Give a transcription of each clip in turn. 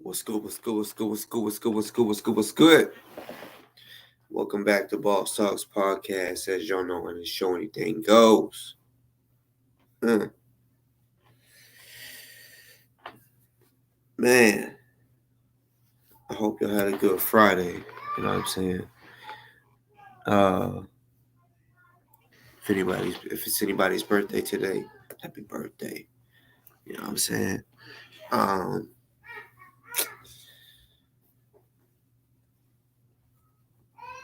What's good? What's good? What's good? What's good? What's good? What's good? What's good? What's good? Welcome back to BossTalkPodcast. As y'all know, on the show, anything goes. Man, I hope y'all had a good Friday. You know what I'm saying? If it's anybody's birthday today, happy birthday. You know what I'm saying? Um,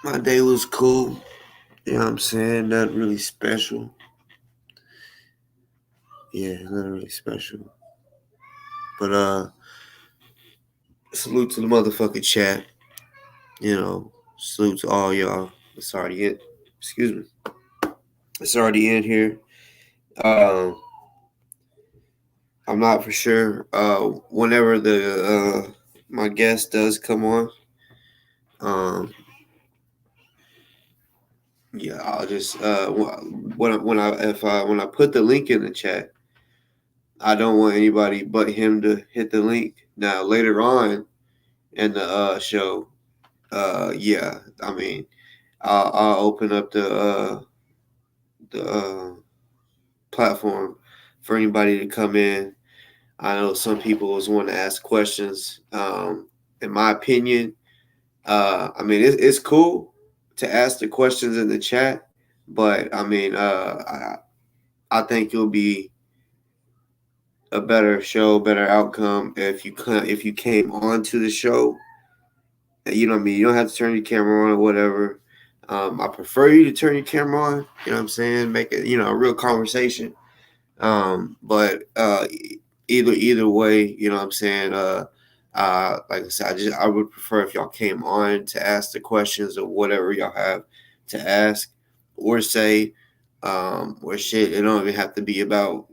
my day was cool. You know what I'm saying? Nothing really special. Yeah, nothing really special. But salute to the motherfucking chat. You know, salute to all y'all. It's already in. Excuse me. It's already in here. I'm not for sure. Whenever the my guest does come on, yeah, I'll just when I put the link in the chat, I don't want anybody but him to hit the link. Now later on in the show, yeah, I mean, I'll open up the platform for anybody to come in. I know some people always want to ask questions. In my opinion, I mean it's cool to ask the questions in the chat, but I mean I think it'll be a better show, better outcome if you came on to the show. You know what I mean? You don't have to turn your camera on or whatever. I prefer you to turn your camera on. You know what I'm saying? Make it a real conversation. But either way, you know what I'm saying. Like I said, I would prefer if y'all came on to ask the questions or whatever y'all have to ask or say, or shit. It don't even have to be about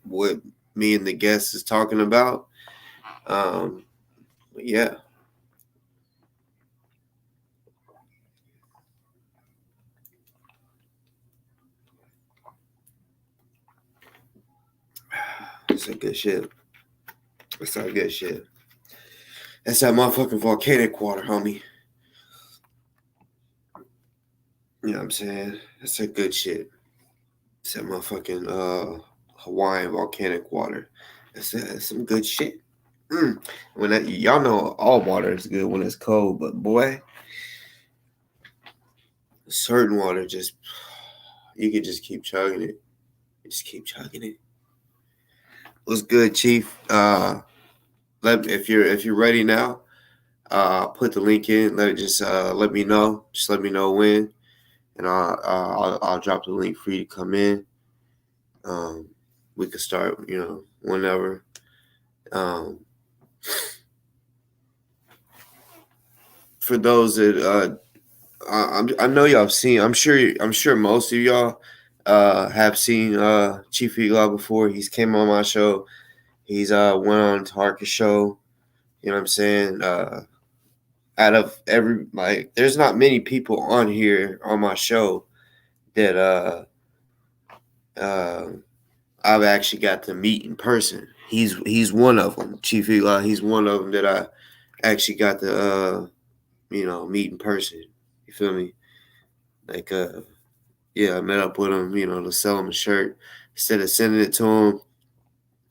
what me and the guest is talking about. But yeah. That's that good shit. That's that good shit. That's that motherfucking volcanic water, homie. You know what I'm saying? That's that good shit. It's that motherfucking Hawaiian volcanic water. That's some good shit. When y'all know all water is good when it's cold, but boy, certain water just you can just keep chugging it. Just keep chugging it. What's good, Chief? If you're ready now, put the link in. Let me know. Just let me know when, and I'll drop the link for you to come in. We could start, whenever. For those that I know y'all have seen. I'm sure most of y'all have seen Chief Eagle before. He's came on my show. He's went on Tarka's show. You know what I'm saying? Out of there's not many people on here on my show that I've actually got to meet in person. He's one of them. Chief Eagle. He's one of them that I actually got to meet in person. You feel me? Like yeah, I met up with him, to sell him a shirt instead of sending it to him,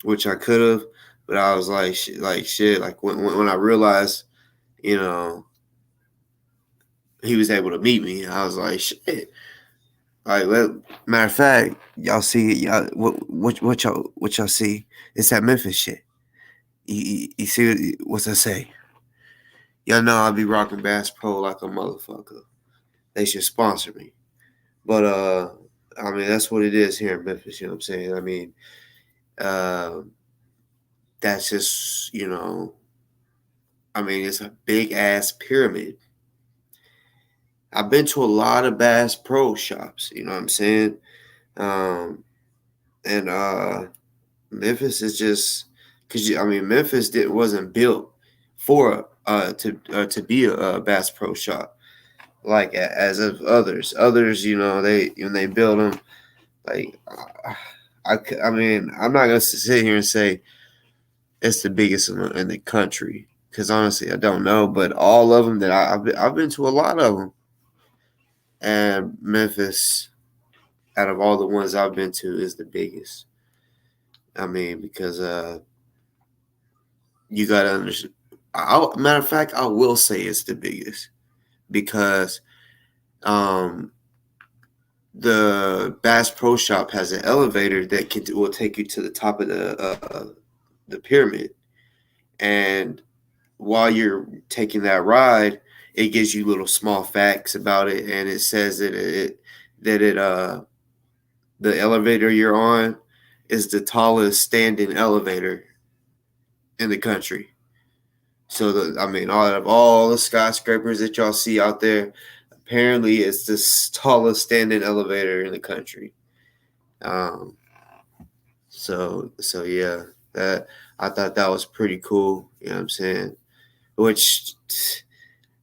which I could have, but I was like shit. Like when I realized, he was able to meet me, I was like shit. Like, matter of fact, y'all see y'all what y'all see? It's that Memphis shit. You see what's I say? Y'all know I'll be rocking Bass Pro like a motherfucker. They should sponsor me. But I mean that's what it is here in Memphis. You know what I'm saying? I mean, that's just I mean it's a big ass pyramid. I've been to a lot of Bass Pro shops. You know what I'm saying? And Memphis is just because Memphis wasn't built for to be a Bass Pro shop like as of others. Others, they when they build them, like I mean, I'm not gonna sit here and say it's the biggest in the country. Because honestly, I don't know, but all of them that I've been to a lot of them, and Memphis, out of all the ones I've been to, is the biggest. I mean, because you gotta understand. Matter of fact, I will say it's the biggest because um, the Bass Pro Shop has an elevator that will take you to the top of the pyramid, and while you're taking that ride, it gives you little small facts about it, and it says that the elevator you're on is the tallest standing elevator in the country. So I mean, out of all the skyscrapers that y'all see out there, apparently it's the tallest standing elevator in the country. Um, so yeah, that I thought that was pretty cool. You know what I'm saying? Which,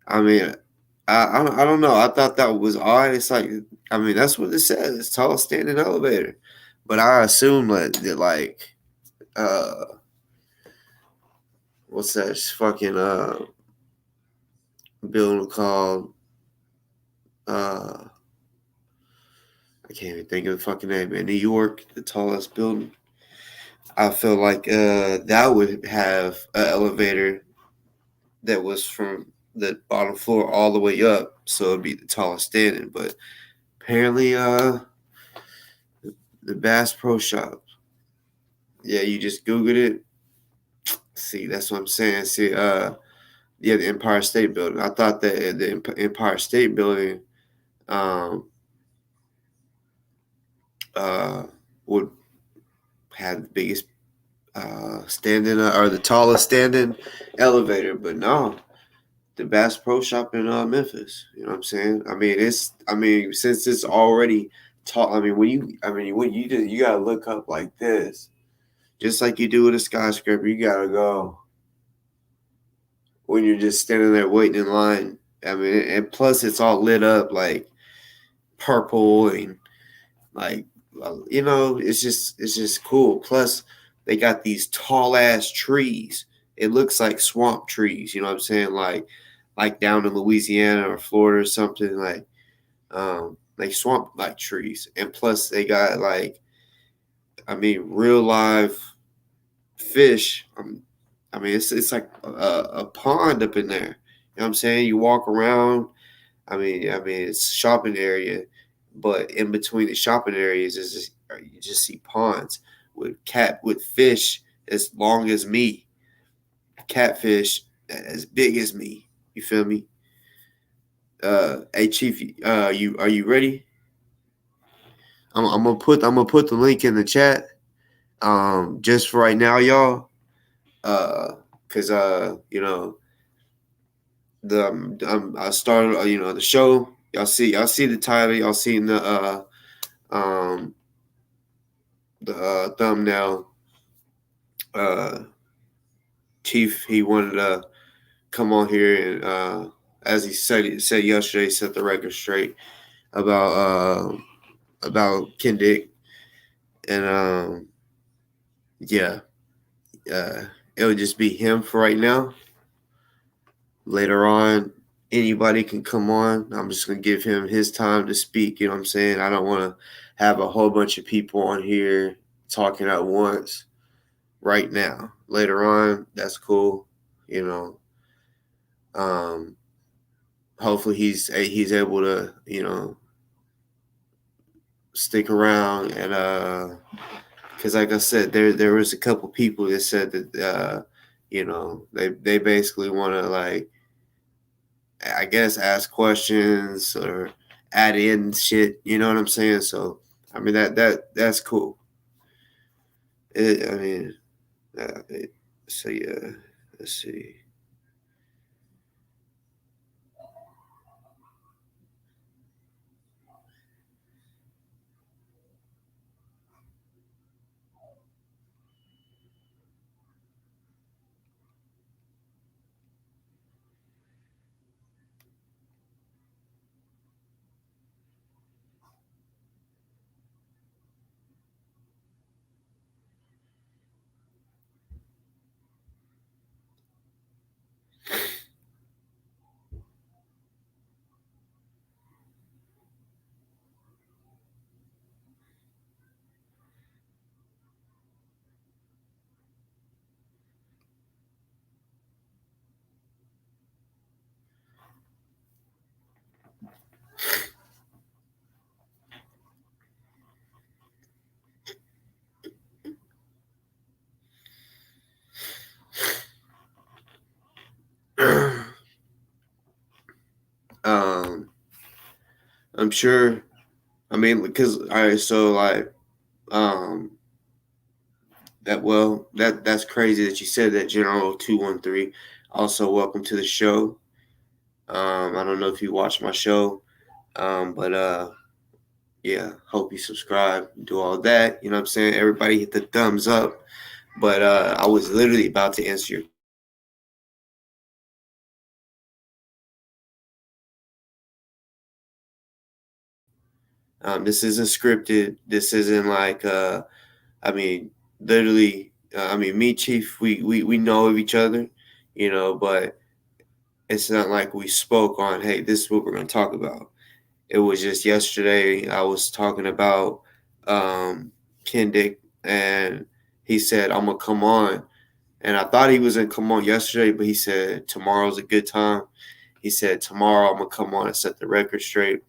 I mean, I don't know. I thought that was odd. It's like, I mean, that's what it says. It's tallest standing elevator, but I assume that like uh what's that fucking building called uh I can't even think of the fucking name. In New York, the tallest building. I feel like that would have an elevator that was from the bottom floor all the way up, so it'd be the tallest standing. But apparently, the Bass Pro Shop. Yeah, you just Googled it. See, that's what I'm saying. See, yeah, the Empire State Building. I thought that the Empire State Building um, uh, would have the biggest standing or the tallest standing elevator, but no, the Bass Pro Shop in Memphis. You know what I'm saying? I mean, since it's already tall. When you do, you gotta look up like this, just like you do with a skyscraper. You gotta go when you're just standing there waiting in line. I mean, and plus it's all lit up like purple and like it's just cool. Plus they got these tall ass trees. It looks like swamp trees. You know what I'm saying? Like down in Louisiana or Florida or something like swamp like trees. And plus they got real live fish. It's like a pond up in there. You know what I'm saying? You walk around. It's a shopping area, but in between the shopping areas is you just see ponds with fish as long as me, catfish as big as me. You feel me? Hey Chief, you are you ready? I'm gonna put the link in the chat. Just for right now, y'all. Cause I started the show. Y'all see the title. Y'all seen um the thumbnail. Uh, Chief, he wanted to come on here and as he said yesterday, set the record straight about Kendick and yeah, uh, it would just be him for right now. Later on, anybody can come on. I'm just gonna give him his time to speak. You know what I'm saying? I don't want to have a whole bunch of people on here talking at once right now. Later on, that's cool. You know, um, hopefully he's able to stick around and because like I said, there was a couple people that said that they basically want to like I guess ask questions or add in shit. You know what I'm saying? So I mean that's cool. It, I mean, so yeah. Let's see. I'm sure. I mean, because all right, so like, um, that's crazy that you said that, General 213. Also, welcome to the show. I don't know if you watch my show, but yeah, hope you subscribe, do all that. You know what I'm saying? Everybody hit the thumbs up. But I was literally about to answer your. This isn't scripted. This isn't like I mean, literally. I mean, me, Chief, we know of each other, but it's not like we spoke on, hey, this is what we're going to talk about. It was just yesterday I was talking about Kendick, and he said, I'm going to come on. And I thought he was going to come on yesterday, but he said, tomorrow's a good time. He said, tomorrow I'm going to come on and set the record straight.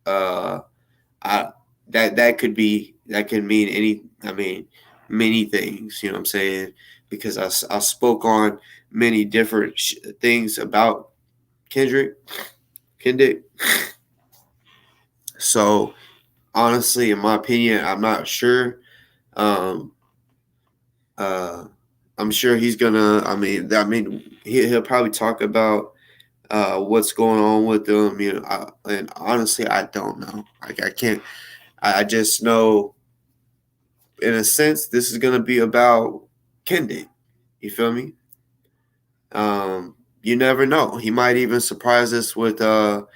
Uh, I that could mean many things, you know what I'm saying, because I spoke on many different things about Kendick. So honestly, in my opinion, I'm not sure. um uh I'm sure he's gonna, he'll probably talk about what's going on with them, and honestly I don't know. Like, I can't. I just know, in a sense, this is gonna be about Kendick. You feel me? You never know. He might even surprise us with um,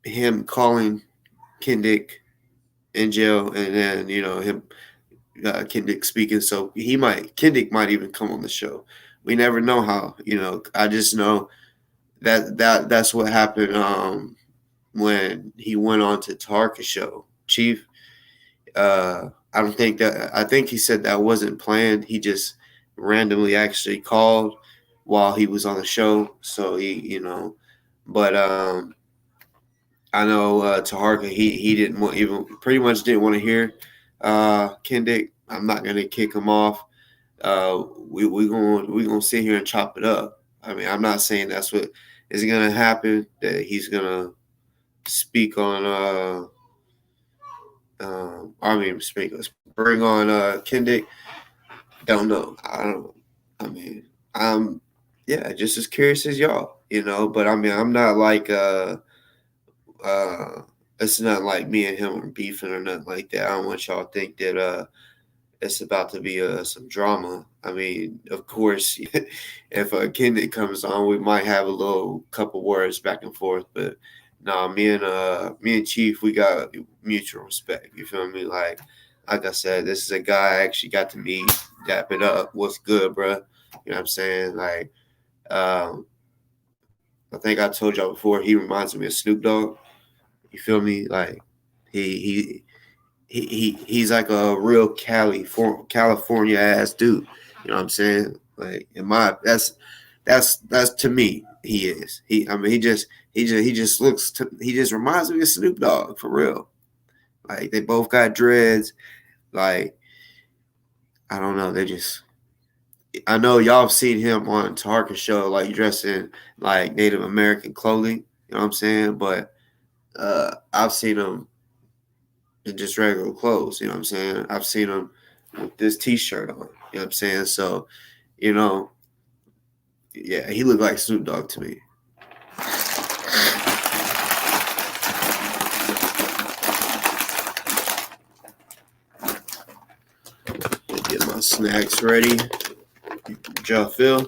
him calling Kendick in jail, and then him Kendick speaking. So Kendick might even come on the show. We never know how. I just know that's what happened when he went on to Tarka's show, Chief. I don't think that. I think he said that wasn't planned. He just randomly actually called while he was on the show. So but I know Taharka, he didn't want, even pretty much didn't want to hear Kendick. I'm not gonna kick him off. We gonna sit here and chop it up. I mean, I'm not saying that's what is gonna happen. That he's gonna speak on. Let's bring on Kendick. Don't know. I don't. I mean, I'm yeah, just as curious as y'all. But I mean, I'm not like uh. It's not like me and him are beefing or nothing like that. I don't want y'all to think that it's about to be some drama. I mean, of course, if a Kendick comes on, we might have a little couple words back and forth. But nah, me and Chief, we got mutual respect. You feel me? Like I said, this is a guy I actually got to meet, dap it up. What's good, bro? You know what I'm saying? Like, um, I think I told y'all before, he reminds me of Snoop Dogg. You feel me? Like, he he's like a real California ass dude. You know what I'm saying? Like, that's to me, he is. He just reminds me of Snoop Dogg for real. Like, they both got dreads. Like, I don't know, I know y'all have seen him on Tarka show, like dressed in like Native American clothing. You know what I'm saying? But I've seen him in just regular clothes. You know what I'm saying? I've seen him with this T-shirt on. You know what I'm saying? So, you know, yeah, he looked like Snoop Dogg to me. Get my snacks ready. Did y'all feel?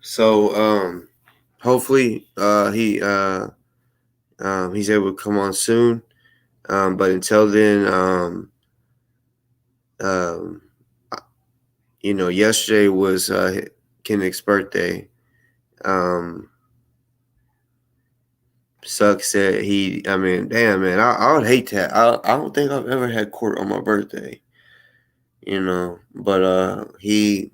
So, hopefully, he's able to come on soon. But until then, um, yesterday was Kendick's birthday. Sucks that damn, man, I would hate that. I don't think I've ever had court on my birthday. But he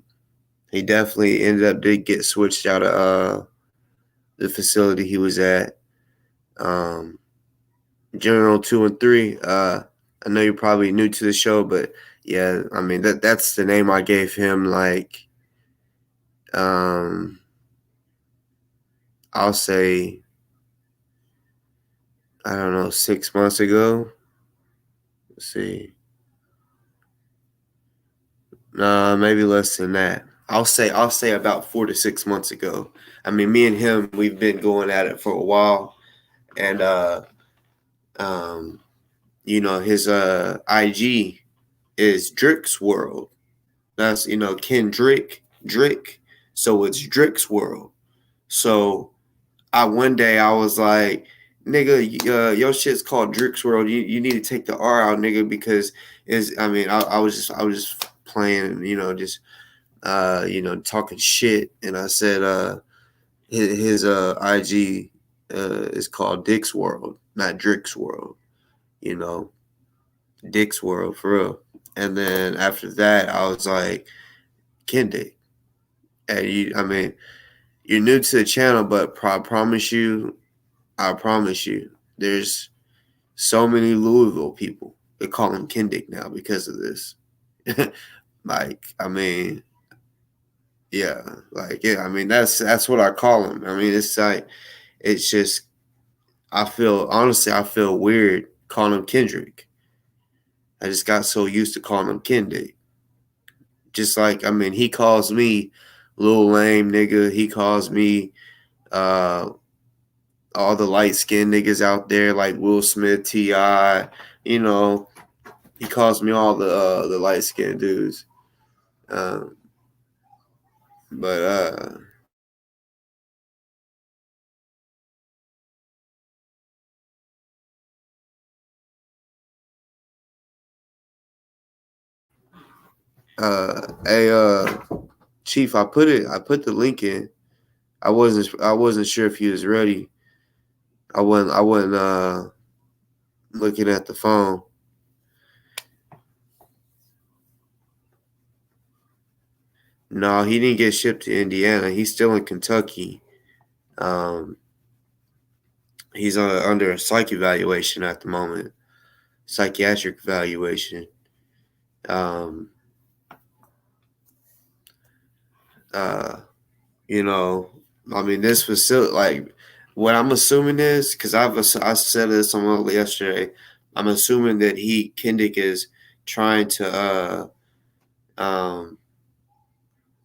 definitely did get switched out of the facility he was at. General 2 and 3. I know you're probably new to the show, but yeah, I mean that's the name I gave him. Like, I'll say, I don't know, 6 months ago. Let's see, maybe less than that. I'll say about 4 to 6 months ago. I mean, me and him, we've been going at it for a while, and um, his IG is Drick's World. That's Kendrick Drick, so it's Drick's World. So one day I was like, nigga, your shit's called Drick's World. You need to take the R out, nigga, because I was just playing, just talking shit, and I said his IG is called Dick's World, not Drick's World. You know, Dick's World for real. And then after that, I was like, Kendick. And you're new to the channel, but I promise you, there's so many Louisville people that call him Kendick now because of this. Like, yeah, like, yeah, that's what I call him. It's like, it's just, I feel weird calling him Kendrick. I just got so used to calling him Kendick. Just like, he calls me Lil Lame nigga. He calls me all the light skinned niggas out there like Will Smith, T.I. He calls me all the light skinned dudes. Um, but hey, Chief, I put the link in. I wasn't sure if you was ready. I wasn't looking at the phone. No, he didn't get shipped to Indiana. He's still in Kentucky. Um, he's under a psych evaluation at the moment, psychiatric evaluation. Um, uh, this facility, like, what I'm assuming is, because I said this on yesterday, I'm assuming that Kendick is trying to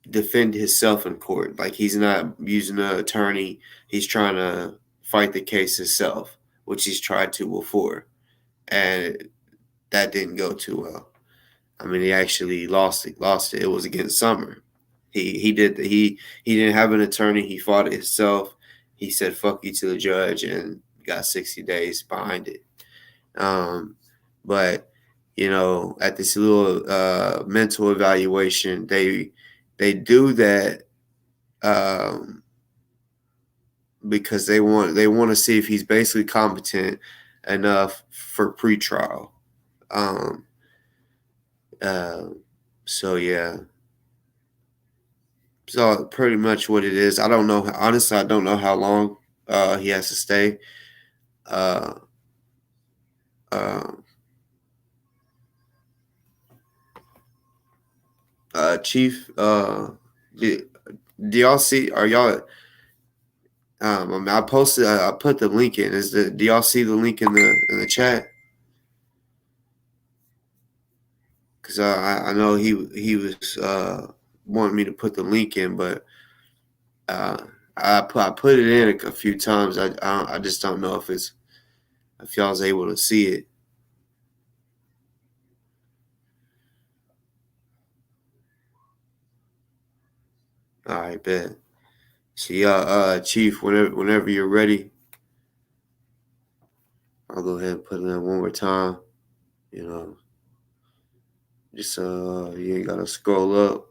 defend himself in court. Like, he's not using an attorney. He's trying to fight the case himself, which he's tried to before, and that didn't go too well. He actually lost it. It was against Summer. He didn't have an attorney. He fought it himself. He said "fuck you" to the judge and got 60 days behind it. But at this little mental evaluation, they do that because they want to see if he's basically competent enough for pretrial. Um, uh, so yeah. So pretty much what it is. I don't know. Honestly, I don't know how long he has to stay. Uh, uh, Chief, do y'all see? Are y'all? I posted. I put the link in. Do y'all see the link in the chat? Because I know he was wanting me to put the link in, but I put it in a few times. I just don't know if y'all's able to see it. All right, bet. So yeah, Chief, whenever you're ready, I'll go ahead and put it in one more time. You know, just you ain't gotta scroll up.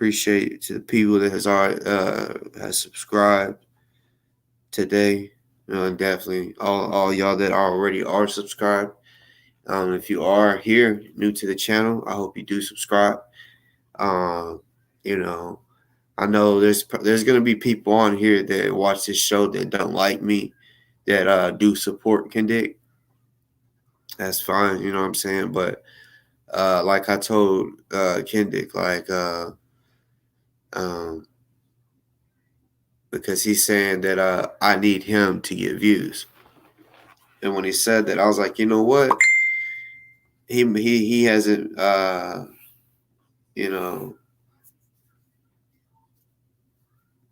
appreciate to the people that has subscribed today. And definitely all y'all that already are subscribed. If you are here new to the channel, I hope you do subscribe. You know, I know there's gonna be people on here that watch this show that don't like me, that do support Kendick. That's fine, you know what I'm saying. But like I told Kendick, um, because he's saying that I need him to get views, and when he said that, I was like, you know what, he hasn't you know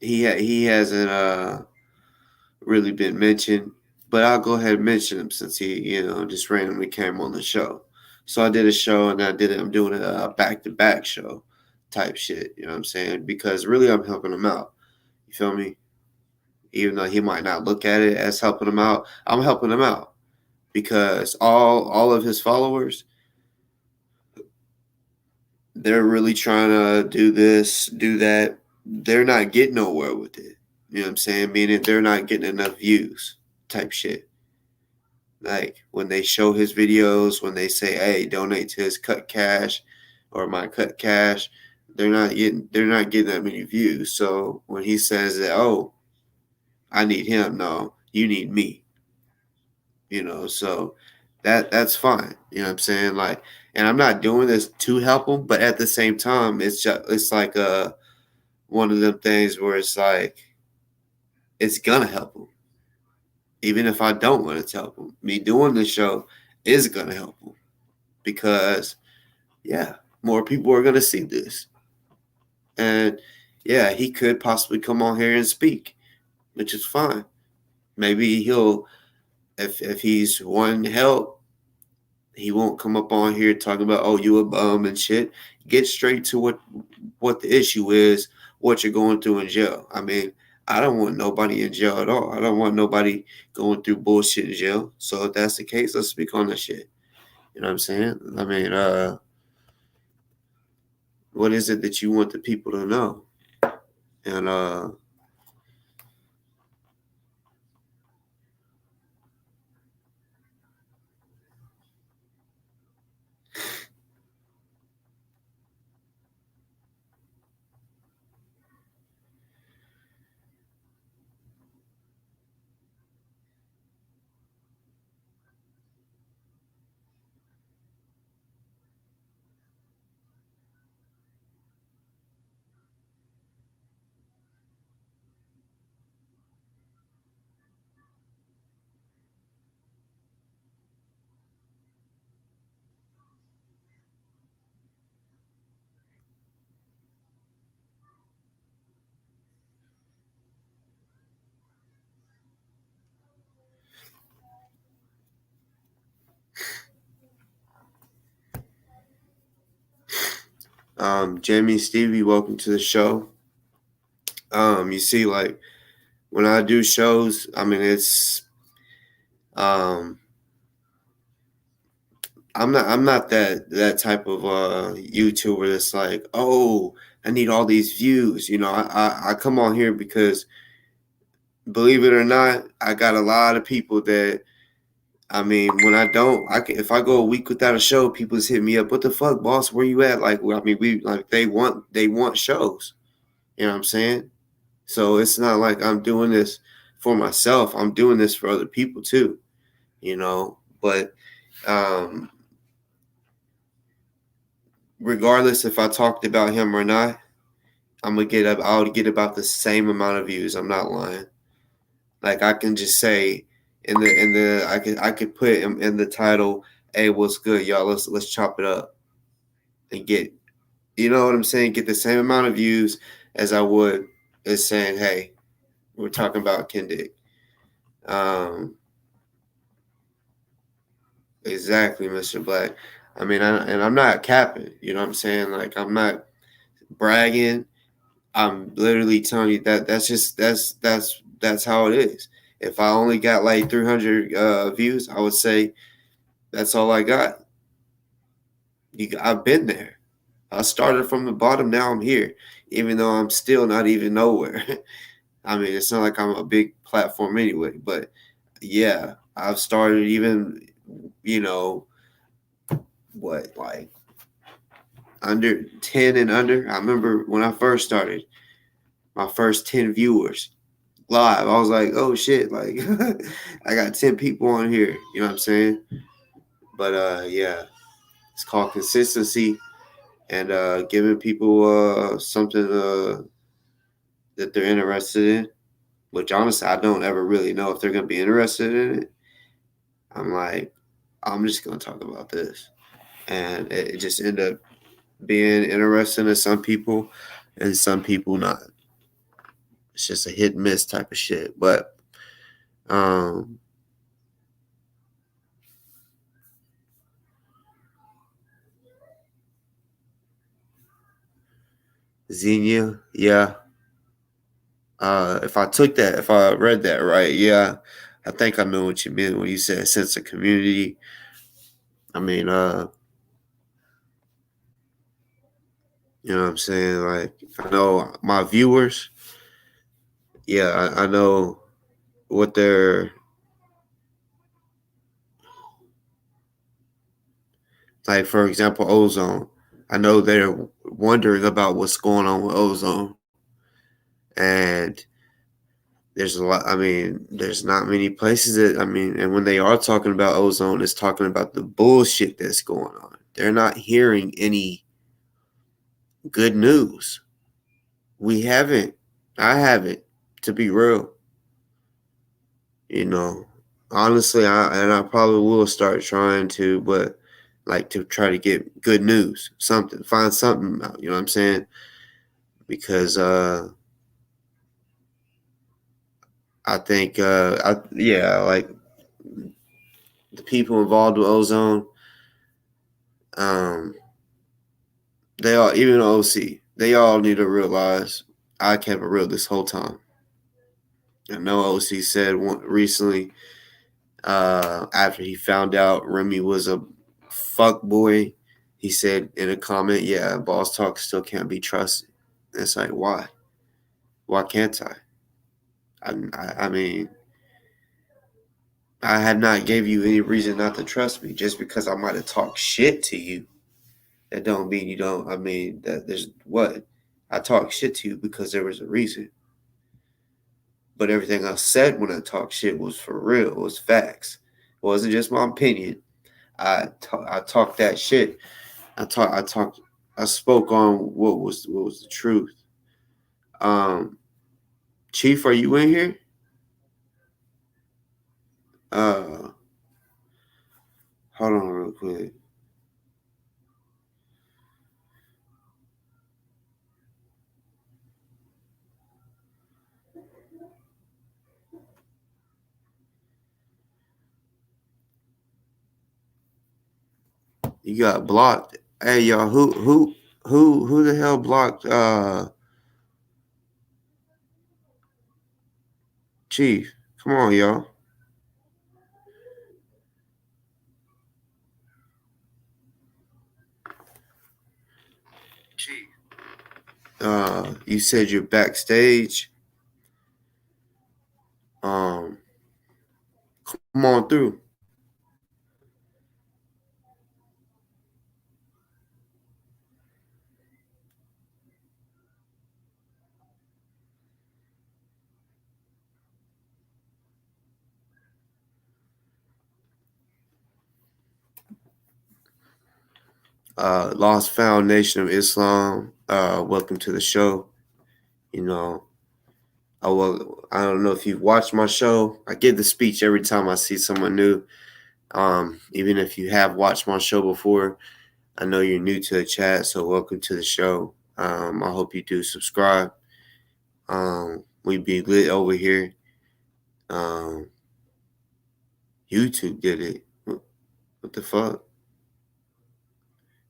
he hasn't really been mentioned, but I'll go ahead and mention him since he, just randomly came on the show. So I did a show and I'm doing a back-to-back show type shit, you know what I'm saying? Because really I'm helping him out. You feel me? Even though he might not look at it as helping him out, I'm helping him out because all of his followers, they're really trying to do this, do that. They're not getting nowhere with it. You know what I'm saying? Meaning they're not getting enough views type shit. Like when they show his videos, when they say, "Hey, donate to his cut cash," or my cut cash, they're not getting that many views. So when he says that, "Oh, I need him," no, you need me. So that's fine. You know what I'm saying? Like, and I'm not doing this to help him, but at the same time, it's like one of them things where it's like it's gonna help him. Even if I don't want to help him, me doing the show is gonna help him because, yeah, more people are gonna see this, and yeah, he could possibly come on here and speak, which is fine. Maybe he'll, if he's wanting help, he won't come up on here talking about, oh, you a bum and shit. Get straight to what the issue is, what you're going through in jail. I mean, I don't want nobody in jail at all. I don't want nobody going through bullshit in jail. So if that's the case, let's speak on that shit. You know what I'm saying? I mean, what is it that you want the people to know? And Jamie, Stevie, welcome to the show. You see, like when I do shows, I mean, it's I'm not that type of YouTuber that's like, oh, I need all these views. I come on here because, believe it or not, I got a lot of people that, I mean, when if I go a week without a show, people just hit me up. What the fuck, boss? Where you at? Like, I mean, they want shows. You know what I'm saying? So it's not like I'm doing this for myself. I'm doing this for other people too. But um, regardless if I talked about him or not, I'll get about the same amount of views. I'm not lying. Like I can just say I could put him in the title, "Hey, what's good, y'all? Let's chop it up," and get, you know what I'm saying, get the same amount of views as I would as saying, "Hey, we're talking about Kendick." Um, exactly, Mr. Black. I mean, I'm not capping. You know what I'm saying? Like I'm not bragging. I'm literally telling you that's how it is. If I only got like 300 views, I would say that's all I got. I've been there. I started from the bottom. Now I'm here. even though I'm still not even nowhere. I mean, it's not like I'm a big platform anyway, but yeah, I've started even, you know, what, like under 10 and under. I remember when I first started, my first 10 viewers live. I was like, oh shit, like I got 10 people on here. You know what I'm saying? But yeah, it's called consistency and giving people something that they're interested in. Which honestly, I don't ever really know if they're gonna be interested in it. I'm like, I'm just gonna talk about this, and it just ended up being interesting to some people, and some people not. It's just a hit and miss type of shit. But um, Xenia, yeah. If I read that right, yeah, I think I know what you meant when you said sense of community. I mean, you know what I'm saying? Like, I know my viewers, yeah, I know what they're like. For example, ozone. I know they're wondering about what's going on with ozone, and there's a lot. I mean, there's not many places that, I mean, and when they are talking about ozone, it's talking about the bullshit that's going on. They're not hearing any good news. We haven't. I haven't, to be real. You know, honestly, I probably will start trying to, but like to try to get good news, something, find something out. You know what I'm saying? Because I think yeah, like the people involved with ozone, um, they all, even OC, they all need to realize I kept it real this whole time. I know OC said recently, after he found out Remy was a fuck boy, he said in a comment, "Yeah, Boss Talk still can't be trusted." It's like, why? Why can't I? I mean, I have not gave you any reason not to trust me. Just because I might have talked shit to you, that don't mean you don't. I mean, that there's what I talked shit to you because there was a reason. But everything I said when I talked shit was for real. It was facts. It wasn't just my opinion. I talked that shit. I talked I spoke on what was the truth. Um Chief, are you in here? Uh Hold on real quick. You got blocked. Hey y'all, who the hell blocked Chief? Come on, y'all. You said you're backstage. Um Come on through. Lost Foundation of Islam. Welcome to the show. You know, I don't know if you've watched my show. I give the speech every time I see someone new. Even if you have watched my show before, I know you're new to the chat, so welcome to the show. I hope you do subscribe. We be lit over here. Um, YouTube did it. What the fuck?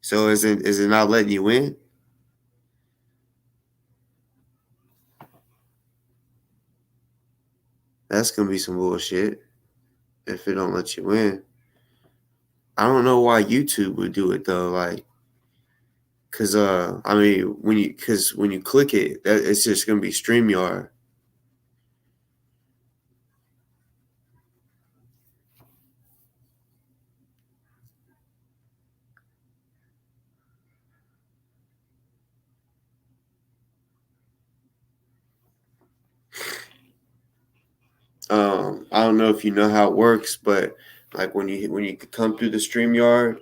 So is it not letting you in? That's gonna be some bullshit if it don't let you in. I don't know why YouTube would do it though. Like, Cause I mean when you click it, it's just gonna be StreamYard. I don't know if you know how it works, but like when you come through the StreamYard,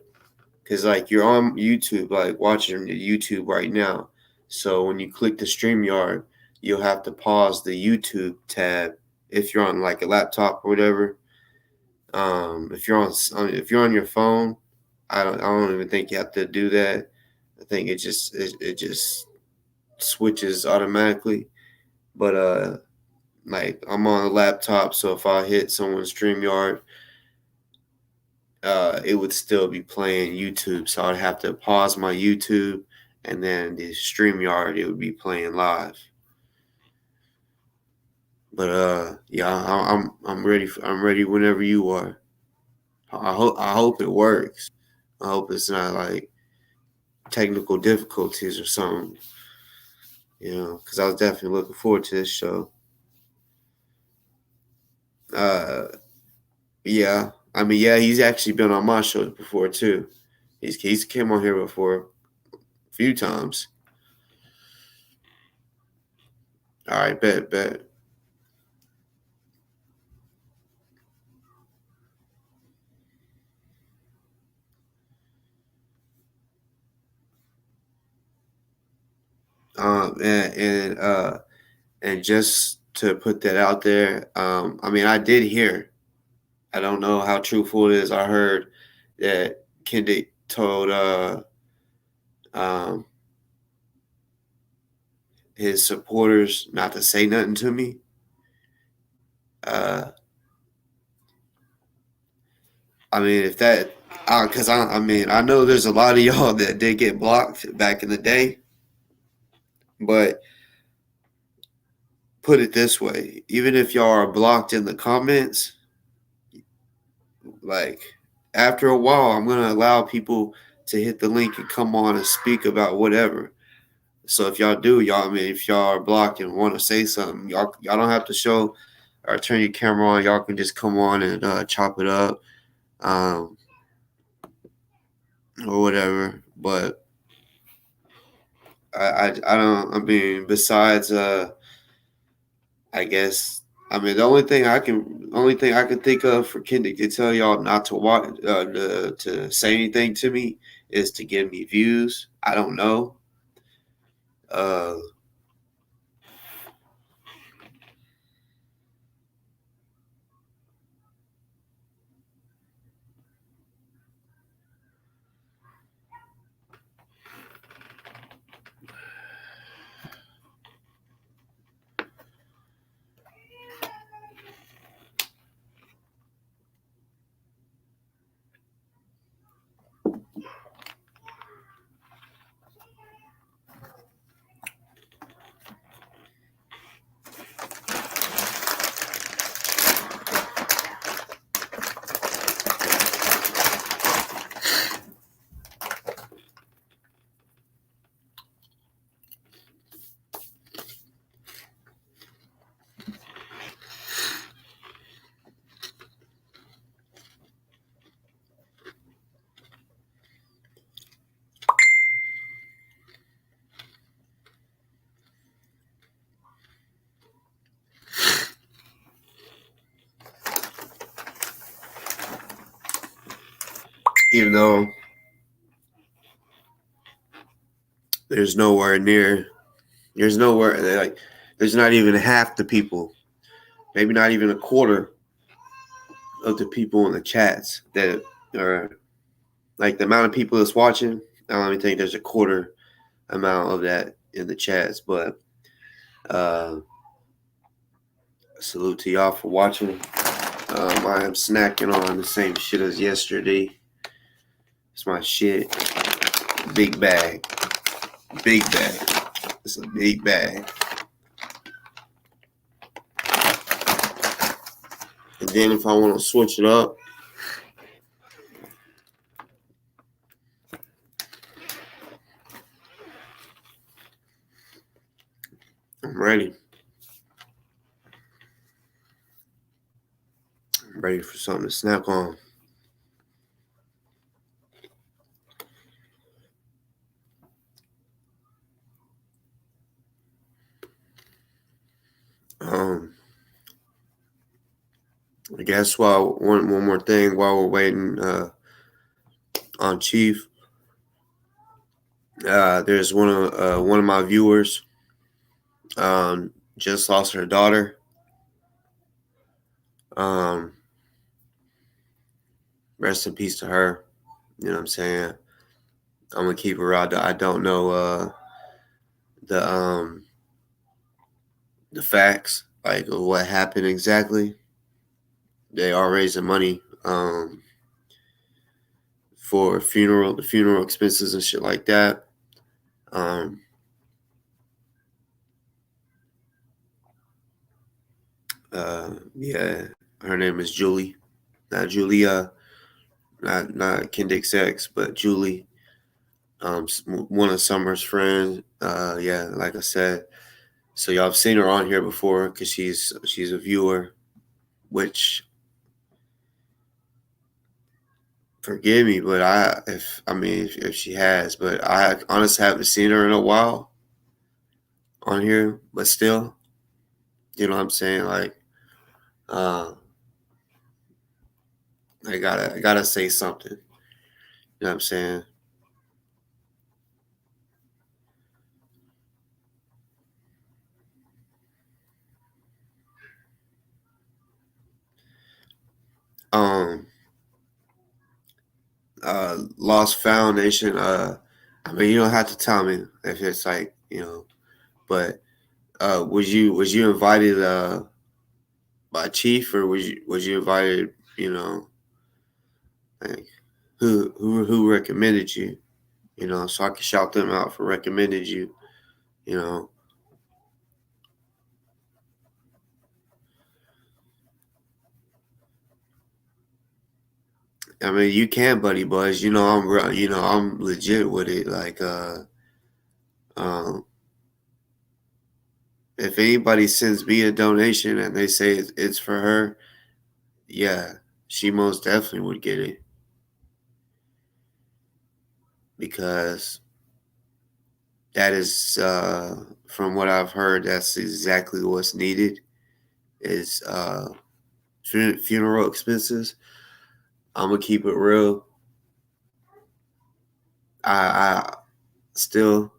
because like you're on YouTube, like watching the YouTube right now. So when you click the StreamYard, you'll have to pause the YouTube tab if you're on like a laptop or whatever. If you're on your phone, I don't even think you have to do that. I think it just switches automatically. But like I'm on a laptop, so if I hit someone's StreamYard, it would still be playing YouTube. So I'd have to pause my YouTube, and then the StreamYard it would be playing live. But yeah, I'm ready. I'm ready whenever you are. I hope it works. I hope it's not like technical difficulties or something. Because I was definitely looking forward to this show. Uh, yeah, I mean, yeah, he's actually been on my show before too. He's came on here before a few times. All right, bet. And just to put that out there, I mean, I did hear. I don't know how truthful it is. I heard that Kendick told um, his supporters not to say nothing to me. Uh, I mean, if that, because I mean, I know there's a lot of y'all that did get blocked back in the day, but put it this way: even if y'all are blocked in the comments, like after a while, I'm gonna allow people to hit the link and come on and speak about whatever. So if y'all do, y'all, I mean, if y'all are blocked and want to say something, y'all don't have to show or turn your camera on. Y'all can just come on and chop it up, um, or whatever. But I don't. I mean, besides I guess. I mean, the only thing I can think of for Kendick to tell y'all not to watch, to say anything to me is to give me views. I don't know. Uh, even though there's nowhere near, there's nowhere like, there's not even half the people, maybe not even a quarter of the people in the chats that are like the amount of people that's watching. I don't even think there's a quarter amount of that in the chats. But salute to y'all for watching. I am snacking on the same shit as yesterday. It's my shit. Big bag. Big bag. It's a big bag. And then if I want to switch it up, ready. I'm ready for something to snack on. I guess one more thing while we're waiting on Chief. There's one of my viewers just lost her daughter. Rest in peace to her. You know what I'm saying? I'm gonna keep her out. I don't know the facts, like what happened exactly. They are raising money for the funeral expenses and shit like that. Yeah, her name is Julie, not Julia, not Kendick's ex, but Julie. One of Summer's friends. Yeah, like I said. So y'all have seen her on here before because she's a viewer, which forgive me, but if she has, but I honestly haven't seen her in a while on here, but still, you know what I'm saying? Like, uh, I gotta say something. You know what I'm saying? Um, Lost Foundation. I mean, you don't have to tell me if it's like but was you invited by Chief or was you invited? Like who recommended you? So I can shout them out for recommended you. You know, I mean, you can, buddy, buzz. I'm legit with it. Like, um, if anybody sends me a donation and they say it's for her, yeah, she most definitely would get it because that is, from what I've heard, that's exactly what's needed is funeral expenses. I'm gonna keep it real. I still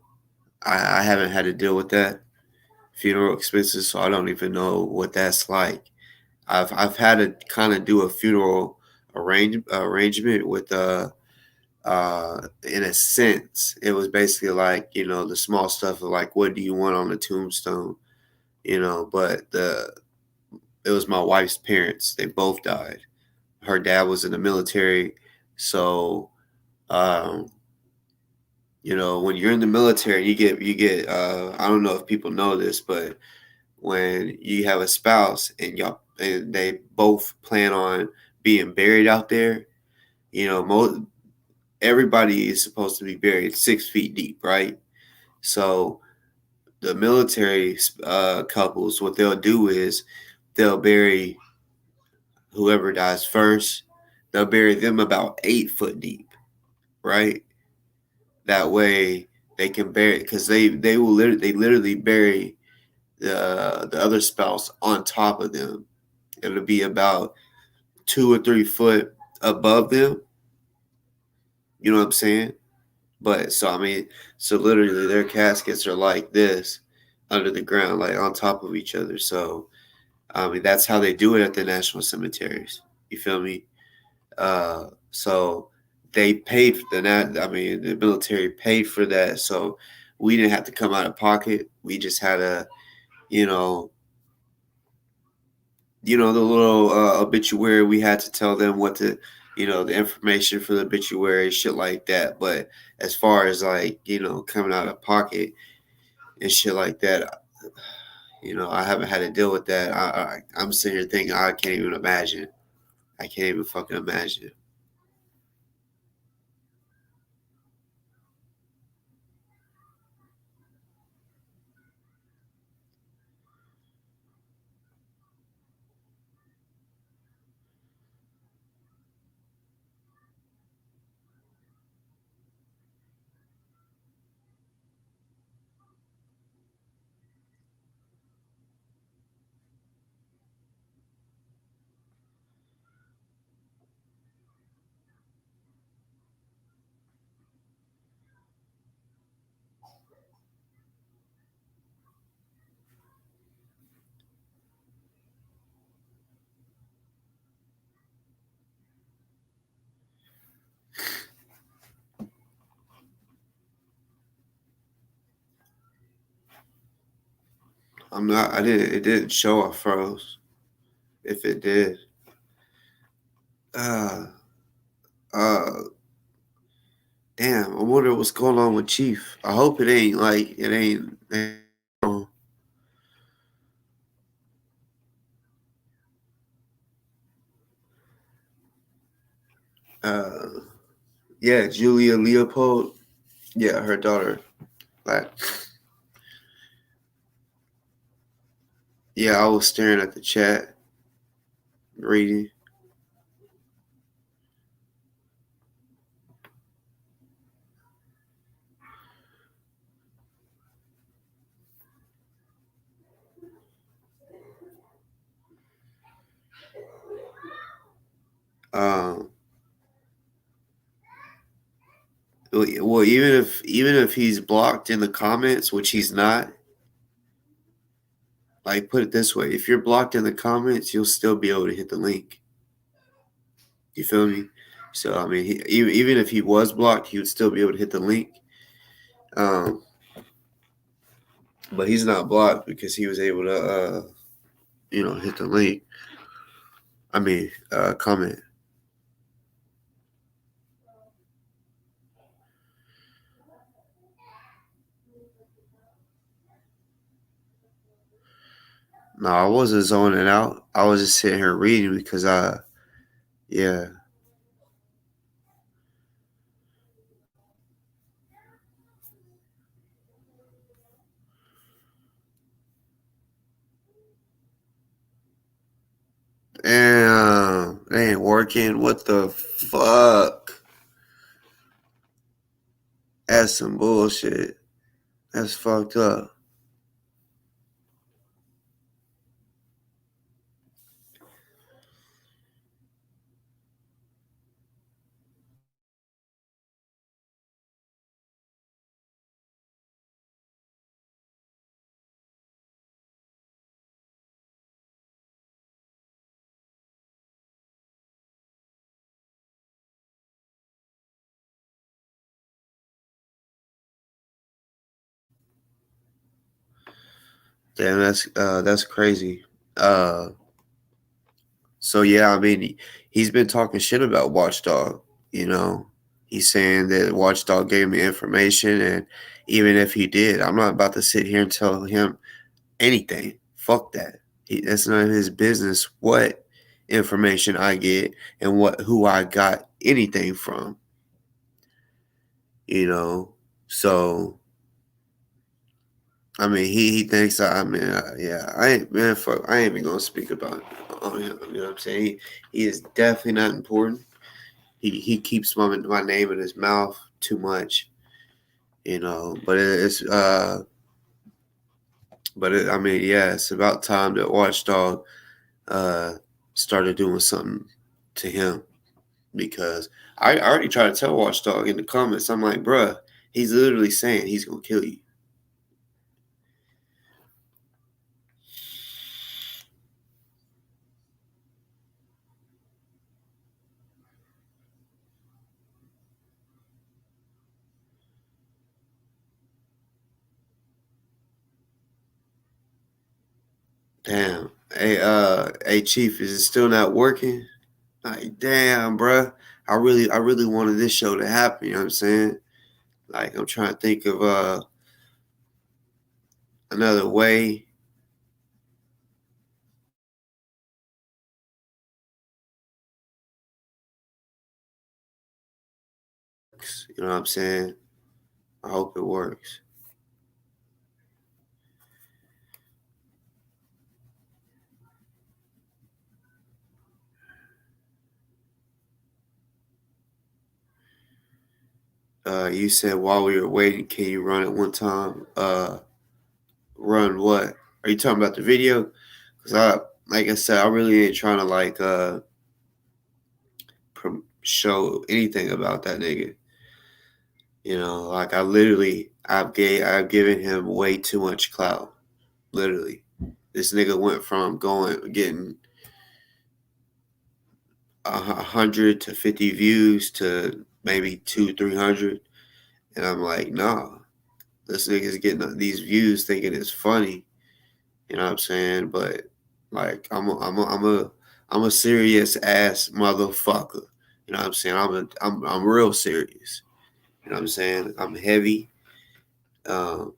I haven't had to deal with that funeral expenses, so I don't even know what that's like. I've had to kind of do a funeral arrangement with in a sense it was basically like the small stuff of like what do you want on the tombstone, but it was my wife's parents. They both died. Her dad was in the military, so um, when you're in the military, you get I don't know if people know this, but when you have a spouse and they both plan on being buried out there, everybody is supposed to be buried 6 feet deep, right? So the military couples, what they'll do is they'll bury whoever dies first. They'll bury them about 8 foot deep, right? That way they can bury because they literally bury the other spouse on top of them. It'll be about 2 or 3 foot above them. You know what I'm saying? But so I mean, so literally their caskets are like this under the ground, like on top of each other. So I mean that's how they do it at the national cemeteries. You feel me? So they paid for the military paid for that. So we didn't have to come out of pocket. We just had a, you know, the little obituary. We had to tell them what to, the information for the obituary, shit like that. But as far as like, coming out of pocket and shit like that, I haven't had to deal with that. I'm sitting here thinking I can't even imagine. I can't even fucking imagine. I'm not. I didn't. It didn't show I froze. If it did, uh, uh, damn. I wonder what's going on with Chief. I hope it ain't like it ain't. Uh, yeah, Julia Leopold. Yeah, her daughter. Like, yeah, I was staring at the chat, reading. Um, well, even if he's blocked in the comments, which he's not, like put it this way, if you're blocked in the comments, you'll still be able to hit the link. You feel me? So I mean, even if he was blocked, he would still be able to hit the link. Um, but he's not blocked because he was able to, hit the link. I mean, comment. No, I wasn't zoning out. I was just sitting here reading because yeah. Damn, they ain't working. What the fuck? That's some bullshit. That's fucked up. Damn, that's crazy. Uh, so yeah, I mean, he's been talking shit about Watchdog. You know, he's saying that Watchdog gave me information, and even if he did, I'm not about to sit here and tell him anything. Fuck that. That's none of his business what information I get and who I got anything from. You know, so I mean, he thinks I mean, yeah, I ain't man, fuck, I ain't even gonna speak about on him. You know what I'm saying? He is definitely not important. He keeps my name in his mouth too much. You know, but I mean, yeah, it's about time that Watchdog uh started doing something to him because I already tried to tell Watchdog in the comments. I'm like, bruh, he's literally saying he's gonna kill you. Damn. Hey, Chief, is it still not working? Like, damn, bruh. I really wanted this show to happen. You know what I'm saying? Like, I'm trying to think of another way. You know what I'm saying? I hope it works. You said while we were waiting, can you run it one time? Run what? Are you talking about the video? Cause like I said, I really ain't trying to like show anything about that nigga. You know, like I've given him way too much clout. Literally, this nigga went from getting 100 to 50 views to maybe 200, 300, and I'm like, nah, this nigga's getting these views thinking it's funny, You know what I'm saying? But like I'm a serious ass motherfucker. You know what I'm saying? I'm real serious. You know what I'm saying? I'm heavy. Um,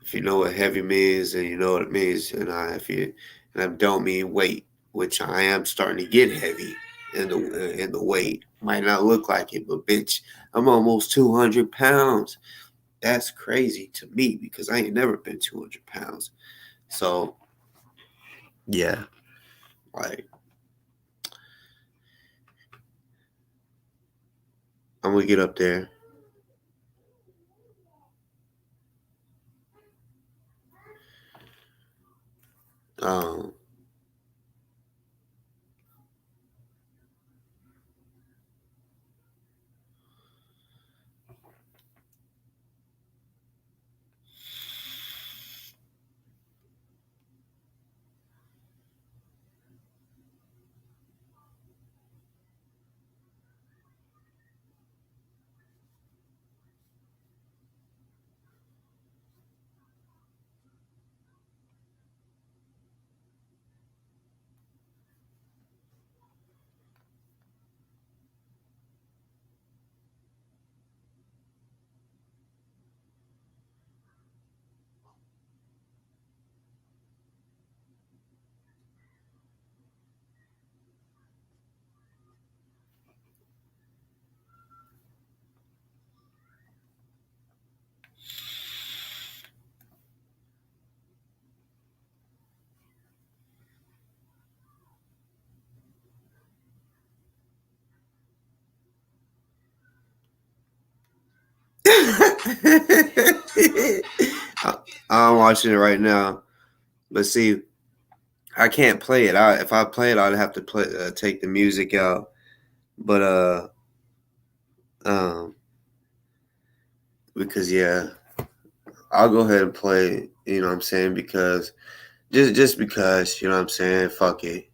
if you know what heavy means, and you know what it means, and I don't mean weight, which I am starting to get heavy in the weight. Might not look like it, but bitch, I'm almost 200 pounds. That's crazy to me because I ain't never been 200 pounds. So yeah, like I'm gonna get up there. Um, I'm watching it right now, but see, I can't play it. If I play it, I'd have to take the music out. But um, because yeah, I'll go ahead and play it. You know what I'm saying? Because just because you know what I'm saying. Fuck it.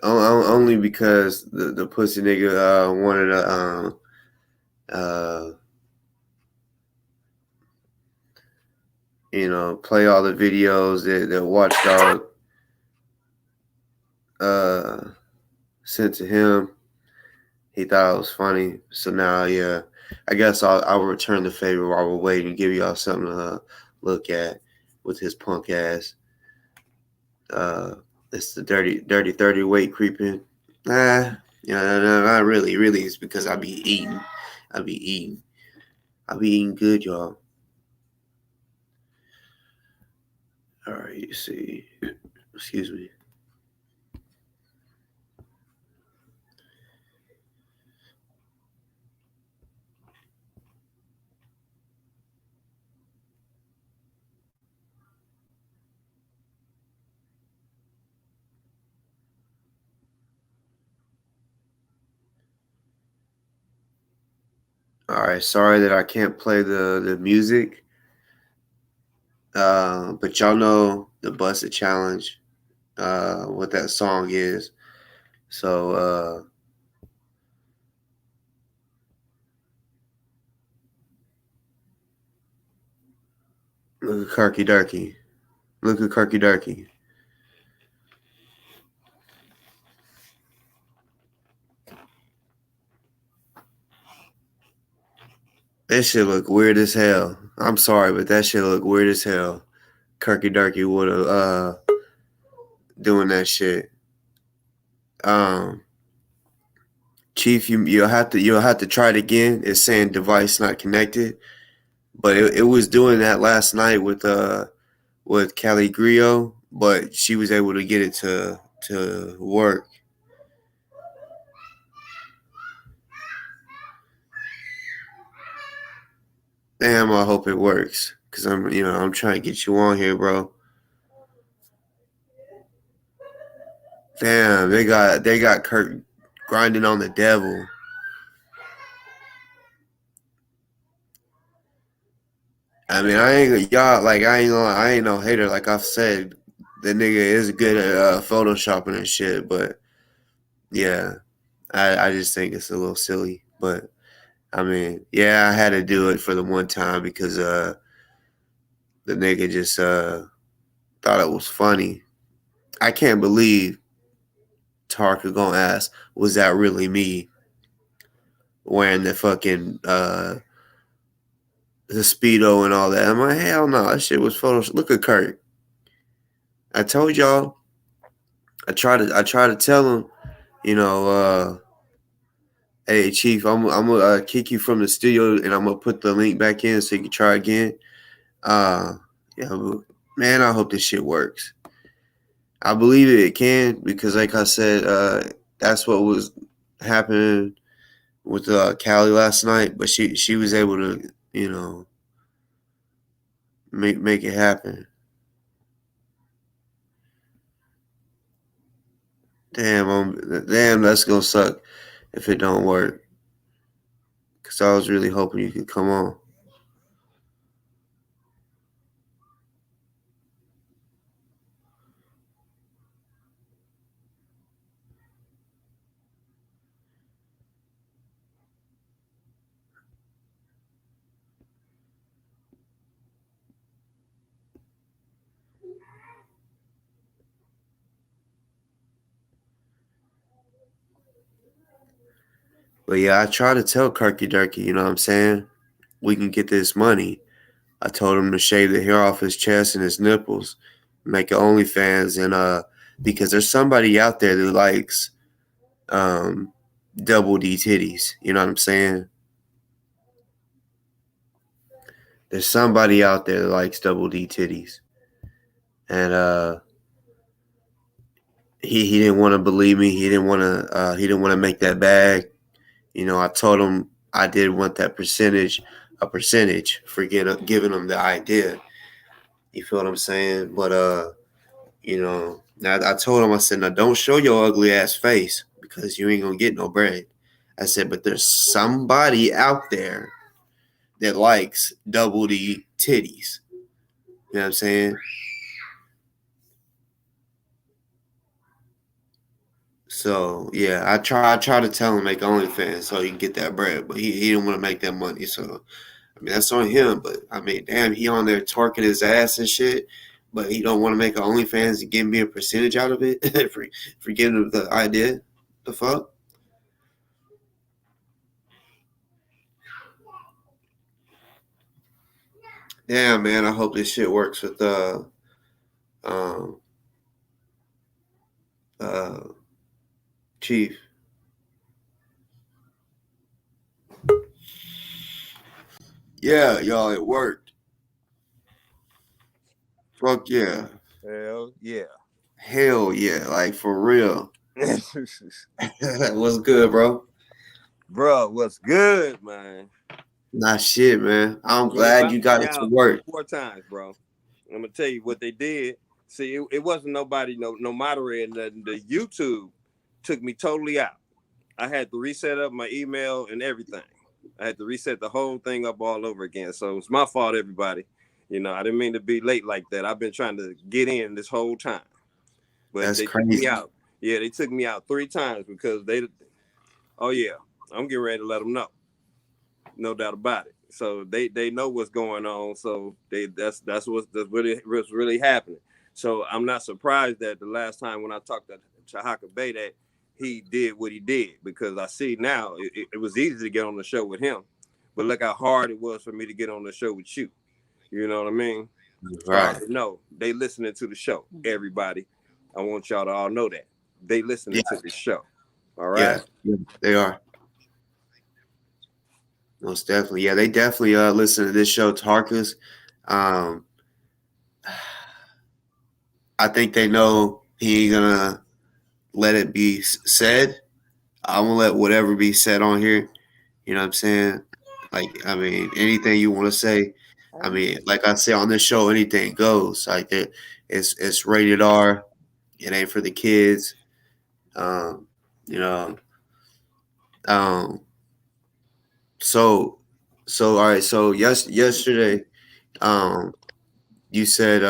Only because the pussy nigga wanted to uh play all the videos that Watchdog uh sent to him. He thought it was funny, so now yeah, I guess I'll return the favor while we're waiting and give y'all something to look at with his punk ass. Uh, it's the dirty 30 weight creeping. Nah, yeah, no, not really. Really, it's because I be eating. I be eating. I be eating good, y'all. All right, you see. Excuse me. All right, sorry that I can't play the music. But y'all know the Busted Challenge. What that song is. So look at Karky Darky. Look at Karky Darky. That shit look weird as hell. I'm sorry, but that shit look weird as hell. Kirky Darky would have doing that shit. Um, Chief, you'll have to try it again. It's saying device not connected, but it was doing that last night with Callie Grillo, but she was able to get it to work. Damn, I hope it works, cause I'm trying to get you on here, bro. Damn, they got Kurt grinding on the devil. I mean, I ain't no hater. Like I've said, the nigga is good at photoshopping and shit. But yeah, I just think it's a little silly, but I mean, yeah, I had to do it for the one time because the nigga just thought it was funny. I can't believe Tarka gonna ask, was that really me wearing the fucking the speedo and all that? I'm like, hell no, that shit was photo. Look at Kurt. I told y'all. I try to tell him, you know, hey Chief, I'm gonna kick you from the studio and I'm gonna put the link back in so you can try again. Uh, yeah, man, I hope this shit works. I believe it can because, like I said, that's what was happening with Callie last night. But she was able to, you know, make it happen. Damn, that's gonna suck if it don't work. Cause I was really hoping you could come on. But yeah, I try to tell Kirky Durkee, you know what I'm saying? We can get this money. I told him to shave the hair off his chest and his nipples, make an OnlyFans, and because there's somebody out there that likes um double D titties. You know what I'm saying? There's somebody out there that likes double D titties, and he didn't want to believe me. He didn't want to make that bag. You know, I told him I did want that percentage, a percentage for giving him the idea. You feel what I'm saying? But you know, now I told him, I said, now don't show your ugly ass face because you ain't gonna get no bread. I said, but there's somebody out there that likes double D titties. You know what I'm saying? So yeah, I try to tell him make OnlyFans so he can get that bread, but he didn't want to make that money. So I mean that's on him. But I mean, damn, he on there twerking his ass and shit, but he don't want to make an OnlyFans and give me a percentage out of it for giving him the idea. The fuck? Damn, man. I hope this shit works with um uh Chief. Yeah, y'all, it worked. Fuck yeah. Hell yeah. Hell yeah, like for real. What's good, bro? Bro, what's good, man? Nah, shit, man. I'm You glad you invited got me it to out work. 4 times, bro. I'm gonna tell you what they did. See, it wasn't nobody, no moderator. The YouTube took me totally out. I had to reset up my email and everything. I had to reset the whole thing up all over again. So it's my fault, everybody. You know, I didn't mean to be late like that. I've been trying to get in this whole time, but That's they took me crazy. out. Yeah, they took me out 3 times because they. Oh yeah, I'm getting ready to let them know. No doubt about it. So they know what's going on. So what's really happening. So I'm not surprised that the last time when I talked to Chahaka Bay that he did what he did because I see now it was easy to get on the show with him, but look how hard it was for me to get on the show with you. You know what I mean? So I Right. already know they listening to the show. Everybody, I want y'all to all know that they Yeah, listening to the show. All yeah, right. yeah. They are. Most definitely. Yeah, they definitely listen to this show, Tarkus. Um I think they know he ain't gonna let it be said. I'm gonna let whatever be said on here. You know what I'm saying? Like, I mean, anything you want to say. I mean, like I say on this show, anything goes. Like it's rated R. It ain't for the kids. Um, you know. Um. So, all right. So yesterday, um, you said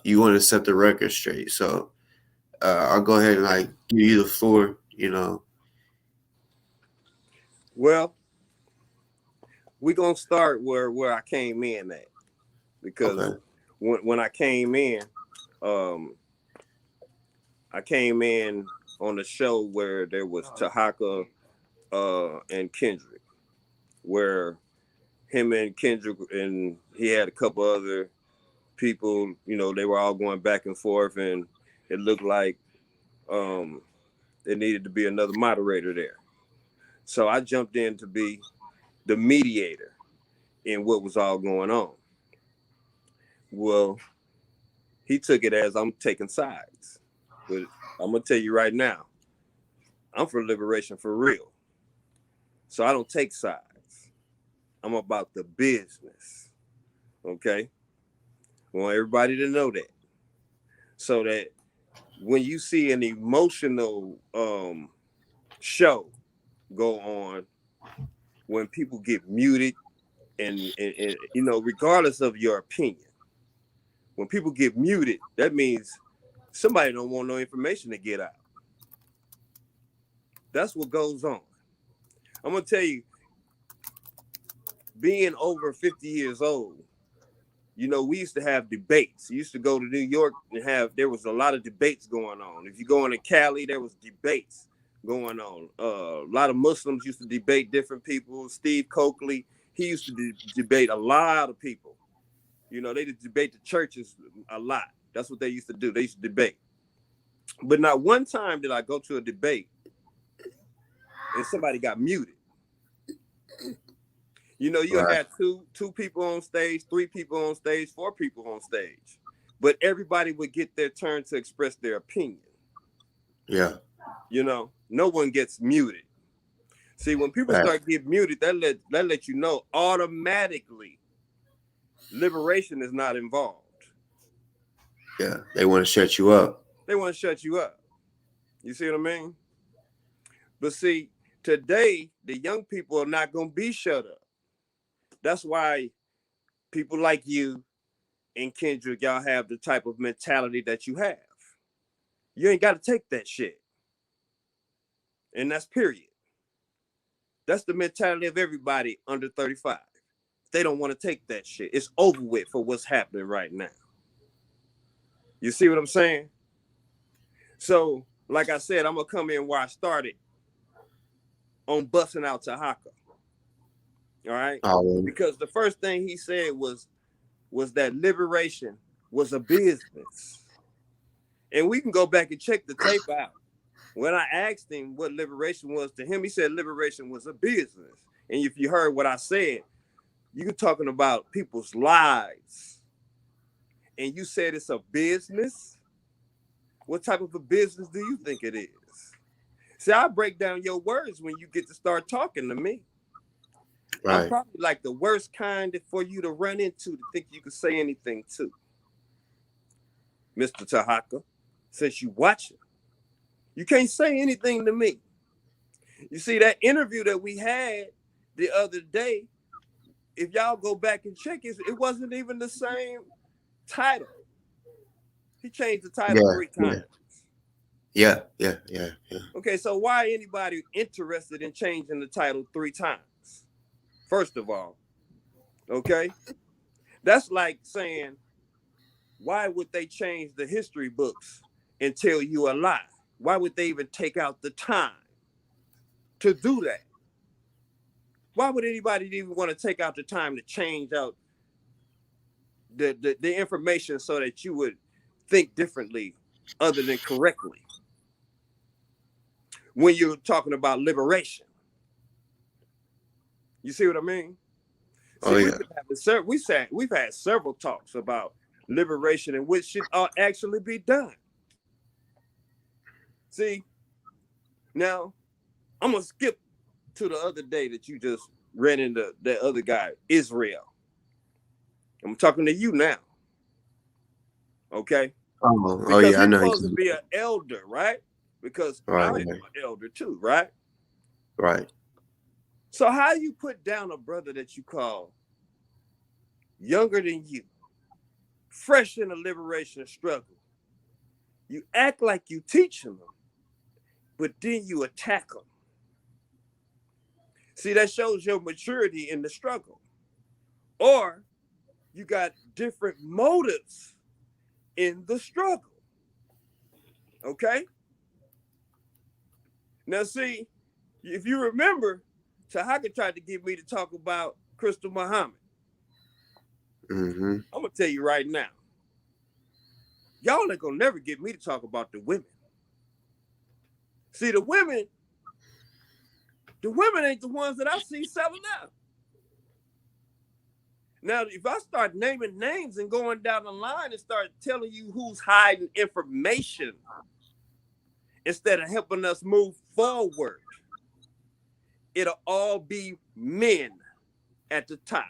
you want to set the record straight. So I'll go ahead and like give you the floor. You know, Well, we're gonna start where I came in at, because Okay. when I came in, um, I came in on a show where there was Tahaka and Kendrick, where him and Kendrick, and he had a couple other people, they were all going back and forth, and it looked like there needed to be another moderator there. So I jumped in to be the mediator in what was all going on. Well, he took it as I'm taking sides. But I'm going to tell you right now, I'm for liberation for real. So I don't take sides. I'm about the business. Okay? I want everybody to know that. So that when you see an emotional show go on, when people get muted, and regardless of your opinion, when people get muted, that means somebody don't want no information to get out. That's what goes on. I'm gonna tell you, being over 50 years old, we used to have debates. You used to go to New York and there was a lot of debates going on. If you go into Cali, there was debates going on. A lot of Muslims used to debate different people. Steve Coakley, he used to debate a lot of people. They did debate the churches a lot. That's what they used to do. They used to debate. But not one time did I go to a debate and somebody got muted. You Right. had two people on stage, 3 people on stage, 4 people on stage, but everybody would get their turn to express their opinion. Yeah. No one gets muted. See, when people start getting muted, that let you know automatically liberation is not involved. Yeah, they want to shut you up. They want to shut you up. You see what I mean? But see, today, the young people are not going to be shut up. That's why people like you and Kendrick, y'all have the type of mentality that you have. You ain't got to take that shit. And that's period. That's the mentality of everybody under 35. They don't want to take that shit. It's over with for what's happening right now. You see what I'm saying? So, like I said, I'm going to come in where I started on busting out Tahaka. All right? Because the first thing he said was that liberation was a business. And we can go back and check the tape out. When I asked him what liberation was to him, he said liberation was a business. And if you heard what I said, you're talking about people's lives. And you said it's a business? What type of a business do you think it is? See, I break down your words when you get to start talking to me. Right. I'm probably like the worst kind for you to run into to think you could say anything to. Mr. Tahaka, since you watching, you can't say anything to me. You see, that interview that we had the other day, if y'all go back and check it, it wasn't even the same title. He changed the title 3 times. Yeah. Okay, so why anybody interested in changing the title 3 times? First of all, okay? That's like saying, why would they change the history books and tell you a lie? Why would they even take out the time to do that? Why would anybody even want to take out the time to change out the information so that you would think differently other than correctly when you're talking about liberation? You see what I mean? See, we've had several talks about liberation and what should actually be done. See, now I'm gonna skip to the other day that you just ran into that other guy, Israel. I'm talking to you now. Okay? Because yeah, I know. He's supposed to be an elder, right? Because I'm an elder too, right? Right. So how you put down a brother that you call younger than you, fresh in the liberation struggle? You act like you teaching them, but then you attack them. See, that shows your maturity in the struggle. Or you got different motives in the struggle. Okay? Now, see, if you remember, Tahaka tried to get me to talk about Crystal Muhammad. Mm-hmm. I'm going to tell you right now. Y'all ain't going to never get me to talk about the women. See, the women ain't the ones that I see selling out. Now, if I start naming names and going down the line and start telling you who's hiding information instead of helping us move forward, it'll all be men at the top.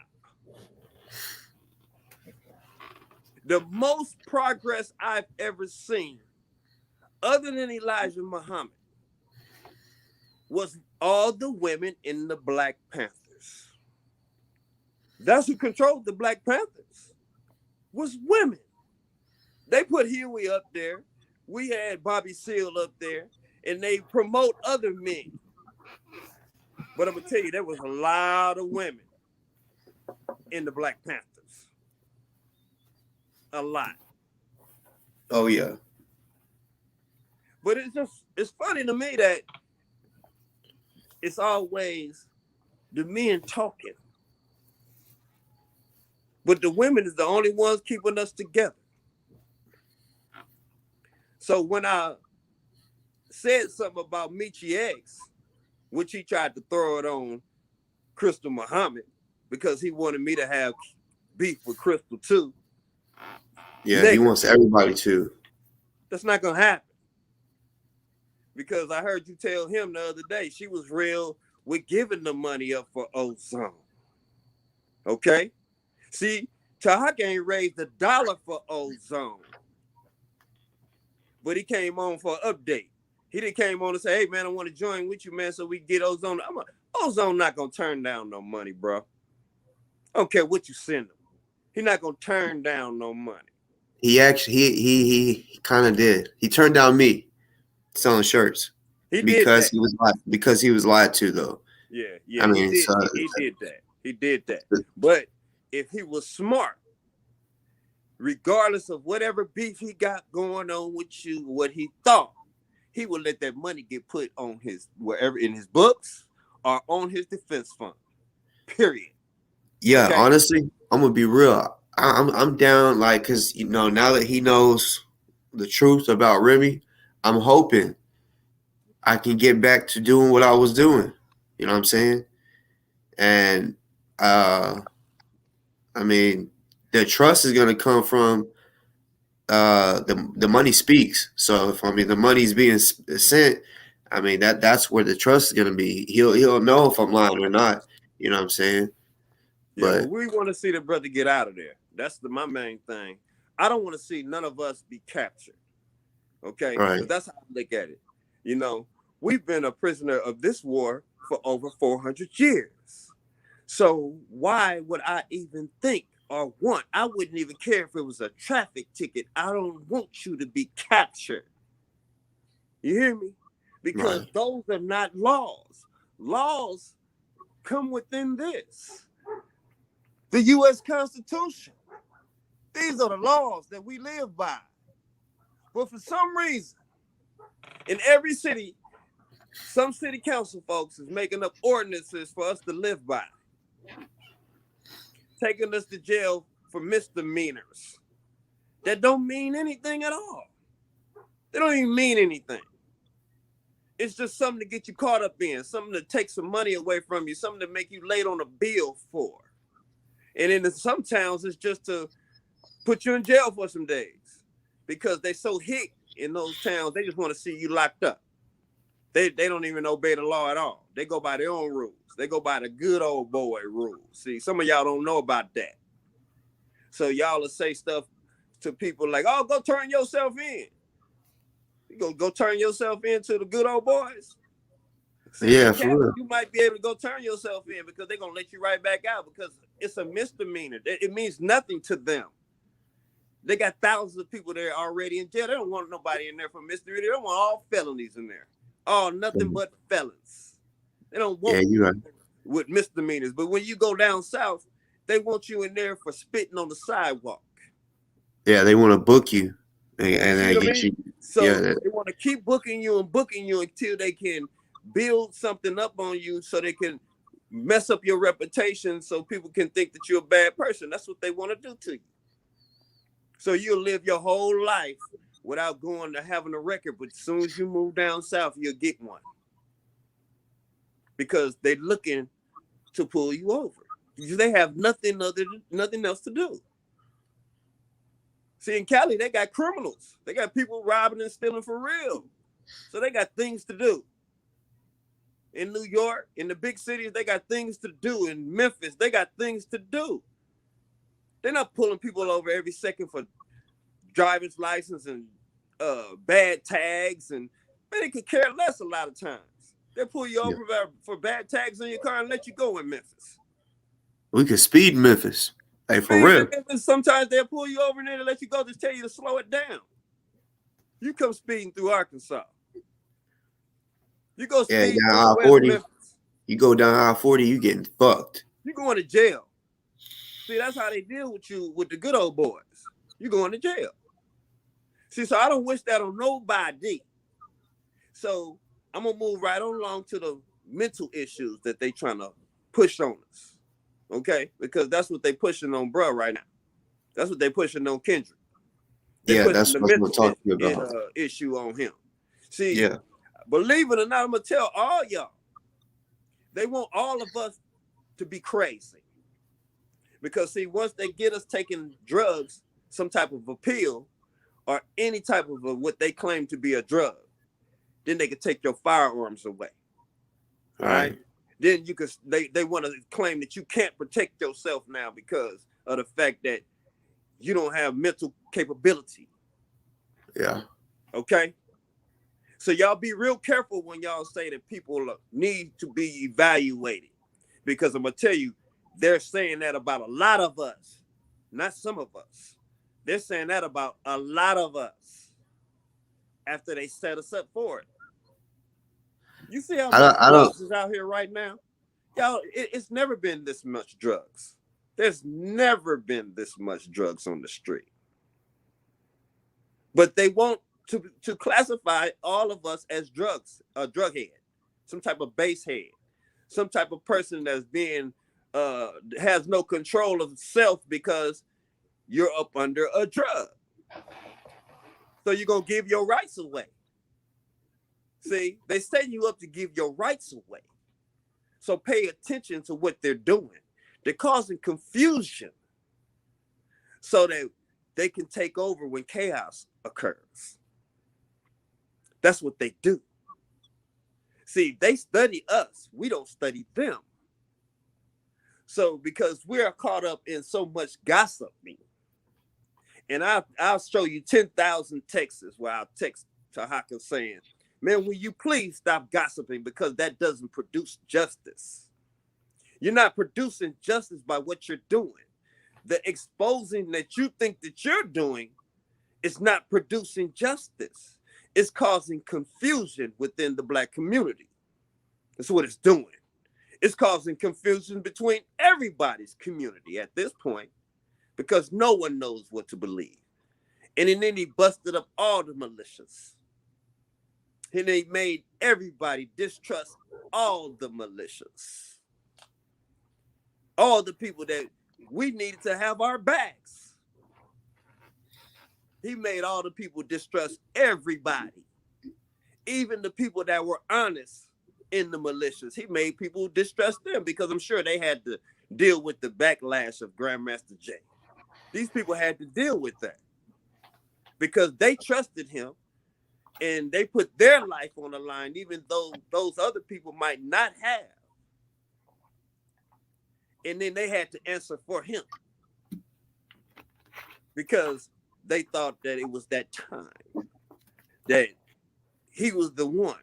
The most progress I've ever seen, other than Elijah Muhammad, was all the women in the Black Panthers. That's who controlled the Black Panthers, was women. They put Huey up there. We had Bobby Seale up there, and they promote other men. But I'm going to tell you, there was a lot of women in the Black Panthers. A lot. Oh, yeah. But it's funny to me that it's always the men talking. But the women is the only ones keeping us together. So when I said something about Michi X, which he tried to throw it on Crystal Muhammad because he wanted me to have beef with Crystal too. Yeah, he wants everybody to. That's not going to happen. Because I heard you tell him the other day, she was real with giving the money up for Ozone. Okay? See, Tahaka ain't raised $1 for Ozone. But he came on for an update. He didn't came on and say, hey, man, I want to join with you, man, so we get Ozone. Ozone not going to turn down no money, bro. I don't care what you send him. He's not going to turn down no money. He actually, he kind of did. He turned down me selling shirts. Because he was lied to, though. Yeah. I mean, he did that. He did that. But if he was smart, regardless of whatever beef he got going on with you, what he thought, he would let that money get put on his wherever in his books or on his defense fund. Period. Yeah, okay? Honestly, I'm gonna be real. I'm down, like, cause now that he knows the truth about Remy, I'm hoping I can get back to doing what I was doing. You know what I'm saying? And I mean, the trust is gonna come from the money speaks. So if the money's being sent, I mean that's where the trust is gonna be. He'll know if I'm lying or not. You know what I'm saying? Yeah, but we want to see the brother get out of there. That's my main thing. I don't want to see none of us be captured. Okay, right. That's how I look at it. You know, we've been a prisoner of this war for over 400 years. So why would I even think or want? I wouldn't even care if it was a traffic ticket. I don't want you to be captured. You hear me? Because those are not laws. Laws come within this. The U.S. Constitution. These are the laws that we live by. But for some reason, in every city, some city council folks is making up ordinances for us to live by. Taking us to jail for misdemeanors that don't mean anything at all. They don't even mean anything. It's just something to get you caught up in, something to take some money away from you, something to make you late on a bill for. And in some towns, it's just to put you in jail for some days because they so hick in those towns, they just want to see you locked up. They don't even obey the law at all. They go by their own rules. They go by the good old boy rules. See, some of y'all don't know about that. So y'all will say stuff to people like, oh, go turn yourself in. You go turn yourself in to the good old boys? See, yeah, for real. You might be able to go turn yourself in because they're going to let you right back out because it's a misdemeanor. It means nothing to them. They got thousands of people there already in jail. They don't want nobody in there for misdemeanor. They don't want all felonies in there. Oh, nothing but felons. They don't want with misdemeanors. But when you go down south, they want you in there for spitting on the sidewalk. Yeah, they want to book you, and See they what I get mean? you. So Yeah, they want to keep booking you until they can build something up on you, so they can mess up your reputation, so people can think that you're a bad person. That's what they want to do to you. So you'll live your whole life without going to having a record, but as soon as you move down south, you'll get one, because they're looking to pull you over. They have nothing else to do. See, in Cali, they got criminals. They got people robbing and stealing for real. So they got things to do. In New York, in the big cities, they got things to do. In Memphis, they got things to do. They're not pulling people over every second for driver's license and bad tags, and man, they could care less a lot of times. They'll pull you over for bad tags on your car and let you go in Memphis. we could speed Memphis. Hey, for real. Memphis, sometimes they'll pull you over and they'll let you go, just tell you to slow it down. You come speeding through Arkansas. You go speeding down through I-40. West Memphis. You go down I-40, you getting fucked. You going to jail. See, that's how they deal with you with the good old boys. You going to jail. See, so I don't wish that on nobody. So I'm gonna move right on along to the mental issues that they trying to push on us. Okay? Because that's what they pushing on bruh right now. That's what they pushing on Kendrick. They pushing that's the what I'm mental talking about. issue on him. See, believe it or not, I'm gonna tell all y'all, they want all of us to be crazy. Because see, once they get us taking drugs, some type of a pill, or any type of what they claim to be a drug, then they can take your firearms away. All right. Then you could they want to claim that you can't protect yourself now because of the fact that you don't have mental capability. Yeah. Okay. So y'all be real careful when y'all say that people need to be evaluated, because I'm gonna tell you, they're saying that about a lot of us, not some of us. They're saying that about a lot of us after they set us up for it. You see how much drugs is out here right now? Y'all, it's never been this much drugs. There's never been this much drugs on the street. But they want to classify all of us as drugs, a drug head, some type of base head, some type of person that's being, has no control of self because you're up under a drug. So you're going to give your rights away. See, they setting you up to give your rights away. So pay attention to what they're doing. They're causing confusion so that they can take over when chaos occurs. That's what they do. See, they study us. We don't study them. So because we're caught up in so much gossiping, and I'll show you 10,000 texts where I'll text Tahaka saying, man, will you please stop gossiping, because that doesn't produce justice. You're not producing justice by what you're doing. The exposing that you think that you're doing is not producing justice. It's causing confusion within the Black community. That's what it's doing. It's causing confusion between everybody's community at this point, because no one knows what to believe. And then he busted up all the militias. And they made everybody distrust all the militias. All the people that we needed to have our backs. He made all the people distrust everybody. Even the people that were honest in the militias, he made people distrust them, because I'm sure they had to deal with the backlash of Grandmaster Jay. These people had to deal with that because they trusted him and they put their life on the line, even though those other people might not have. And then they had to answer for him because they thought that it was that time that he was the one.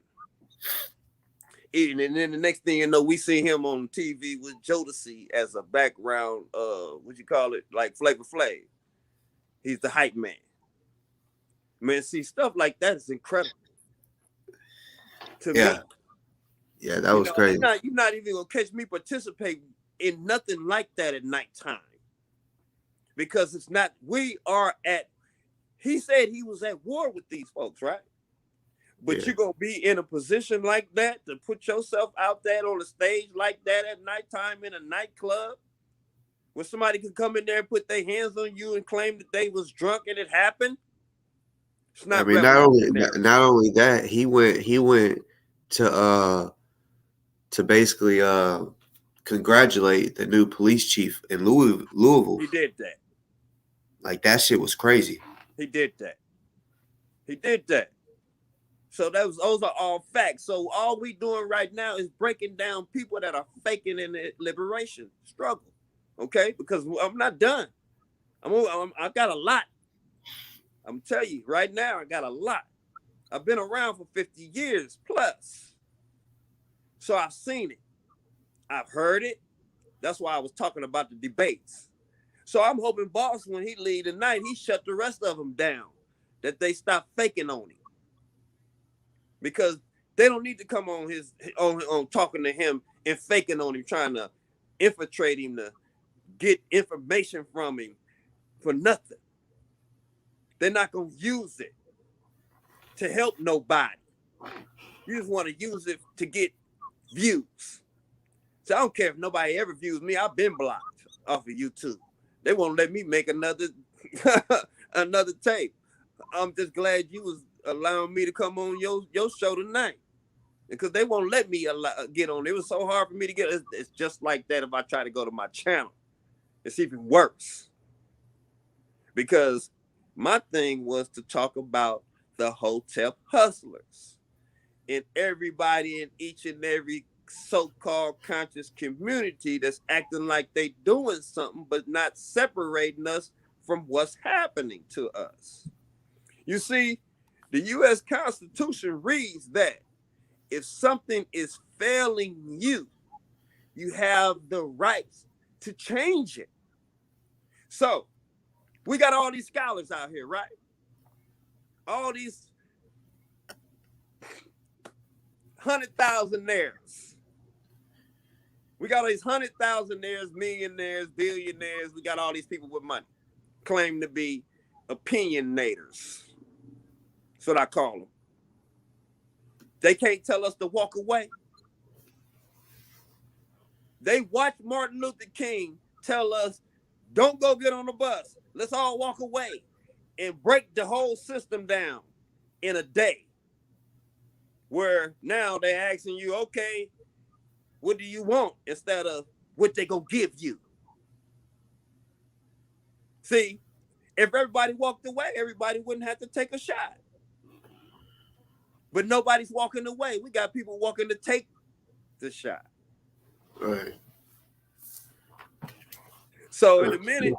And then the next thing you know, we see him on TV with Jodeci as a background, what you call it, like Flavor Flav. He's the hype man. Man, see, stuff like that is incredible to me. Yeah, that was crazy. You're not even gonna catch me participate in nothing like that at nighttime. Because it's not, he said he was at war with these folks, right? But you're gonna be in a position like that to put yourself out there on a stage like that at nighttime in a nightclub, where somebody can come in there and put their hands on you and claim that they was drunk and it happened. It's not. I mean, not only that, he went to basically congratulate the new police chief in Louisville. He did that. Like, that shit was crazy. He did that. So those are all facts. So all we doing right now is breaking down people that are faking in the liberation struggle. Okay, because I'm not done. I got a lot. I'm telling you right now, I got a lot. I've been around for 50 years plus. So I've seen it. I've heard it. That's why I was talking about the debates. So I'm hoping Boss, when he leave tonight, he shut the rest of them down. That they stop faking on him. Because they don't need to come on talking to him and faking on him, trying to infiltrate him to get information from him for nothing. They're not going to use it to help nobody. You just want to use it to get views. So I don't care if nobody ever views me. I've been blocked off of YouTube. They won't let me make another tape. I'm just glad you was allowing me to come on your show tonight, because they won't let me get on. It was so hard for me to get. It's just like that if I try to go to my channel. It's even worse, because my thing was to talk about the hotel hustlers and everybody in each and every so-called conscious community that's acting like they doing something but not separating us from what's happening to us. You see, the U.S. Constitution reads that if something is failing you, you have the rights to change it. So we got all these scholars out here, right? All these 100,000-aires. We got all these 100,000-aires, millionaires, billionaires. We got all these people with money claim to be opinionators. That's what I call them. They can't tell us to walk away. They watched Martin Luther King tell us, don't go get on the bus. Let's all walk away and break the whole system down in a day. Where now they're asking you, okay, what do you want? Instead of what they gonna give you. See, if everybody walked away, everybody wouldn't have to take a shot. But nobody's walking away. We got people walking to take the shot. Right. So in a minute,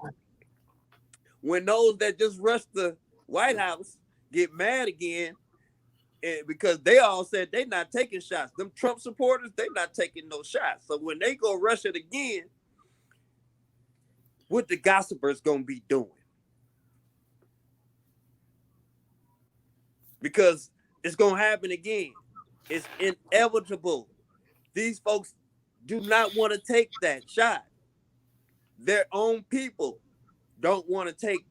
when those that just rushed the White House get mad again, because they all said they're not taking shots. Them Trump supporters, they're not taking no shots. So when they go rush it again, what the gossipers gonna be doing? Because it's gonna happen again. It's inevitable. These folks do not want to take that shot. Their own people don't want to take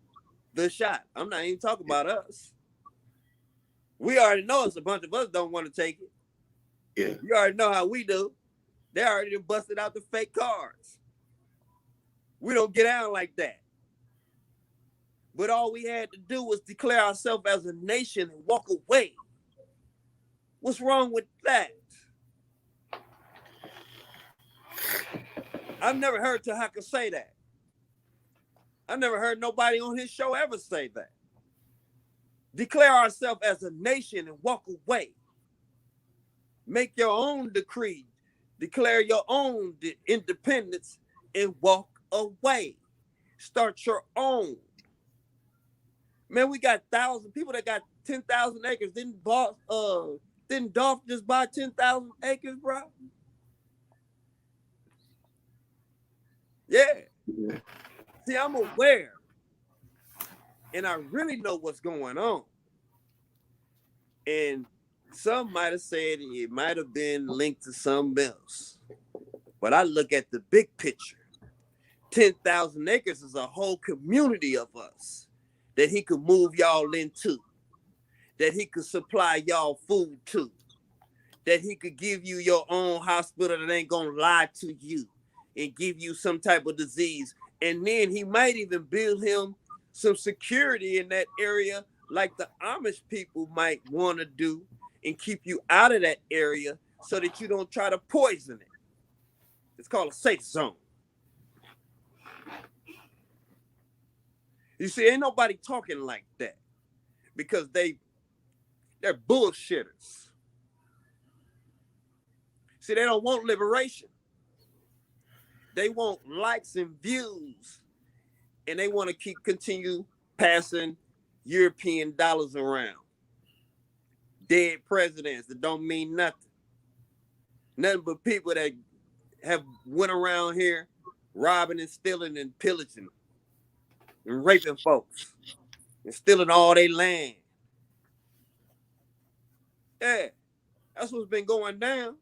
the shot. I'm not even talking about us. We already know it's a bunch of us don't want to take it. Yeah. You already know how we do. They already busted out the fake cards. We don't get out like that. But all we had to do was declare ourselves as a nation and walk away. What's wrong with that? I've never heard Tahaka say that. I've never heard nobody on his show ever say that. Declare ourselves as a nation and walk away. Make your own decree. Declare your own independence and walk away. Start your own. Man, we got thousands people that got 10,000 acres. Didn't Dolph just buy 10,000 acres, bro? Yeah. See, I'm aware. And I really know what's going on. And Some might have said it might have been linked to something else. But I look at the big picture. 10,000 acres is a whole community of us that he could move y'all into, that he could supply y'all food to, that he could give you your own hospital that ain't gonna lie to you and give you some type of disease. And then he might even build him some security in that area like the Amish people might want to do and keep you out of that area so that you don't try to poison it. It's called a safe zone. You see, ain't nobody talking like that because they're bullshitters. See, they don't want liberation. They want likes and views, and they want to continue passing European dollars around. Dead presidents that don't mean nothing. Nothing but people that have went around here robbing and stealing and pillaging and raping folks and stealing all their land. Yeah, that's what's been going down.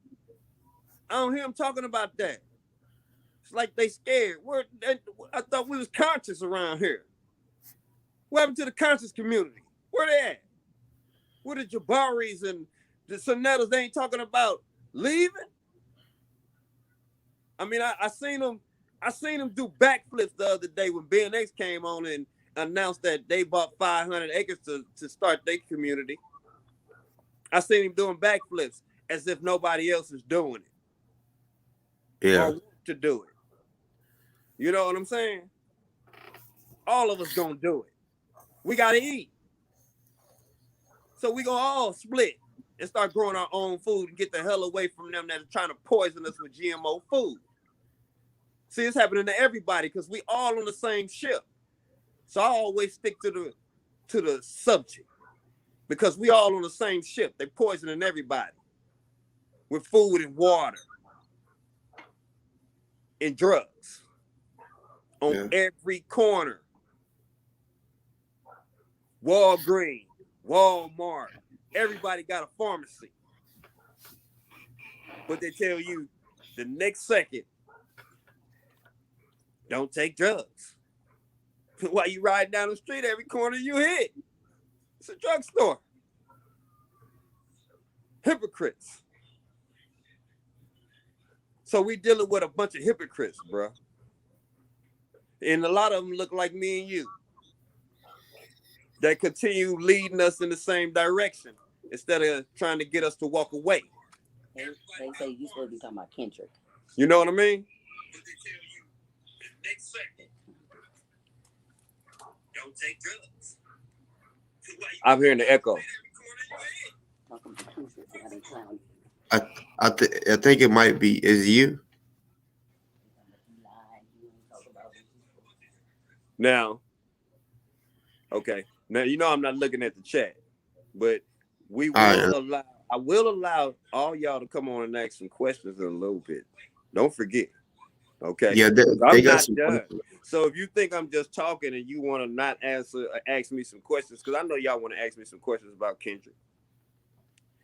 I don't hear them talking about that. It's like they scared. I thought we was conscious around here. What happened to the conscious community? Where they at? Where the Jabaris and the Sonettas, they ain't talking about leaving? I mean, I seen them do backflips the other day when BNX came on and announced that they bought 500 acres to start their community. I seen him doing backflips as if nobody else is doing it. Yeah. Or want to do it. You know what I'm saying? All of us gonna do it. We gotta eat. So we gonna all split and start growing our own food and get the hell away from them that are trying to poison us with GMO food. See, it's happening to everybody because we all on the same ship. So I always stick to the subject because we all on the same ship. They poisoning everybody with food and water and drugs on every corner. Walgreens, Walmart, everybody got a pharmacy. But they tell you the next second, don't take drugs. While you ride down the street, every corner you hit, it's a drugstore. Hypocrites. So we dealing with a bunch of hypocrites, bro. And a lot of them look like me and you. That continue leading us in the same direction instead of trying to get us to walk away. They say you supposed to be talking about Kendrick. You know what I mean? But they tell you the next second, don't take drugs. I'm hearing the echo. I think it might be. Is you? Now, okay. Now you know I'm not looking at the chat, but we will I will allow all y'all to come on and ask some questions in a little bit. Don't forget. Okay. Yeah, I'm not done. So if you think I'm just talking and you want to not ask me some questions, because I know y'all want to ask me some questions about Kendrick.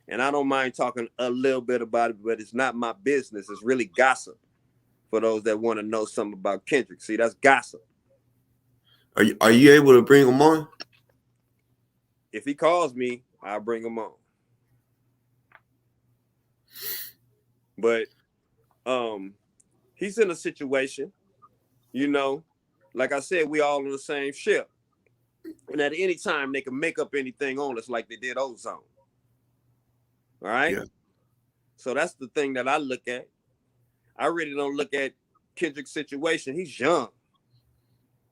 And I don't mind talking a little bit about it, but it's not my business. It's really gossip for those that want to know something about Kendrick. See, that's gossip. Are you able to bring him on? If he calls me, I'll bring him on. But he's in a situation, you know, like I said, we all on the same ship. And at any time, they can make up anything on us like they did Ozone. All right? Yeah. So that's the thing that I look at. I really don't look at Kendrick's situation. He's young.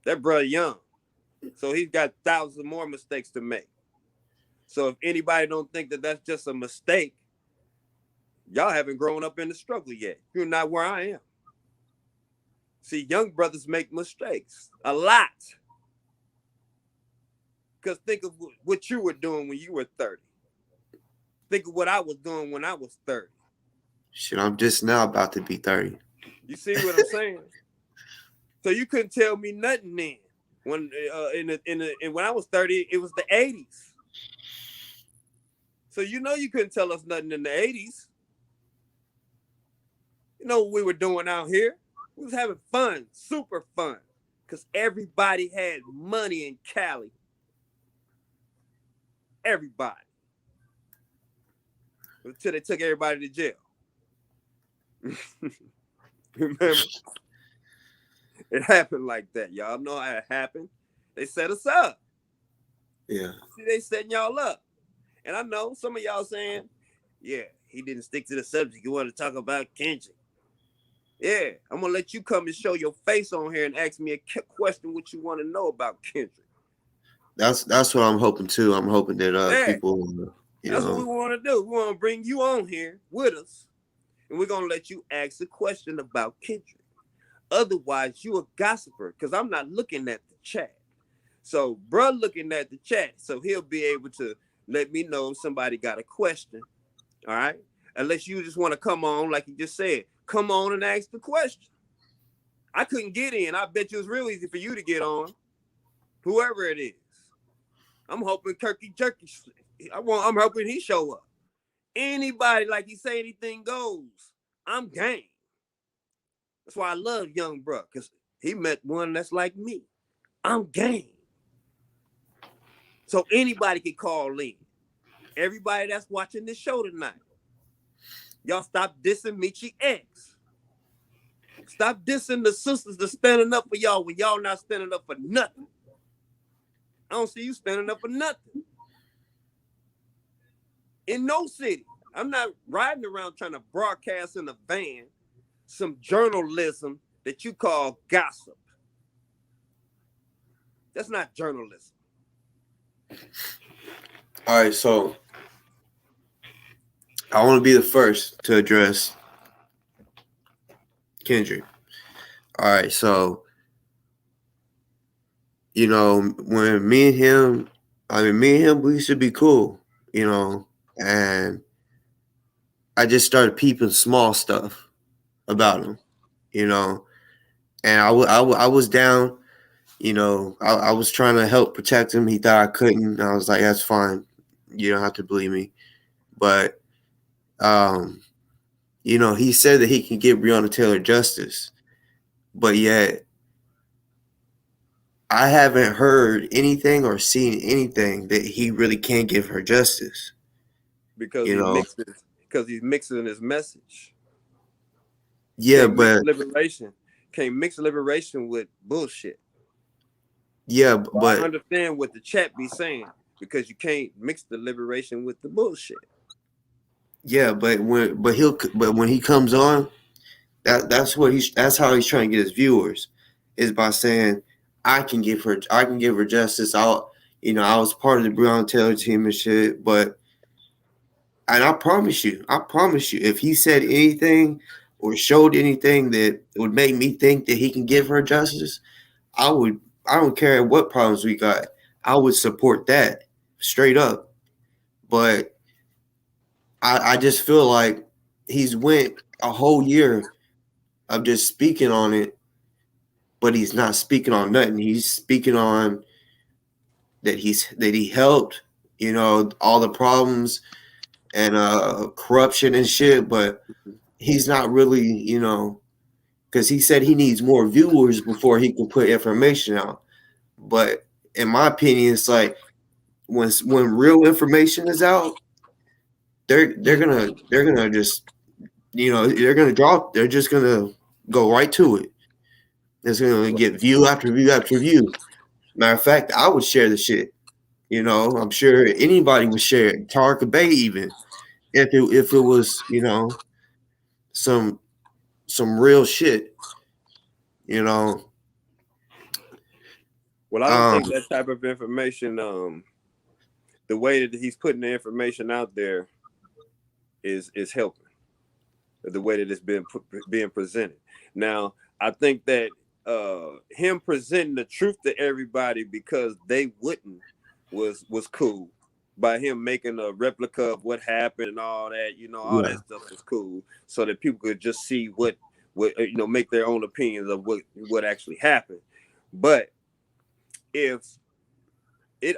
That brother young. So he's got thousands more mistakes to make. So if anybody don't think that that's just a mistake, y'all haven't grown up in the struggle yet. You're not where I am. See, young brothers make mistakes a lot. Because think of what you were doing when you were 30. Think of what I was doing when I was 30. Shit, I'm just now about to be 30. You see what I'm saying? So you couldn't tell me nothing then. When when I was 30, it was the 80s. So you know you couldn't tell us nothing in the 80s. You know what we were doing out here? We was having fun, super fun, because everybody had money in Cali. Everybody. Until they took everybody to jail. Remember? It happened like that. Y'all know how it happened. They set us up. Yeah. See, they setting y'all up. And I know some of y'all saying, yeah, he didn't stick to the subject. You want to talk about Kendick. Yeah, I'm going to let you come and show your face on here and ask me a question what you want to know about Kendick. That's what I'm hoping too. I'm hoping that people, that's what we want to do. We want to bring you on here with us, and we're going to let you ask a question about Kendick. Otherwise, you a gossiper, because I'm not looking at the chat. So, bruh looking at the chat, so he'll be able to let me know if somebody got a question, all right? Unless you just want to come on, like you just said, come on and ask the question. I couldn't get in. I bet you it's real easy for you to get on, whoever it is. I'm hoping Kirky Jerky, I'm hoping he show up. Anybody, like he say, anything goes. I'm game. That's why I love young bruh, because he met one that's like me. I'm game. So anybody can call in. Everybody that's watching this show tonight, y'all stop dissing Michi X. Stop dissing the sisters that's standing up for y'all when y'all not standing up for nothing. I don't see you standing up for nothing. In no city. I'm not riding around trying to broadcast in a van some journalism that you call gossip. That's not journalism. All right, so I want to be the first to address Kendick. All right, so when me and him, we should be cool, and I just started peeping small stuff about him, and I was down, I was trying to help protect him. He thought I couldn't. I was like, that's fine. You don't have to believe me. But, he said that he can give Breonna Taylor justice, but yet I haven't heard anything or seen anything that he really can give her justice. Because he's mixing his message. Yeah, Can't mix liberation with bullshit. Yeah, but I understand what the chat be saying, because you can't mix the liberation with the bullshit. Yeah, but when he comes on, that's how he's trying to get his viewers, is by saying I can give her justice. I was part of the Breonna Taylor team and shit, and I promise you, if he said anything or showed anything that would make me think that he can give her justice, I don't care what problems we got, I would support that straight up. But I just feel like he's went a whole year of just speaking on it, but he's not speaking on nothing. He's speaking on that he helped, all the problems and corruption and shit, but he's not really, because he said he needs more viewers before he can put information out. But in my opinion, it's like when real information is out, they're gonna just they're just gonna go right to it. It's gonna get view after view after view. Matter of fact, I would share the shit. I'm sure anybody would share it. Tarka Bay even, if it was some real shit. Well, I don't think that type of information, the way that he's putting the information out there is helping. The way that it's being presented. Now, I think that him presenting the truth to everybody because they wouldn't was cool. By him making a replica of what happened and all that, all that stuff was cool, so that people could just see what make their own opinions of what actually happened. But if you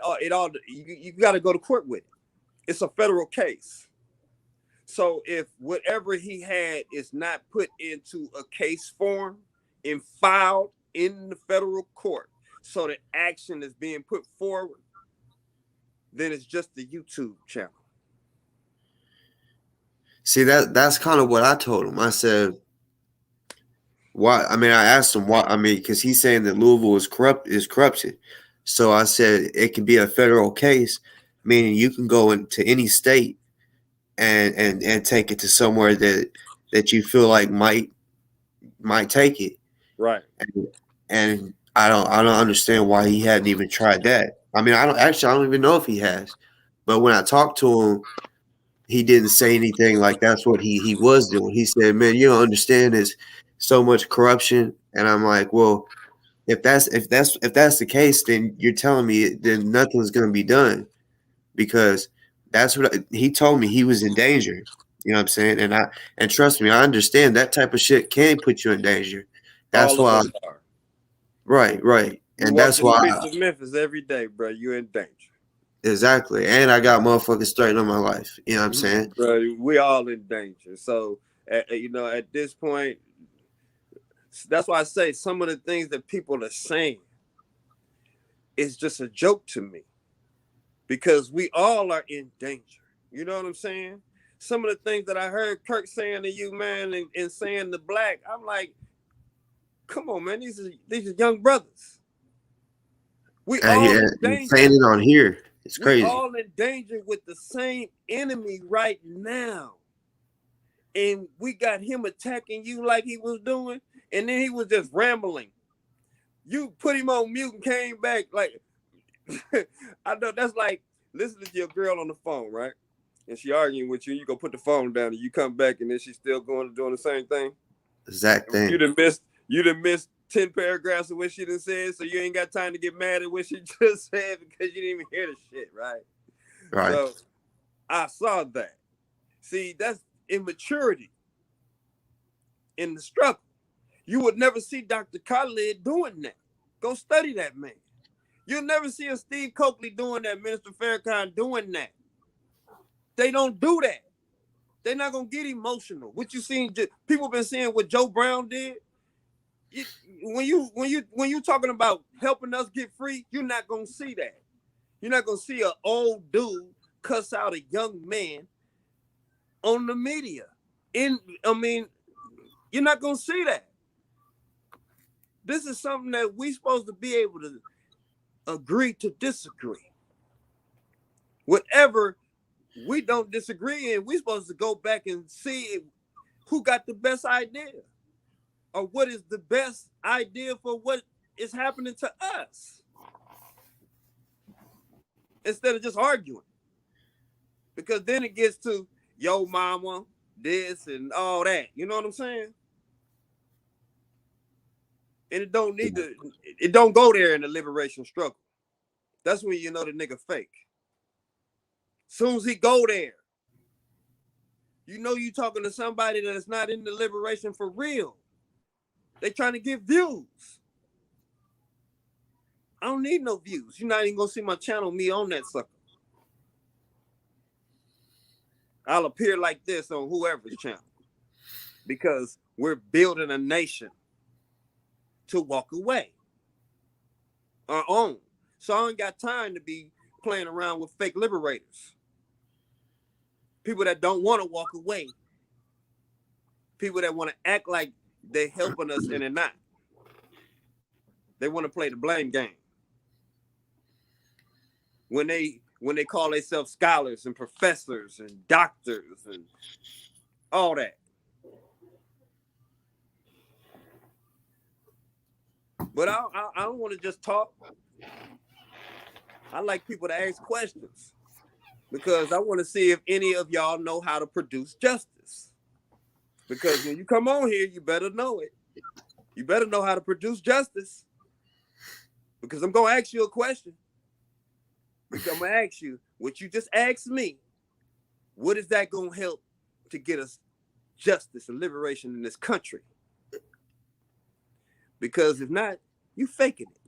got to go to court with it. It's a federal case. So if whatever he had is not put into a case form and filed in the federal court, so that action is being put forward, then it's just the YouTube channel. See, that's kind of what I told him. I said, why? I mean, I asked him why. I mean, because he's saying that Louisville is corruption. So I said it can be a federal case, meaning you can go into any state and take it to somewhere that you feel like might take it. Right. And I don't understand why he hadn't even tried that. I mean, I don't even know if he has. But when I talked to him, he didn't say anything like that's what he was doing. He said, "Man, you don't understand. There's so much corruption." And I'm like, "Well, if that's the case, then you're telling me then nothing's going to be done, because that's what he told me. He was in danger. You know what I'm saying? And trust me, I understand that type of shit can put you in danger. That's All of why. us are. Right. You And walk that's the why. streets of Memphis every day, bro. You're in danger. Exactly. And I got motherfuckers straight on my life. You know what I'm saying? Bro, we all in danger. So, at this point, that's why I say some of the things that people are saying is just a joke to me, because we all are in danger. You know what I'm saying? Some of the things that I heard Kirk saying to you, man, and saying to Black, I'm like, come on, man. These are young brothers. We all in danger. Saying it on here. It's crazy. We all in danger with the same enemy right now. And we got him attacking you like he was doing, and then he was just rambling. You put him on mute and came back like, I know that's like listening to your girl on the phone, right? And she arguing with you, and you go put the phone down, and you come back, and then she's still doing the same thing. Exact thing. You done missed 10 paragraphs of what she done said, so you ain't got time to get mad at what she just said because you didn't even hear the shit, right? Right. So I saw that. See, that's immaturity in the struggle. You would never see Dr. Khalid doing that. Go study that man. You'll never see a Steve Coakley doing that, Minister Farrakhan doing that. They don't do that. They're not gonna get emotional. What you seen, people been saying what Joe Brown did. When you talking about helping us get free, you're not gonna see that. You're not gonna see an old dude cuss out a young man on the media. You're not gonna see that. This is something that we supposed to be able to agree to disagree. Whatever we don't disagree in, we're supposed to go back and see who got the best idea, or what is the best idea for what is happening to us, instead of just arguing. Because then it gets to yo mama, this and all that. You know what I'm saying? And it don't go there in the liberation struggle. That's when you know the nigga fake. Soon as he go there, you know you talking to somebody that is not in the liberation for real. They trying to get views. I don't need no views. You're not even gonna see my channel, me on that sucker. I'll appear like this on whoever's channel, because we're building a nation to walk away, our own. So I ain't got time to be playing around with fake liberators. People that don't want to walk away. People that want to act like they're helping us and they're not. They want to play the blame game. When they call themselves scholars and professors and doctors and all that. But I don't want to just talk. I like people to ask questions, because I want to see if any of y'all know how to produce justice. Because when you come on here, you better know it. You better know how to produce justice. Because I'm going to ask you a question. Because I'm going to ask you what you just asked me. What is that going to help to get us justice and liberation in this country? Because if not, you faking it.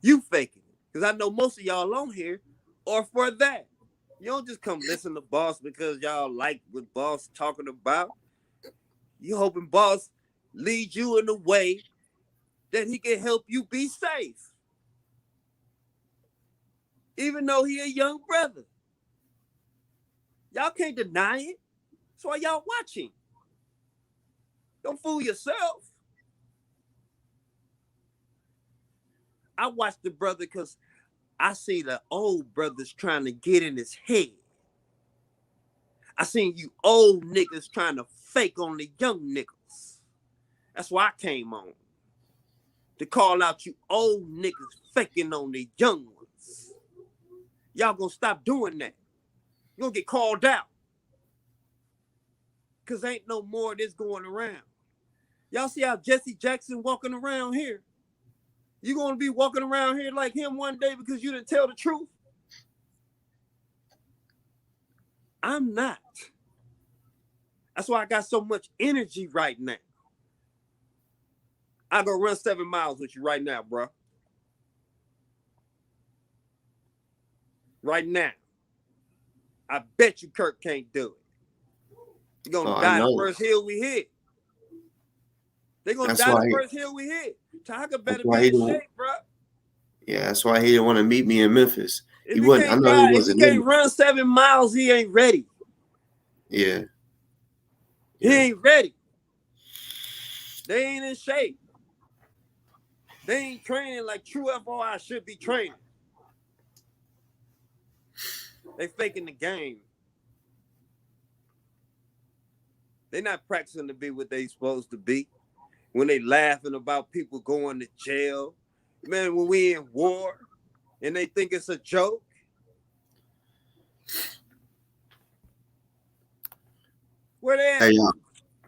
You faking it. Because I know most of y'all on here or for that. You don't just come listen to Boss because y'all like what Boss talking about. You hoping Boss lead you in a way that he can help you be safe. Even though he a young brother. Y'all can't deny it. That's why y'all watching. Don't fool yourself. I watch the brother because I see the old brothers trying to get in his head. I seen you old niggas trying to fake on the young niggas. That's why I came on. To call out you old niggas faking on the young ones. Y'all gonna stop doing that. You're gonna get called out. Cause ain't no more of this going around. Y'all see how Jesse Jackson walking around here? You gonna be walking around here like him one day because you didn't tell the truth? I'm not. That's why I got so much energy right now. I go run 7 miles with you right now, bro. Right now. I bet you Kirk can't do it. You're gonna die the first hill we hit. They're gonna die the first hill we hit. Tiger better be in shape, bro. Yeah, that's why he didn't want to meet me in Memphis. If he can't run 7 miles, he ain't ready. Yeah. He ain't ready. They ain't in shape. They ain't training like true FOI should be training. They faking the game. They not practicing to be what they supposed to be. When they laughing about people going to jail. Man, when we in war and they think it's a joke. Where they at? Hey, y'all.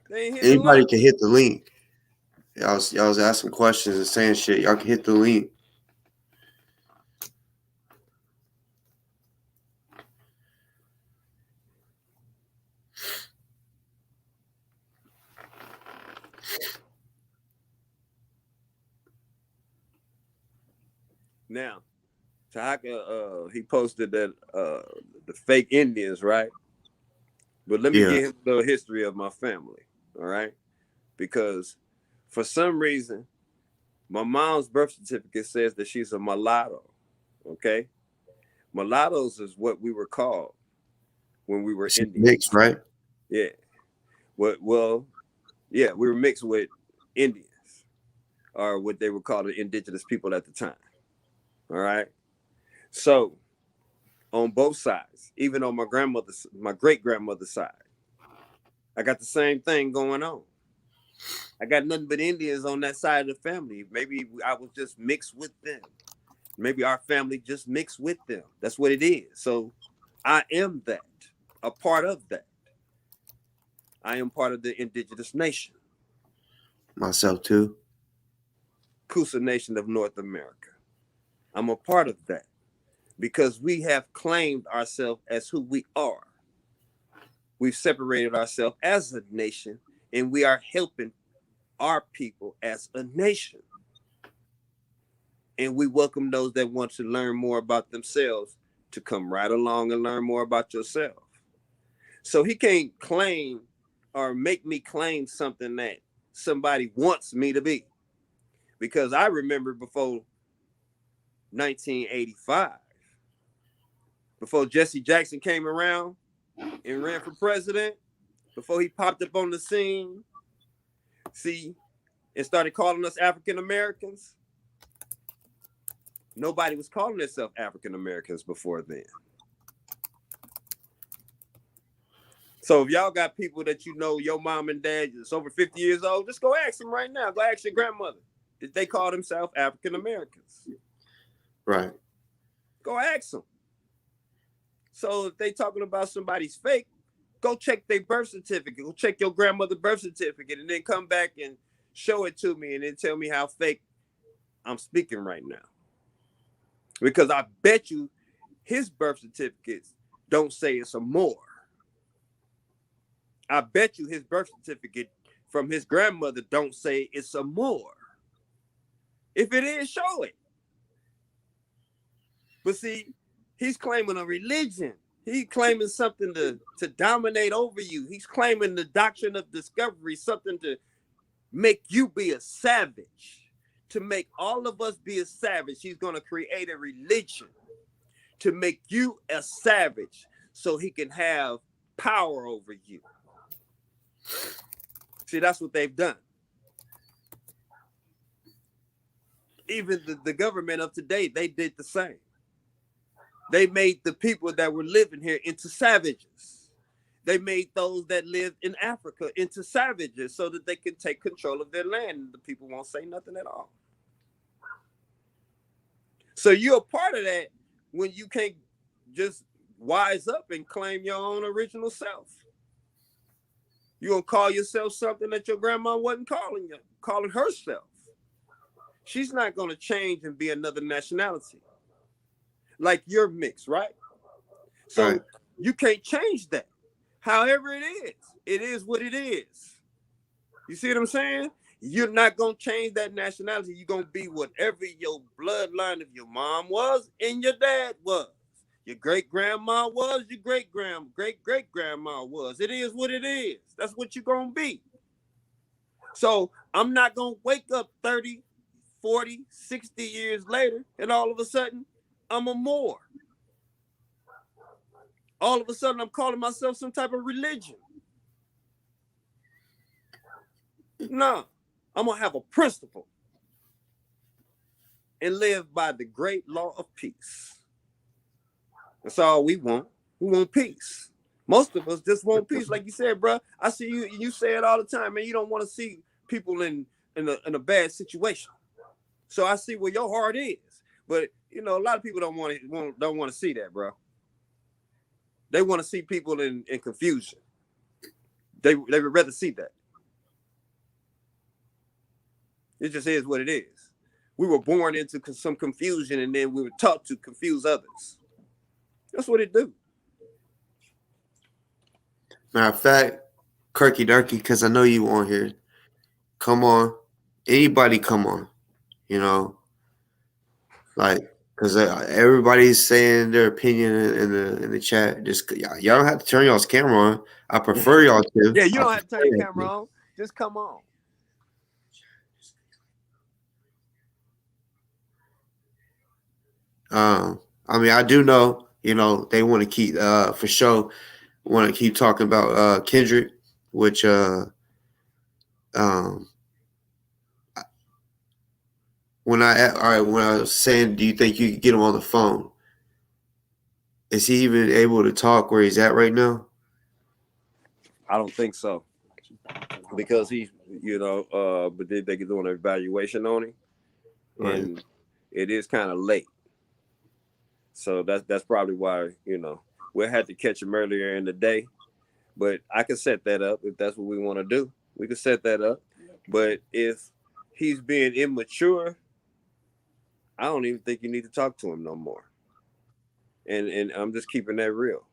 They ain't Anybody can hit the link. Y'all was asking questions and saying shit. Y'all can hit the link. Now, Tahaka, he posted that the fake Indians, right? But let me get him the history of my family, all right? Because for some reason, my mom's birth certificate says that she's a mulatto, okay? Mulattoes is what we were called when we were Indians. Mixed, right? Yeah. Well, yeah, we were mixed with Indians, or what they would call the indigenous people at the time. All right. So on both sides, even on my great-grandmother's side, I got the same thing going on. I got nothing but Indians on that side of the family. Maybe I was just mixed with them. Maybe our family just mixed with them. That's what it is. So I am that, a part of that. I am part of the indigenous nation. Myself too. Coosa Nation of North America. I'm a part of that because we have claimed ourselves as who we are. We've separated ourselves as a nation, and we are helping our people as a nation. And we welcome those that want to learn more about themselves to come right along and learn more about yourself. So he can't claim or make me claim something that somebody wants me to be. Because I remember before 1985, before Jesse Jackson came around and ran for president, before he popped up on the scene, and started calling us African Americans, nobody was calling themselves African Americans before then. So if y'all got people that you know, your mom and dad is over 50 years old, just go ask them right now. Go ask your grandmother. Did they call themselves African Americans? Right. Go ask them. So if they talking about somebody's fake, go check their birth certificate. Go check your grandmother's birth certificate and then come back and show it to me and then tell me how fake I'm speaking right now. Because I bet you his birth certificates don't say it's a Moor. I bet you his birth certificate from his grandmother don't say it's a Moor. If it is, show it. But see, He's claiming a religion. He's claiming something to dominate over you. He's claiming the doctrine of discovery, something to make you be a savage, to make all of us be a savage. He's going to create a religion to make you a savage so he can have power over you. See, that's what they've done. Even the government of today, they did the same. They made the people that were living here into savages. They made those that lived in Africa into savages so that they could take control of their land and the people won't say nothing at all. So you're a part of that when you can't just wise up and claim your own original self. You're going to call yourself something that your grandma wasn't calling herself. She's not going to change and be another nationality. Like you're mixed, right? So Right. You can't change that. However it is what it is. You see what I'm saying? You're not going to change that nationality. You're going to be whatever your bloodline of your mom was and your dad was. Your great-grandma was, your great-great-grandma was. It is what it is. That's what you're going to be. So I'm not going to wake up 30, 40, 60 years later, and all of a sudden, I'm a Moor. All of a sudden, I'm calling myself some type of religion. No, I'm going to have a principle and live by the great law of peace. That's all we want. We want peace. Most of us just want peace. Like you said, bro, I see you say it all the time, man. You don't want to see people in a bad situation. So I see where your heart is. But, you know, a lot of people don't want to see that, bro. They want to see people in confusion. They would rather see that. It just is what it is. We were born into some confusion, and then we were taught to confuse others. That's what it do. Matter of fact, Kirky Durky, because I know you on here. Come on. Anybody come on. You know, like, because everybody's saying their opinion in the chat. Just y'all don't have to turn y'all's camera on. I prefer y'all to. Yeah, you don't have to turn your camera on. Just come on. I mean, I do know, you know, they want to keep for sure want to keep talking about Kendrick, which when I was saying, do you think you could get him on the phone? Is he even able to talk where he's at right now? I don't think so. Because he's, you know, but they're doing an evaluation on him. Right. And it is kind of late. So that's probably why, you know, we'll have to catch him earlier in the day. But I can set that up if that's what we want to do. We can set that up. But if he's being immature, I don't even think you need to talk to him no more. And I'm just keeping that real.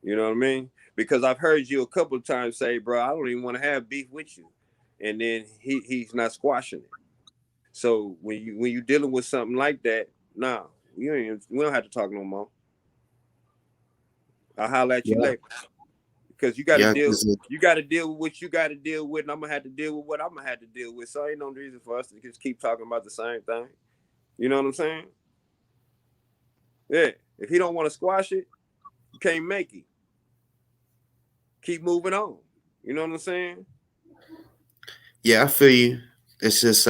You know what I mean? Because I've heard you a couple of times say, bro, I don't even want to have beef with you. And then he's not squashing it. So when you're dealing with something like that, nah, we don't have to talk no more. I'll holler at you later. Because you got to deal with what you got to deal with, and I'm gonna have to deal with what I'm gonna have to deal with. So ain't no reason for us to just keep talking about the same thing. You know what I'm saying? Yeah. If he don't want to squash it, you can't make it. Keep moving on. You know what I'm saying? Yeah, I feel you. It's just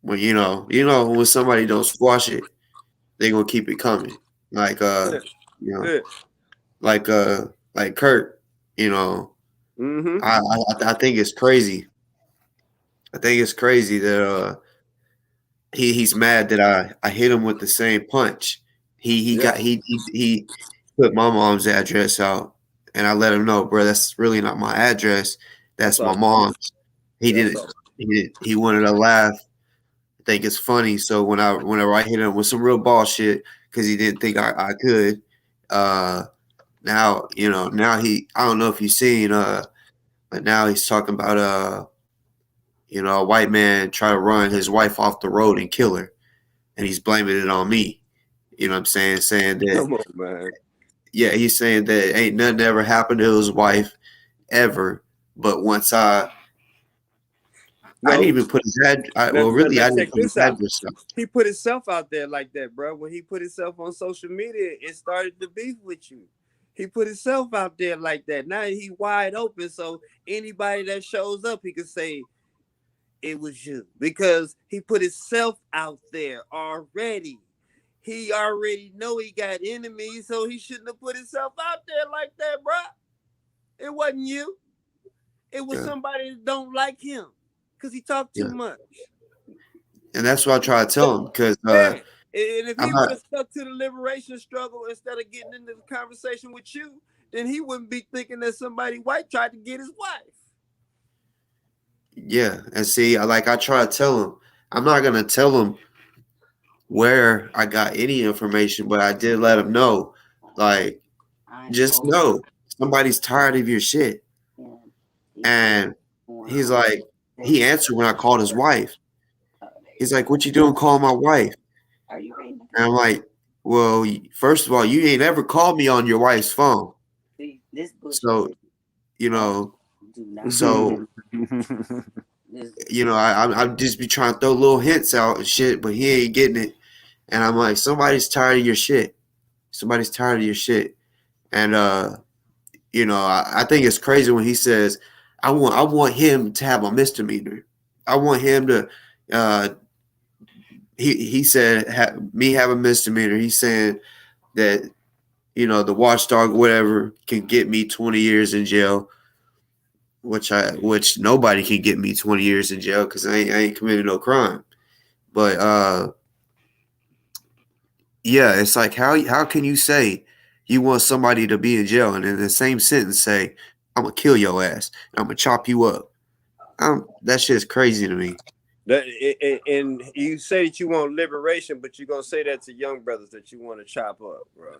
when you know when somebody don't squash it, they gonna keep it coming. Like you know, like Kurt. You know, Mm-hmm. I think it's crazy. I think it's crazy that he's mad that I hit him with the same punch. He put my mom's address out, and I let him know, bro, that's really not my address. That's my mom's. He wanted to laugh. I think it's funny. So whenever I hit him with some real ball shit, because he didn't think I could. Now I don't know if you've seen but now he's talking about a white man try to run his wife off the road and kill her, and he's blaming it on me. You know what I'm saying? Saying that, Come on, man. yeah, he's saying that ain't nothing ever happened to his wife ever. But once I No, didn't even put his now, now, really, now I didn't check put his this out. address up. He put himself out there like that, bro. When he put himself on social media, it started to beef with you. He put himself out there like that. Now he wide open, so anybody that shows up, he can say it was you because he put himself out there already. He already know he got enemies, so he shouldn't have put himself out there like that, bro. It wasn't you. It was Yeah, somebody that don't like him because he talked too yeah. much. And that's what I try to tell him because Yeah. And if I'm he would not. have stuck to the liberation struggle instead of getting into the conversation with you, then he wouldn't be thinking that somebody white tried to get his wife. Yeah, and see, I try to tell him, I'm not gonna tell him where I got any information, but I did let him know, like, just know somebody's tired of your shit. And he's like, he answered when I called his wife. He's like, "What you doing calling my wife?" And I'm like, "Well, first of all, you ain't ever called me on your wife's phone, so you know, so." I'm just be trying to throw little hints out and shit, but he ain't getting it. And I'm like, somebody's tired of your shit. Somebody's tired of your shit. And I think it's crazy when he says, I want him to have a misdemeanor. I want him to he said me have a misdemeanor. He's saying that, the watchdog whatever can get me 20 years in jail, which nobody can get me 20 years in jail because I ain't committed no crime. But yeah, it's like how can you say you want somebody to be in jail and in the same sentence say, I'm gonna kill your ass, I'm gonna chop you up. That shit's crazy to me. And you say that you want liberation, but you're gonna say that to young brothers that you want to chop up, bro.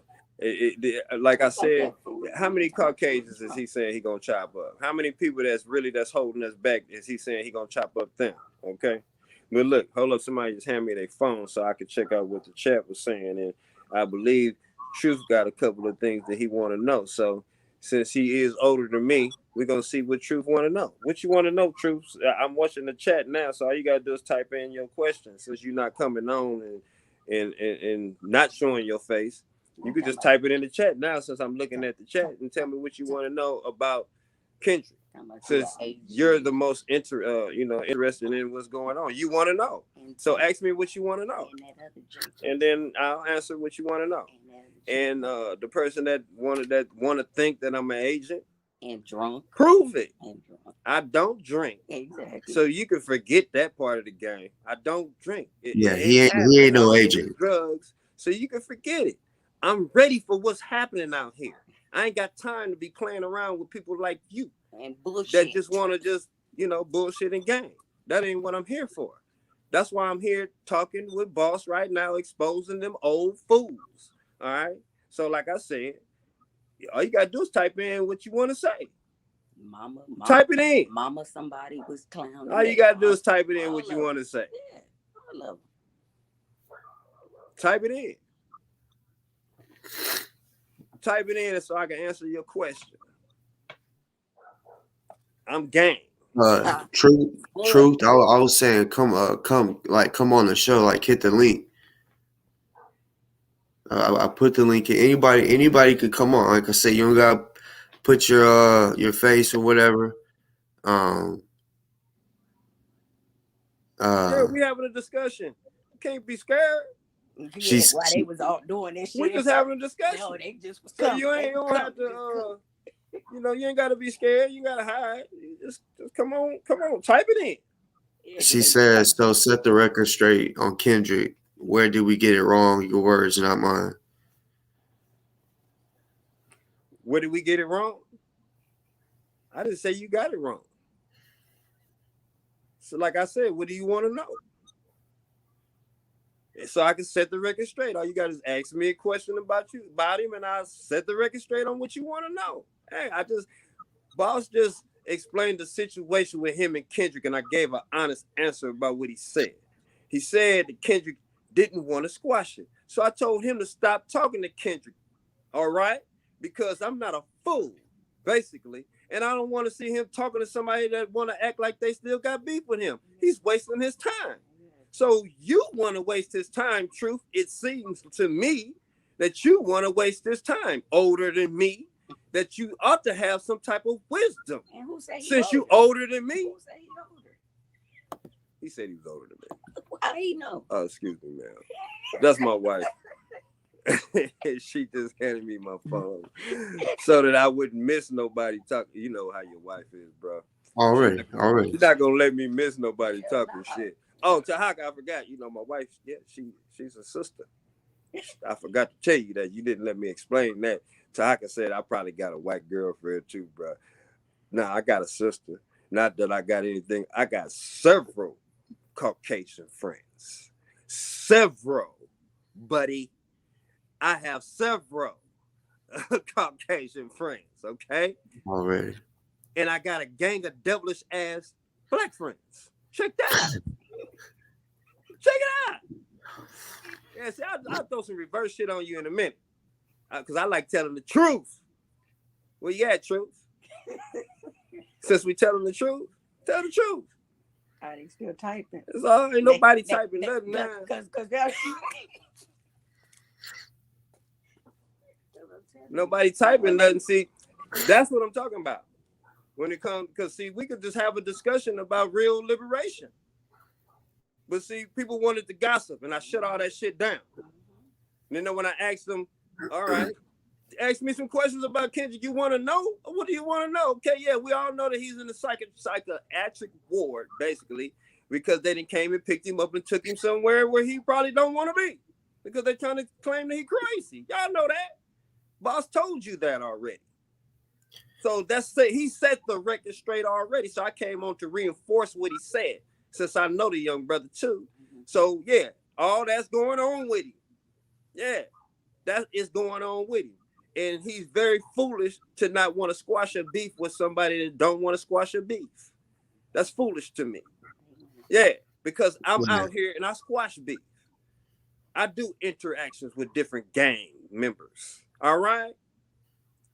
Like I said, how many Caucasians is he saying he gonna chop up? How many people that's holding us back is he saying he gonna chop up them? Okay, but look, hold up, somebody just hand me their phone so I can check out what the chat was saying, and I believe Truth got a couple of things that he want to know. So since he is older than me, we're gonna see what Truth want to know. What you want to know, Truth? I'm watching the chat now, so all you gotta do is type in your question. Since you're not coming on and not showing your face, you could just type it in the chat now. Since I'm looking at the chat, and tell me what you want to know about Kendrick. Since you're the most interested in what's going on, you want to know. So ask me what you want to know, and then I'll answer what you want to know. And the person that want to think that I'm an agent and drunk, prove it. And drunk. I don't drink. Exactly. So you can forget that part of the game. I don't drink. He ain't no agent. Drugs. So you can forget it. I'm ready for what's happening out here. I ain't got time to be playing around with people like you and bullshit that just want to bullshit and game. That ain't what I'm here for. That's why I'm here talking with Boss right now, exposing them old fools. All right. So like I said, all you gotta do is type in what you want to say. Mama, type it in. Mama, somebody was clowning. All you gotta do is type it in what you want to say. Yeah, I love them. Type it in. Type it in so I can answer your question. I'm game. Truth. I was saying, come on the show, like hit the link. I put the link in. Anybody could come on. Like I said, you don't gotta put your face or whatever. Yeah, we having a discussion. You can't be scared. Yeah, while they was all doing that shit. We just having a discussion. No, they just was so you ain't gonna have to you ain't gotta be scared. You gotta hide. You just come on, type it in. Yeah, she says, so set the record straight on Kendrick. Where did we get it wrong? Your words, not mine. Where did we get it wrong? I didn't say you got it wrong. So like I said, what do you want to know? So I can set the record straight. All you got is ask me a question about him, and I'll set the record straight on what you want to know. Hey, Boss just explained the situation with him and Kendrick, and I gave an honest answer about what he said. He said that Kendrick didn't want to squash it. So I told him to stop talking to Kendrick, all right? Because I'm not a fool, basically. And I don't want to see him talking to somebody that want to act like they still got beef with him. He's wasting his time. So you want to waste his time, Truth. It seems to me that you want to waste his time. Older than me, that you ought to have some type of wisdom. And who said he Since older? you older than me. Who said he older? He said he was older than me. How do you know? Oh, excuse me, ma'am. That's my wife. She just handed me my phone so that I wouldn't miss nobody talking. You know how your wife is, bro. Already. She's not gonna let me miss nobody talking shit. Oh, Tahaka, I forgot. You know, my wife, yeah, she's a sister. I forgot to tell you that. You didn't let me explain that. Tahaka said I probably got a white girlfriend too, bro. Nah, I got a sister. Not that I got anything. I got several Caucasian friends. Several, buddy. I have several Caucasian friends, okay? Already. And I got a gang of devilish ass black friends. Check that out. Check it out. Yeah, see, I'll throw some reverse shit on you in a minute. Because I like telling the truth. Where you at, Truth? Since we telling the truth, tell the truth. Are they still typing? It's all, ain't nobody typing nothing now. Because Nobody typing nothing. See, that's what I'm talking about. When it comes, because see, we could just have a discussion about real liberation. But see, people wanted to gossip, and I shut all that shit down. And then when I asked them, all right, ask me some questions about Kendrick, you want to know? What do you want to know? Okay, yeah, we all know that he's in the psychiatric ward, basically, because they done came and picked him up and took him somewhere where he probably don't want to be, because they're trying to claim that he's crazy. Y'all know that. Boss told you that already. So he set the record straight already. So I came on to reinforce what he said, since I know the young brother too. So yeah, all that's going on with him. Yeah, that is going on with him. And he's very foolish to not want to squash a beef with somebody that don't want to squash a beef. That's foolish to me. Yeah, because I'm out here and I squash beef. I do interactions with different gang members. All right?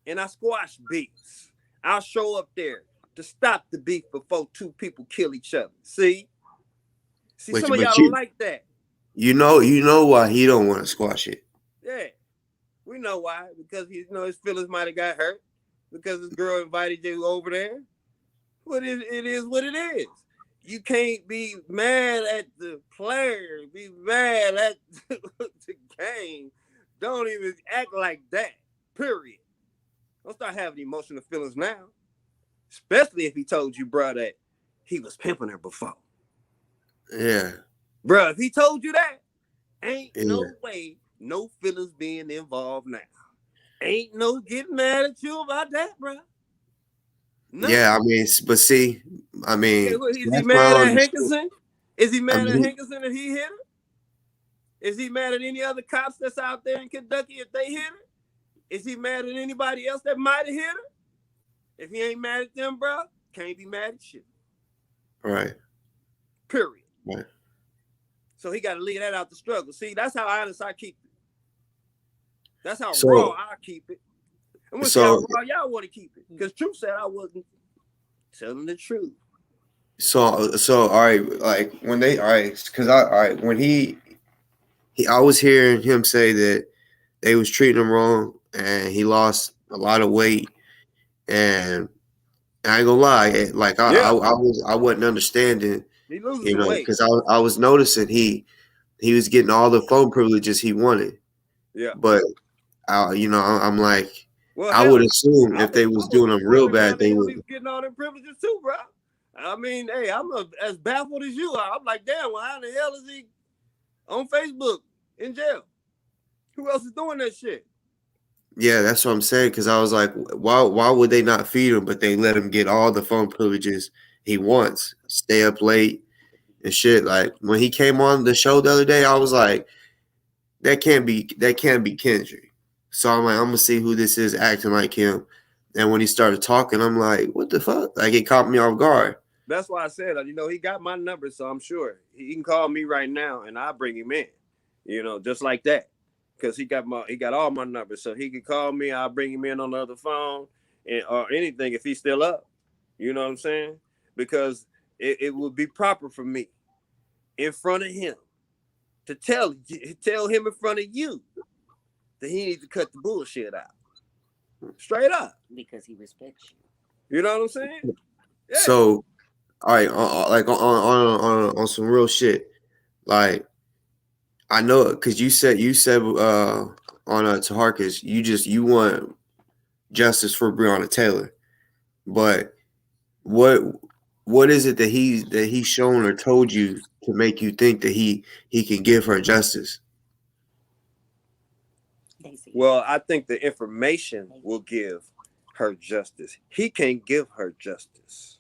And I squash beefs. I'll show up there to stop the beef before two people kill each other. See, some of y'all don't like that. You know why he don't want to squash it. Yeah, we know why. Because his feelings might have got hurt because his girl invited you over there. But it is what it is. You can't be mad at the player. Be mad at the game. Don't even act like that. Period. Don't start having emotional feelings now. Especially if he told you, bro, that he was pimping her before. Yeah. Bro, if he told you that, ain't no way no feelings being involved now. Ain't no getting mad at you about that, bro. No. Yeah, is he mad at Hankerson? Is he mad at Hankerson if he hit her? Is he mad at any other cops that's out there in Kentucky if they hit her? Is he mad at anybody else that might have hit her? If he ain't mad at them, bro, can't be mad at you. Right. Period. Right. So he got to leave that out the struggle. See, that's how honest I keep it. That's how raw I keep it. And we'll see how raw y'all want to keep it. Because Truth said I wasn't telling the truth. So all right, like when they when I was hearing him say that they was treating him wrong and he lost a lot of weight, and I ain't gonna lie, like I wasn't understanding, he losing weight because I was noticing he was getting all the phone privileges he wanted. Yeah, but I'm like, well, I would assume if they was doing them real bad, they would be getting all them privileges too, bro. I mean, hey, I'm as baffled as you are. I'm like, damn, well, how the hell is he on Facebook in jail? Who else is doing that shit? Yeah, that's what I'm saying. Because I was like, why would they not feed him, but they let him get all the phone privileges he wants, stay up late and shit. Like when he came on the show the other day, I was like, that can't be Kendrick. So I'm like, I'm gonna see who this is acting like him. And when he started talking, I'm like, what the fuck? Like it caught me off guard. That's why I said, he got my number, so I'm sure he can call me right now and I'll bring him in. just like that. Because he got all my numbers, so he could call me. I'll bring him in on the other phone, or anything if he's still up. You know what I'm saying? Because it would be proper for me in front of him to tell him in front of you that he needs to cut the bullshit out. Straight up. Because he respects you. You know what I'm saying? Yeah. So, all right, like on some real shit, like I know because you said on Taharkas, you want justice for Breonna Taylor, but what is it that he's shown or told you to make you think that he can give her justice? Well, I think the information will give her justice. He can't give her justice.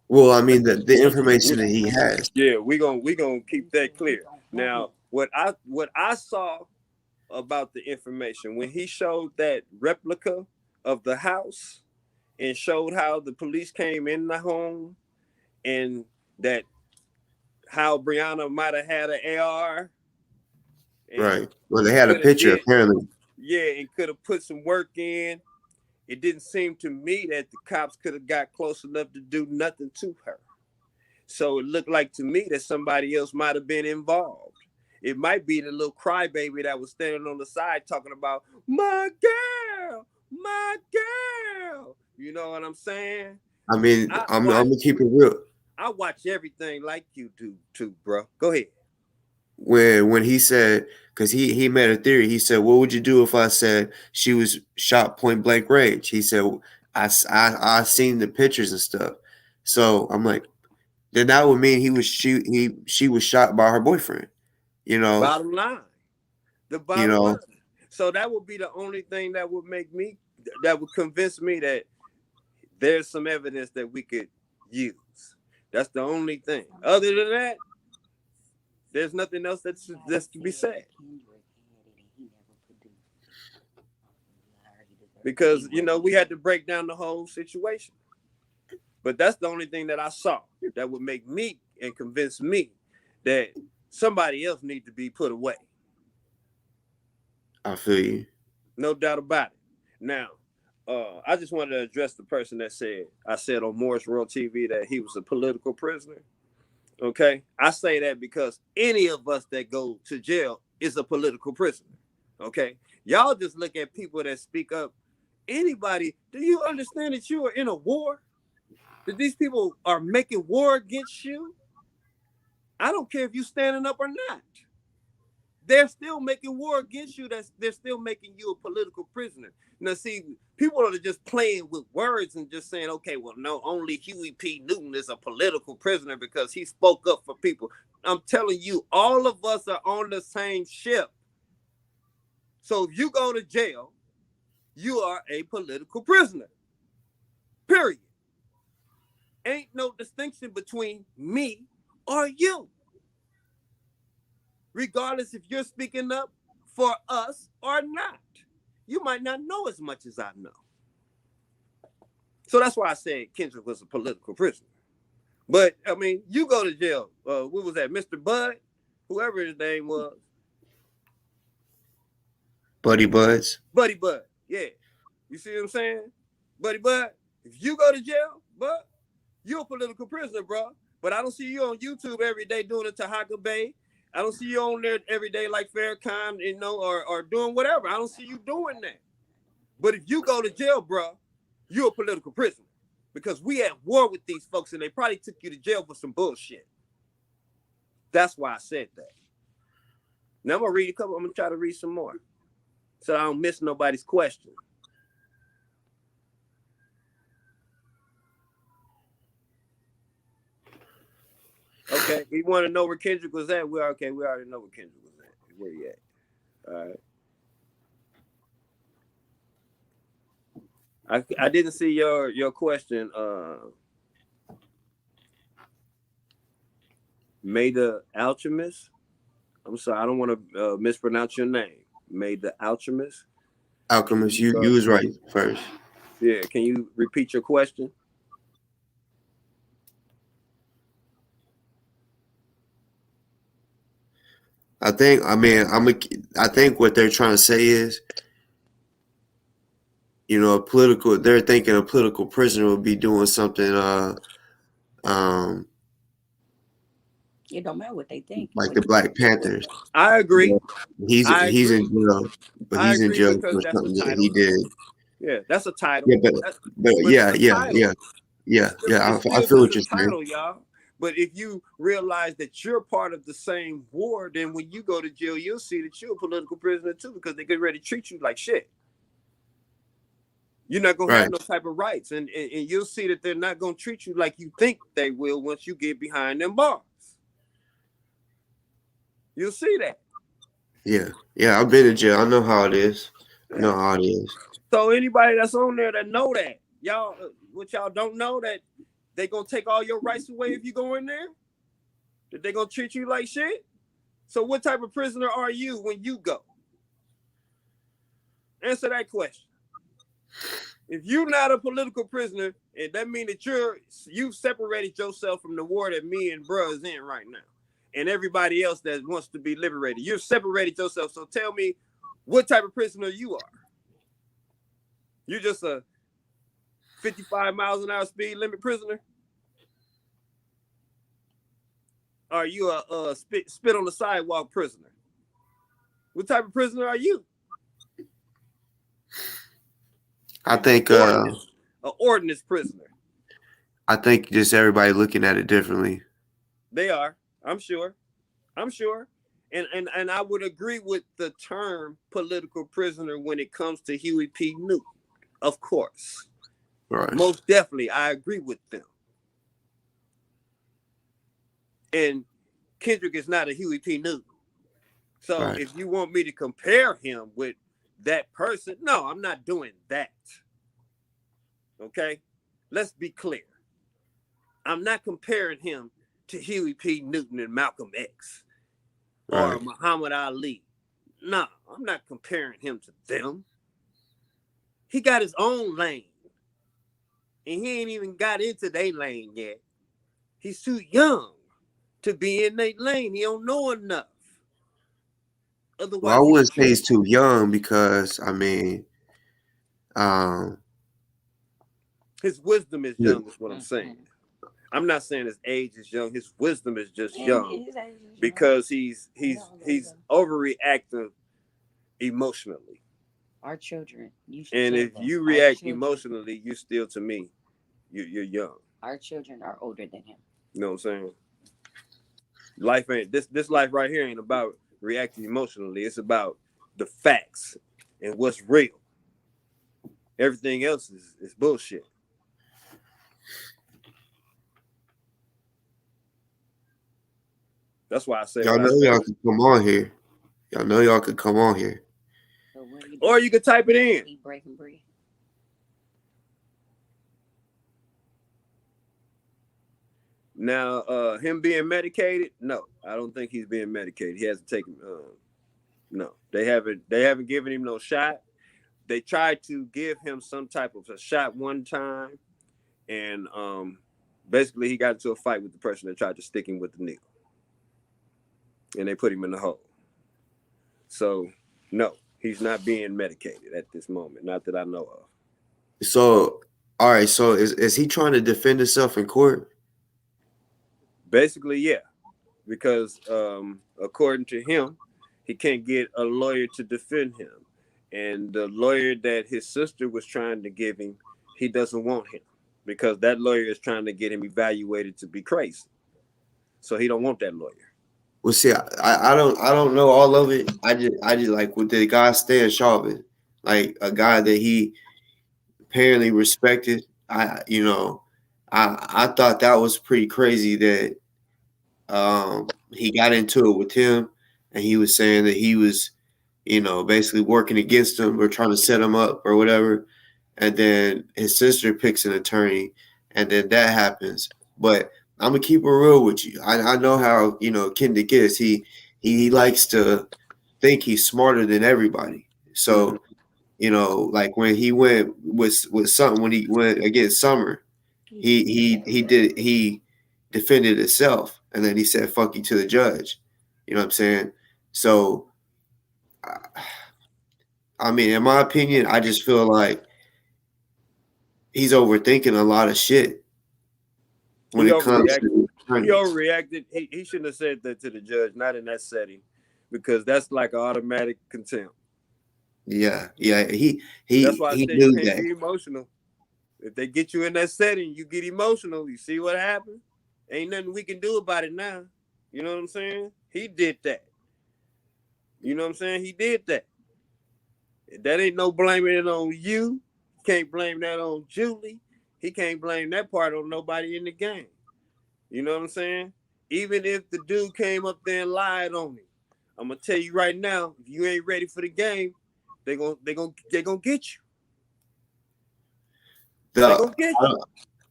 Well, I mean the information that he has. Yeah, we gonna keep that clear. Now, what I saw about the information when he showed that replica of the house and showed how the police came in the home and that how Breonna might have had an AR. Right. Well, they had a picture apparently. Yeah, and could have put some work in. It didn't seem to me that the cops could have got close enough to do nothing to her. So it looked like to me that somebody else might have been involved. It might be the little crybaby that was standing on the side talking about my girl. You know what I'm saying? I mean, I'm gonna keep it real. I watch everything like you do too, bro. Go ahead. When he said, because he made a theory, he said, what would you do if I said she was shot point blank range? He said, I seen the pictures and stuff. So I'm like, then that would mean she was shot by her boyfriend. Bottom line. The bottom line. So that would be the only thing that would convince me that there's some evidence that we could use. That's the only thing. Other than that, there's nothing else that's to be said. Because, we had to break down the whole situation. But that's the only thing that I saw that would make me and convince me that somebody else needs to be put away. I feel you. No doubt about it. Now, I just wanted to address the person that I said on Morris World TV that he was a political prisoner. Okay, I say that because any of us that go to jail is a political prisoner. Okay, y'all just look at people that speak up. Anybody, do you understand that you are in a war? That these people are making war against you? I don't care if you're standing up or not. They're still making war against you. They're still making you a political prisoner. Now, see, people are just playing with words and just saying, okay, well, no, only Huey P. Newton is a political prisoner because he spoke up for people. I'm telling you, all of us are on the same ship. So if you go to jail, you are a political prisoner. Period. Ain't no distinction between me or you. Regardless if you're speaking up for us or not. You might not know as much as I know. So that's why I said Kendrick was a political prisoner. But, I mean, you go to jail. What was that, Mr. Bud? Whoever his name was. Buddy Buds. Buddy Bud, yeah. You see what I'm saying? Buddy Bud, if you go to jail, bud, you're a political prisoner, bro. But I don't see you on YouTube every day doing a Tahaka Bay. I don't see you on there every day like Farrakhan, or doing whatever. I don't see you doing that. But if you go to jail, bro, you're a political prisoner because we at war with these folks and they probably took you to jail for some bullshit. That's why I said that. Now I'm going to try to read some more so I don't miss nobody's question. Okay, you want to know where Kendrick was at? We already know where Kendrick was at. Where he at? All right. I didn't see your question. May the Alchemist. I'm sorry, I don't want to mispronounce your name. May the Alchemist. Alchemist, you was right first. Yeah, can you repeat your question? I think what they're trying to say is, they're thinking a political prisoner would be doing something It don't matter what they think. like the Black Panthers. I agree. He's I in agree. jail, but I he's in agree jail because for that's a something that title. he did. Yeah, that's a title. Yeah, but But yeah, it's a yeah, title. yeah. It's I still feel what just a you're saying. title, y'all. But if you realize that you're part of the same war, then when you go to jail, you'll see that you're a political prisoner too, because they get ready to treat you like shit. You're not gonna have no type of rights, and you'll see that they're not gonna treat you like you think they will once you get behind them bars. You'll see that. Yeah. I've been in jail. I know how it is. I know how it is. So anybody that's on there that know that, y'all, what y'all don't know, that they gonna take all your rights away if you go in there, that they gonna treat you like shit. So what type of prisoner are you when you go? Answer that question. If you're not a political prisoner, and that means that you've separated yourself from the war that me and bruh is in right now, and everybody else that wants to be liberated. You've separated yourself. So tell me what type of prisoner you are. You're just a 55 miles an hour speed limit prisoner? Are you a spit on the sidewalk prisoner? What type of prisoner are you? I think an ordinance prisoner. I think just everybody looking at it differently. They are. I'm sure. And I would agree with the term political prisoner when it comes to Huey P. Newton. Of course. Right. Most definitely, I agree with them. And Kendrick is not a Huey P. Newton. So if you want me to compare him with that person, no, I'm not doing that. Okay? Let's be clear. I'm not comparing him to Huey P. Newton and Malcolm X or Muhammad Ali. No, I'm not comparing him to them. He got his own lane. And he ain't even got into their lane yet. He's too young to be in their lane. He don't know enough. Otherwise, well, I wouldn't say he's too young because, his wisdom is young, is what I'm saying. I'm not saying his age is young. His wisdom is just young because he's overreactive emotionally. Our children. And if you react emotionally, you still, to me, you're young. Our children are older than him. You know what I'm saying? Life ain't this life right here ain't about reacting emotionally. It's about the facts and what's real. Everything else is bullshit. That's why I say y'all know y'all can come on here. Y'all know y'all could come on here. So or you could type it in. Eat, break, and breathe. Now, him being medicated, no, I don't think he's being medicated. He hasn't taken. No, they haven't given him no shot. They tried to give him some type of a shot one time, and basically he got into a fight with the person that tried to stick him with the needle, and they put him in the hole. So, no, he's not being medicated at this moment, not that I know of. So, all right, so is he trying to defend himself in court? Basically, yeah, because according to him, he can't get a lawyer to defend him. And the lawyer that his sister was trying to give him, he doesn't want him because that lawyer is trying to get him evaluated to be crazy. So he don't want that lawyer. Well, see, I don't know all of it. I just like with the guy Stan Chauvin, like a guy that he apparently respected. I thought that was pretty crazy that he got into it with him, and he was saying that he was, basically working against him or trying to set him up or whatever. And then his sister picks an attorney, and then that happens. But I'm gonna keep it real with you. I know how Kendick is. He likes to think he's smarter than everybody. So like when he went with something, when he went against Summer, he defended himself, and then he said "fuck you" to the judge. You know what I'm saying? So, I mean, in my opinion, I just feel like he's overthinking a lot of shit when He it comes overreacted. to He attorneys. overreacted. He shouldn't have said that to the judge, not in that setting, because that's like an automatic contempt. Yeah, yeah. That's why I He said you knew can't that. be emotional. If they get you in that setting, you get emotional. You see what happened? Ain't nothing we can do about it now. You know what I'm saying? He did that. You know what I'm saying? He did that. That ain't no blaming it on you. Can't blame that on Julie. He can't blame that part on nobody in the game. You know what I'm saying? Even if the dude came up there and lied on him, I'm gonna tell you right now, if you ain't ready for the game, they gonna get you. They The gonna get I you.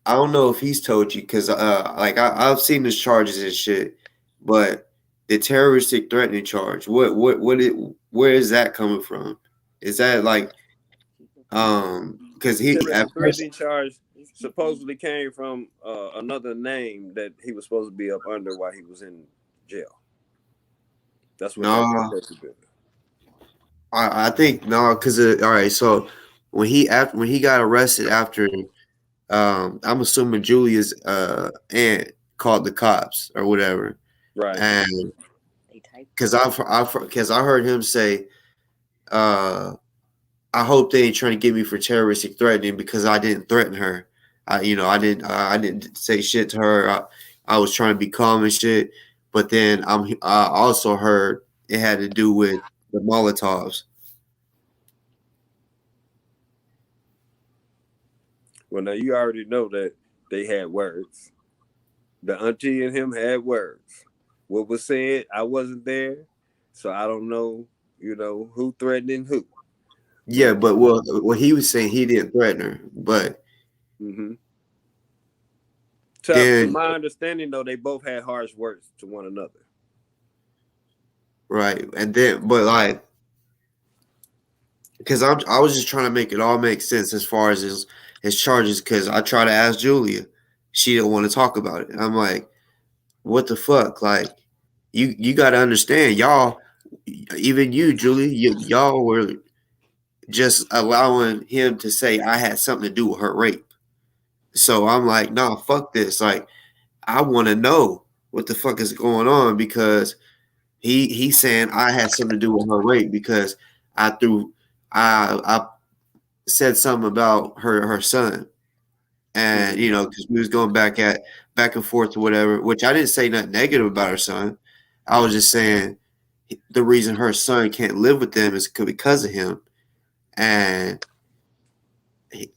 I don't know if he's told you because like I've seen his charges and shit, but the terroristic threatening charge, where is that coming from? Is that like because The he at terroristic first threatening charge supposedly came from another name that he was supposed to be up under while he was in jail. That's what that's no, supposed to be. I think no because all right, so when he got arrested after I'm assuming Julia's aunt called the cops or whatever, Right. and They type. because I heard him say, I hope they ain't trying to get me for terroristic threatening because I didn't threaten her. I didn't say shit to her. I was trying to be calm and shit. But then I also heard it had to do with the Molotovs. Well, now you already know that they had words. The auntie and him had words. What was said, I wasn't there, so I don't know. Who threatening who, Yeah, but but well, he was saying he didn't threaten her, but mm-hmm. To then my understanding, though, they both had harsh words to one another. right, and then but like because I was just trying to make it all make sense as far as his charges because I tried to ask Julia, she didn't want to talk about it. I'm like, what the fuck, like. You got to understand, y'all. Even you, Julie, y'all were just allowing him to say I had something to do with her rape. So I'm like, nah, fuck this. Like, I want to know what the fuck is going on because he's saying I had something to do with her rape because I threw I said something about her son, and Mm-hmm. because we was going back and forth or whatever. Which I didn't say nothing negative about her son. I was just saying the reason her son can't live with them is because of him, and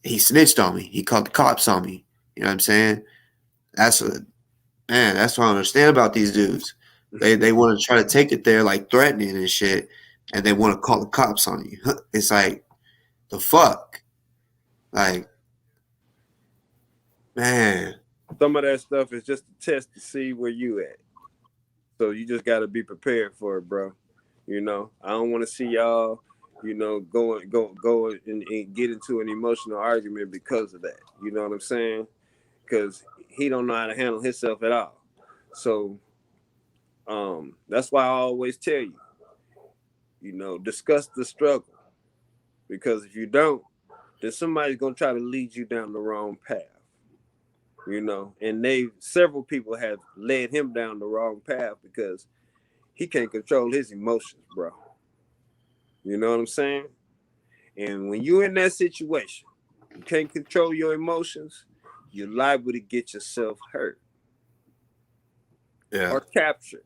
he snitched on me. He called the cops on me. You know what I'm saying? That's what man. That's what I don't understand about these dudes. They want to try to take it there like threatening and shit, and they want to call the cops on you. It's like the fuck, like man. Some of that stuff is just a test to see where you at. So you just got to be prepared for it, bro. I don't want to see y'all, go and get into an emotional argument because of that. You know what I'm saying? Because he don't know how to handle himself at all. So that's why I always tell you, discuss the struggle. Because if you don't, then somebody's gonna try to lead you down the wrong path. And several people have led him down the wrong path because he can't control his emotions, bro. You know what I'm saying? And when you're in that situation, you can't control your emotions, you're liable to get yourself hurt Yeah. or captured.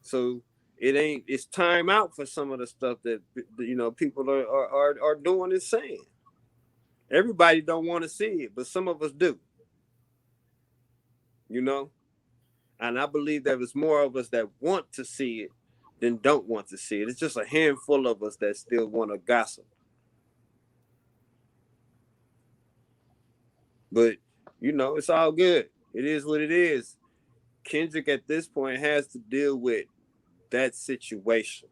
So it's time out for some of the stuff that people are doing and saying. Everybody don't want to see it, but some of us do. You know, and I believe that there's more of us that want to see it than don't want to see it. It's just a handful of us that still want to gossip. But it's all good. It is what it is. Kendrick at this point has to deal with that situation,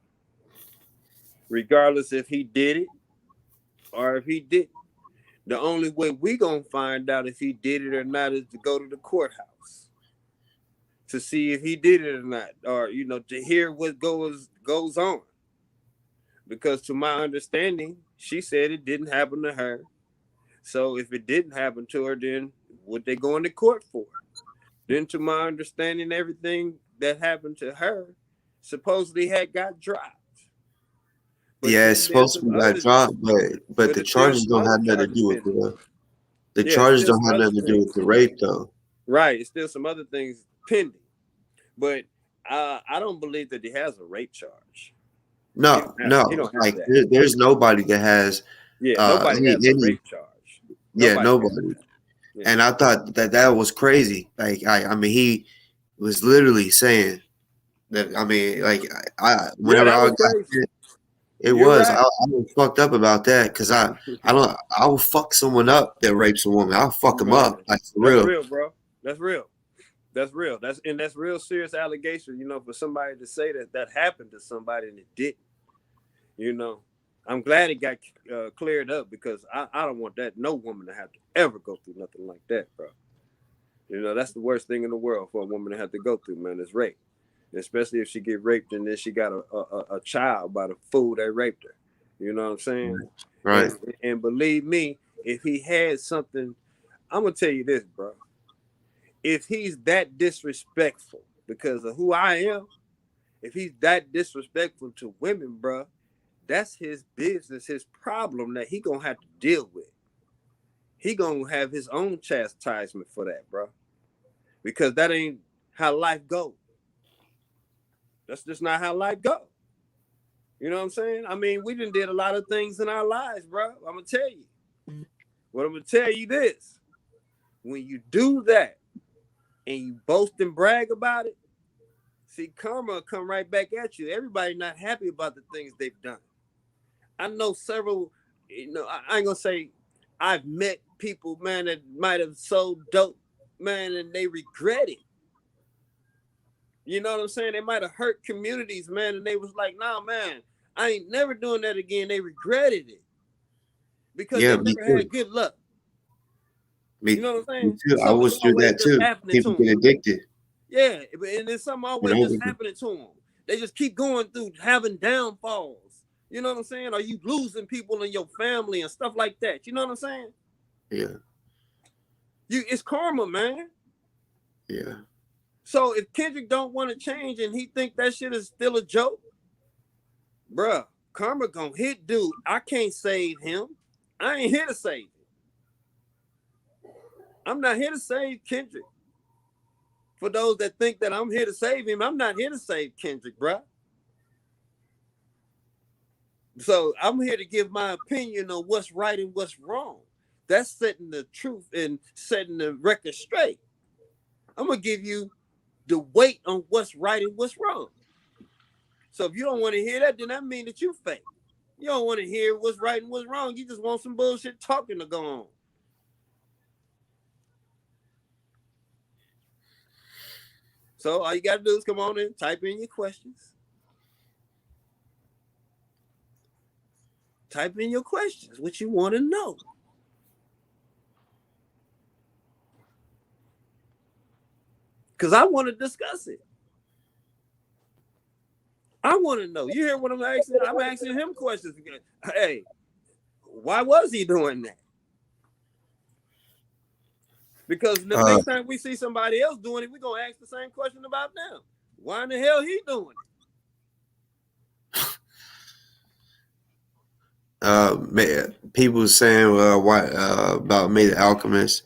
regardless if he did it or if he didn't. The only way we gonna find out if he did it or not is to go to the courthouse. to see if he did it or not, or to hear what goes on. Because to my understanding, she said it didn't happen to her. So if it didn't happen to her, then what they going to court for? Then to my understanding, everything that happened to her supposedly had got dropped. But Yeah, it's then there's supposed to some be got other, dropped, but the there's still charges some don't other have nothing to charges do with pending. the Yeah, charges still don't some have other nothing to do with things. the rape though. Right, it's still some other things pending. But I don't believe that he has a rape charge. No, He don't have like that. there's nobody that has Yeah, nobody has a any rape charge. yeah, Nobody has nobody. that. Yeah. And I thought that was crazy. Like I mean he was literally saying that. I mean, like Yeah, whenever that I was got crazy. it You're was right. I was fucked up about that because I will fuck someone up that rapes a woman. I'll fuck them Man, up like for that's real. real, bro. That's real. That's real. That's real serious allegation, for somebody to say that happened to somebody and it didn't. I'm glad it got cleared up because I don't want that no woman to have to ever go through nothing like that, bro. That's the worst thing in the world for a woman to have to go through, man, is rape. Especially if she get raped and then she got a child by the fool that raped her. You know what I'm saying? Right. And believe me, if he had something, I'm gonna tell you this, bro. If he's that disrespectful because of who I am, if he's that disrespectful to women, bro, that's his business, his problem that he gonna have to deal with. He gonna have his own chastisement for that, bro. Because that ain't how life goes. That's just not how life goes. You know what I'm saying? I mean, we done did a lot of things in our lives, bro. I'm gonna tell you. But I'm gonna tell you this. When you do that and you boast and brag about it, see, karma will come right back at you. Everybody not happy about the things they've done. I know several, I ain't gonna say I've met people, man, that might have sold dope, man, and they regret it. You know what I'm saying? They might have hurt communities, man, and they was like, nah, man, I ain't never doing that again. They regretted it because Yeah, they me never too. had good luck. You know what I'm Me saying? too. I Something was through always that just too. happening to People them. get addicted. Yeah, and then something always just happening to them. They just keep going through having downfalls. You know what I'm saying? Or you losing people in your family and stuff like that. You know what I'm saying? Yeah. It's karma, man. Yeah. So if Kendrick don't want to change and he think that shit is still a joke, bruh, karma gonna hit dude. I can't save him. I ain't here to save him. I'm not here to save Kendrick. For those that think that I'm here to save him, I'm not here to save Kendrick, bruh. So I'm here to give my opinion on what's right and what's wrong. That's setting the truth and setting the record straight. I'm gonna give you the weight on what's right and what's wrong. So if you don't want to hear that, then that means that you fake. You don't want to hear what's right and what's wrong. You just want some bullshit talking to go on. So all you gotta do is come on and type in your questions. Type in your questions, what you want to know. Because I want to discuss it. I want to know. You hear what I'm asking? I'm asking him questions. Hey, why was he doing that? Because the next time we see somebody else doing it, we're going to ask the same question about them. Why in the hell he doing it? People saying why about May the Alchemist.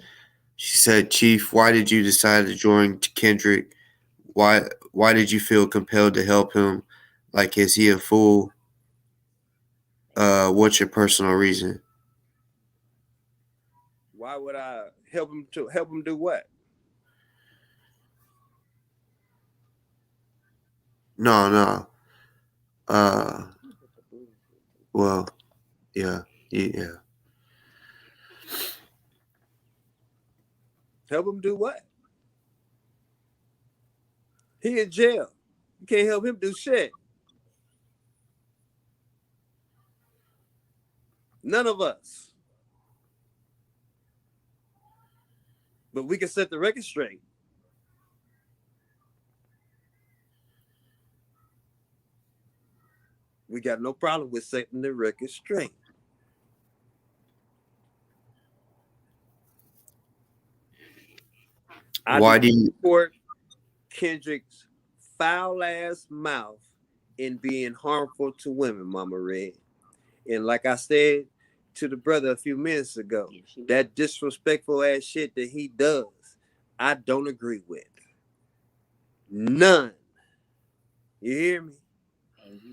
She said, "Chief, why did you decide to join Kendrick? Why did you feel compelled to help him? Like, is he a fool? What's your personal reason?" Why would I help him do what? No. Well, yeah. Help him do what? He in jail. You can't help him do shit. None of us. But we can set the record straight. We got no problem with setting the record straight. Why do you? support Kendrick's foul ass mouth in being harmful to women, Mama Red? And like I said to the brother a few minutes ago, that disrespectful ass shit that he does, I don't agree with. None. You hear me?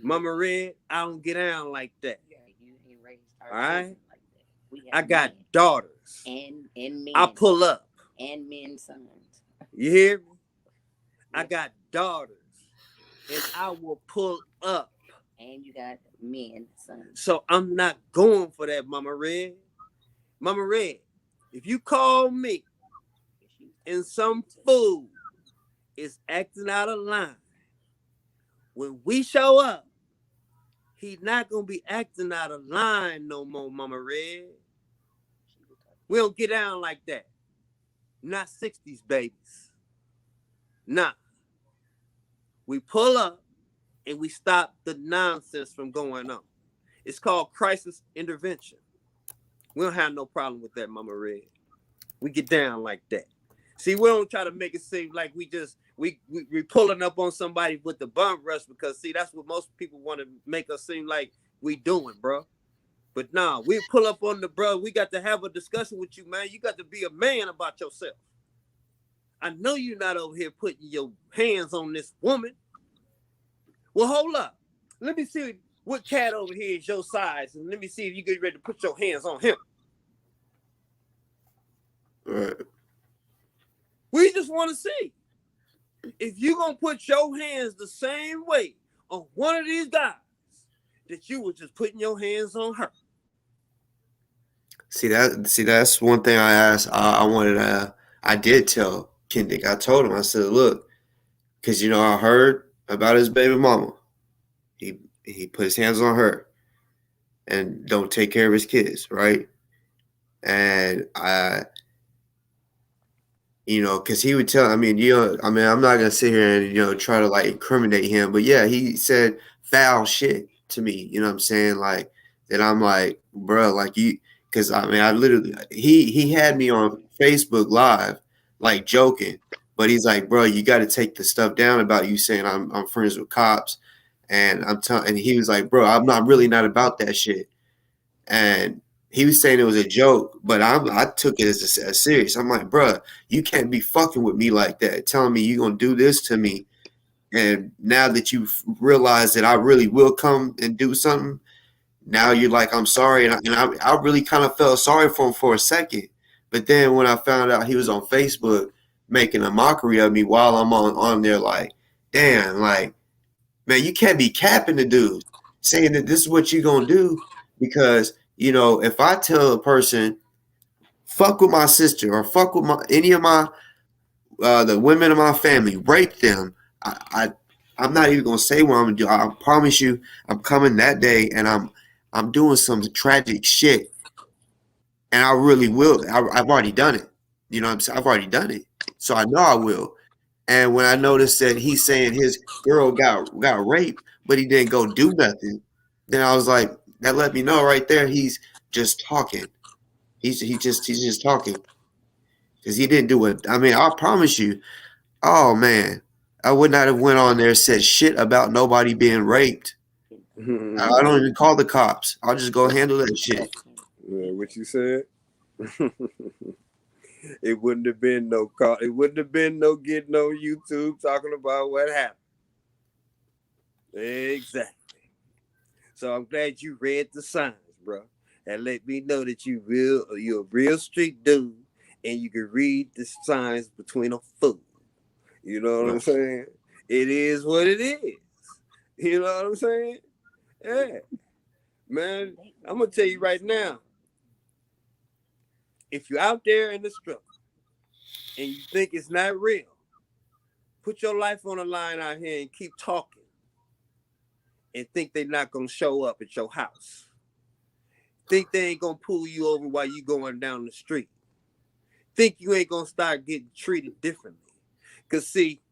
Mama Red, I don't get down like that. All right? I got daughters. And men. I pull up. And men sons. You hear me? I got daughters. And I will pull up. And you got men sons. So I'm not going for that, Mama Red. Mama Red, if you call me and some fool is acting out of line, when we show up, he's not going to be acting out of line no more, Mama Red. We don't get down like that. Not 60s babies. Nah. We pull up and we stop the nonsense from going on. It's called crisis intervention. We don't have no problem with that, Mama Red. We get down like that. See, we don't try to make it seem like we pulling up on somebody with the bum rush, because see, that's what most people want to make us seem like we doing, bro. But nah, we pull up on the bro. We got to have a discussion with you, man. You got to be a man about yourself. I know you're not over here putting your hands on this woman. Well, hold up. Let me see what cat over here is your size, and let me see if you get ready to put your hands on him. Right. We just want to see if you're going to put your hands the same way on one of these guys that you were just putting your hands on her. See, that's one thing I asked. I did tell Kendick. I told him, I said, look, because, I heard about his baby mama. He put his hands on her and don't take care of his kids, right? And because he would tell, I'm not going to sit here and, try to like incriminate him. But yeah, he said foul shit to me, you know what I'm saying? Like, that I'm like, bro, like because I literally, he had me on Facebook Live, like joking. But he's like, bro, you got to take the stuff down about you saying I'm friends with cops. And and he was like, bro, I'm not about that shit. And he was saying it was a joke, but I took it as serious. I'm like, bro, you can't be fucking with me like that, telling me you're going to do this to me. And now that you've realized that I really will come and do something, now you're like, I'm sorry. And I really kind of felt sorry for him for a second. But then when I found out he was on Facebook making a mockery of me while I'm on there, like, damn, like, man, you can't be capping the dude, saying that this is what you're going to do. Because, if I tell a person, fuck with my sister or fuck with any of my, the women of my family, rape them, I'm not even going to say what I'm going to do. I promise you, I'm coming that day and I'm doing some tragic shit. And I really will. I've already done it. You know what I'm saying? I've already done it. So I know I will. And when I noticed that he's saying his girl got raped, but he didn't go do nothing, then I was like, that let me know right there he's just talking. He's just talking. Because he didn't do it. I promise you, oh man, I would not have went on there and said shit about nobody being raped. I don't even call the cops. I'll just go handle that shit. Yeah, what you said? It wouldn't have been no call. It wouldn't have been no getting on YouTube talking about what happened. Exactly. So I'm glad you read the signs, bro. And let me know that you're a real street dude and you can read the signs between a fool. You know what I'm saying? It is what it is. You know what I'm saying? Yeah. Man, I'm going to tell you right now. If you're out there in the struggle and you think it's not real, put your life on the line out here and keep talking and think they're not going to show up at your house. Think they ain't going to pull you over while you going down the street. Think you ain't going to start getting treated differently. Because, see,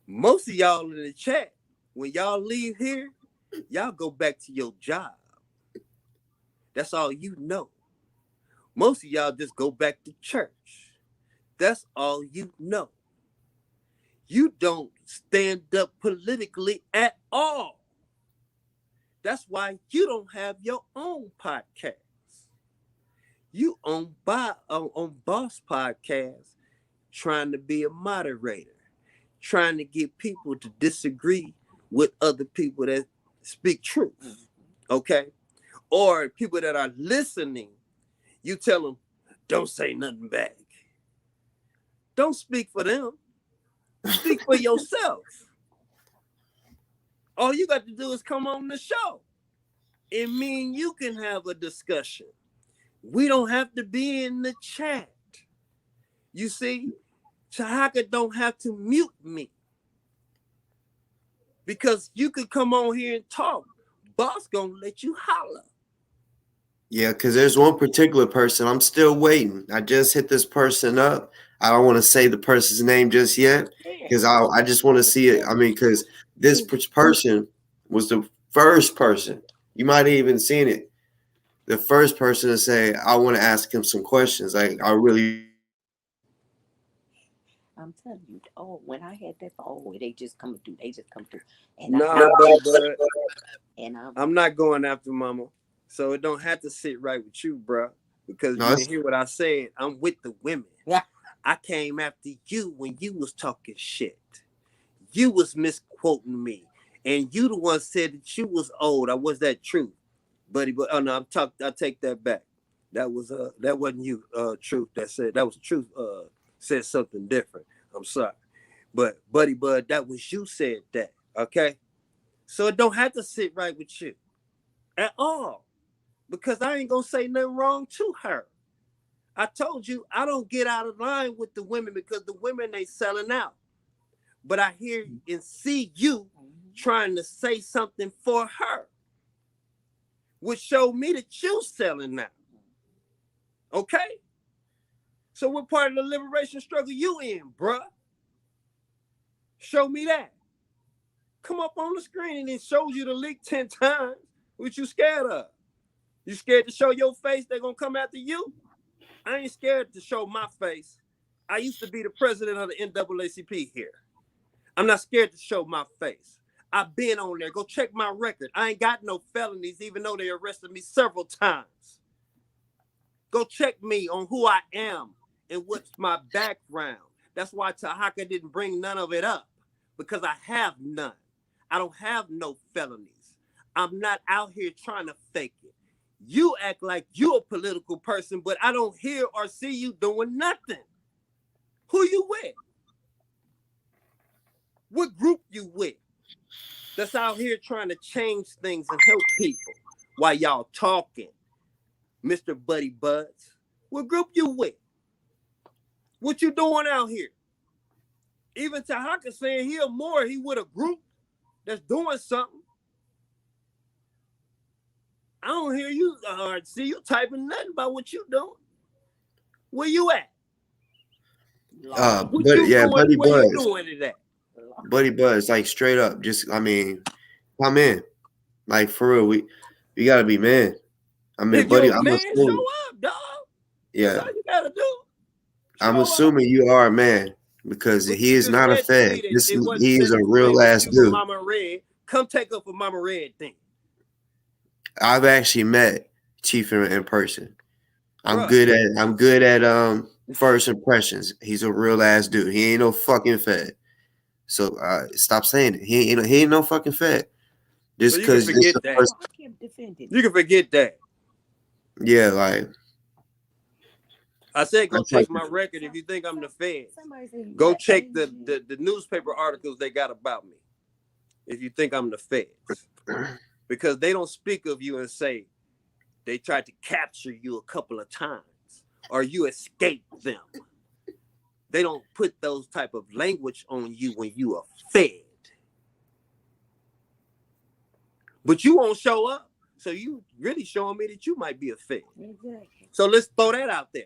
most of y'all in the chat, when y'all leave here, Y'all go back to your job. That's all you know. Most of y'all just go back to church. That's all you know. You don't stand up politically at all. That's why you don't have your own podcast. You on Boss Podcast, trying to be a moderator, trying to get people to disagree with other people that speak truth, okay? Or people that are listening, you tell them, don't say nothing back. Don't speak for them. Speak for yourself. All you got to do is come on the show. It means you can have a discussion. We don't have to be in the chat. You see, Tahaka don't have to mute me. Because you could come on here and talk. Boss gonna let you holler. Yeah, because there's one particular person. I'm still waiting. I just hit this person up. I don't want to say the person's name just yet because I just want to see it. I mean, because this person was the first person. You might have even seen it. The first person to say, I want to ask him some questions. I really. I'm telling you, when I had that, they just come through. And Nah, I'm not going after mama. So it don't have to sit right with you, bro. Because you didn't hear what I said. I'm with the women. Yeah. I came after you when you was talking shit. You was misquoting me. And you the one said that you was old. Was that true? Buddy, but oh no, I take that back. That wasn't you, Truth, that said that was Truth said something different. I'm sorry. But Buddy Bud, that was you said that. Okay. So it don't have to sit right with you at all. Because I ain't gonna say nothing wrong to her. I told you I don't get out of line with the women because the women they selling out. But I hear and see you trying to say something for her, which showed me that you selling out. Okay? So what part of the liberation struggle you in, bruh? Show me that. Come up on the screen and it shows you the link 10 times. What you scared of? You scared to show your face? They're going to come after you? I ain't scared to show my face. I used to be the president of the NAACP here. I'm not scared to show my face. I've been on there. Go check my record. I ain't got no felonies, even though they arrested me several times. Go check me on who I am and what's my background. That's why Tahaka didn't bring none of it up, because I have none. I don't have no felonies. I'm not out here trying to fake it. You act like you're a political person, but I don't hear or see you doing nothing. Who you with? What group you with? That's out here trying to change things and help people while y'all talking. Mr. Buddy Buds, what group you with? What you doing out here? Even Tahaka saying he with a group that's doing something. I don't hear you or see you typing nothing about what you doing. Where you at? Buddy Where Buzz. you doing it at? Buddy Buzz, like straight up, just come in. Like for real, we gotta be men. I mean, if Buddy, you're a I'm man, assuming. show up, dog. Yeah. That's all you gotta do. I'm assuming you are a man because he is not a fed. He is a real ass dude. Mama Red, come take up for Mama Red thing. I've actually met Chief in person. I'm good at first impressions. He's a real ass dude. He ain't no fucking fed. So stop saying it. He ain't no fucking fed. Just because you can forget that. Yeah, like I said, go check my record. If you think I'm the Fed, go check the newspaper articles they got about me. If you think I'm the Feds, because they don't speak of you and say they tried to capture you a couple of times or you escaped them. They don't put those type of language on you when you are fed. But you won't show up. So you really showing me that you might be a Fed. Exactly. So let's throw that out there.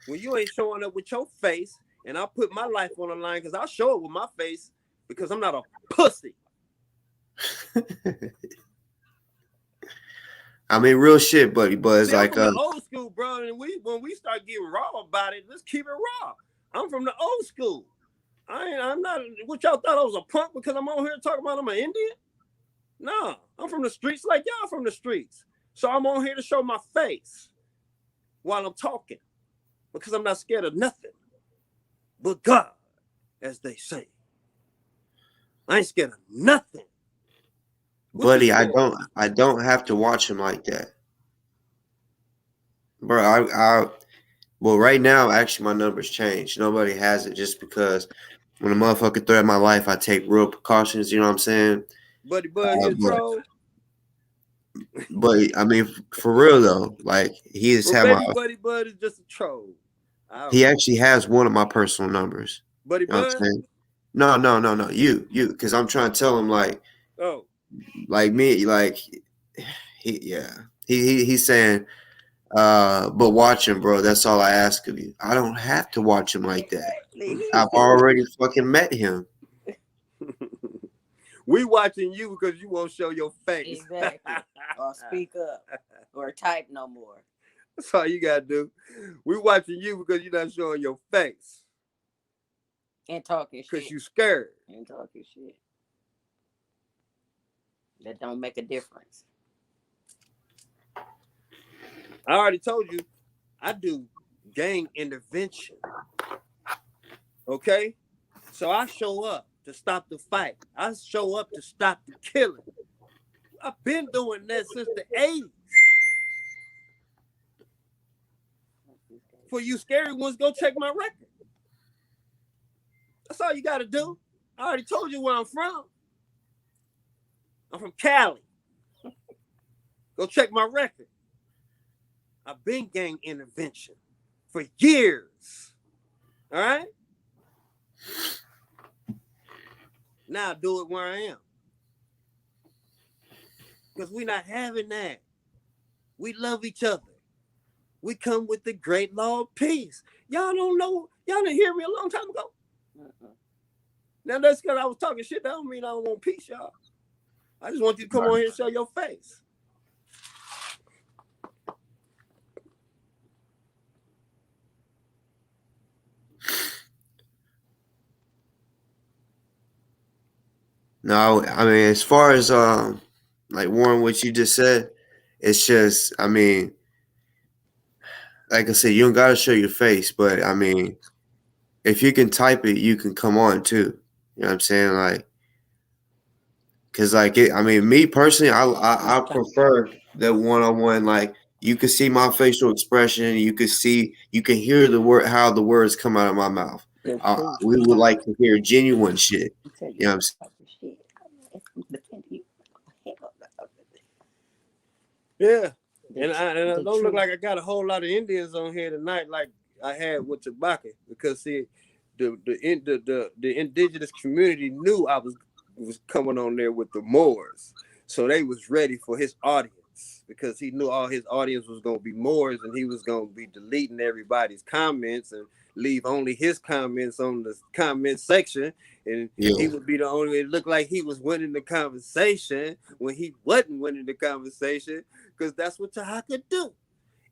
When you ain't showing up with your face, and I'll put my life on the line because I'll show it with my face because I'm not a pussy. I mean, real shit, buddy. But it's See, I'm like, from the old school, bro. And when we start getting raw about it, let's keep it raw. I'm from the old school. I'm not what y'all thought I was a punk because I'm on here talking about I'm an Indian. No, I'm from the streets like y'all from the streets. So I'm on here to show my face while I'm talking because I'm not scared of nothing but God, as they say. I ain't scared of nothing. buddy, I don't have to watch him like that, bro. Well, right now, actually, my numbers changed. Nobody has it just because when a motherfucker threaten my life, I take real precautions. You know what I'm saying? Buddy Bud, his troll. But I mean, for real though, like he has had Baby Buddy Bud is just a troll. He actually has one of my personal numbers. Buddy You know Bud? what I'm saying? No. You, because I'm trying to tell him like me, like he's saying, but watch him, bro. That's all I ask of you. I don't have to watch him like that. I've already fucking met him. We watching you because you won't show your face. Exactly. Or speak up. Or type no more. That's all you gotta do. We watching you because you're not showing your face. And talking shit. Because you scared. And talking shit. That don't make a difference. I already told you, I do gang intervention. Okay? So I show up to stop the fight. I show up to stop the killing. I've been doing that since the 80s. For you scary ones, go check my record. That's all you got to do. I already told you where I'm from. I'm from Cali. Go check my record. I've been gang intervention for years. All right? Now do it where I am. Because we're not having that. We love each other. We come with the great law of peace. Y'all don't know. Y'all didn't hear me a long time ago. Now that's because I was talking shit. That don't mean I don't want peace, y'all. I just want you to come on here and show your face. No, I mean, as far as like Warren, what you just said, it's just, I mean, like I said, you don't gotta show your face, but I mean, if you can type it, you can come on too. You know what I'm saying? Like, cause like I mean, me personally, I prefer that one-on-one. Like, you can see my facial expression, you can hear how the words come out of my mouth. We would like to hear genuine shit. You know what I'm saying? Yeah. And I don't look like I got a whole lot of Indians on here tonight like I had with Tabaka, because see, the indigenous community knew I was coming on there with the Moors. So they was ready for his audience because he knew all his audience was going to be Moors, and he was going to be deleting everybody's comments and leave only his comments on the comment section. And he would be the only. It looked like he was winning the conversation when he wasn't winning the conversation, because that's what Tahaka do.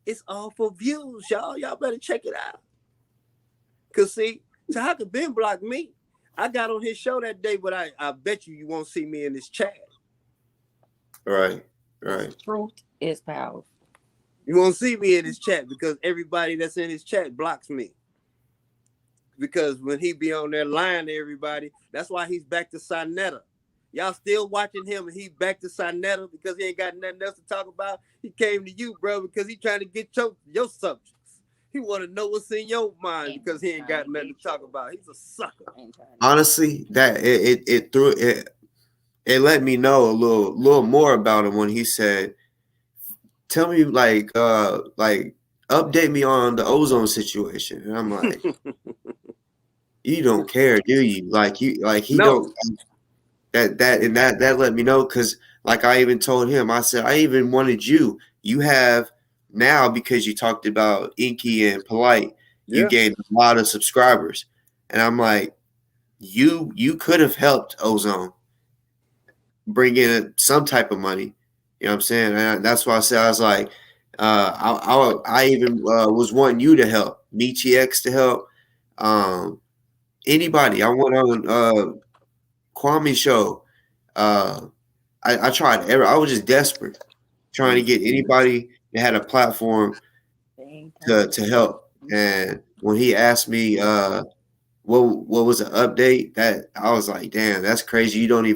It's all for views, y'all. Y'all better check it out. Because see, Tahaka been blocked me. I got on his show that day, but I bet you won't see me in this chat. Right. Truth is power. You won't see me in his chat because everybody that's in his chat blocks me. Because when he be on there lying to everybody, that's why he's back to Sinetta. Y'all still watching him, and he back to Sinetta because he ain't got nothing else to talk about. He came to you, bro, because he trying to get your subjects. He want to know what's in your mind because he ain't got nothing to talk about. He's a sucker. Honestly, that it let me know a little more about him when he said, "Tell me like update me on the ozone situation." And I'm like, "You don't care, do you? He don't." That let me know, because like I even told him, I said, I even wanted you. You have now, because you talked about Inky and Polite, you gained a lot of subscribers, and I'm like, you could have helped Ozone bring in some type of money, You know what I'm saying? And that's why I said I was like, I even was wanting you to help, Michi X to help, anybody. I went on Kwame show. Uh, I tried. I was just desperate, trying to get anybody that had a platform Same time. to help. And when he asked me what was the update, that I was like, damn, that's crazy. You ain't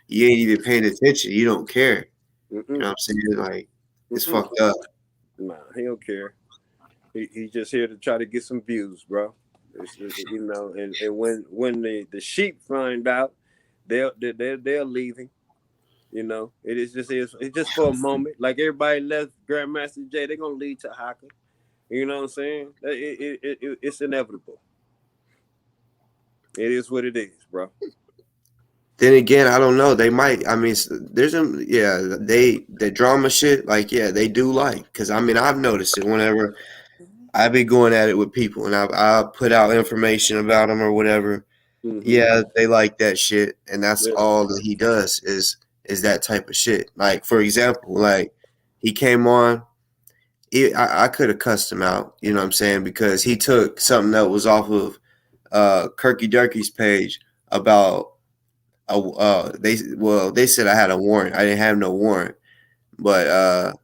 even paying attention. You don't care. You Mm-mm, know what I'm saying? Like it's mm-mm. fucked up. Nah, he don't care. He's just here to try to get some views, bro. And when the sheep find out, they're leaving. It's just for a moment. Like everybody left Grandmaster Jay, they're gonna lead to Haka. You know what I'm saying? It's inevitable. It is what it is, bro. Then again, I don't know. They might. I mean, there's some. Yeah, the drama shit. Like, yeah, they do like. Because I mean, I've noticed it whenever I be going at it with people, and I put out information about them or whatever. Mm-hmm. Yeah, they like that shit, and that's Yeah. all that he does is that type of shit. Like, for example, like he came on. I could have cussed him out. You know what I'm saying? Because he took something that was off of Kirky Durkey's page about they said I had a warrant. I didn't have no warrant, but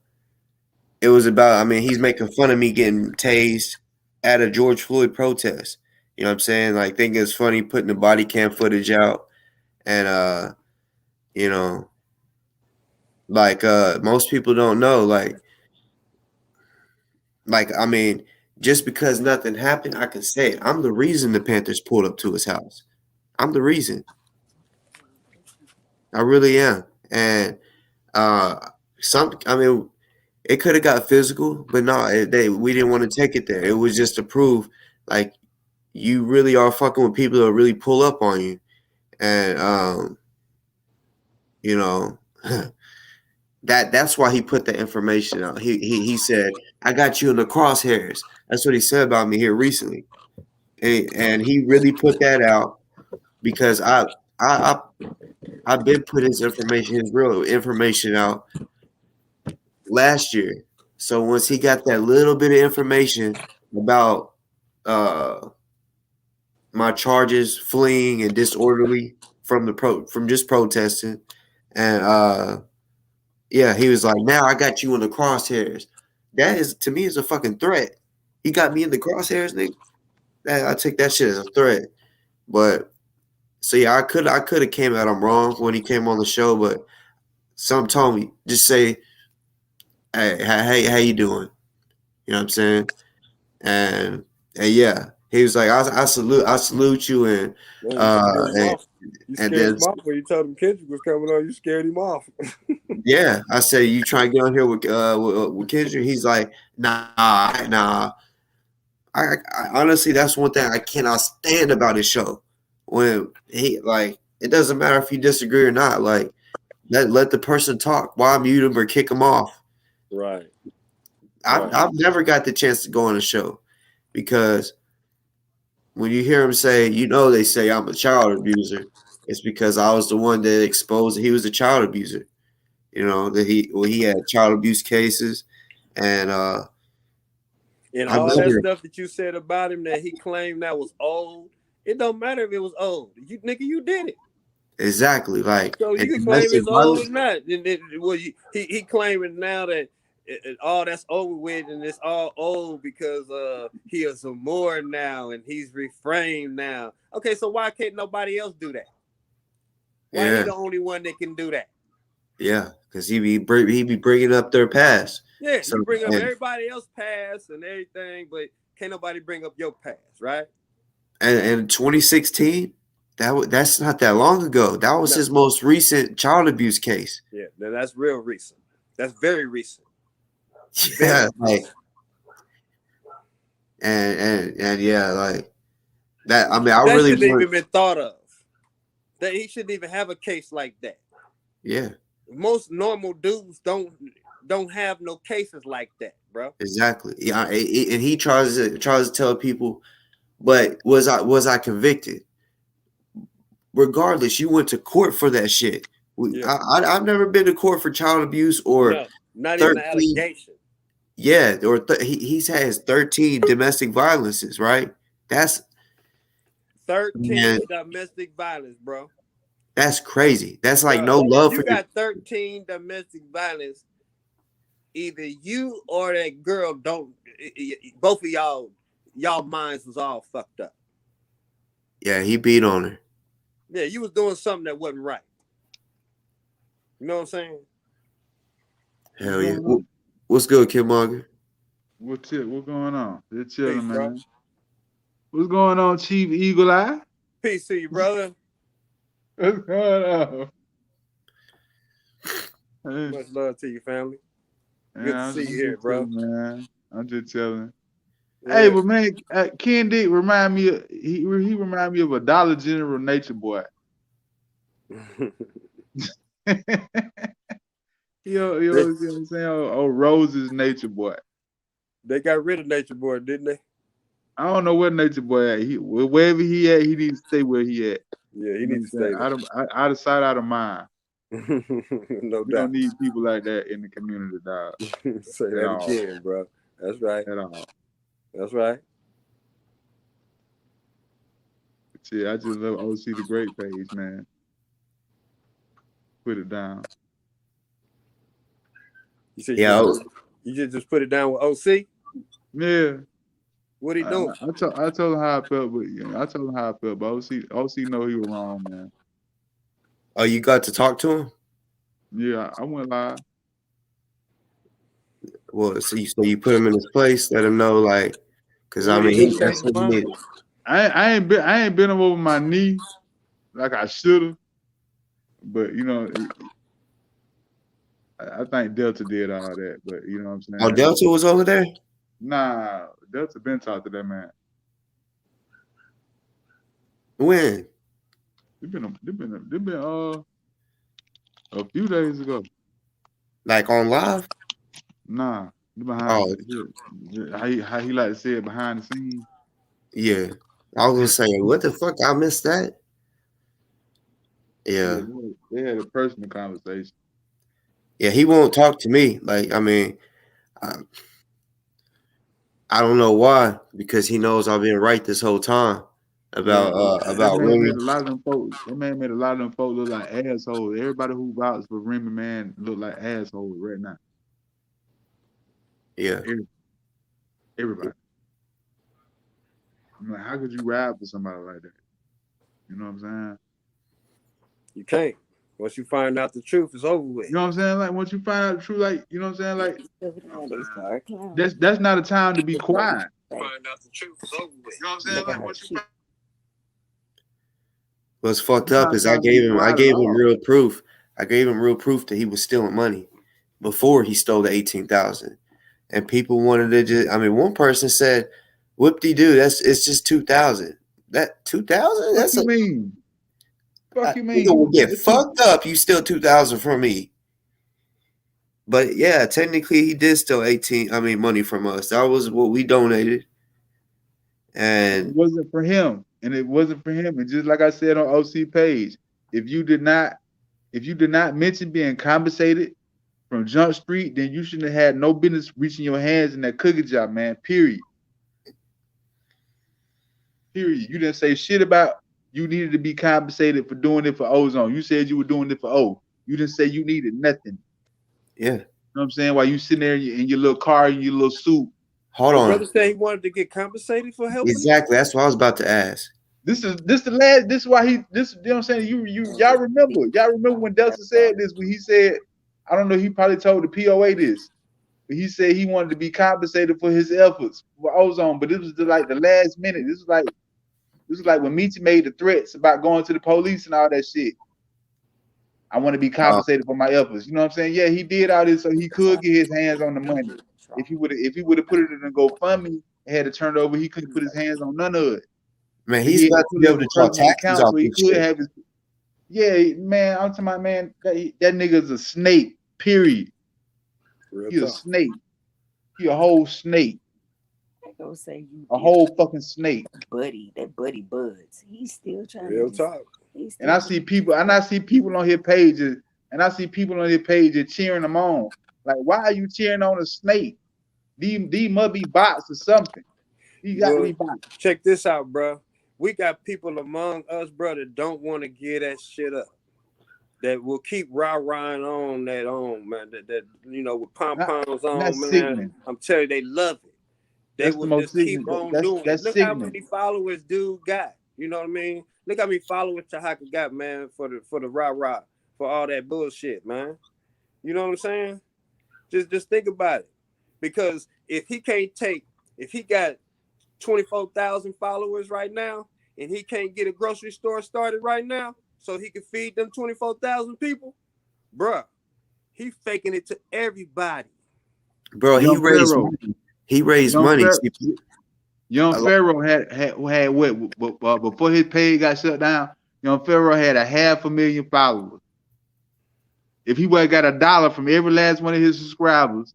it was about. I mean, he's making fun of me getting tased at a George Floyd protest. You know what I'm saying? Like, think it's funny putting the body cam footage out, and you know, like most people don't know. Like I mean, just because nothing happened, I can say it. I'm the reason the Panthers pulled up to his house. I'm the reason. I really am, and uh, some. I mean, it could have got physical, but no, we didn't want to take it there. It was just to prove, like, you really are fucking with people that really pull up on you, and you know, that's why he put the information out. He said, "I got you in the crosshairs." That's what he said about me here recently, and he really put that out because I I've been putting his real information out last year. So once he got that little bit of information about uh my charges fleeing and disorderly from just protesting, and yeah, he was like, now I got you in the crosshairs. That is, to me, is a fucking threat. He got me in the crosshairs, nigga. I take that shit as a threat. But so yeah, I could have came at him wrong when he came on the show, but some told me just say, hey, how you doing? You know what I'm saying? And yeah, he was like, I salute you, Man, you scared uh, him and off. You and scared then him off when you told him Kendrick was coming on. You scared him off. yeah, I said, you trying to get on here with Kendrick? He's like, nah. I honestly, that's one thing I cannot stand about his show. When he like, it doesn't matter if you disagree or not. Like, let the person talk. Why mute him or kick him off? Right. I've never got the chance to go on a show because when you hear him say, they say I'm a child abuser. It's because I was the one that exposed that he was a child abuser. That he had child abuse cases, and And I've all that never stuff that you said about him that he claimed that was old, it don't matter if it was old. You nigga, you did it. exactly like So and you can claim domestic it's old violence. or not. He claiming now that all that's over with and it's all old because he is a more now and he's reframed now. Okay, so why can't nobody else do that? Why he Yeah, the only one that can do that? yeah, because he be bringing up their past. Yeah, So you bring up and everybody else's past and everything, but can't nobody bring up your past, right? and 2016, that's not that long ago. That was No. his most recent child abuse case. Yeah, now that's real recent. That's very recent. Yeah, Very like recent. and yeah, like that. I mean, I That really shouldn't want. even been thought of. That he shouldn't even have a case like that. Yeah, Most normal dudes don't have no cases like that, bro. exactly. Yeah, and he tries to tell people, but was I convicted? Regardless, you went to court for that shit. Yeah. I've never been to court for child abuse or No, not even an 13. allegation. Yeah, or he's has 13 domestic violences, right? That's 13 man, domestic violence, bro. that's crazy. That's like Bro, no if love you for your. got 13 domestic violence, either you or that girl don't. Both of y'all minds was all fucked up. Yeah, he beat on her. Yeah, you was doing something that wasn't right. You know what I'm saying? Hell yeah. What's good, Killmonger? What's going on? It's Peace, chilling, bro. man. What's going on, Chief Eagle Eye? Peace to you, brother. What's going on? Hey, Much love to you, family. Good to I'm see you just here, bro. chilling, man. I'm just chilling. Yeah. Hey, but man, Kendick remind me of he remind me of a Dollar General Nature Boy. You know what I'm saying? Oh, Rose's Nature Boy. They got rid of Nature Boy, didn't they? I don't know where Nature Boy at. Wherever he at, he needs to stay where he at. Yeah, he You know needs to what stay I'm saying? Out of sight, out of mind. there. No We doubt. don't need people like that in the community, dog. Say that all. again, bro. That's right. At all. That's right. See, I just love OC the Great page, man. Put it down. You said Yeah, you just put it down with OC? Yeah. What he doing? I told him how I felt, but I told him how I felt, but OC know he was wrong, man. oh, you got to talk to him? Yeah, I went live. Well, so you put him in his place, let him know, like, because I What he mean, do, that's change what his he mind? needed. I ain't been over my knee like I should have, but you know, I think Delta did all that, but you know what I'm saying? Oh, Delta was over there? Nah, Delta been talked to that man. When? They been a few days ago. Like on live? Nah, Oh, how he like to say it behind the scenes. yeah. I was gonna say, what the fuck? I missed that. Yeah. They had a personal conversation. Yeah, he won't talk to me. Like, I mean, I don't know why, because he knows I've been right this whole time about That man Remy. made a lot of them folks. That man made a lot of them folks look like assholes. Everybody who vouched for Remy, man, look like assholes right now. Yeah. Everybody. I'm like, how could you ride for somebody like that? You know what I'm saying? You can't. Once you find out the truth, it's over with. You know what I'm saying? Like once you find out the truth, like you know what I'm saying? Like They start clowning. that's not a time to be quiet. Find out the truth, it's over with. You know what I'm saying? Like once you What's fucked up is I gave him real proof. I gave him real proof that he was stealing money before he stole the 18,000. And people wanted to just, I mean, one person said, whoop-de-doo, it's just 2,000. That 2,000? That's you mean? Fuck you mean? You will get fucked up. You steal 2,000 from me. But yeah, technically he did steal money from us. That was what we donated. And it wasn't for him. And it wasn't for him. And just like I said on OC page, if you did not mention being compensated from Jump Street, then you shouldn't have had no business reaching your hands in that cookie job, man. Period. You didn't say shit about you needed to be compensated for doing it for Ozone. You said you were doing it for O. You didn't say you needed nothing. Yeah. You know what I'm saying? While you sitting there in your little car, in your little suit. Hold on. Brother said he wanted to get compensated for helping. Exactly. That's what I was about to ask. This is why you know what I'm saying? Y'all remember when Delta said this, when he said, I don't know, he probably told the POA this, but he said he wanted to be compensated for his efforts for Ozone, but this was like the last minute. This was like when Michi made the threats about going to the police and all that shit. I want to be compensated for my efforts. You know what I'm saying? Yeah, he did all this so he could get his hands on the money. If he would have put it in a GoFundMe and had to turn it over, he couldn't put his hands on none of it. Man, he's about to be able to draw taxes off he this could shit. have his. Yeah, man, I'm talking about, man, that nigga's a snake. Period. He's a snake. He a whole snake. Go say you a whole fucking snake. Buddy Buds. He's still trying Real to talk. And I see people on his pages and I see people on their page that cheering them on. Like, why are you cheering on a snake? These must be bots or something. These got to be bots. Check this out, bro. We got people among us, bro, that don't want to get that shit up. That will keep rah-rahing on that man. That with pom-poms on, man. Sickening. I'm telling you, they love it. They That's will the most just keep on doing it. Look how many followers dude got. You know what I mean? Look how many followers Tahaka got, man, for the rah-rah, for all that bullshit, man. You know what I'm saying? Just think about it. Because if he got 24,000 followers right now, and he can't get a grocery store started right now, so he can feed them 24,000 people, bruh, he faking it to everybody. Bro, he raised money. Young Pharaoh had what before his page got shut down. Young Pharaoh had 500,000 followers. If he would have got $1 from every last one of his subscribers,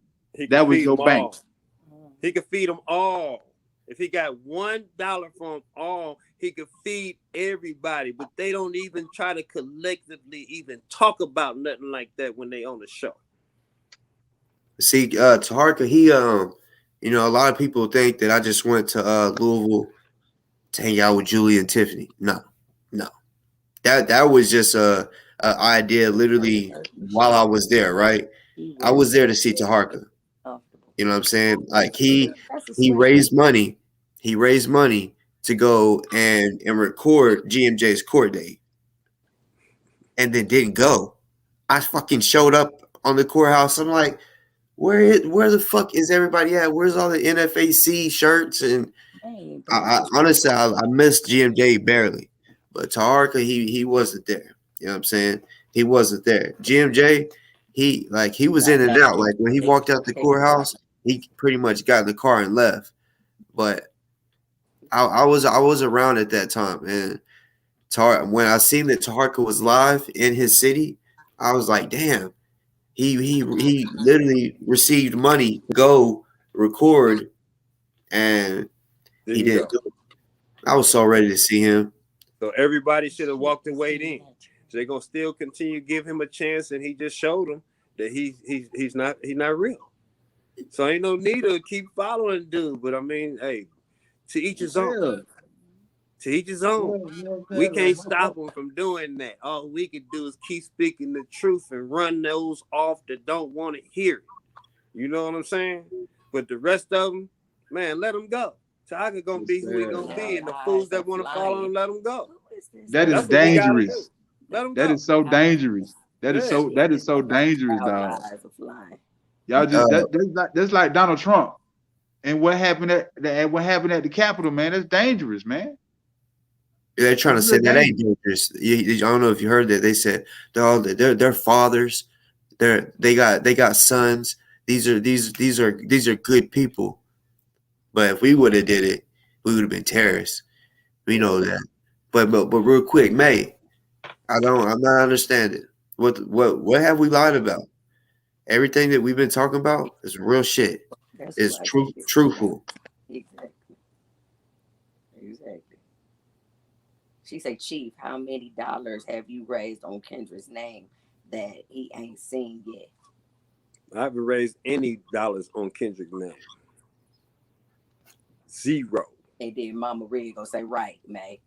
that was your bank. He could feed them all. If he got $1 from all, he could feed everybody. But they don't even try to collectively even talk about nothing like that when they on the show. See, Taharka, he a lot of people think that I just went to Louisville to hang out with Julie and Tiffany. No. That was just a idea literally while I was there, right? I was there to see Taharka. You know what I'm saying? Like he raised money. He raised money to go and record GMJ's court date. And then didn't go. I fucking showed up on the courthouse. I'm like, where the fuck is everybody at? Where's all the NFAC shirts? And I honestly missed GMJ barely. But Taharka, he wasn't there. You know what I'm saying? He wasn't there. GMJ, he was in and out. Like when he walked out the courthouse, he pretty much got in the car and left. But I was around at that time, and when I seen that Taharka was live in his city, I was like, damn, he literally received money to go record, and he didn't do it. I was so ready to see him. So everybody should have walked away in. So they're gonna still continue to give him a chance, and he just showed them that he's not real. So ain't no need to keep following dude. But I mean, hey, to each his own. To each his own. We can't stop him from doing that. All we can do is keep speaking the truth and run those off that don't want to hear it. You know what I'm saying? But the rest of them, man, let them go. Tahaka gonna be who he gonna be, and the fools that want to follow him, let them go. That is dangerous. That is so dangerous. That is so dangerous, dog. Y'all that's like Donald Trump and what happened at the Capitol, man. That's dangerous, man. They're trying to say that ain't dangerous. I don't know if you heard that. They said they're fathers. They got sons. These are good people. But if we would have did it, we would have been terrorists. We know that. But real quick, May, I'm not understanding. What have we lied about? Everything that we've been talking about is real shit. It's truthful. Exactly. She said, Chief, how many dollars have you raised on Kendra's name that he ain't seen yet? I haven't raised any dollars on Kendrick's name. 0. And then Mama Red gonna say, right, May.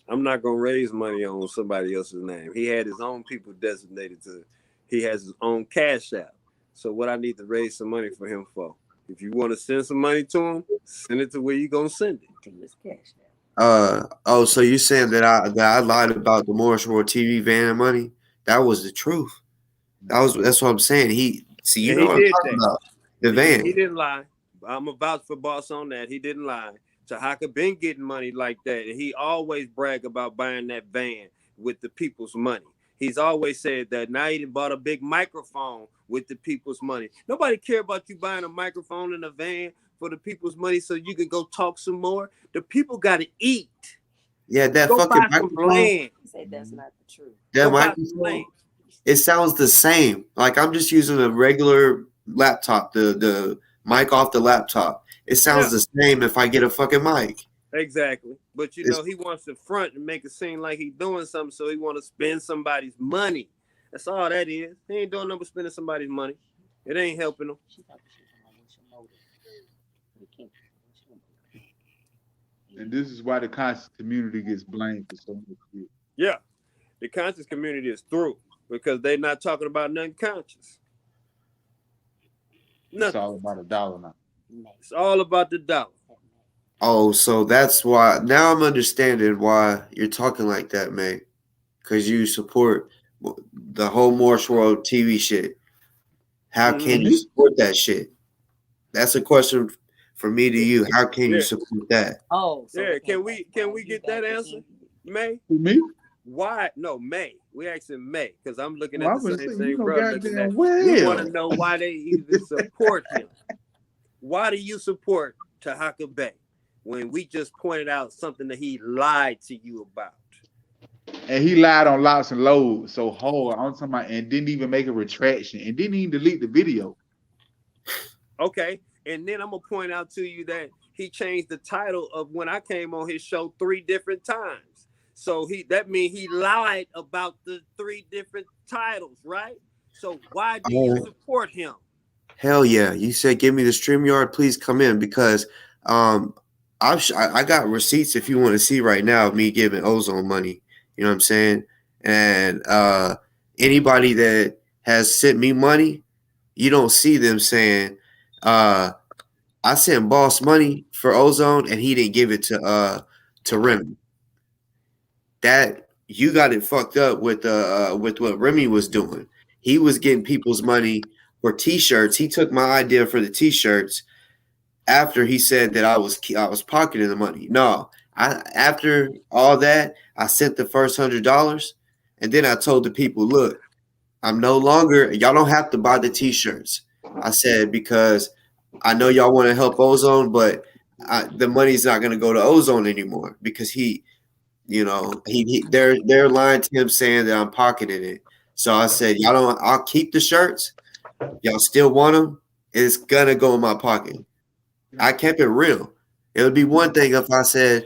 I'm not gonna raise money on somebody else's name. He had his own people designated to. He has his own Cashapp. So what I need to raise some money for him for? If you want to send some money to him, send it to where you gonna send it. To his Cashapp. So you're saying that I lied about the Morris Road TV van money? That was the truth. That's what I'm saying. He what I'm talking about. The van. He didn't lie. I'm about for boss on that. He didn't lie. Tahaka been getting money like that, and he always brag about buying that van with the people's money. He's always said that. Now he done bought a big microphone with the people's money. Nobody care about you buying a microphone in a van for the people's money so you can go talk some more. The people got to eat. Yeah, that go fucking microphone. He said that's not the truth. That microphone. It sounds the same. Like I'm just using a regular laptop, the mic off the laptop. It sounds the same if I get a fucking mic. Exactly. But you know, he wants to front and make it seem like he's doing something, so he want to spend somebody's money. That's all that is. He ain't doing nothing but spending somebody's money. It ain't helping him. And this is why the conscious community gets blamed for so much shit. Yeah. The conscious community is through because they're not talking about nothing conscious. It's Nothing. all about a dollar now. It's all about the dollar. Oh, so that's why now I'm understanding why you're talking like that, man. Because you support the whole Morse World TV shit. How can you support that shit? That's a question for me to you. How can you support that? Oh, so yeah. Can we get that answer, May? Me? Why? No, May. We asking May because I'm looking at the same thing, you know, bro. Looking at. Well. We want to know why they even support him. Why do you support Tahaka Bay when we just pointed out something that he lied to you about? And he lied on locks and loads so hard. I'm talking about, and didn't even make a retraction and didn't even delete the video. Okay, and then I'm gonna point out to you that he changed the title of when I came on his show 3 different times. So that means he lied about the 3 different titles, right? So why do you support him? Hell yeah! You said give me the StreamYard, please come in because I got receipts if you want to see right now of me giving Ozone money. You know what I'm saying? And anybody that has sent me money, you don't see them saying, I sent Boss money for Ozone and he didn't give it to Remy. That you got it fucked up with what Remy was doing. He was getting people's money for T-shirts. He took my idea for the T-shirts after he said that I was pocketing the money. No, after all that, I sent the first $100, and then I told the people, look, I'm no longer. Y'all don't have to buy the T-shirts. I said because I know y'all want to help Ozone, but the money's not going to go to Ozone anymore because he. You know, they're lying to him saying that I'm pocketing it. So I said, y'all don't. I'll keep the shirts. Y'all still want them? It's gonna go in my pocket. I kept it real. It would be one thing if I said,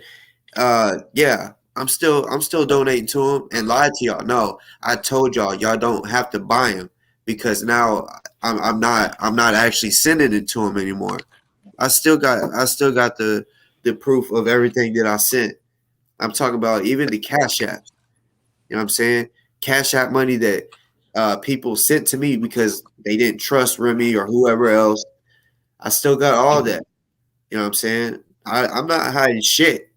yeah, I'm still donating to him and lied to y'all. No, I told y'all don't have to buy him because now I'm not actually sending it to him anymore. I still got the proof of everything that I sent. I'm talking about even the Cashapp. You know what I'm saying? Cashapp money that people sent to me because they didn't trust Remy or whoever else. I still got all that. You know what I'm saying? I'm not hiding shit.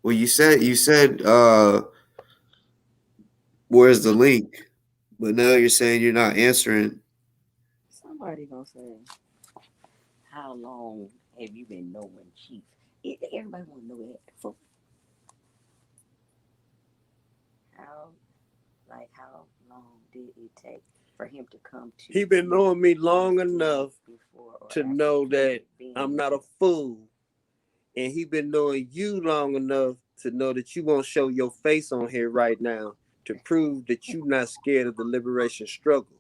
Well, you said where's the link? But now you're saying you're not answering. Somebody gonna say, how long have you been knowing Chief? Everybody want to know that. So, how long did it take for him to come to? He been knowing me long enough to know that I'm not a fool, and he been knowing you long enough to know that you won't show your face on here right now to prove that you're not scared of the liberation struggle.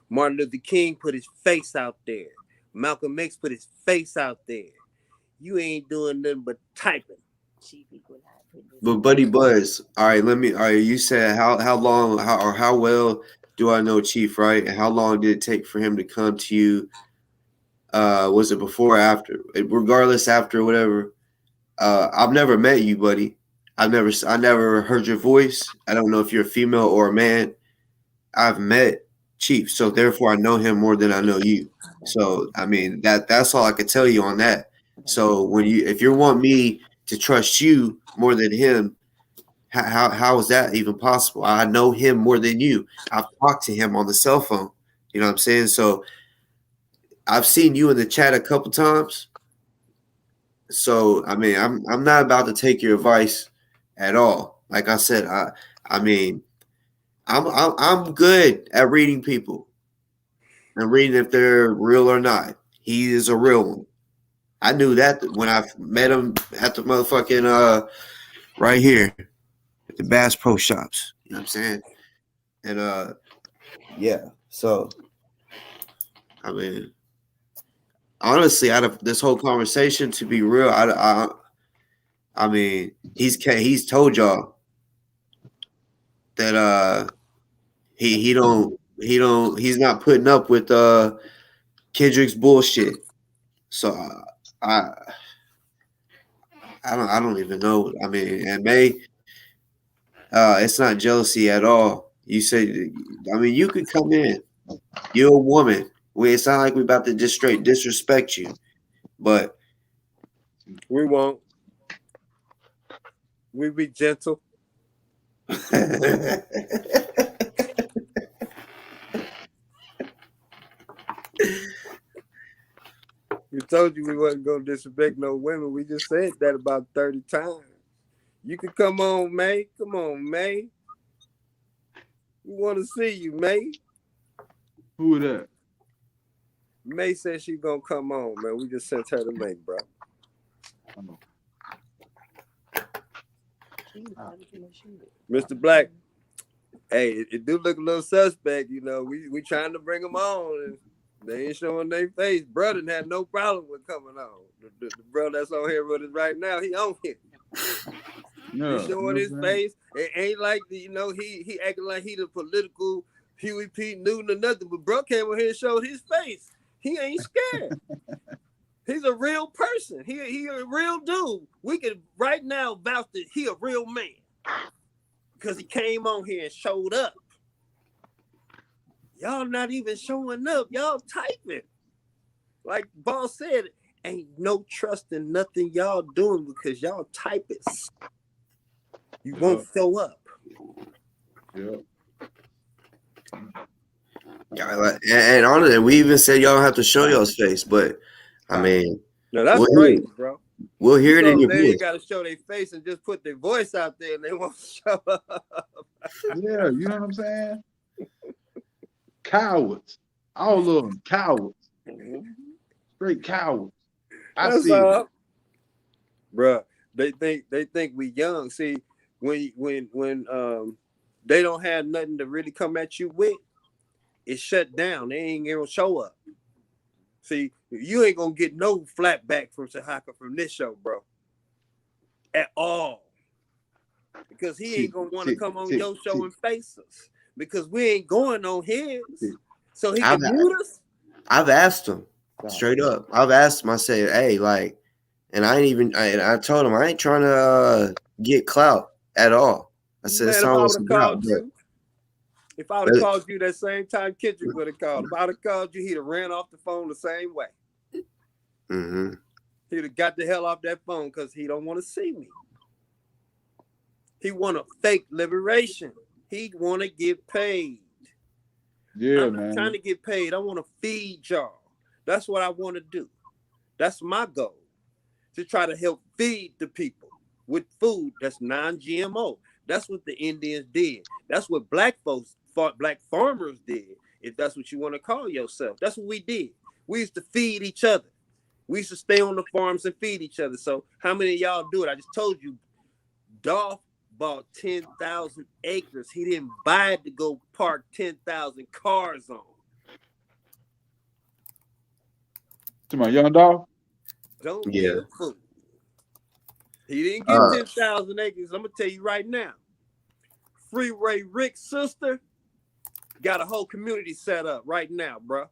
Martin Luther King put his face out there. Malcolm X put his face out there. You ain't doing nothing but typing. But Buddy Buzz, all right, you said how long how well do I know Chief, right? And how long did it take for him to come to you? Was it before or after? Regardless, after whatever. I've never met you, buddy. I never heard your voice. I don't know if you're a female or a man. I've met Chief, so therefore I know him more than I know you. So I mean that's all I could tell you on that. So if you want me to trust you more than him, how is that even possible? I know him more than you. I've talked to him on the cell phone. You know what I'm saying? So I've seen you in the chat a couple times. So I mean, I'm not about to take your advice at all. Like I said, I mean, I'm good at reading people and reading if they're real or not. He is a real one. I knew that when I met him at the motherfucking right here at the Bass Pro Shops. You know what I'm saying? And yeah. So I mean, honestly, out of this whole conversation, to be real, I mean, he's told y'all that he's not putting up with Kendrick's bullshit. So I I don't even know. I mean, and May, it's not jealousy at all. You said, I mean, you could come in. You're a woman. It's not like we're about to just straight disrespect you, but We won't. We be gentle. We told you we wasn't gonna disrespect no women. We just said that about 30 times. You can come on, May. Come on, May. We want to see you, May. Who is that? May said she gonna come on, man. We just sent her the link, bro. Mr. Black, hey, it do look a little suspect, you know. We trying to bring them on, and they ain't showing their face. Brother had no problem with coming on. The brother that's on here with us right now, he on here. Yeah, He showing his face. It ain't like you know he acting like he the political Huey P. Newton or nothing. But bro came on here and showed his face. He ain't scared. He's a real person. He a real dude. We can right now vouch that he a real man because he came on here and showed up. Y'all not even showing up. Y'all typing. Like Boss said, ain't no trust in nothing y'all doing because y'all type it. You won't show up. Yeah. Yeah, and honestly, we even said y'all don't have to show y'all's face, but I mean, no, that's crazy, bro. We'll hear it in your voice. voice. You got to show their face and just put their voice out there, and they won't show up. Yeah, you know what I'm saying? Cowards, all of them, cowards, straight cowards. I see it, bro. They think we young. See, when they don't have nothing to really come at you with, it's shut down. They ain't gonna show up. See, you ain't gonna get no flat back from Sahaka from this show, bro. At all. Because he ain't gonna want to come on your show and face us. Because we ain't going on his. So he can mute us. I've asked him straight up. I've asked him, I said, hey, like, and I told him I ain't trying to get clout at all. I said, it's not what's about. If I would have called you that same time Kendrick would have called. If I would have called you, he'd have ran off the phone the same way. Mm-hmm. He'd have got the hell off that phone because he don't want to see me. He want a fake liberation. He want to get paid. Yeah, I'm man. not trying to get paid. I want to feed y'all. That's what I want to do. That's my goal. To try to help feed the people with food that's non-GMO. That's what the Indians did. That's what black farmers did, if that's what you want to call yourself. That's what we did. We used to feed each other. We used to stay on the farms and feed each other. So how many of y'all do it? I just told you, Dolph bought 10,000 acres. He didn't buy it to go park 10,000 cars on. To my young dog? Don't be a fool. He didn't get 10,000 acres. I'm going to tell you right now. Freeway Rick's sister got a whole community set up right now, bro,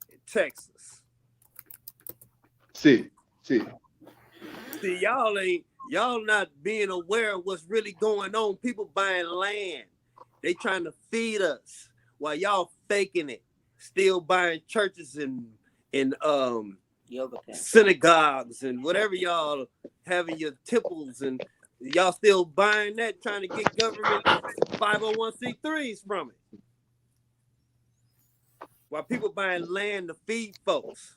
in Texas. See, y'all not being aware of what's really going on. People buying land. They trying to feed us while y'all faking it. Still buying churches and synagogues and whatever y'all having your temples, and y'all still buying that, trying to get government 501c3s from it. While people buying land to feed folks.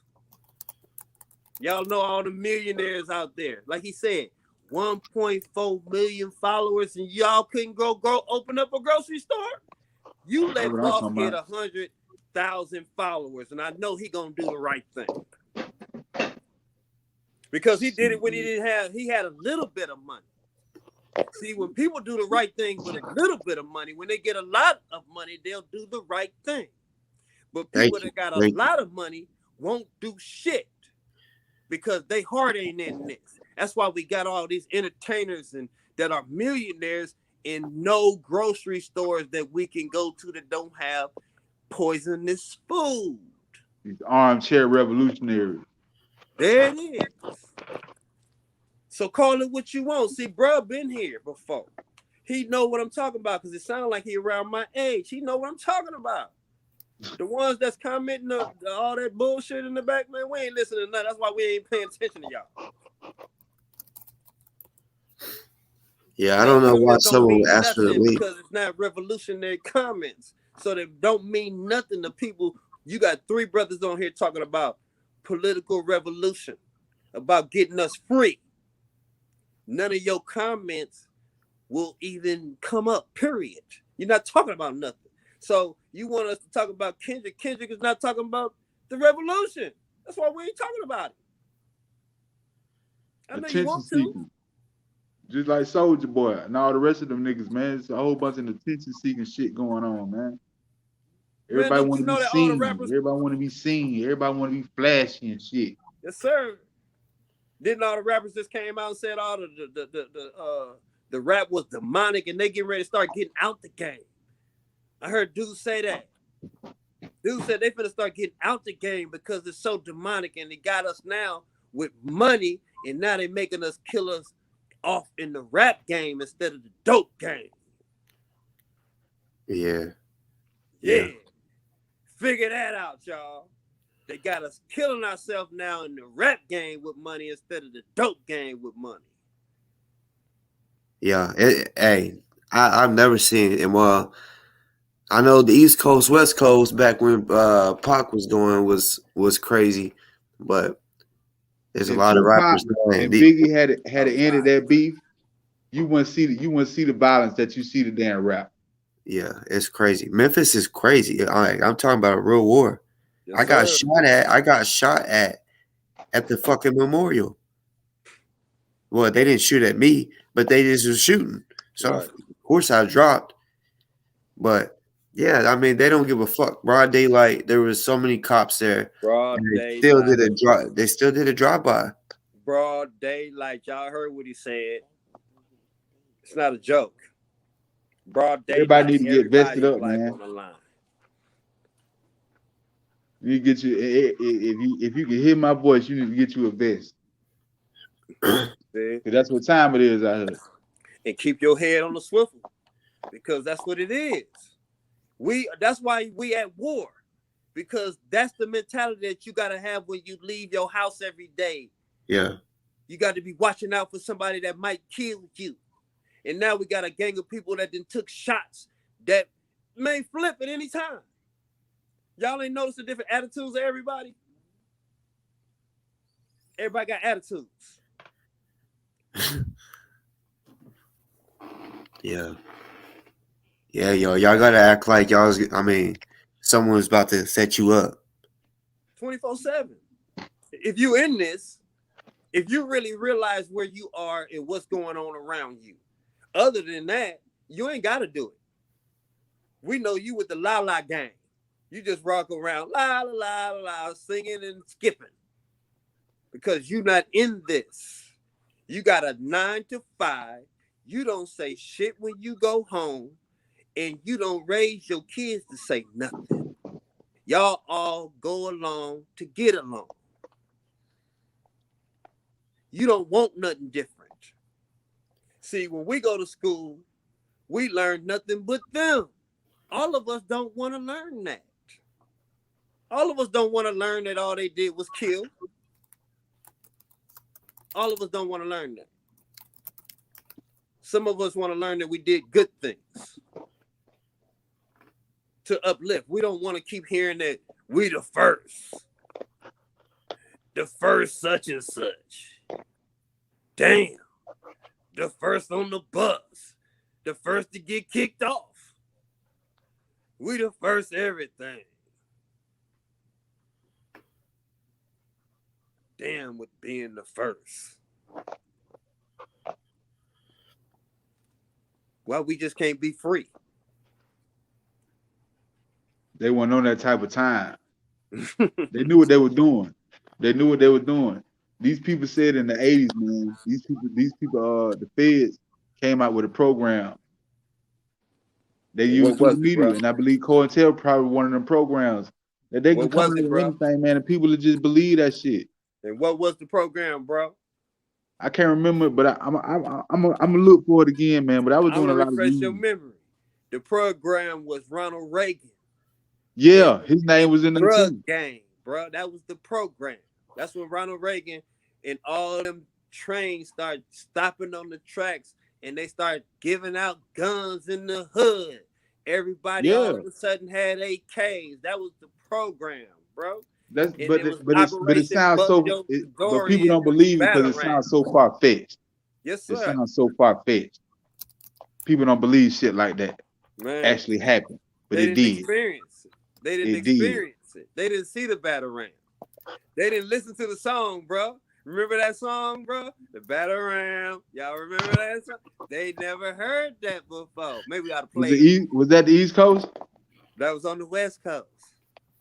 Y'all know all the millionaires out there. Like he said, 1.4 million followers, and y'all couldn't go open up a grocery store? You let Boss get 100,000 followers, and I know he gonna do the right thing. Because he did it when he had a little bit of money. See, when people do the right thing with a little bit of money, when they get a lot of money, they'll do the right thing. But people that got a lot of money won't do shit. because they heart ain't in this. That's why we got all these entertainers and that are millionaires in no grocery stores that we can go to that don't have poisonous food. These armchair revolutionaries. There it is. So call it what you want. See, bruh been here before. He know what I'm talking about because it sounds like he around my age. He know what I'm talking about. The ones that's commenting all that bullshit in the back, man, we ain't listening to nothing. That's why we ain't paying attention to y'all. Yeah, I don't know why someone would ask for the link. Because it's not revolutionary comments. So they don't mean nothing to people. You got 3 brothers on here talking about political revolution, about getting us free. None of your comments will even come up, period. You're not talking about nothing. So you want us to talk about Kendrick. Kendrick is not talking about the revolution. That's why we ain't talking about it. I know you want to. Just like Soulja Boy and all the rest of them niggas, man. It's a whole bunch of attention-seeking shit going on, man. Everybody want to be seen. Everybody want to be seen. Everybody want to be flashy and shit. Yes, sir. Didn't all the rappers just came out and said all the rap was demonic and they getting ready to start getting out the game? I heard dudes say that. Dudes said they finna start getting out the game because it's so demonic and they got us now with money and now they making us kill us off in the rap game instead of the dope game. Yeah. Figure that out, y'all. They got us killing ourselves now in the rap game with money instead of the dope game with money. Yeah. I've never seen it. And well, I know the East Coast, West Coast back when Pac was going was crazy, but there's a lot of rappers. And Biggie had ended that beef. You wouldn't see the violence that you see the damn rap. Yeah, it's crazy. Memphis is crazy. I'm talking about a real war. Yes, I got shot at the fucking memorial. Well, they didn't shoot at me, but they just was shooting. So right. Of course I dropped. But yeah, I mean they don't give a fuck. Broad daylight. There was so many cops there. They still did a drive-by. Broad daylight. Y'all heard what he said. It's not a joke. Broad daylight. Everybody need to get vested up, man. On the line. You get you if you can hear my voice, you need to get you a vest. That's what time it is out here. And keep your head on the swivel, because that's what it is. That's why we at war, because that's the mentality that you gotta have when you leave your house every day. Yeah. You got to be watching out for somebody that might kill you. And now we got a gang of people that then took shots that may flip at any time. Y'all ain't noticed the different attitudes of everybody? Everybody got attitudes. Yeah. Yeah, y'all gotta act like someone's about to set you up. 24/7. If you in this, if you really realize where you are and what's going on around you, other than that, you ain't gotta do it. We know you with the La La gang. You just rock around la la la la, singing and skipping, because you're not in this. You got a 9 to 5. You don't say shit when you go home, and you don't raise your kids to say nothing. Y'all all go along to get along. You don't want nothing different. See, when we go to school, we learn nothing but them. All of us don't want to learn that. All of us don't want to learn that all they did was kill. All of us don't want to learn that. Some of us want to learn that we did good things to uplift. We don't want to keep hearing that we the first such and such. Damn, the first on the bus, the first to get kicked off. We the first everything. Damn with being the first. Well, we just can't be free. They weren't on that type of time. They knew what they were doing. These people said in the 80s, man, these people, the feds came out with a program. They used What through the was it, media, bro? and I believe COINTEL probably one of them programs that they can What come was out it, with bro? anything, man, and people will just believe that shit. And what was the program, bro? I can't remember it, but I'm gonna look for it again, man. But I was I'm doing a gonna lot of refresh your reading. memory. The program was Ronald Reagan. Yeah, his name was in there Drug too. gang, bro. That was the program. That's when Ronald Reagan and all them trains start stopping on the tracks and they start giving out guns in the hood. Everybody Yeah, all of a sudden had AKs. That was the program, bro. that's And it was but it Operation sounds Bust so. Your But people Dorian don't believe it because it Batarang. sounds so far fetched. Yes, It sir. sounds so far fetched. People don't believe shit like that Man, actually happened, but they it didn't did. experience it. They didn't It did. experience it. They didn't see the Batarang. They didn't listen to the song, bro. Remember that song, bro? The Batarang. Y'all remember that song? They never heard that before. Maybe we ought to play it. Was that the East Coast? That was on the West Coast.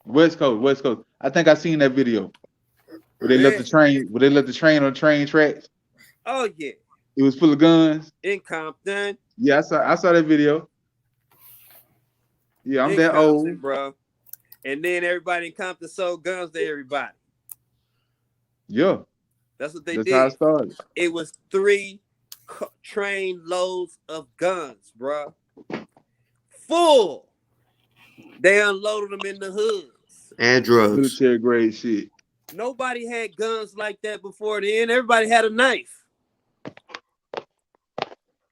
West Coast. I think I seen that video where they left the train. Where they left the train on train tracks. Oh yeah. It was full of guns. In Compton. Yeah, I saw that video. Yeah, I'm in that Compton, old, bro. And then everybody in Compton sold guns to everybody. Yeah, that's what they that's did. how it started. It was 3 train loads of guns, bro. Full. They unloaded them in the hoods. And drugs. Military grade shit. Nobody had guns like that before then. Everybody had a knife.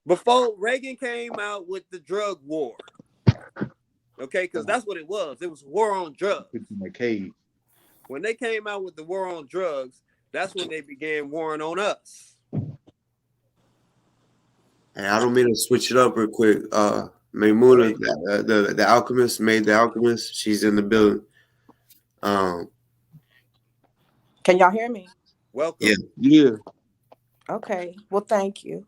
Before Reagan came out with the drug war. Okay, because that's what it was. It was war on drugs. Put you in a cage. When they came out with the war on drugs, that's when they began warring on us. Hey, I don't mean to switch it up real quick. Maymuna, the alchemist, made the alchemist. She's in the building. Can y'all hear me? Welcome. Yeah. Okay. Well, thank you.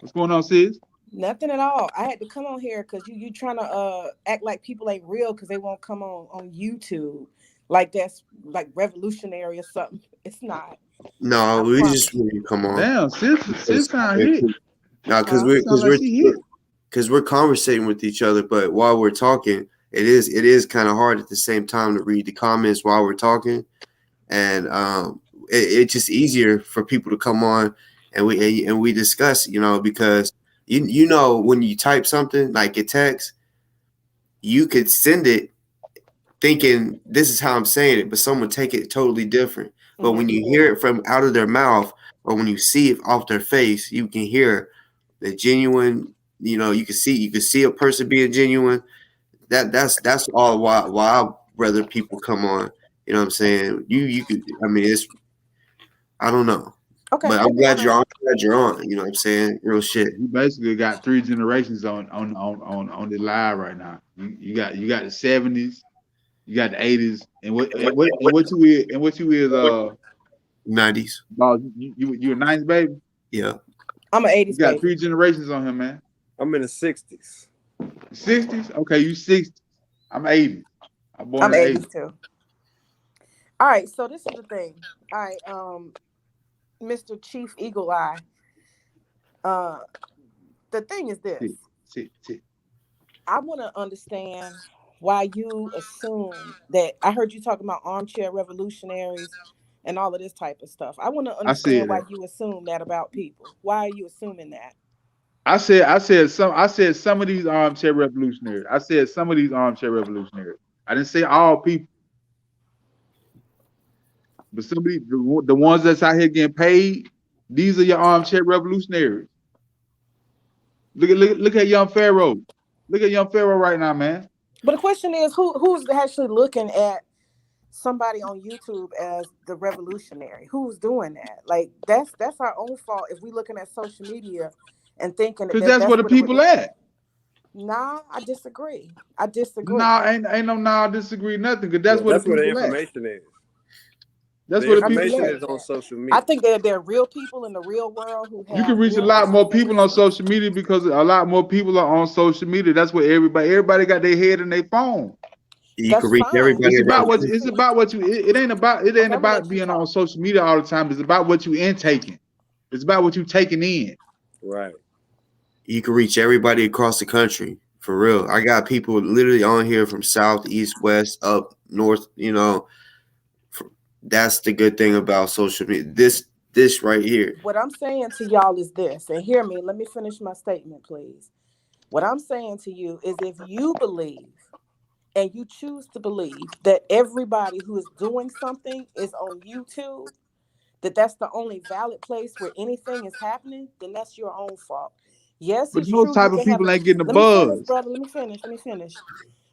What's going on, sis? Nothing at all. I had to come on here because you trying to act like people ain't real because they won't come on YouTube like that's like revolutionary or something. It's not. No, we just want you to come on. Damn, sis sound hit. No, because Huh? we're conversating with each other, but while we're talking, it is kind of hard at the same time to read the comments while we're talking, and it's just easier for people to come on and we discuss, because you know when you type something like a text, you could send it thinking this is how I'm saying it, but someone take it totally different. But when you hear it from out of their mouth or when you see it off their face, you can hear the genuine. You can see a person being genuine. That's all why I'd rather people come on. You know what I'm saying? You could. I mean, I don't know. Okay. But I'm glad you're on. You know what I'm saying? Real shit. You basically got 3 generations on the live right now. You got the 70s, you got the 80s, and what you is 90s. Boss, you a 90s baby? Yeah. I'm an 80s You got baby. 3 generations on him, man. I'm in the 60s. 60s? Okay, you 60s. I'm 80s. I'm born I'm in 80s too. All right, so this is the thing. All right, Mr. Chief Eagle Eye. The thing is this. Sit. I want to understand why you assume that. I heard you talking about armchair revolutionaries and all of this type of stuff. I want to understand why you assume that about people. Why are you assuming that? I said some of these armchair revolutionaries. I didn't say all people. But the ones that's out here getting paid, these are your armchair revolutionaries. Look at young Pharaoh. Look at young Pharaoh right now, man. But the question is, who's actually looking at somebody on YouTube as the revolutionary? Who's doing that? Like that's our own fault if we looking at social media and thinking because that's where the people at. Nah, I disagree. Nah, ain't no I disagree nothing because that's where the information is. That's the what the information people is on social media. I think they're real people in the real world who have. You can reach a lot more people on social media because a lot more people are on social media. That's where everybody got their head in their phone. You can reach fine. everybody. It's about around. what it's about what you. It ain't about being on social media all the time. It's about what you intaking. It's about what you taking in. Right. You can reach everybody across the country for real. I got people literally on here from south, east, west, up, north. You know, that's the good thing about social media. This right here. What I'm saying to y'all is this, and hear me. Let me finish my statement, please. What I'm saying to you is, if you believe and you choose to believe that everybody who is doing something is on YouTube, that's the only valid place where anything is happening, then that's your own fault. Yes, But it's those true you type of can have people ain't getting the let me finish, buzz. brother. Let me finish.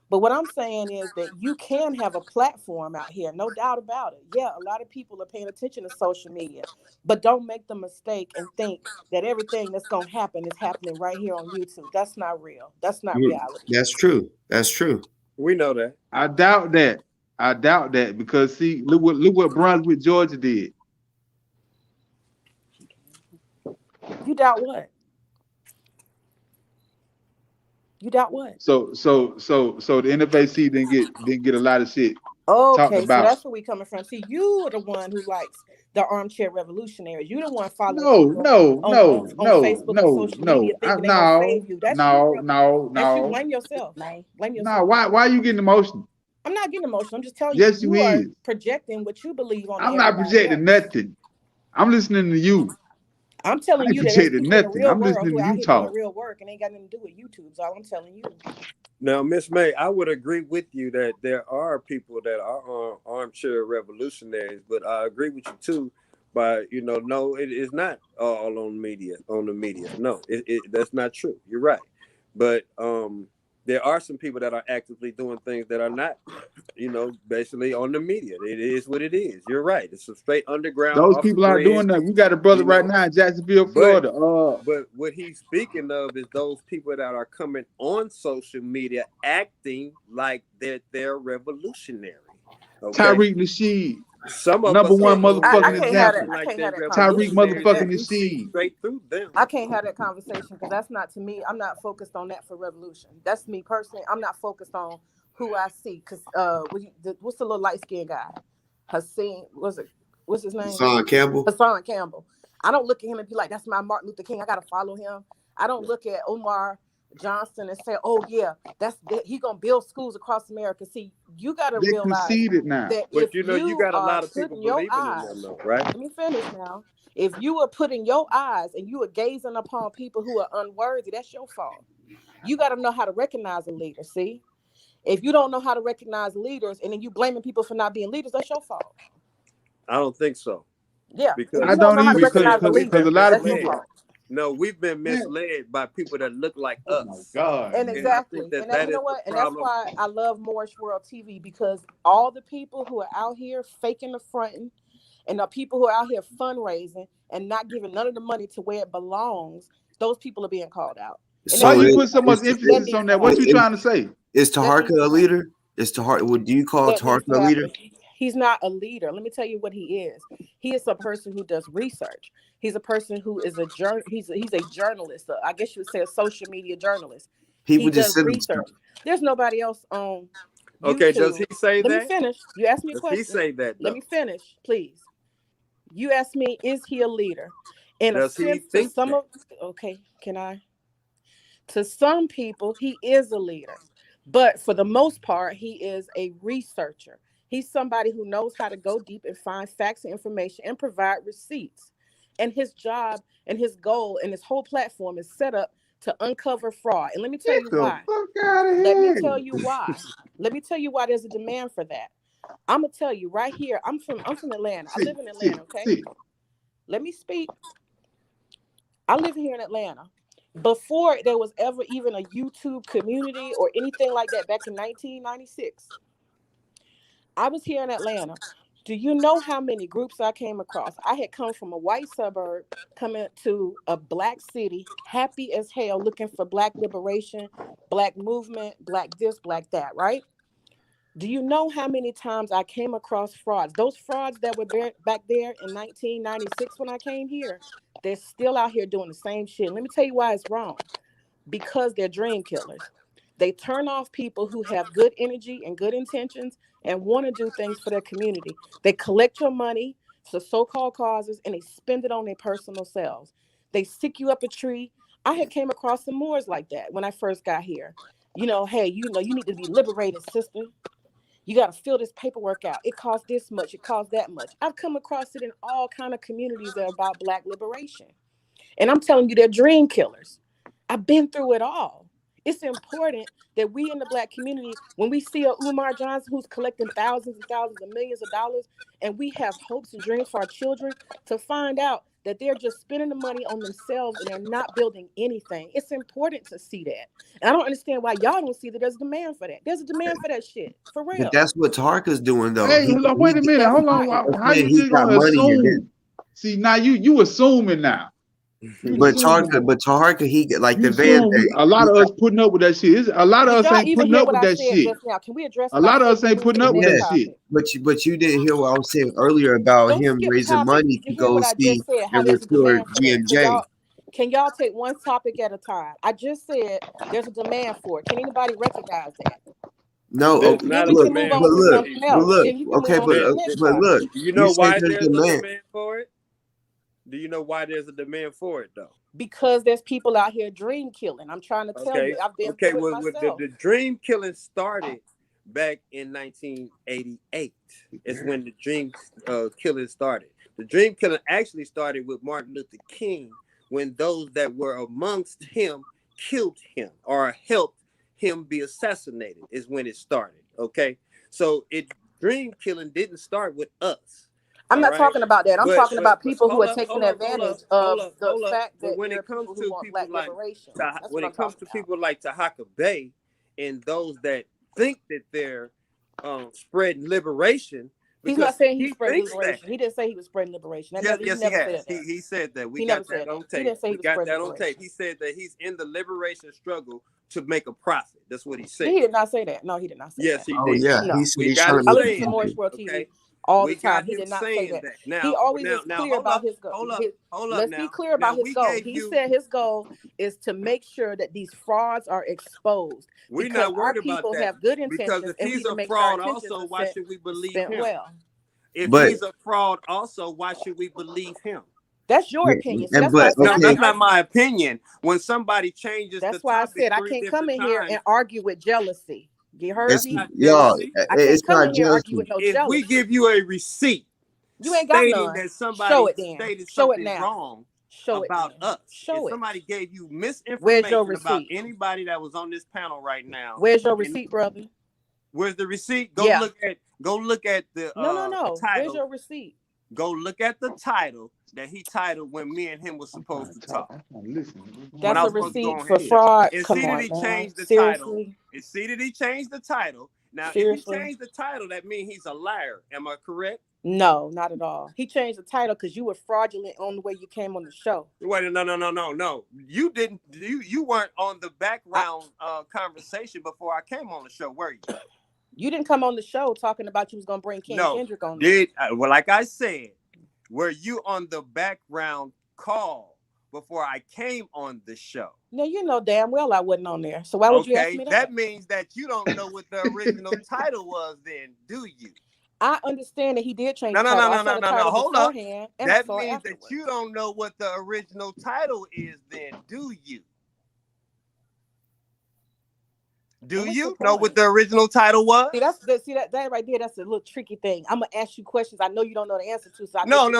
But what I'm saying is that you can have a platform out here, no doubt about it. Yeah, a lot of people are paying attention to social media, but don't make the mistake and think that everything that's going to happen is happening right here on YouTube. That's not real. That's not reality. That's true. That's true. We know that. I doubt that because see, look what Brunswick, Georgia did. You doubt what? You doubt what? So the NFAC didn't get a lot of shit talked Okay, so about. that's where we coming from. See, you are the one who likes the armchair revolutionaries. You the one following No, people no, no, on no, Facebook and no, social media no. thinking they're gonna No, save you. That's you, no, brother. no, That's you. no. Blame yourself. Blame No, yourself. why are you getting emotional? I'm not getting emotional. I'm just telling you, Yes, you you are is. projecting what you believe on I'm not everybody projecting else. nothing. I'm listening to you. I'm I telling ain't you that there's projecting people in the nothing. real I'm world listening who to are out you here doing talk. real work and ain't got nothing to do with YouTube. Is all I'm telling you. Now, Miss May, I would agree with you that there are people that are armchair revolutionaries, but I agree with you too. By no, it is not all on media. On the media, no, that's not true. You're right, but there are some people that are actively doing things that are not, basically on the media. It is what it is. You're right. It's a straight underground Those off the people aren't grid, doing that. We got a brother right now in Jacksonville, But Florida. but what he's speaking of is those people that are coming on social media acting like they're revolutionary. Okay, Tariq Nasheed, some of number us are one on there I motherfucking can't have that. example. acting I like can't they're have that Tariq conversation revolutionary, because motherfucking and you see Nasheed. straight through them. I can't have that conversation because that's not to me. I'm not focused on that for revolution. That's me personally. I'm not focused on who I see. Because what's the little light skinned guy? Hassan, what's his name? Hassan Campbell. Hassan Campbell. I don't look at him and be like, that's my Martin Luther King. I gotta follow him. I don't look at Omar Johnson and say, oh yeah, he gonna build schools across America. See, you gotta They realize conceded now. that But if you you got a are lot of people putting your believing in them, eyes, though, right? let me finish now. If you are putting your eyes and you are gazing upon people who are unworthy, that's your fault. You got to know how to recognize a leader. See, if you don't know how to recognize leaders and then you blaming people for not being leaders, that's your fault. I don't think so. Yeah, Because if I you don't don't know how to even recognize a we've because leader, a been lot of that's your misled. people. fault. No, we've been Man, misled by people that look like oh my us. God, And man. And I think exactly, that and that, that you is know the what, and that's problem. why I love Moorish World TV, because all the people who are out here faking the fronting, and the people who are out here fundraising and not giving none of the money to where it belongs, those people are being called out. And Why that So you needs it, to put so happen. much it's, That emphasis needs on to that? What you happen. it, trying to say? is That needs Taharka to a happen. leader? Is Taharka? What do you call That needs Taharka to a leader? happen. He's not a leader. Let me tell you what he is. He is a person who does research. He's a person who is he's a journalist. I guess you would say a social media journalist. People He just does sit on stuff. research. There's nobody else on Okay, does he YouTube. say Let me that? finish. You asked me a Does he question. say that Let me though? finish, please. You asked me, is he a leader? In a Does he sense, to think some that? of, okay, can I? To some people, he is a leader. But for the most part, he is a researcher. He's somebody who knows how to go deep and find facts and information and provide receipts. And his job and his goal and his whole platform is set up to uncover fraud. And let me tell Get you the why. fuck out of Let me here. tell you why. Let me tell you why there's a demand for that. I'm gonna tell you right here. I'm from Atlanta. I live in Atlanta, okay? See. Let me speak. I live here in Atlanta. Before there was ever even a YouTube community or anything like that back in 1996, I was here in Atlanta. Do you know how many groups I came across? I had come from a white suburb coming to a black city, happy as hell, looking for black liberation, black movement, black this, black that, right? Do you know how many times I came across frauds? Those frauds that were there back there in 1996 when I came here, they're still out here doing the same shit. Let me tell you why it's wrong. Because they're dream killers. They turn off people who have good energy and good intentions and want to do things for their community. They collect your money for so-called causes and they spend it on their personal selves. They stick you up a tree. I had came across some Moors like that when I first got here. Hey, you need to be liberated, sister. You got to fill this paperwork out. It costs this much. It costs that much. I've come across it in all kind of communities that are about Black liberation. And I'm telling you, they're dream killers. I've been through it all. It's important that we in the Black community, when we see a Umar Johnson who's collecting thousands and thousands of millions of dollars, and we have hopes and dreams for our children, to find out that they're just spending the money on themselves and they're not building anything. It's important to see that. And I don't understand why y'all don't see that there's a demand for that. There's a demand for that shit, for real. But that's what Tarka's doing, though. Hey, wait a minute. Hold on. How you just gonna assume? See, now you assuming now. But Tarka, he like the van. A lot of us putting up with that shit. A lot of us ain't putting up with that shit. Just now? Can we address a lot of us ain't putting up with that shit. But you didn't hear what I was saying earlier about him raising money to go see and restore GMJ. Can y'all take one topic at a time? I just said there's a demand for it. Can anybody recognize that? No, look. Okay, but look. You know why there's a demand for it? Do you know why there's a demand for it, though? Because there's people out here dream killing. I'm trying to tell you. I've been through it myself. The dream killing started back in 1988. It's when the dream killing started. The dream killing actually started with Martin Luther King, when those that were amongst him killed him or helped him be assassinated is when it started. Okay, so dream killing didn't start with us. I'm not talking about that. I'm talking about people who are taking advantage of the fact that when it comes to people like when it comes to people like Tahaka Bay and those that think that they're spreading liberation. He's not saying he's spreading liberation. He didn't say he was spreading liberation. Yes, he has. He said that. We got that on tape. He didn't say he was spreading liberation. He said that he's in the liberation struggle to make a profit. That's what he said. He did not say that. No, he did not say that. Yes, he did. Yeah, no. He said he's trying to listen to Morris World TV all the time. He did not say that. Now, he always is clear about his goal. Let's be clear about his goal. He said his goal is to make sure that these frauds are exposed. We're not worried about that. People have good intentions. Because if he's a fraud also, why should we believe him? Well. If he's a fraud also, why should we believe him? That's your opinion. So that's not my opinion. When somebody changes that's why I said I can't come in here and argue with jealousy. You heard me? Y'all, it's not jealousy. If we give you a receipt, you ain't got none. That somebody stated something wrong about us. Show if somebody gave you misinformation about anybody that was on this panel right now. Where's your receipt, brother? Where's the receipt? Go look at the no. Title. Where's your receipt? Go look at the title that he titled when me and him was supposed to talk. That's a receipt for fraud. And see that he changed the title. And see that he changed the title. Now, if he changed the title, that means he's a liar. Am I correct? No, not at all. He changed the title because you were fraudulent on the way you came on the show. Wait, no. You didn't. You weren't on the background conversation before I came on the show, were you? You didn't come on the show talking about you was going to bring Kendrick on. Well, like I said, were you on the background call before I came on the show? No, you know damn well I wasn't on there. So why would you ask me that? That means that you don't know what the original title was then, do you? I understand that he did change the title. No. Hold up. That means that you don't know what the original title is then, do you? Do you know what the original title was? See that right there. That's a little tricky thing. I'm gonna ask you questions I know you don't know the answer to. So no.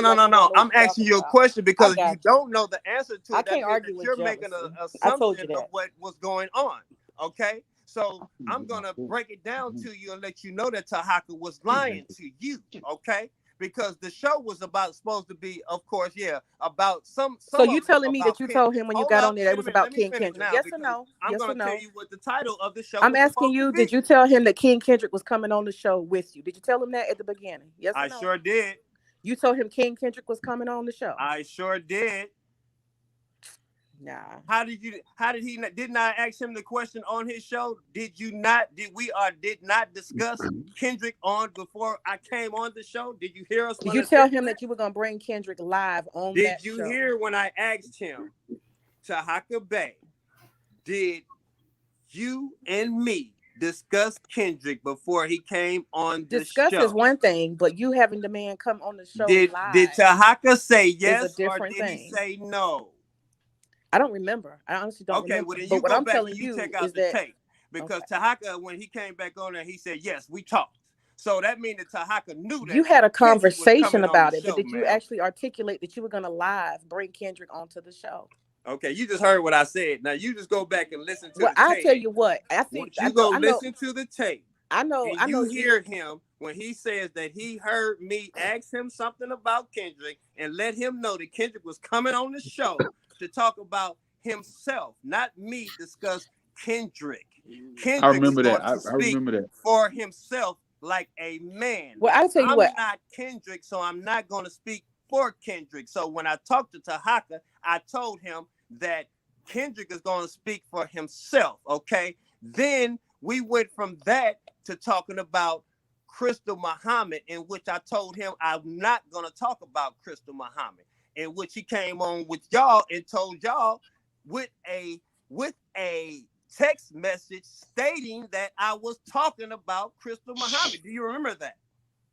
I'm asking you a question because you don't know the answer to. I can't argue with you. You're making an assumption of what was going on. Okay, so I'm gonna break it down to you and let you know that Tahaka was lying to you. Okay. Because the show was supposed to be, of course, about some. So you telling me that you told him when you got on there that it was about King Kendrick? Yes or no? I'm going to tell you what the title of the show. I'm asking you, did you tell him that King Kendrick was coming on the show with you? Did you tell him that at the beginning? Yes or no? I sure did. You told him King Kendrick was coming on the show? I sure did. Nah. Didn't I ask him the question on his show? Did not discuss Kendrick on before I came on the show? Did you hear us? Did you tell him that you were going to bring Kendrick live on that show? Did you hear when I asked him, Tahaka Bay, did you and me discuss Kendrick before he came on the Discuss show? is one thing, but you having the man come on the show Did live Tahaka say is yes a or different did he thing. say no? I don't remember. I honestly don't remember. Well then But you what go I'm back telling and you you check out is the that tape. Because okay. Tahaka, when he came back on there, he said, yes, we talked. So that means that Tahaka knew that You had a Kendrick was conversation coming on about the it, but show, did you man. actually articulate that you were going to live bring Kendrick onto the show? Okay, you just heard what I said. Now you just go back and listen to the tape. I'll tell you what. I think once you go listen to the tape, I know you hear him when he says that he heard me ask him something about Kendrick and let him know that Kendrick was coming on the show to talk about himself, not me discuss Kendrick. I Kendrick is remember going that. to speak for himself like a man. Well, I'll tell you I'm what. not Kendrick, so I'm not going to speak for Kendrick. So when I talked to Tahaka, I told him that Kendrick is going to speak for himself, okay? Then we went from that to talking about Crystal Muhammad, in which I told him I'm not going to talk about Crystal Muhammad, in which he came on with y'all and told y'all with a text message stating that I was talking about Crystal Muhammad. Do you remember that?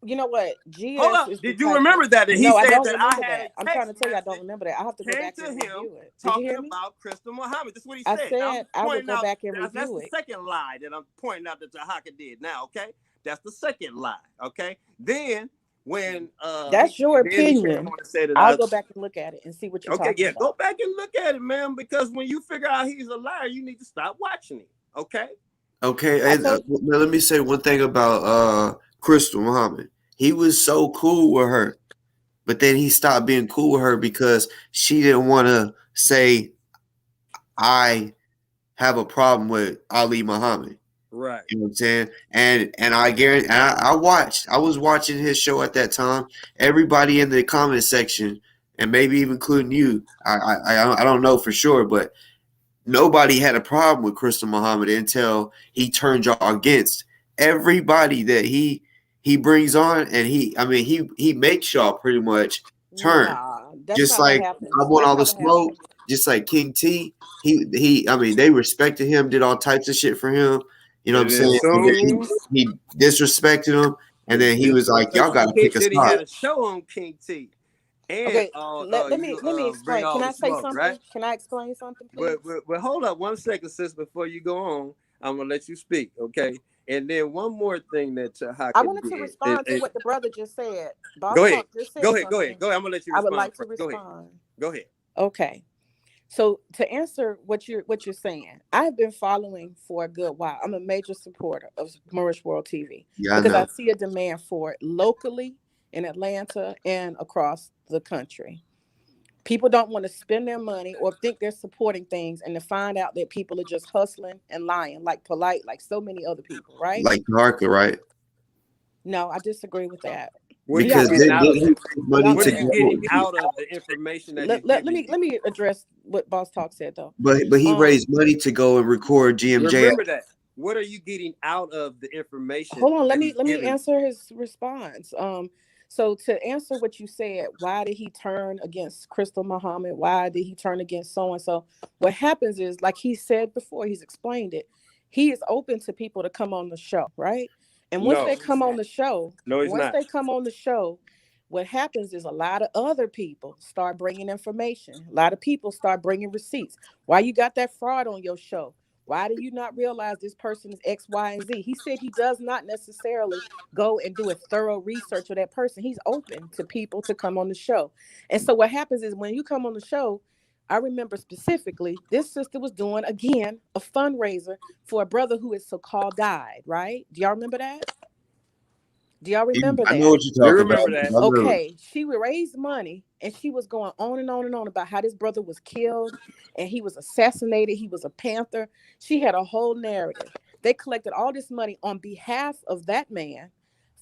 You know what? GS Hold up. Did you remember that? And he no, said I don't that remember I had that. I'm trying to tell you I don't remember that. I have to go back and review it. Did you hear me? About Crystal Muhammad. That's what he I said. said I would go back and review that's it. The second lie that I'm pointing out that Tahaka did now, okay? That's the second lie, okay? Then when that's your opinion. I'll go back and look at it and see what you're talking about. Go back and look at it, man, because when you figure out he's a liar, you need to stop watching it, okay? Okay, and let me say one thing about Crystal Muhammad. He was so cool with her, but then he stopped being cool with her because she didn't want to say, I have a problem with Ali Muhammad. Right. You know what I'm saying? And I guarantee, I was watching his show at that time. Everybody in the comment section, and maybe even including you, I don't know for sure, but nobody had a problem with Crystal Muhammad until he turned y'all against everybody that he brings on, and he makes y'all pretty much turn. Nah, that's just not like what happens. I want all the smoke, just like King T. They respected him, did all types of shit for him. You know what I'm saying? He disrespected him, and then he was like, "Y'all got to pick a side." He had a show on King T. And, okay, let me explain. Can I say something? Right? Can I explain something, please? But hold up 1 second, sis. Before you go on, I'm gonna let you speak, okay? And then one more thing that I wanted to respond to what the brother just said. Go ahead. Go ahead. I'm gonna let you respond. I would like to respond. Go ahead. Okay. So to answer what you're saying, I've been following for a good while. I'm a major supporter of Moorish World TV because I see a demand for it locally in Atlanta and across the country. People don't want to spend their money or think they're supporting things and to find out that people are just hustling and lying, like Polite, like so many other people, right? Like Narca, right? No, I disagree with that. Because they money what to are you getting out of the information that let me address what Boss Talk said though. But he raised money to go and record GMJ. Remember that. What are you getting out of the information? Hold on, let me answer his response. So to answer what you said, why did he turn against Crystal Muhammad? Why did he turn against so and so? What happens is, like he said before, he's explained it. He is open to people to come on the show, right? And once they come on the show, they come on the show, what happens is a lot of other people start bringing information. A lot of people start bringing receipts. Why you got that fraud on your show? Why do you not realize this person is X, Y, and Z? He said he does not necessarily go and do a thorough research of that person. He's open to people to come on the show. And so what happens is when you come on the show, I remember specifically, this sister was doing, again, a fundraiser for a brother who is so-called died, right? Do y'all remember that? Do y'all remember that? I know what you're talking about. That. Okay, she raised money and she was going on and on and on about how this brother was killed and he was assassinated. He was a Panther. She had a whole narrative. They collected all this money on behalf of that man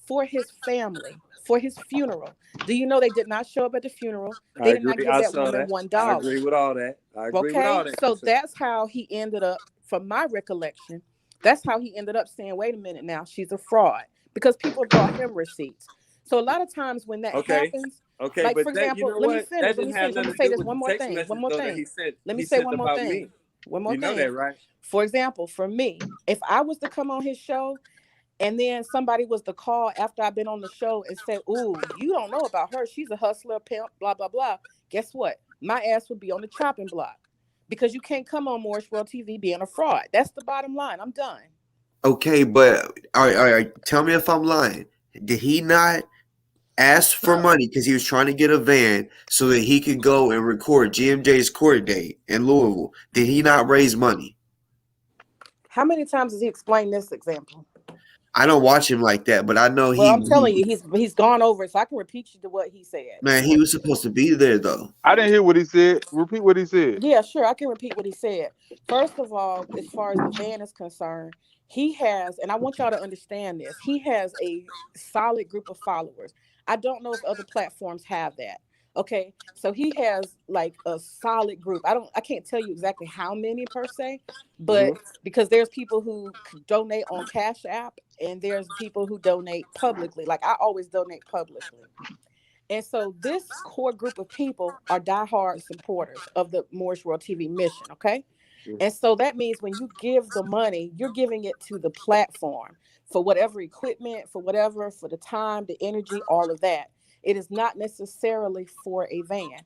for his family, for his funeral. Do you know they did not show up at the funeral? They did not give that woman $1. I agree with all that. So that's how he ended up, from my recollection, that's how he ended up saying, wait a minute now, she's a fraud. Because people brought him receipts. So a lot of times when that happens, like for example, let me finish. Let me say this one more thing. Let me say one more thing. One more You know thing. that, right? For example, for me, if I was to come on his show and then somebody was to call after I've been on the show and say, "Ooh, you don't know about her. She's a hustler, pimp, blah, blah, blah." Guess what? My ass would be on the chopping block because you can't come on Morris World TV being a fraud. That's the bottom line. I'm done. Okay, but all right, tell me if I'm lying. Did he not ask for money because he was trying to get a van so that he could go and record GMJ's court date in Louisville? Did he not raise money? How many times has he explained this example? I don't watch him like that, but I know Well, I'm telling you, he's gone over it, so I can repeat you to what he said. Man, he was supposed to be there though. I didn't hear what he said. Repeat what he said. Yeah, sure, I can repeat what he said. First of all, as far as the van is concerned, he has, and I want y'all to understand this, he has a solid group of followers. I don't know if other platforms have that. Okay, so he has like a solid group. I can't tell you exactly how many per se, but because there's people who donate on Cashapp and there's people who donate publicly. Like I always donate publicly. And so this core group of people are diehard supporters of the Morris World TV mission, okay? And so that means when you give the money, you're giving it to the platform for whatever equipment, for whatever, for the time, the energy, all of that. It is not necessarily for a van.